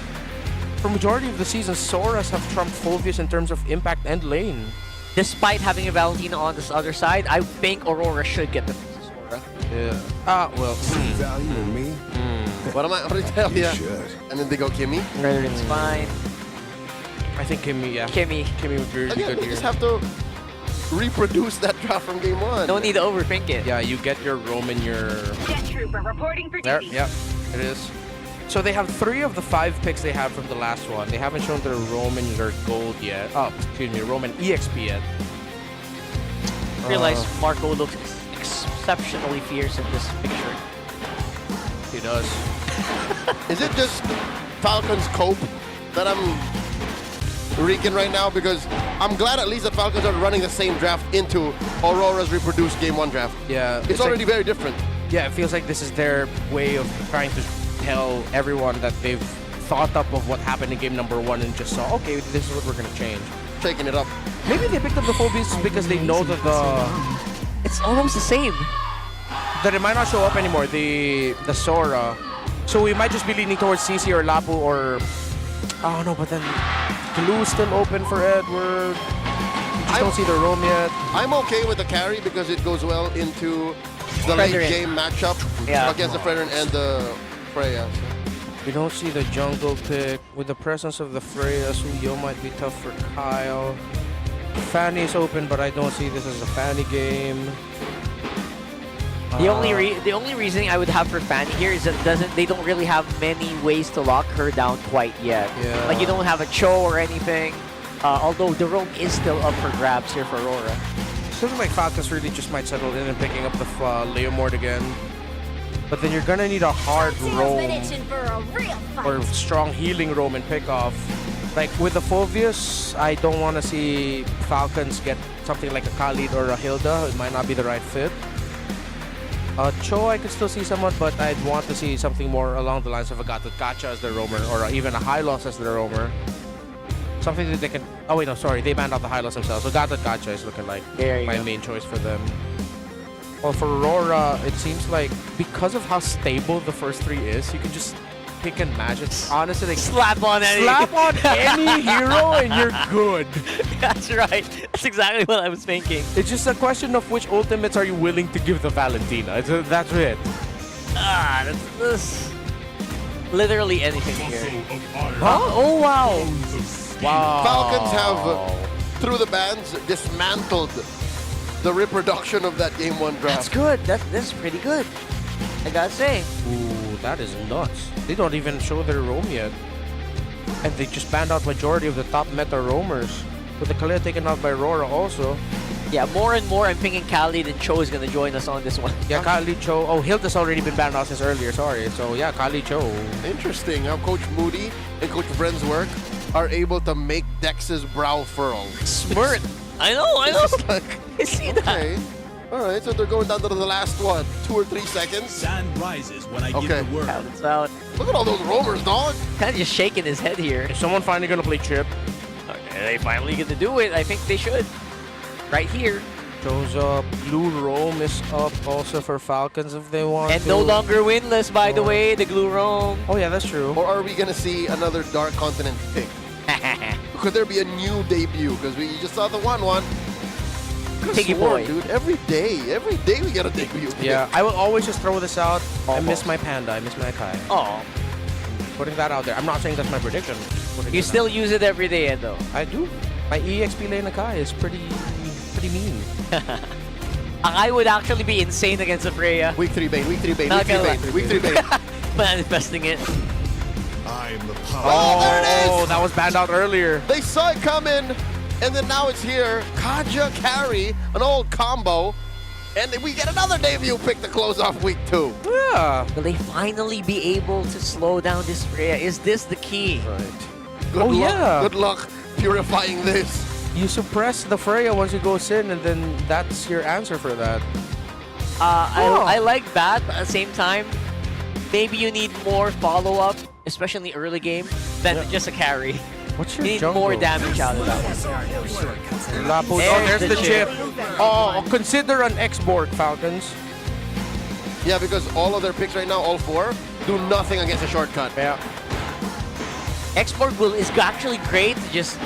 For majority of the season, Soras have trumped Phobius in terms of impact and lane. Despite having a Valentina on this other side, I think Aurora should get the Sora. Yeah. Well. Value in me? What am I already telling you? And then they go Kimmy? It's fine. I think Kimmy, yeah. Kimmy would be really Again, good we here. just have to reproduce that draft from game 1. No need to overthink it. Yeah, you get your Roman, your... Jet Trooper reporting for There, duty. yeah, it is. So they have 3 of the 5 picks they have from the last one. They haven't shown their Roman or gold yet. Oh, excuse me, Roman EXP yet. I realize Marco looks exceptionally fierce in this picture. He does. Is it just Falcons cope that I'm reeking right now? Because I'm glad at least that Falcons are running the same draft into Aurora's reproduced game 1 draft. Yeah. It's already very different. Yeah, it feels like this is their way of trying to tell everyone that they've thought up of what happened in game number 1 and just saw, okay, this is what we're gonna change. Taking it up. Maybe they picked up the Phobius because they know that it's almost the same. That it might not show up anymore, the Sora. So we might just be leaning towards CC or Lapu or... Oh no, but then Glue's still open for Edward. I don't see the roam yet. I'm okay with the carry because it goes well into the Frederick. late game matchup against the Frederick and the Freya. We don't see the jungle pick. With the presence of the Freya, Suyo might be tough for Kyle. Fanny's open, but I don't see this as a Fanny game. The only reasoning I would have for Fanny here is that they don't really have many ways to lock her down quite yet. Yeah. Like you don't have a Cho or anything. Although the roam is still up for grabs here for Aurora. Something like Falcons really just might settle in and picking up the Leomord again. But then you're gonna need a hard roam or strong healing roam and pick off. Like with the Phobius, I don't want to see Falcons get something like a Khalid or a Hilda. It might not be the right fit. Cho, I could still see somewhat, but I'd want to see something more along the lines of a Gatot Gacha as their roamer, or even a Hylos as their roamer. Something that they can... Oh wait, no, sorry, they banned out the Hylos themselves, so Gatot Gacha is looking like my main choice for them. Well, for Aurora, it seems like because of how stable the first 3 is, you can just pick and match it. Honestly, like, slap on any hero and you're good. That's right. That's exactly what I was thinking. It's just a question of which ultimates are you willing to give the Valentina. That's it. That's literally anything here. Huh? Oh, wow. Wow. Falcons have, through the bans, dismantled the reproduction of that game 1 draft. That's good. That's pretty good. I gotta say. Ooh, that is nuts. They don't even show their roam yet. And they just banned out majority of the top meta roamers. With the Kalia taken out by RORA also. Yeah, more and more I'm thinking Khalid and Cho is gonna join us on this one. Yeah, Khalid, Cho. Oh, Hilda's already been banned out since earlier, sorry. So yeah, Khalid, Cho. Interesting how Coach Moody and Coach Bren's work are able to make Dex's brow furl. Smirk. I know. It's like, I see that. okay. Alright, so they're going down to the last one. 2 or 3 seconds. Sand rises when I give Okay. the word. Khalid's out. Look at all those roamers, dog. Kind of just shaking his head here. Is someone finally gonna play Chip? Okay, they finally get to do it. I think they should. Right here. Cho's up. Blue Roam is up also for Falcons if they want And to. no longer winless, by the way, the Glue Roam. Oh yeah, that's true. Or are we gonna see another Dark Continent pick? Could there be a new debut? Because we just saw the 1-1. Piggy boy. Dude, every day we get a debut pick. Yeah, I will always just throw this out. I miss my Panda, I miss my Kai. Oh. Putting that out there. I'm not saying that's my prediction. You still use it every day, though. I do. My EXP lane Kai is pretty mean. I would actually be insane against a Freya. Week 3 Bane, week 3 Bane, Not week 3 gonna Bane, week 3 Bane. Manifesting it. I'm the power. Oh, there it is! Oh, that was banned out earlier. They saw it coming, and then now it's here. Kaja carry, an old combo, and we get another debut pick to close off week 2. Yeah. Will they finally be able to slow down this Freya? Is this the key? Right. Good luck. Yeah. Good luck purifying this. you suppress the Freya once it goes in, and then that's your answer for that. I like that, but at the same time, maybe you need more follow-up, especially in the early game, than just a carry. What's You your need jungle? more damage out of that one. Lapu, there's the chip. Oh, consider an X-Borg, Falcons. Yeah, because all of their picks right now, all 4, do nothing against a shortcut. Yeah. Export will is actually great to just,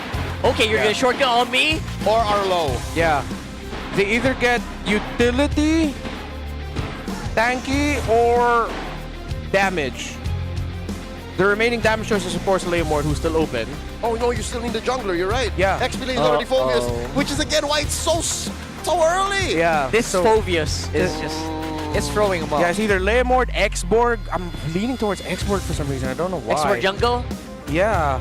okay, you're gonna shortcut on me? Or are low. Yeah. They either get utility, tanky, or damage. The remaining damage choice is, of course, Leomord, who's still open. Oh, no, you still need the jungler, you're right. Yeah. XP lane is already Phobius, which is again why it's so early. Yeah. This Phobius is just, it's throwing him off. Yeah, it's either Leomord, X-Borg. I'm leaning towards X-Borg for some reason. I don't know why. Export jungle? Yeah.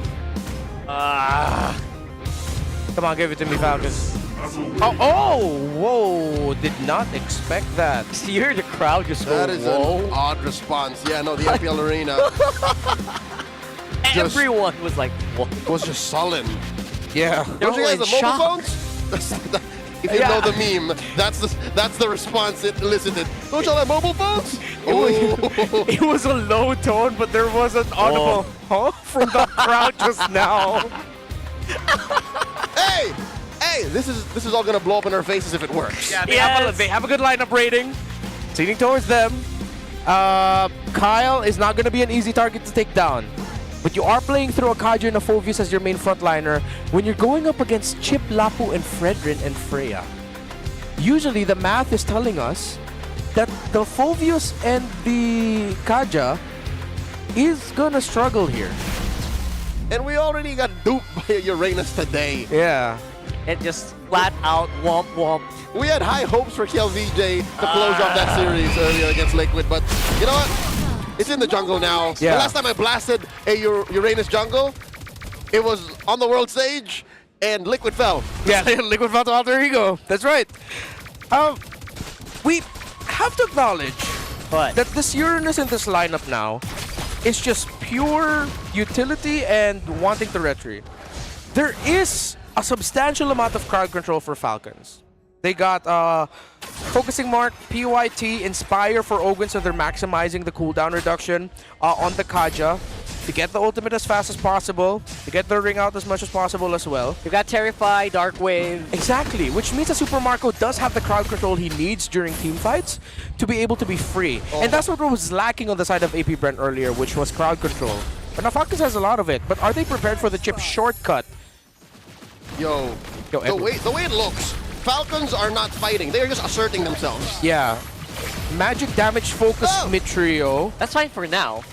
Come on, give it to me, Falcons. Whoa, did not expect that. You hear the crowd just go, That is whoa. an odd response. Yeah, no, the MPL Arena Everyone was like, whoa. was just sullen. Yeah. Don't you guys in have mobile shock. phones? If you know the meme, that's the response it elicited. Don't y'all have mobile phones? It was a low tone, but there was an audible huh from the crowd just now. Hey, this is all gonna blow up in our faces if it works. Yeah, they have a good lineup rating. Leaning towards them. Kyle is not gonna be an easy target to take down. But you are playing through a Kaja and a Phovius as your main frontliner when you're going up against Chip, Lapu, and Fredrin and Freya. Usually the math is telling us that the Phovius and the Kaja is gonna struggle here. And we already got duped by Uranus today. Yeah. And just flat out womp womp. We had high hopes for KLVJ to close off that series earlier against Liquid, but you know what? It's in the jungle now. Yeah. The last time I blasted a Uranus jungle, it was on the world stage, and Liquid fell. Yeah, Liquid fell to Alter Ego. That's right. We have to acknowledge that this Uranus in this lineup now is just pure utility and wanting to retreat. There is a substantial amount of crowd control for Falcons. They got Focusing Mark, PYT, Inspire for Ogun, so they're maximizing the cooldown reduction on the Kaja to get the ultimate as fast as possible, to get the ring out as much as possible as well. You got Terrify, Dark Wave. Exactly, which means that Super Marco does have the crowd control he needs during team fights to be able to be free. And that's what was lacking on the side of AP Brent earlier, which was crowd control. But now Falcons has a lot of it, but are they prepared for the chip shortcut? Yo, the way it looks, Falcons are not fighting. They are just asserting themselves. Yeah. Magic damage focused mid-trio. That's fine for now.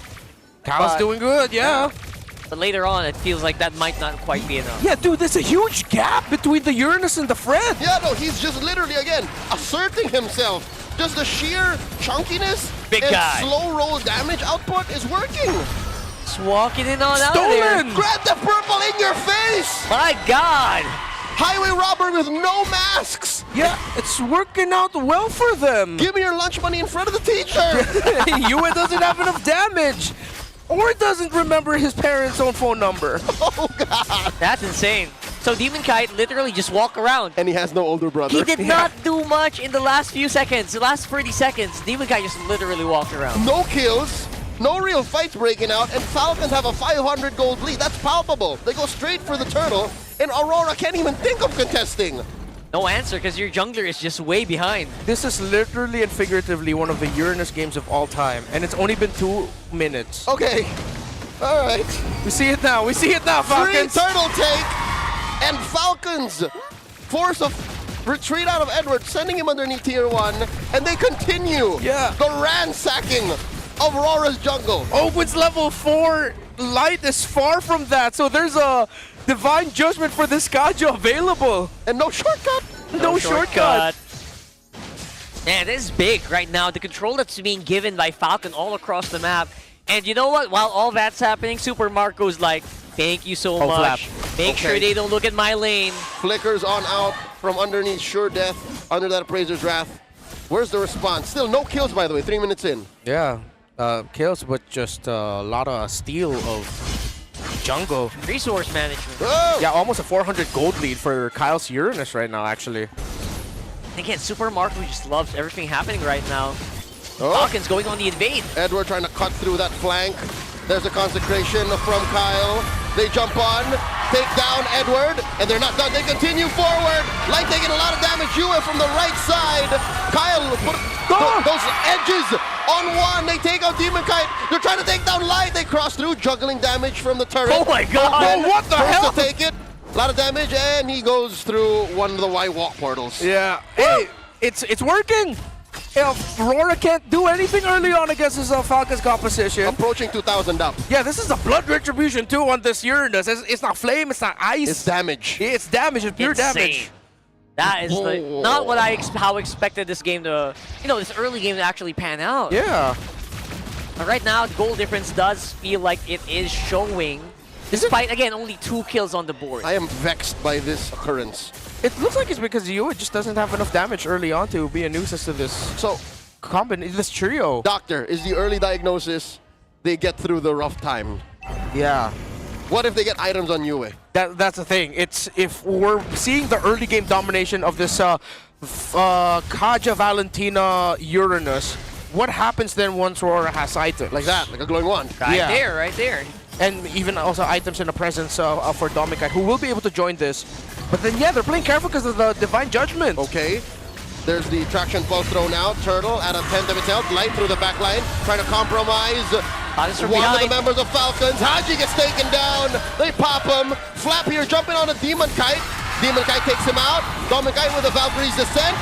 Kyle's doing good, yeah. But later on, it feels like that might not quite be enough. Yeah, dude, there's a huge gap between the Uranus and the Fred. Yeah, no, he's just literally, again, asserting himself. Just the sheer chunkiness Big and guy. slow roll damage output is working. Just walking in on out there. Stolen! Grab the purple in your face! My God! Highway robber with no masks! Yeah, it's working out well for them. Give me your lunch money in front of the teacher! Yue doesn't have enough damage. Or doesn't remember his parents' own phone number. Oh, God. That's insane. So Demon Kite literally just walk around. And he has no older brother. He did not do much in the last few seconds. The last 30 seconds, Demon Kite just literally walked around. No kills, no real fights breaking out, and Falcons have a 500 gold lead. That's palpable. They go straight for the turtle, and Aurora can't even think of contesting. No answer, because your jungler is just way behind. This is literally and figuratively one of the Uranus games of all time, and it's only been 2 minutes. Okay, all right. We see it now, Falcons. Free turtle take, and Falcons force a retreat out of Edward, sending him underneath tier 1, and they continue the ransacking of Rora's jungle. Ogun's level 4 light is far from that, so there's a divine judgment for this Kaja available. And no shortcut. No shortcut. Man, this is big right now. The control that's being given by Falcon all across the map. And you know what? While all that's happening, Super Marco's like, thank you so much. Make sure they don't look at my lane. Flickers on out from underneath sure death, under that Appraiser's Wrath. Where's the response? Still no kills, by the way, 3 minutes in. Yeah, kills, but just a lot of steal of jungle. Resource management. Oh! Yeah, almost a 400 gold lead for Kyle's Uranus right now, actually. Again, Super Marco just loves everything happening right now. Oh. Falcons going on the invade. Edward trying to cut through that flank. There's a consecration from Kyle. They jump on, take down Edward, and they're not done. They continue forward. Light taking a lot of damage. Yue from the right side. Kyle put those edges on one. They take out Demon Kite. They're trying to take down Light. They cross through, juggling damage from the turret. Oh my god! Oh, what the hell? To take it. A lot of damage, and he goes through one of the Y walk portals. Yeah. Hey, it's working. If RORA can't do anything early on against this Falcons composition. Approaching 2,000 up. Yeah, this is a blood retribution too on this Uranus. It's not flame, it's not ice. It's damage. It's damage, it's pure Insane. damage. That is not what I how expected this game to, this early game to actually pan out. Yeah. But right now, the goal difference does feel like it is showing. Despite, again, only 2 kills on the board. I am vexed by this occurrence. It looks like it's because Yue just doesn't have enough damage early on to be a nuisance to this. So, this trio. Doctor, is the early diagnosis they get through the rough time? Yeah. What if they get items on Yue? That's the thing. It's if we're seeing the early game domination of this Kaja Valentina Uranus, what happens then once RORA has items? Like that, like a glowing wand. Right there. And even also items in the presence for Dominic, who will be able to join this. But then, yeah, they're playing careful because of the Divine Judgment. Okay. There's the traction pulse thrown out. Turtle at a 10 of itself. Light through the back line, trying to compromise one of the members of Falcons. Hadji gets taken down. They pop him. Flap here jumping on a Demon Kite. Demon Kite takes him out. Dominic Kite with a Valkyrie's Descent.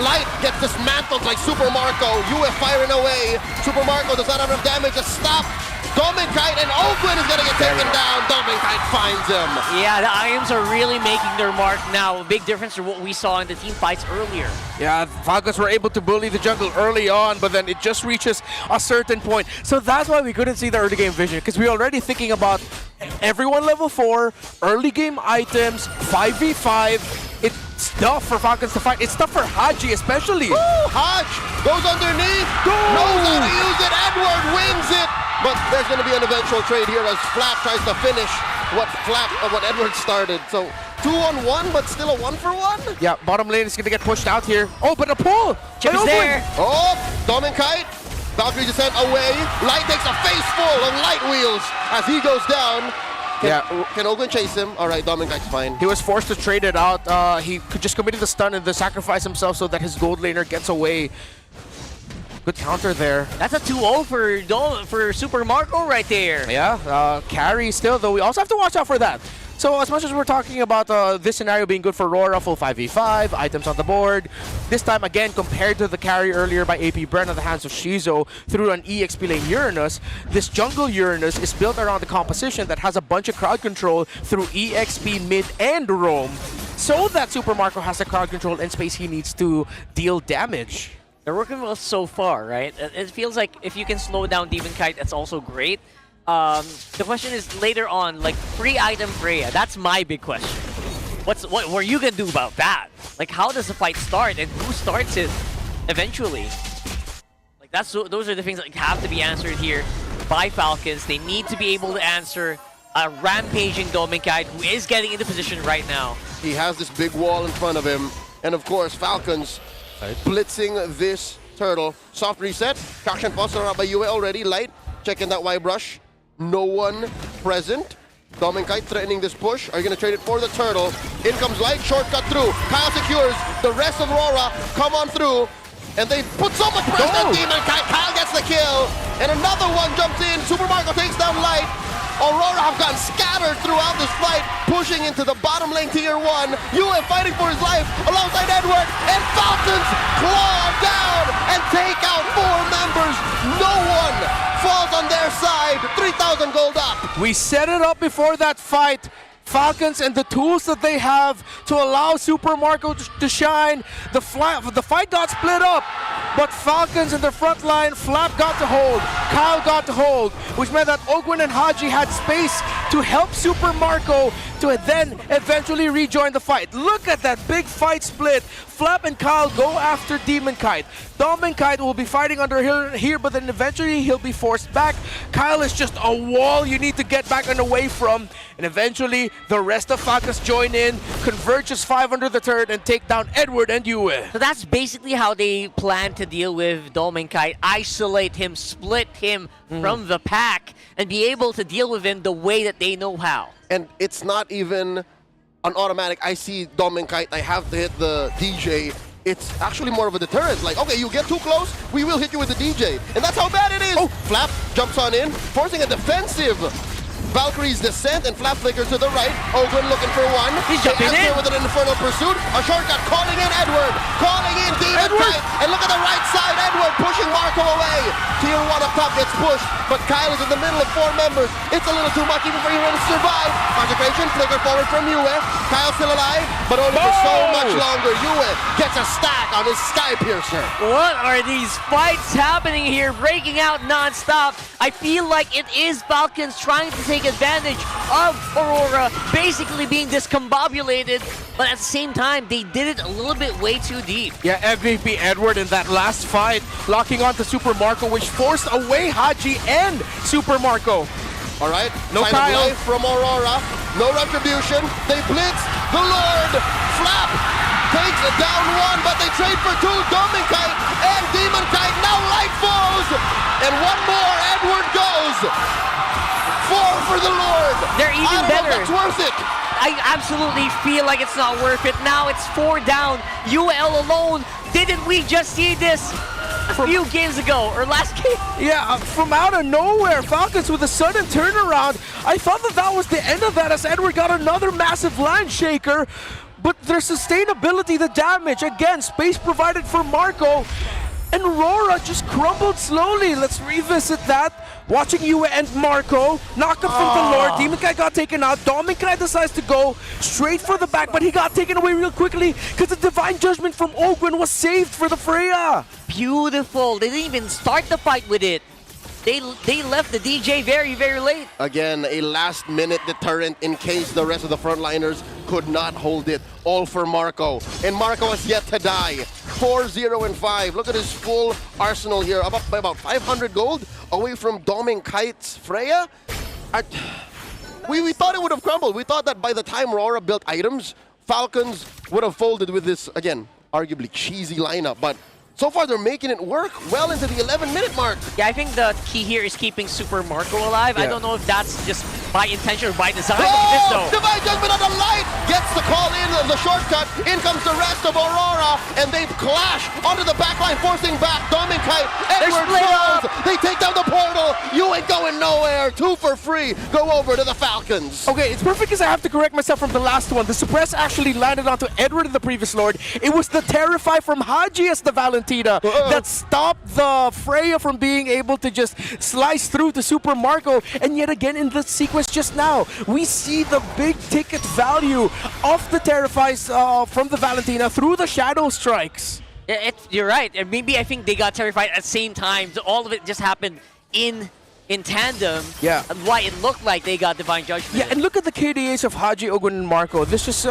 Light gets dismantled like Super Marco. Yue firing away. Super Marco does not have enough damage to stop Dominic Kite, and Oakland is going to get taken down. Dominic Kite finds him. Yeah, the Iams are really making their mark now. A big difference from what we saw in the team fights earlier. Yeah, Falcons were able to bully the jungle early on, but then it just reaches a certain point. So that's why we couldn't see the early game vision, because we were already thinking about everyone level 4, early game items, 5v5. It's tough for Falcons to fight. It's tough for Hadji especially. Woo! Hadj goes underneath, knows how to use it. Edward wins it. But there's going to be an eventual trade here as Flap tries to finish what Edward started. So 2-on-1, but still a 1-for-1. Yeah, bottom lane is going to get pushed out here. Oh, but a pull! Chip is there. Oh, Dominic Kite. Valkyrie descent away. Light takes a face full on Light Wheels as he goes down. Can Ogun chase him? All right, Dominic Kite's fine. He was forced to trade it out. He could just committed the stun and then sacrifice himself so that his gold laner gets away. Good counter there. That's a 2-0 for Super Marco right there. Yeah, carry still, though we also have to watch out for that. So as much as we're talking about this scenario being good for RORA, full 5v5, items on the board, this time again compared to the carry earlier by APBR at the hands of Shizo through an EXP lane Uranus, this jungle Uranus is built around the composition that has a bunch of crowd control through EXP, mid, and roam, so that Super Marco has the crowd control and space he needs to deal damage. They're working well so far, right? It feels like if you can slow down Demon Kite, that's also great. The question is later on, like free item Freya. That's my big question. What are you gonna do about that? Like, how does the fight start, and who starts it eventually? Like those are the things that have to be answered here by Falcons. They need to be able to answer a rampaging Dominic Kite who is getting into position right now. He has this big wall in front of him, and of course Falcons blitzing this turtle. Soft reset. Traction fostered out by Yue already. Light checking that Y brush. No one present. Dominic Kite threatening this push. Are you going to trade it for the turtle? In comes Light. Shortcut through. Kyle secures. The rest of RORA come on through. And they put so much pressure on Demon Kite. Kyle gets the kill. And another one jumps in. Super Marco takes down Light. Aurora have gotten scattered throughout this fight, pushing into the bottom lane tier 1. Yue fighting for his life alongside Edward, and Falcons claw down and take out 4 members. No one falls on their side. 3,000 gold up. We set it up before that fight. Falcons and the tools that they have to allow Super Marco to shine. The fight got split up, but Falcons in the front line, Flap got to hold, Kyle got to hold, which meant that Ogwin and Hadji had space to help Super Marco to then eventually rejoin the fight. Look at that big fight split. Flap and Kyle go after Demon Kite. Dom and Kite will be fighting under here, but then eventually he'll be forced back. Kyle is just a wall you need to get back and away from. And eventually, the rest of Falcons join in, converges 5 under the turret, and take down Edward and Yue. So that's basically how they plan to deal with Dom and Kite. Isolate him, split him from the pack, and be able to deal with him the way that they know how. And it's not even an automatic, I see Dom and Kite, I have to hit the DJ. It's actually more of a deterrent. Like, okay, you get too close, we will hit you with the DJ. And that's how bad it is. Oh, Flap jumps on in, forcing a defensive Valkyrie's descent, and Flap flickers to the right. Ogren looking for one. He's jumping in with an infernal pursuit. A shortcut calling in Edward. Calling in Demon Kite. And look at the right side. Edward pushing Marco away. Tier 1 up top gets pushed, but Kyle is in the middle of 4 members. It's a little too much even for him to survive. Consecration, flicker forward from Yue. Kyle still alive, but only for so much longer. Yue gets a stack on his Sky Piercer. What are these fights happening here? Breaking out non-stop. I feel like it is Falcons trying to take advantage of Aurora basically being discombobulated, but at the same time, they did it a little bit way too deep. Yeah, MVP Edward in that last fight, locking on to Super Marco, which forced away Hadji and Super Marco. All right, no sign Kyle. of life from Aurora, no retribution. They blitz, the Lord, Flap takes it down 1, but they trade for 2. Demon Kite and Demon Kite now right foes, and one more, Edward goes. 4 for the Lord. They're even better. That's worth it. I absolutely feel like it's not worth it. Now it's 4 down. UL alone. Didn't we just see this a few games ago or last game? Yeah, from out of nowhere, Falcons with a sudden turnaround. I thought that was the end of that as Edward got another massive land shaker. But their sustainability, the damage, again, space provided for Marco. And RORA just crumbled slowly. Let's revisit that. Watching Yue and Marco knock up from the Lord. Demon Kite got taken out. Demon Kite decides to go straight for the back, but he got taken away real quickly because the Divine Judgment from Ogren was saved for the Freya. Beautiful. They didn't even start the fight with it. They left the DJ very, very late. Again, a last-minute deterrent in case the rest of the frontliners could not hold it. All for Marco. And Marco has yet to die. 4-0-5. Look at his full arsenal here. Up by about 500 gold away from Dom Kite's Freya. We thought it would have crumbled. We thought that by the time RORA built items, Falcons would have folded with this, again, arguably cheesy lineup. But so far, they're making it work well into the 11-minute mark. Yeah, I think the key here is keeping Super Marco alive. Yeah. I don't know if that's just by intention or by design. Oh! Divine Judgment on the light! Gets the call in, the shortcut. In comes the rest of Aurora, and they clash onto the backline, forcing back Dom Kite. Edward falls. They take down the portal. You ain't going nowhere. 2 for free. Go over to the Falcons. Okay, it's perfect because I have to correct myself from the last one. The suppress actually landed onto Edward in the previous Lord. It was the Terrify from Hadji as the Valentina that stopped the Freya from being able to just slice through to Super Marco. And yet again in the sequence just now, we see the big ticket value of the Terrifies from the Valentina through the Shadow Strikes. You're right. And maybe I think they got terrified at the same time. So all of it just happened in tandem. Yeah. And why it looked like they got Divine Judgment. Yeah, and look at the KDAs of Hadji, Ogren, and Marco. This just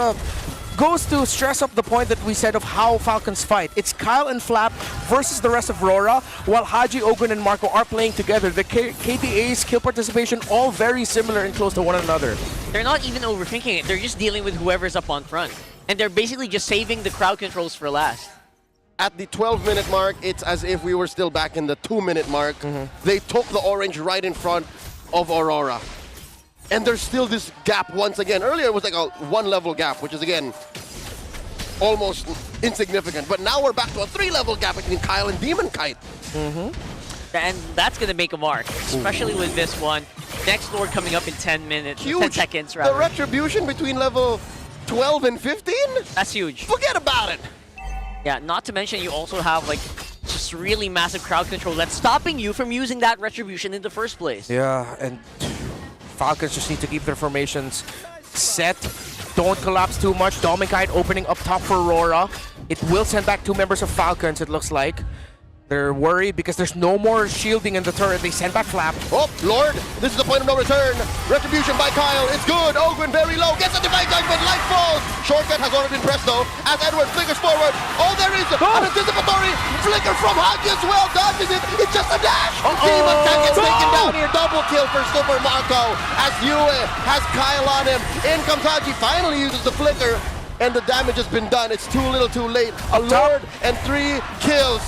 goes to stress up the point that we said of how Falcons fight. It's Kyle and Flap versus the rest of RORA, while Hadji, Ogren, and Marco are playing together. The KDA's kill participation all very similar and close to one another. They're not even overthinking it. They're just dealing with whoever's up on front. And they're basically just saving the crowd controls for last. At the 12-minute mark, it's as if we were still back in the 2-minute mark. They took the orange right in front of Aurora. And there's still this gap once again. Earlier it was like a 1-level gap, which is again almost insignificant. But now we're back to a 3-level gap between Kyle and Demon Kite. And that's going to make a mark, especially with this one. Next Lord coming up in 10 minutes, Huge. 10 seconds rather. The retribution between level 12 and 15? That's huge. Forget about it. Yeah, not to mention you also have like just really massive crowd control that's stopping you from using that retribution in the first place. Yeah, and Falcons just need to keep their formations set. Don't collapse too much. Dom Kite opening up top for Aurora. It will send back 2 members of Falcons, it looks like. They're worried because there's no more shielding in the turret. They send back Flap. Oh, Lord, this is the point of no return. Retribution by Kyle. It's good. Ogwin very low. Gets a divine judgment. Light falls. Shortcut has already been pressed, though, as Edward flickers forward. Oh, there is an anticipatory flicker from Hadji as well. Dodges it. It's just a dash. Demon Cat gets taken down here. Double kill for Super Marco as Yue has Kyle on him. In comes Hadji. Finally uses the flicker, and the damage has been done. It's too little too late. A Lord and 3 kills.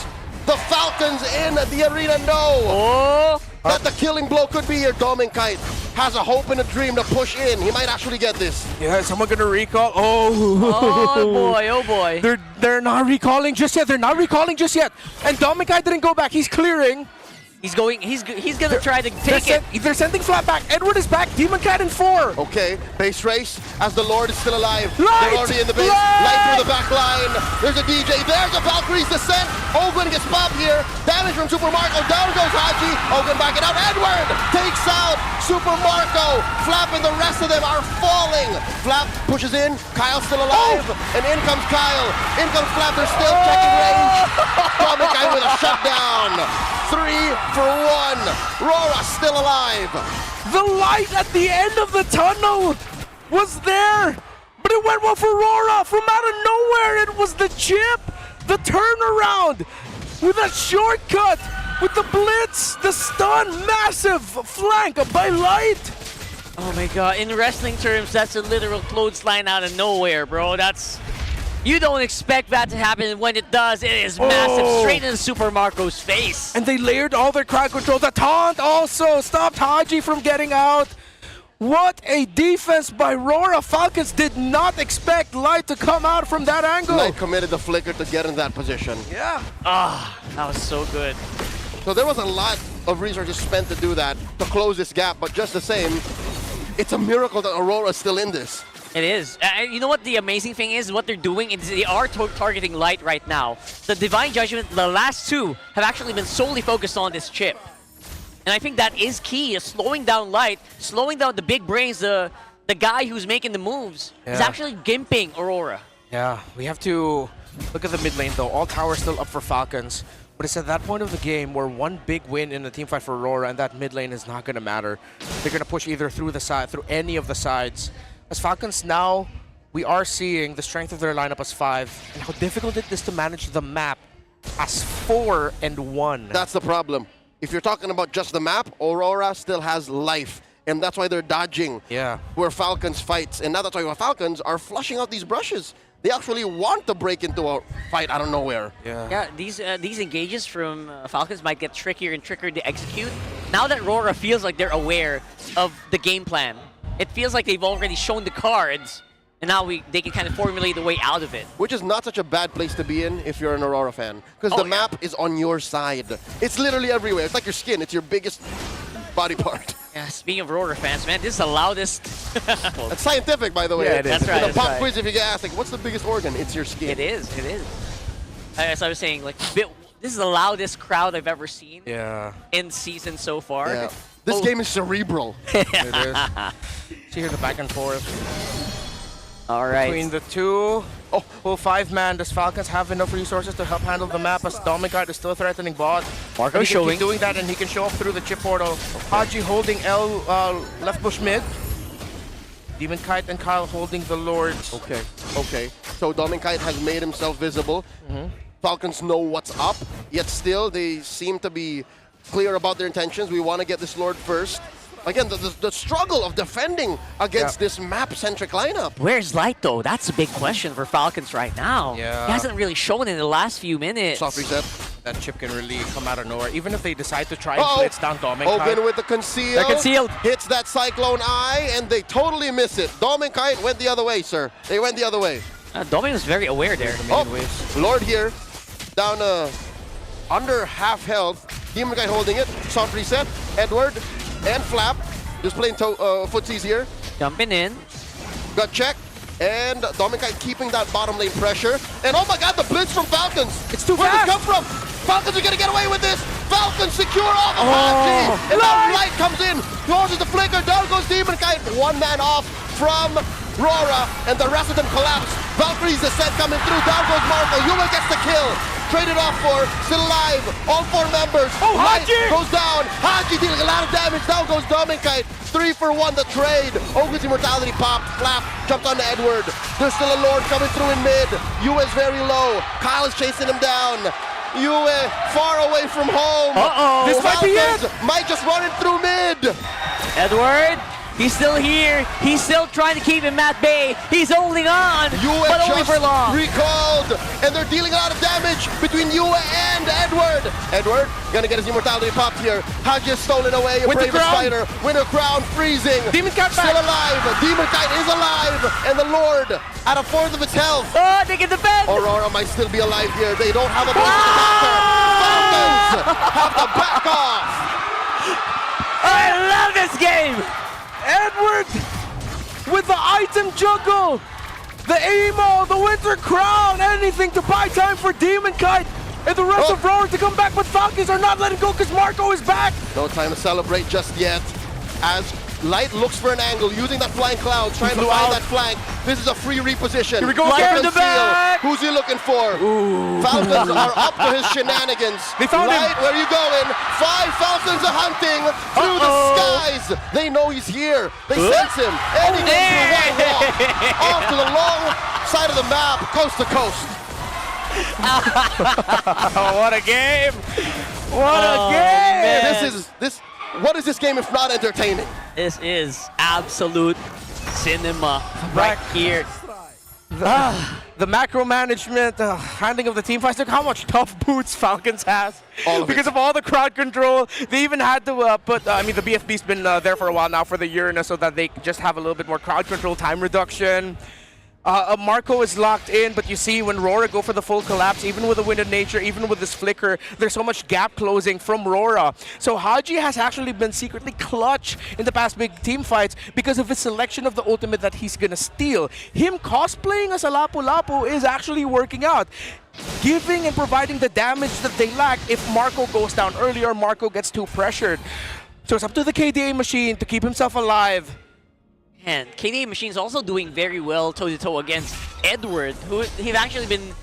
The Falcons in the arena know that the killing blow could be here. Dominkite has a hope and a dream to push in. He might actually get this. Yeah, someone gonna recall. Oh boy, oh boy. They're not recalling just yet. They're not recalling just yet. And Dominkite didn't go back. He's clearing. He's gonna try to take it. They're sending Flap back. Edward is back. Demon Cat in 4. Okay, base race as the Lord is still alive. Light! They're already in the base. Light through the back line. There's a DJ. There's a Valkyrie's descent. Ogwin gets popped here. Damage from Super Marco. Down goes Hadji. Ogwin backing out. Edward takes out Super Marco. Flap and the rest of them are falling. Flap pushes in. Kyle's still alive. And in comes Kyle. In comes Flap. They're still checking range. Dominkite with a shutdown. 3 for 1. RORA still alive. The light at the end of the tunnel was there, but it went well for RORA. From out of nowhere, it was the chip, the turnaround, with a shortcut, with the blitz, the stun, massive flank by Light. Oh my god, in wrestling terms, that's a literal clothesline out of nowhere, bro. You don't expect that to happen, and when it does, it is massive, straight into Super Marco's face. And they layered all their crowd control. The taunt also stopped Hadji from getting out. What a defense by RORA. Falcons did not expect Light to come out from that angle. Light committed the flicker to get in that position. Yeah. That was so good. So there was a lot of resources spent to do that, to close this gap, but just the same, it's a miracle that Aurora's still in this. It is. You know what the amazing thing is? What they're doing is they are targeting Light right now. The Divine Judgment, the last 2, have actually been solely focused on this chip. And I think that is key, is slowing down Light, slowing down the big brains, the guy who's making the moves. Is actually gimping Aurora. Yeah, we have to look at the mid lane though. All towers still up for Falcons. But it's at that point of the game where one big win in the team fight for Aurora and that mid lane is not going to matter. They're going to push either through the side, through any of the sides. As Falcons now, we are seeing the strength of their lineup as 5 and how difficult it is to manage the map as 4 and 1. That's the problem. If you're talking about just the map, Aurora still has life. And that's why they're dodging where Falcons fights. And now that's why Falcons are flushing out these brushes. They actually want to break into a fight out of nowhere. Yeah, these engages from Falcons might get trickier and trickier to execute. Now that RORA feels like they're aware of the game plan, it feels like they've already shown the cards, and now they can kind of formulate the way out of it. Which is not such a bad place to be in if you're an Aurora fan. Because the map is on your side. It's literally everywhere. It's like your skin. It's your biggest body part. Yeah, speaking of RORA fans, man, this is the loudest. That's scientific, by the way. Yeah, it is. That's right. In a pop quiz, if you get asked, like, what's the biggest organ? It's your skin. It is. As I was saying, like, this is the loudest crowd I've ever seen in season so far. Yeah. This game is cerebral. It is. See here the back and forth. All right. Between the two, full 5-man, does Falcons have enough resources to help handle the map as Dominkite is still threatening bot? Marco showing. Keep doing that and he can show up through the chip portal. Hadji holding L left bush mid. Demonkite and Kyle holding the Lords. Okay. So Dominkite has made himself visible. Falcons know what's up, yet still they seem to be clear about their intentions. We want to get this Lord first. Again, the struggle of defending against this map-centric lineup. Where's Light, though? That's a big question for Falcons right now. Yeah. He hasn't really shown in the last few minutes. Soft reset. That chip can really come out of nowhere. Even if they decide to try and blitz down Dominkite. Open with the conceal. They're concealed. Hits that Cyclone Eye, and they totally miss it. Dominkite went the other way, sir. They went the other way. Dominkite was very aware there. Lord here. Down under half health. Demonkite holding it. Soft reset. Edward and Flap just playing footsies here. Jumping in. Got checked. And Dominkite keeping that bottom lane pressure. And oh my god, the blitz from Falcons. It's too fast. Where did it come from? Falcons are going to get away with this. Falcons secure off of Hadji. And now Light comes in. Closes the flicker. Down goes Demonkite. 1 man off from RORA. And the rest of them collapse. Valkyrie's descent coming through. Down goes Marco. Yuma gets the kill. traded off for, still alive. All 4 members. Oh, Light Hadji! goes down. Hadji dealing a lot of damage. Down goes Dominkite. 3 for 1 the trade. Ogre's immortality popped. Flap jumped on Edward. There's still a Lord coming through in mid. Yue is very low. Kyle is chasing him down. Yue far away from home. This might be it. Might just run it through mid. Edward, he's still here. He's still trying to keep him at bay. He's holding on, Yue but only just for long. recalled, and they're dealing a lot of damage between Yue and Edward. Edward gonna get his immortality popped here. Hadji has stolen away a Winter Bravest Crown. Fighter. Winter Crown freezing. Demon Kite still back. alive. Demon Kite is alive, and the Lord at a fourth of its health. Oh, they can defend. Aurora might still be alive here. They don't have a basic attacker. Falcons have to back off. I love this game. Edward with the item juggle, the emo, the Winter Crown, anything to buy time for Demon Kite and the rest of RORA to come back, but Falcons are not letting go because Marco is back. No time to celebrate just yet. As Light looks for an angle, using that flying cloud, trying to find that flank. This is a free reposition. Here we go Light again. will The back. seal. Who's he looking for? Falcons are up to his shenanigans. They found Light, him. where are you going? 5 Falcons are hunting through the skies. They know he's here. They sense him. And he goes through one walk. Off to the long side of the map, coast to coast. What a game! What a game! Man. What is this game if not entertaining? This is absolute cinema right here. The macro management, handling of the team fights. Look how much tough boots Falcons has. Because of all the crowd control. They even had to put, the BFB's been there for a while now for the Uranus so that they just have a little bit more crowd control, time reduction. Marco is locked in, but you see when RORA go for the full collapse, even with the Wind of Nature, even with this flicker, there's so much gap closing from RORA. So Hadji has actually been secretly clutch in the past big team fights because of his selection of the ultimate that he's gonna steal. Him cosplaying as a Lapu-Lapu is actually working out, giving and providing the damage that they lack if Marco goes down earlier, Marco gets too pressured. So it's up to the KDA machine to keep himself alive. And KDA Machine's also doing very well toe-to-toe against Edward, who have actually been,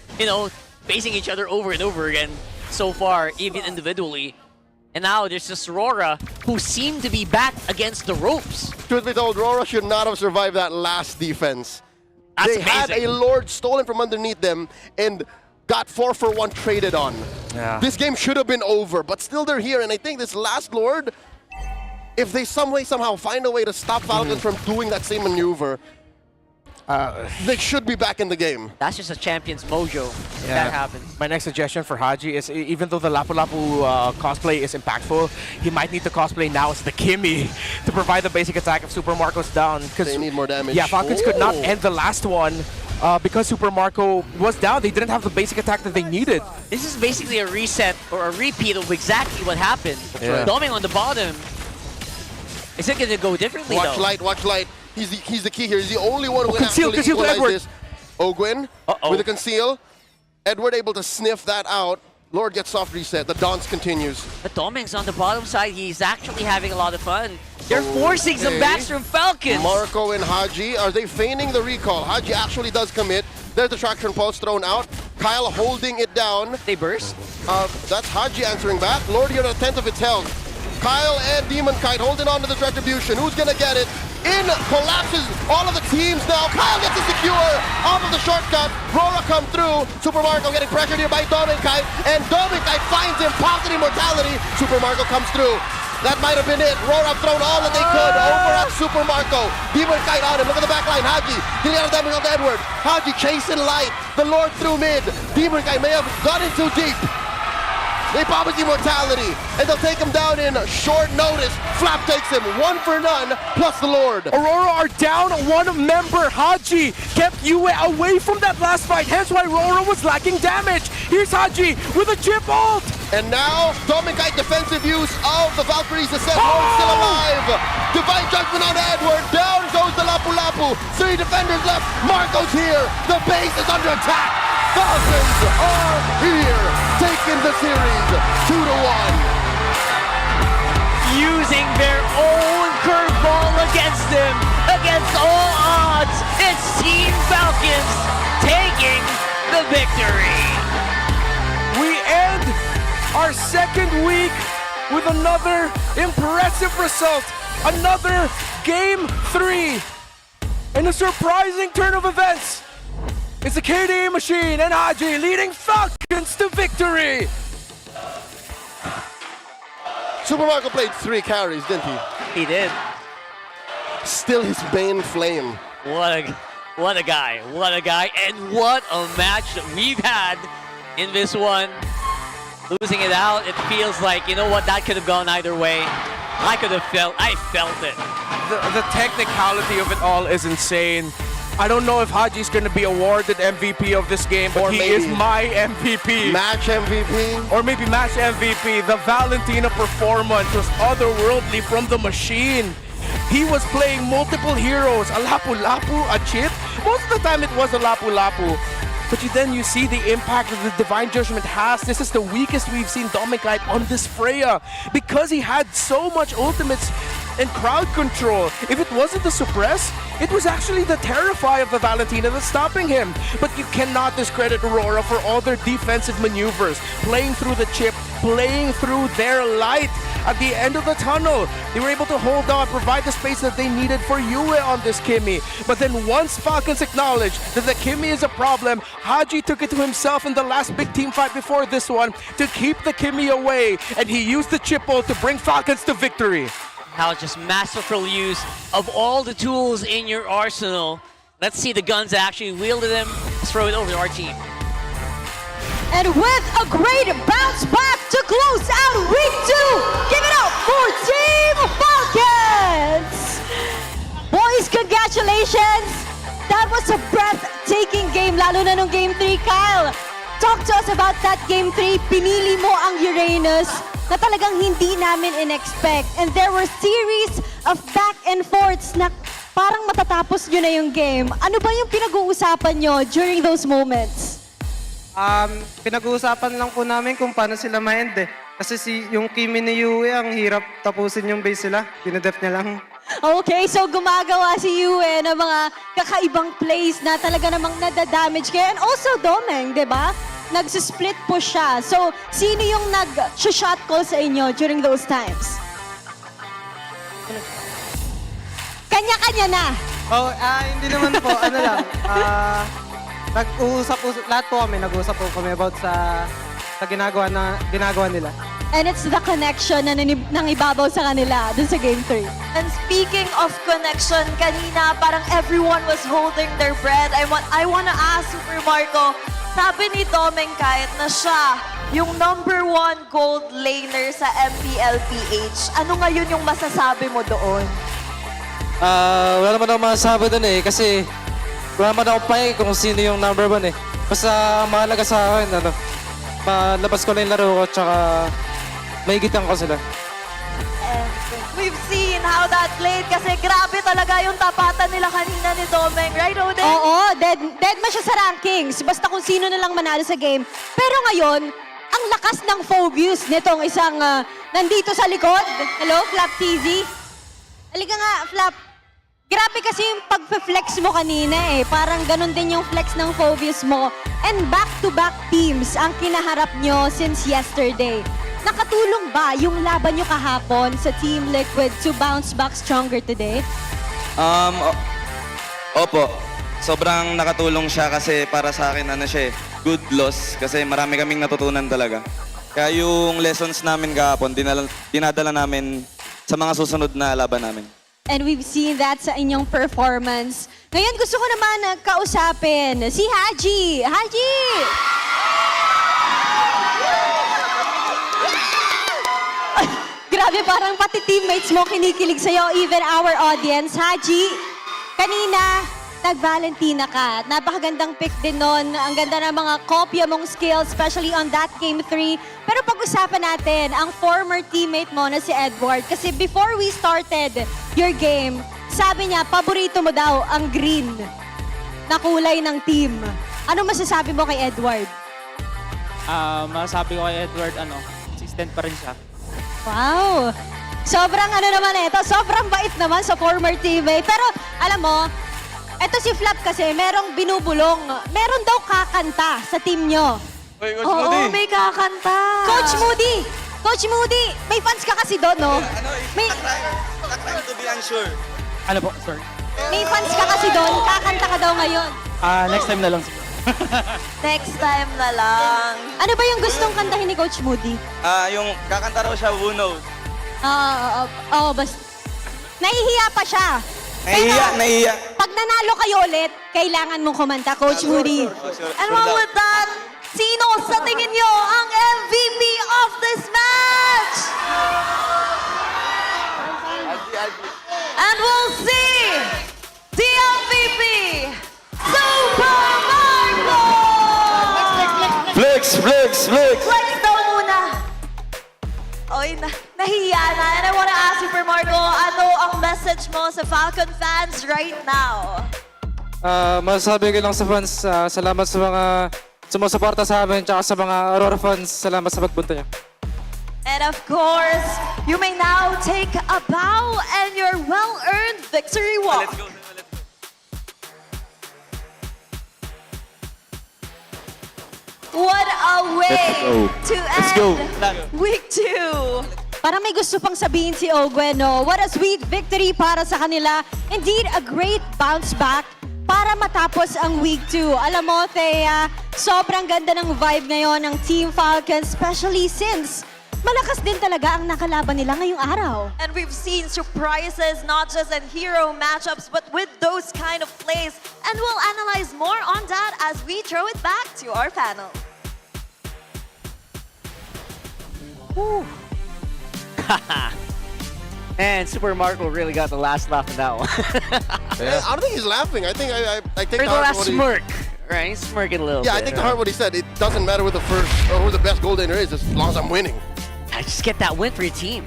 facing each other over and over again so far, even individually. And now there's just RORA, who seem to be back against the ropes. Truth be told, RORA should not have survived that last defense. That's they had amazing. a Lord stolen from underneath them and got 4 for 1 traded on. Yeah. This game should have been over, but still they're here. And I think this last Lord, if they somehow find a way to stop Falcons from doing that same maneuver, they should be back in the game. That's just a champion's mojo if that happens. My next suggestion for Hadji is, even though the Lapu-Lapu cosplay is impactful, he might need to cosplay now as the Kimmy to provide the basic attack if Super Marco's down. They need more damage. Yeah, Falcons could not end the last one because Super Marco was down. They didn't have the basic attack that they needed. This is basically a reset or a repeat of exactly what happened. Yeah. Doming on the bottom. Is it going to go differently, Watch though? Light, watch Light. He's the key here. He's the only one who can conceal actually to equalize Edward. this. Ogwin with a conceal. Edward able to sniff that out. Lord gets soft reset. The dance continues. But Doming's on the bottom side. He's actually having a lot of fun. They're forcing some backs from Falcons. Marco and Hadji, are they feigning the recall? Hadji actually does commit. There's the traction pulse thrown out. Kyle holding it down. They burst. That's Hadji answering back. Lord here at a tenth of its health. Kyle and Demon Kite holding on to this retribution. Who's gonna get it? In collapses all of the teams now. Kyle gets it secure off of the shortcut. RORA come through. Super Marco getting pressured here by Demon Kite, and Demon Kite finds him, pocket immortality. Super Marco comes through. That might have been it. RORA have thrown all that they could over at Super Marco. Demon Kite on him. Look at the back line. Hadji dealing out of damage on Edward. Hadji chasing Light. The Lord through mid. Demon Kite may have gone in too deep. They pop his immortality, and they'll take him down in short notice. Flap takes him 1 for none, plus the Lord. Aurora are down 1 member. Hadji kept Yue away from that last fight, hence why RORA was lacking damage. Here's Hadji with a chip ult. And now, Dominkite defensive use of the Valkyries. The set Lord still alive. Divine Judgment on Edward. Down goes the Lapu-Lapu. 3 defenders left. Marco's here. The base is under attack. Falcons are here, taking the series 2-1. Using their own curveball against them, against all odds, it's Team Falcons taking the victory. We our second week with another impressive result. Another Game 3. In a surprising turn of events, it's the KD Machine and Hadji leading Falcons to victory. Super Marco played 3 carries, didn't he? He did. Still his main flame. What a guy. What a guy. And what a match that we've had in this one. Losing it out, it feels like, you know what, that could have gone either way. I felt it. The technicality of it all is insane. I don't know if Hadji's going to be awarded MVP of this game, but Or he maybe is my MVP. Match MVP. Or maybe match MVP. The Valentina performance was otherworldly from the Machine. He was playing multiple heroes, a Lapu-Lapu, a Chip. Most of the time it was a Lapu-Lapu. But then you see the impact that the Divine Judgment has. This is the weakest we've seen Dominic on this Freya because he had so much ultimates and crowd control. If it wasn't the suppress, it was actually the Terrify of the Valentina that's stopping him. But you cannot discredit Aurora for all their defensive maneuvers, playing through the chip, playing through their light. At the end of the tunnel, they were able to hold on, provide the space that they needed for Yue on this Kimmy. But then once Falcons acknowledged that the Kimmy is a problem, Hadji took it to himself in the last big team fight before this one to keep the Kimmy away, and he used the chip ult to bring Falcons to victory. How just masterful use of all the tools in your arsenal. Let's see the guns that actually wielded them. Let's throw it over to our team. And with a great bounce back to close out week 2, give it up for Team Falcons! Boys, congratulations! That was a breathtaking game, lalo na nung Game 3. Kyle, talk to us about that Game 3. Pinili mo ang Uranus na talagang hindi namin in-expect. And there were series of back and forths na parang matatapos nyo na yung game. Ano ba yung pinag-uusapan nyo during those moments? Pinag-uusapan lang po namin kung paano sila ma-end eh. Kasi yung Kimi ni Yue, ang hirap tapusin yung base sila. Dinedef niya lang. Okay, so gumagawa si Yue ng mga kakaibang plays na talaga namang nadadamage kayo. And also Domeng, di ba? Nagsisplit po siya. So, sino yung nag-shot call sa inyo during those times? Kanya-kanya na. Oh, hindi naman po. Ano lang. Nag-uusap po, lahat po kami, nag-uusap po kami about sa ginagawa nila. And it's the connection na nangibabaw sa kanila dun sa Game 3. And speaking of connection, kanina parang everyone was holding their breath. I wanna ask Super Marco, sabi ni Domeng kahit na siya yung #1 gold laner sa MPL PH, ano ngayon yung masasabi mo doon? Wala naman ako masasabi doon eh, kasi wala naman ako pa kung sino yung #1 eh. Basta mahalaga sa akin, malabas ko lang yung laro ko, tsaka maigitan ko sila. And we've seen how that played kasi grabe talaga yung tapatan nila kanina ni Domeng, right, Oden? Oo, dead man siya sa rankings. Basta kung sino na lang manalo sa game. Pero ngayon, ang lakas ng Phobius nitong isang nandito sa likod. Hello, Flap TV? Halika nga, Flap. Grabe kasi yung pag-flex mo kanina eh. Parang ganun din yung flex ng Phobius mo. And back-to-back teams ang kinaharap nyo since yesterday. Nakatulong ba yung laban nyo kahapon sa Team Liquid to bounce back stronger today? Opo. Sobrang nakatulong siya kasi para sa akin good loss kasi marami kaming natutunan talaga. Kaya yung lessons namin kahapon, dinadala namin sa mga susunod na laban namin. And we've seen that sa inyong performance. Ngayon gusto ko naman kausapin si Hadji. Hadji! Ay, grabe, parang pati teammates mo kinikilig sa'yo, even our audience. Hadji, kanina, nag-Valentina ka. Napakagandang pick din nun. Ang ganda ng mga kopya mong skills, especially on that Game 3. Pero pag-usapan natin ang former teammate mo na si Edward. Kasi before we started your game, sabi niya, paborito mo daw ang green na kulay ng team. Ano masasabi mo kay Edward? Masasabi ko kay Edward, consistent pa rin siya. Wow! Sobrang sobrang bait naman sa former teammate. Pero alam mo, eto si Flap kasi merong binubulong. Meron daw kakanta sa team nyo. Uy, Coach Oo, Moody. may kakanta. Coach Moody! Coach Moody! May fans ka kasi doon, no? May, Trying to be unsure. Ano po? Sorry. may fans ka kasi doon. Kakanta ka daw ngayon. Next time na lang siguro. Next time na lang. Ano ba yung gustong kantahin ni Coach Moody? Yung kakanta raw siya, Who Knows. Nahihiya pa siya. Nahihiya. Pag nanalo kayo ulit, kailangan mong kumanta, Coach Moody. And what with that, sino sa tingin nyo ang MVP of this match? And we'll see the MVP, Super Marco! Flex. Flex daw muna. Oy, nahiya na. And I wanna ask Super Marco, ano ang message mo sa Falcon fans right now? Masasabi ko lang sa fans, salamat sa mga sumusuporta sa amin, tsaka sa mga Aurora fans, salamat sa pagpunta niyo. And of course, you may now take a bow and your well-earned victory walk. Let's go. What a way to end week 2. Parang may gusto pang sabihin si Ogwen, no? What a sweet victory para sa kanila. Indeed, a great bounce back para matapos ang week 2. Alam mo, Thea, sobrang ganda ng vibe ngayon ng Team Falcons, especially since malakas din talaga ang nakalaban nila ngayong araw. And we've seen surprises not just in hero matchups but with those kind of plays. And we'll analyze more on that as we throw it back to our panel. And Super Marco really got the last laugh in that one. I don't think he's laughing. I think I take Or to the heart last what he- smirk, right? He's smirking a little Yeah, bit. I take to heart what he said. It doesn't matter who the first or who the best goal laner is, as long as I'm winning. Just get that win for your team.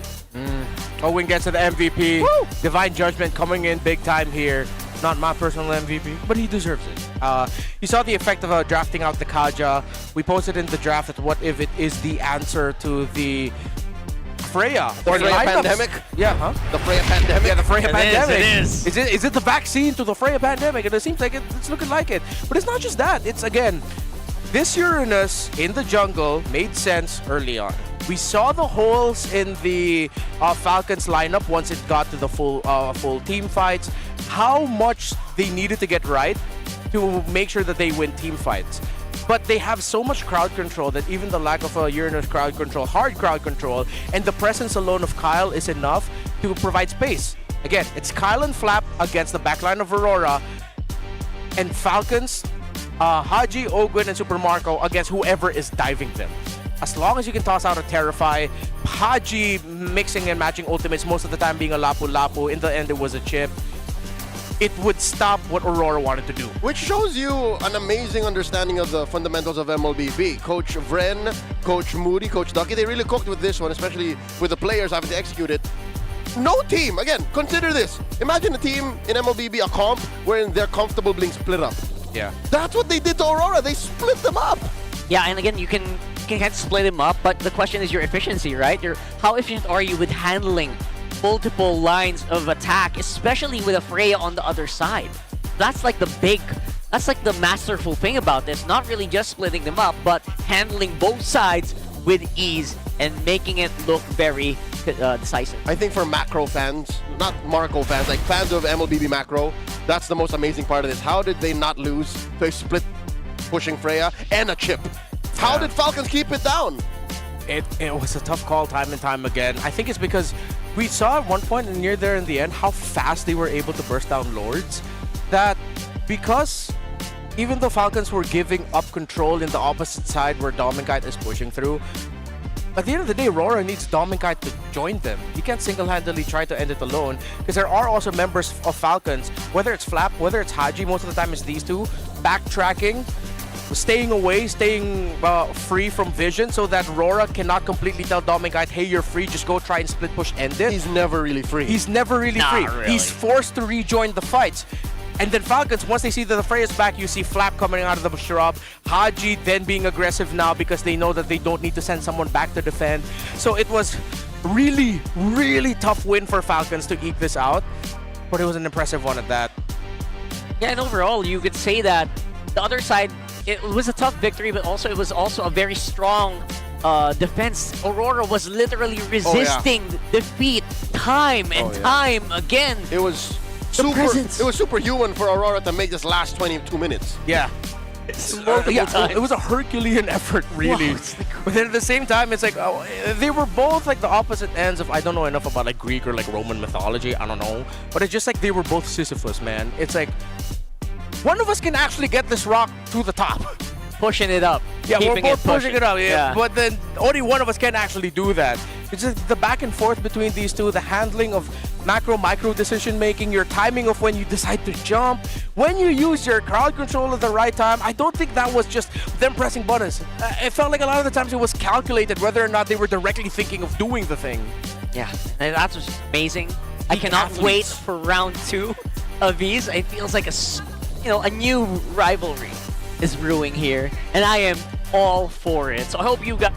Owen gets to the MVP. Divine Judgment coming in big time here. Not my personal MVP, but he deserves it. You saw the effect of drafting out the Kaja. We posted in the draft that what if it is the answer to the Freya The Freya lineups. pandemic? Yeah, huh? The Freya pandemic? Yeah, the Freya pandemic. It is. Is it the vaccine to the Freya pandemic? And it seems like it's looking like it. But it's not just that. It's, again, this Uranus in the jungle made sense early on. We saw the holes in the Falcons lineup once it got to the full team fights. How much they needed to get right to make sure that they win team fights. But they have so much crowd control that even the lack of Uranus crowd control, hard crowd control, and the presence alone of Kyle is enough to provide space. Again, it's Kyle and Flap against the backline of Aurora, and Falcons, Hadji, Ogwen, and Super Marco against whoever is diving them. As long as you can toss out a Terrify, Hadji mixing and matching ultimates, most of the time being a Lapu-Lapu, in the end it was a chip, it would stop what Aurora wanted to do. Which shows you an amazing understanding of the fundamentals of MLBB. Coach Vren, Coach Moody, Coach Ducky, they really cooked with this one, especially with the players having to execute it. No team, again, consider this. Imagine a team in MLBB, a comp, wherein they're comfortable being split up. Yeah. That's what they did to Aurora. They split them up. Yeah, and again, you can split them up, but the question is your efficiency, right? How efficient are you with handling multiple lines of attack, especially with a Freya on the other side? That's like the masterful thing about this. Not really just splitting them up, but handling both sides with ease and making it look very decisive. I think for macro fans, not Marco fans, like fans of MLBB macro, that's the most amazing part of this. How did they not lose to a split pushing Freya and a chip? How did Falcons keep it down? It was a tough call time and time again. I think it's because we saw at one point near there in the end how fast they were able to burst down Lords. That because even though Falcons were giving up control in the opposite side where Dominkite is pushing through, at the end of the day, RORA needs Dominkite to join them. He can't single-handedly try to end it alone because there are also members of Falcons, whether it's Flap, whether it's Hadji, most of the time it's these two, backtracking, staying away, staying free from vision so that RORA cannot completely tell Dominkite, hey, you're free, just go try and split push end it. He's never really free. He's never really free. Really. He's forced to rejoin the fights. And then Falcons, once they see that the Freya's back, you see Flap coming out of the shrub, Hadji then being aggressive now because they know that they don't need to send someone back to defend. So it was really, really tough win for Falcons to eke this out, but it was an impressive one at that. Yeah, and overall, you could say that the other side it was a tough victory, but also it was also a very strong defense. Aurora was literally resisting defeat time and time again. It was superhuman for Aurora to make this last 22 minutes. Yeah. It was a Herculean effort, really. But then at the same time, it's like they were both like the opposite ends of, I don't know enough about like Greek or like Roman mythology. I don't know, but it's just like they were both Sisyphus, man. It's like one of us can actually get this rock to the top, pushing it up. Yeah, we're keeping both pushing it up. Yeah. But then only one of us can actually do that. It's just the back and forth between these two, the handling of micro decision making, your timing of when you decide to jump, when you use your crowd control at the right time. I don't think that was just them pressing buttons. It felt like a lot of the times it was calculated whether or not they were directly thinking of doing the thing. Yeah, and that was amazing. I cannot wait for round 2 of these. It feels like a new rivalry is brewing here, and I am all for it. So I hope you guys.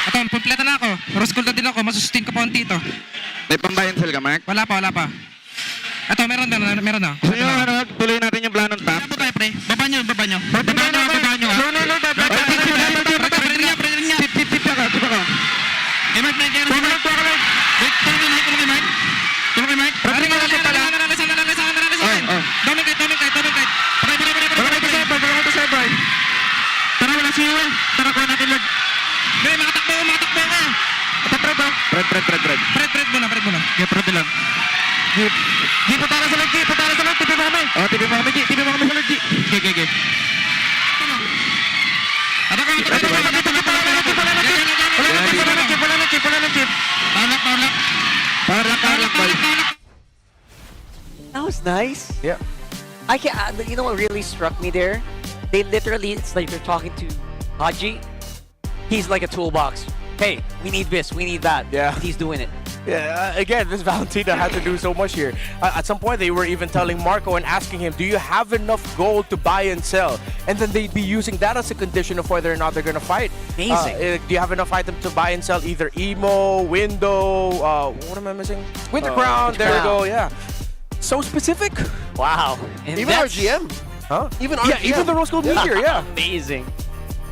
Ito, kompleto na ako. Rose gold na din ako. Masustain ko pa unti ito. May pambayan sila ka, Mark? Wala pa. Ito, meron na. So yun, tuloy natin yung plan on top. Ito tayo, pre. Baba nyo. Pre, Fred muna. Fred lang. Di patala sa log, tipi mo kami. Tipi mo kami sa log, Okay. That was nice. Yeah. You know what really struck me there? They literally, it's like they're talking to Hadji. He's like a toolbox. Hey, we need this, we need that. Yeah. He's doing it. Yeah, again, this Valentina had to do so much here. At some point, they were even telling Marco and asking him, do you have enough gold to buy and sell? And then they'd be using that as a condition of whether or not they're going to fight. Amazing. Do you have enough items to buy and sell? Either Emo, Window, what am I missing? Winter Crown, there we go, yeah. So specific. Wow. And Even our GM. Huh? Even our GM. Even the Rose Gold Meteor, yeah. Amazing.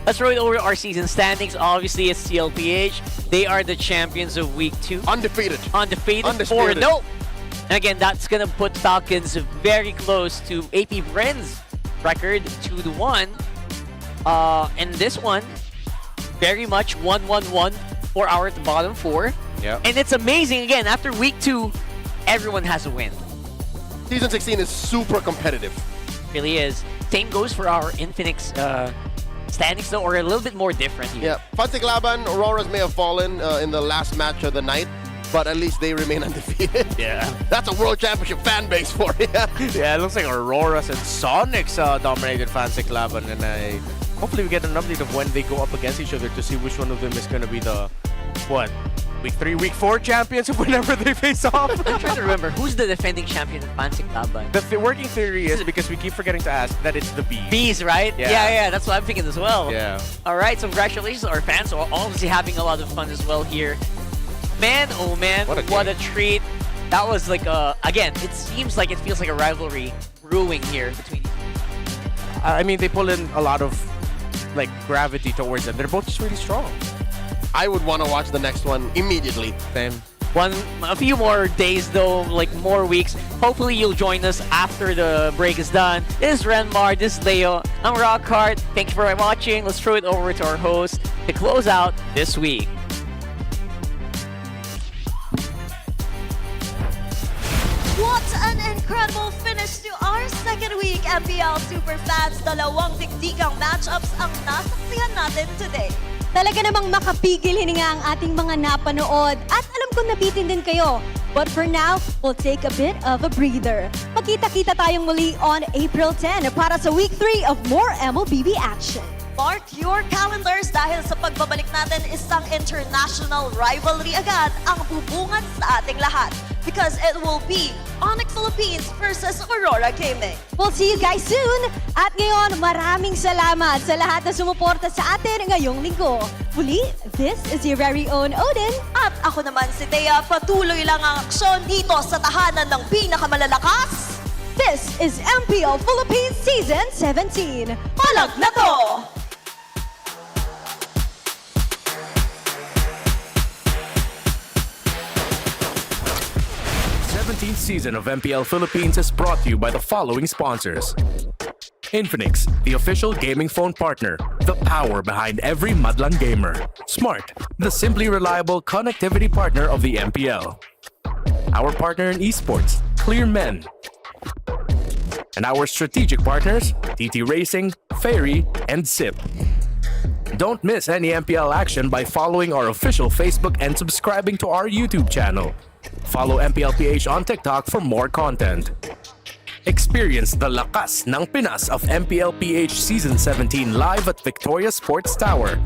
Let's roll over our season standings. Obviously, it's TLPH. They are the champions of Week 2. Undefeated. Undefeated. 4-0. And again, that's going to put Falcons very close to AP Bren's record, 2-1. And this one, very much 1-1-1 for our bottom 4. Yeah. And it's amazing, again, after Week 2, everyone has a win. Season 16 is super competitive. Really is. Same goes for our Infinix standings, though, or a little bit more different here. Yeah, Fancy Laban, Auroras may have fallen in the last match of the night, but at least they remain undefeated. Yeah. That's a World Championship fan base for you. Yeah, it looks like Auroras and Sonics dominated Fancy Laban, and hopefully we get an update of when they go up against each other to see which one of them is going to be the, Week 3, Week 4 champions whenever they face off. I'm trying to remember, who's the defending champion of Fancy Laban? The working theory is, because we keep forgetting to ask, that it's the Bees. Bees, right? Yeah, that's what I'm thinking as well. Yeah. All right, so congratulations to our fans. So obviously having a lot of fun as well here. Man, oh man, what a treat. That was like again, it feels like a rivalry brewing here between these. I mean, they pull in a lot of like gravity towards them. They're both just really strong. I would want to watch the next one immediately. Same. A few more days though, like more weeks. Hopefully you'll join us after the break is done. This is Renmar, this is Leo. I'm Rockhart. Thank you for watching. Let's throw it over to our host to close out this week. What an incredible finish to our second week, MPL Superfans. Dalawang digdigang matchups ang nasaksihan natin today. Talaga namang makapigil hininga ang ating mga napanood at alam kong nabitin din kayo. But for now, we'll take a bit of a breather. Magkita-kita tayong muli on April 10 para sa Week 3 of more MLBB action. Mark your calendars dahil sa pagbabalik natin, isang international rivalry agad ang bubungad sa ating lahat. Because it will be Onyx Philippines versus Aurora Gaming. We'll see you guys soon! At ngayon, maraming salamat sa lahat na sumuporta sa atin ngayong linggo. Muli, this is your very own Odin. At ako naman si Thea, patuloy lang ang aksyon dito sa tahanan ng pinakamalalakas. This is MPL Philippines Season 17. Palag na to! 17th season of MPL Philippines is brought to you by the following sponsors. Infinix, the official gaming phone partner, the power behind every Madlang gamer. Smart, the simply reliable connectivity partner of the MPL. Our partner in esports, Clear Men. And our strategic partners, TT Racing, Ferry, and SIP. Don't miss any MPL action by following our official Facebook and subscribing to our YouTube channel. Follow MPLPH on TikTok for more content. Experience the lakas ng Pinas of MPLPH Season 17 live at Victoria Sports Tower.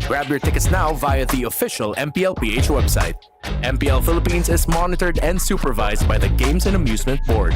Grab your tickets now via the official MPLPH website. MPL Philippines is monitored and supervised by the Games and Amusement Board.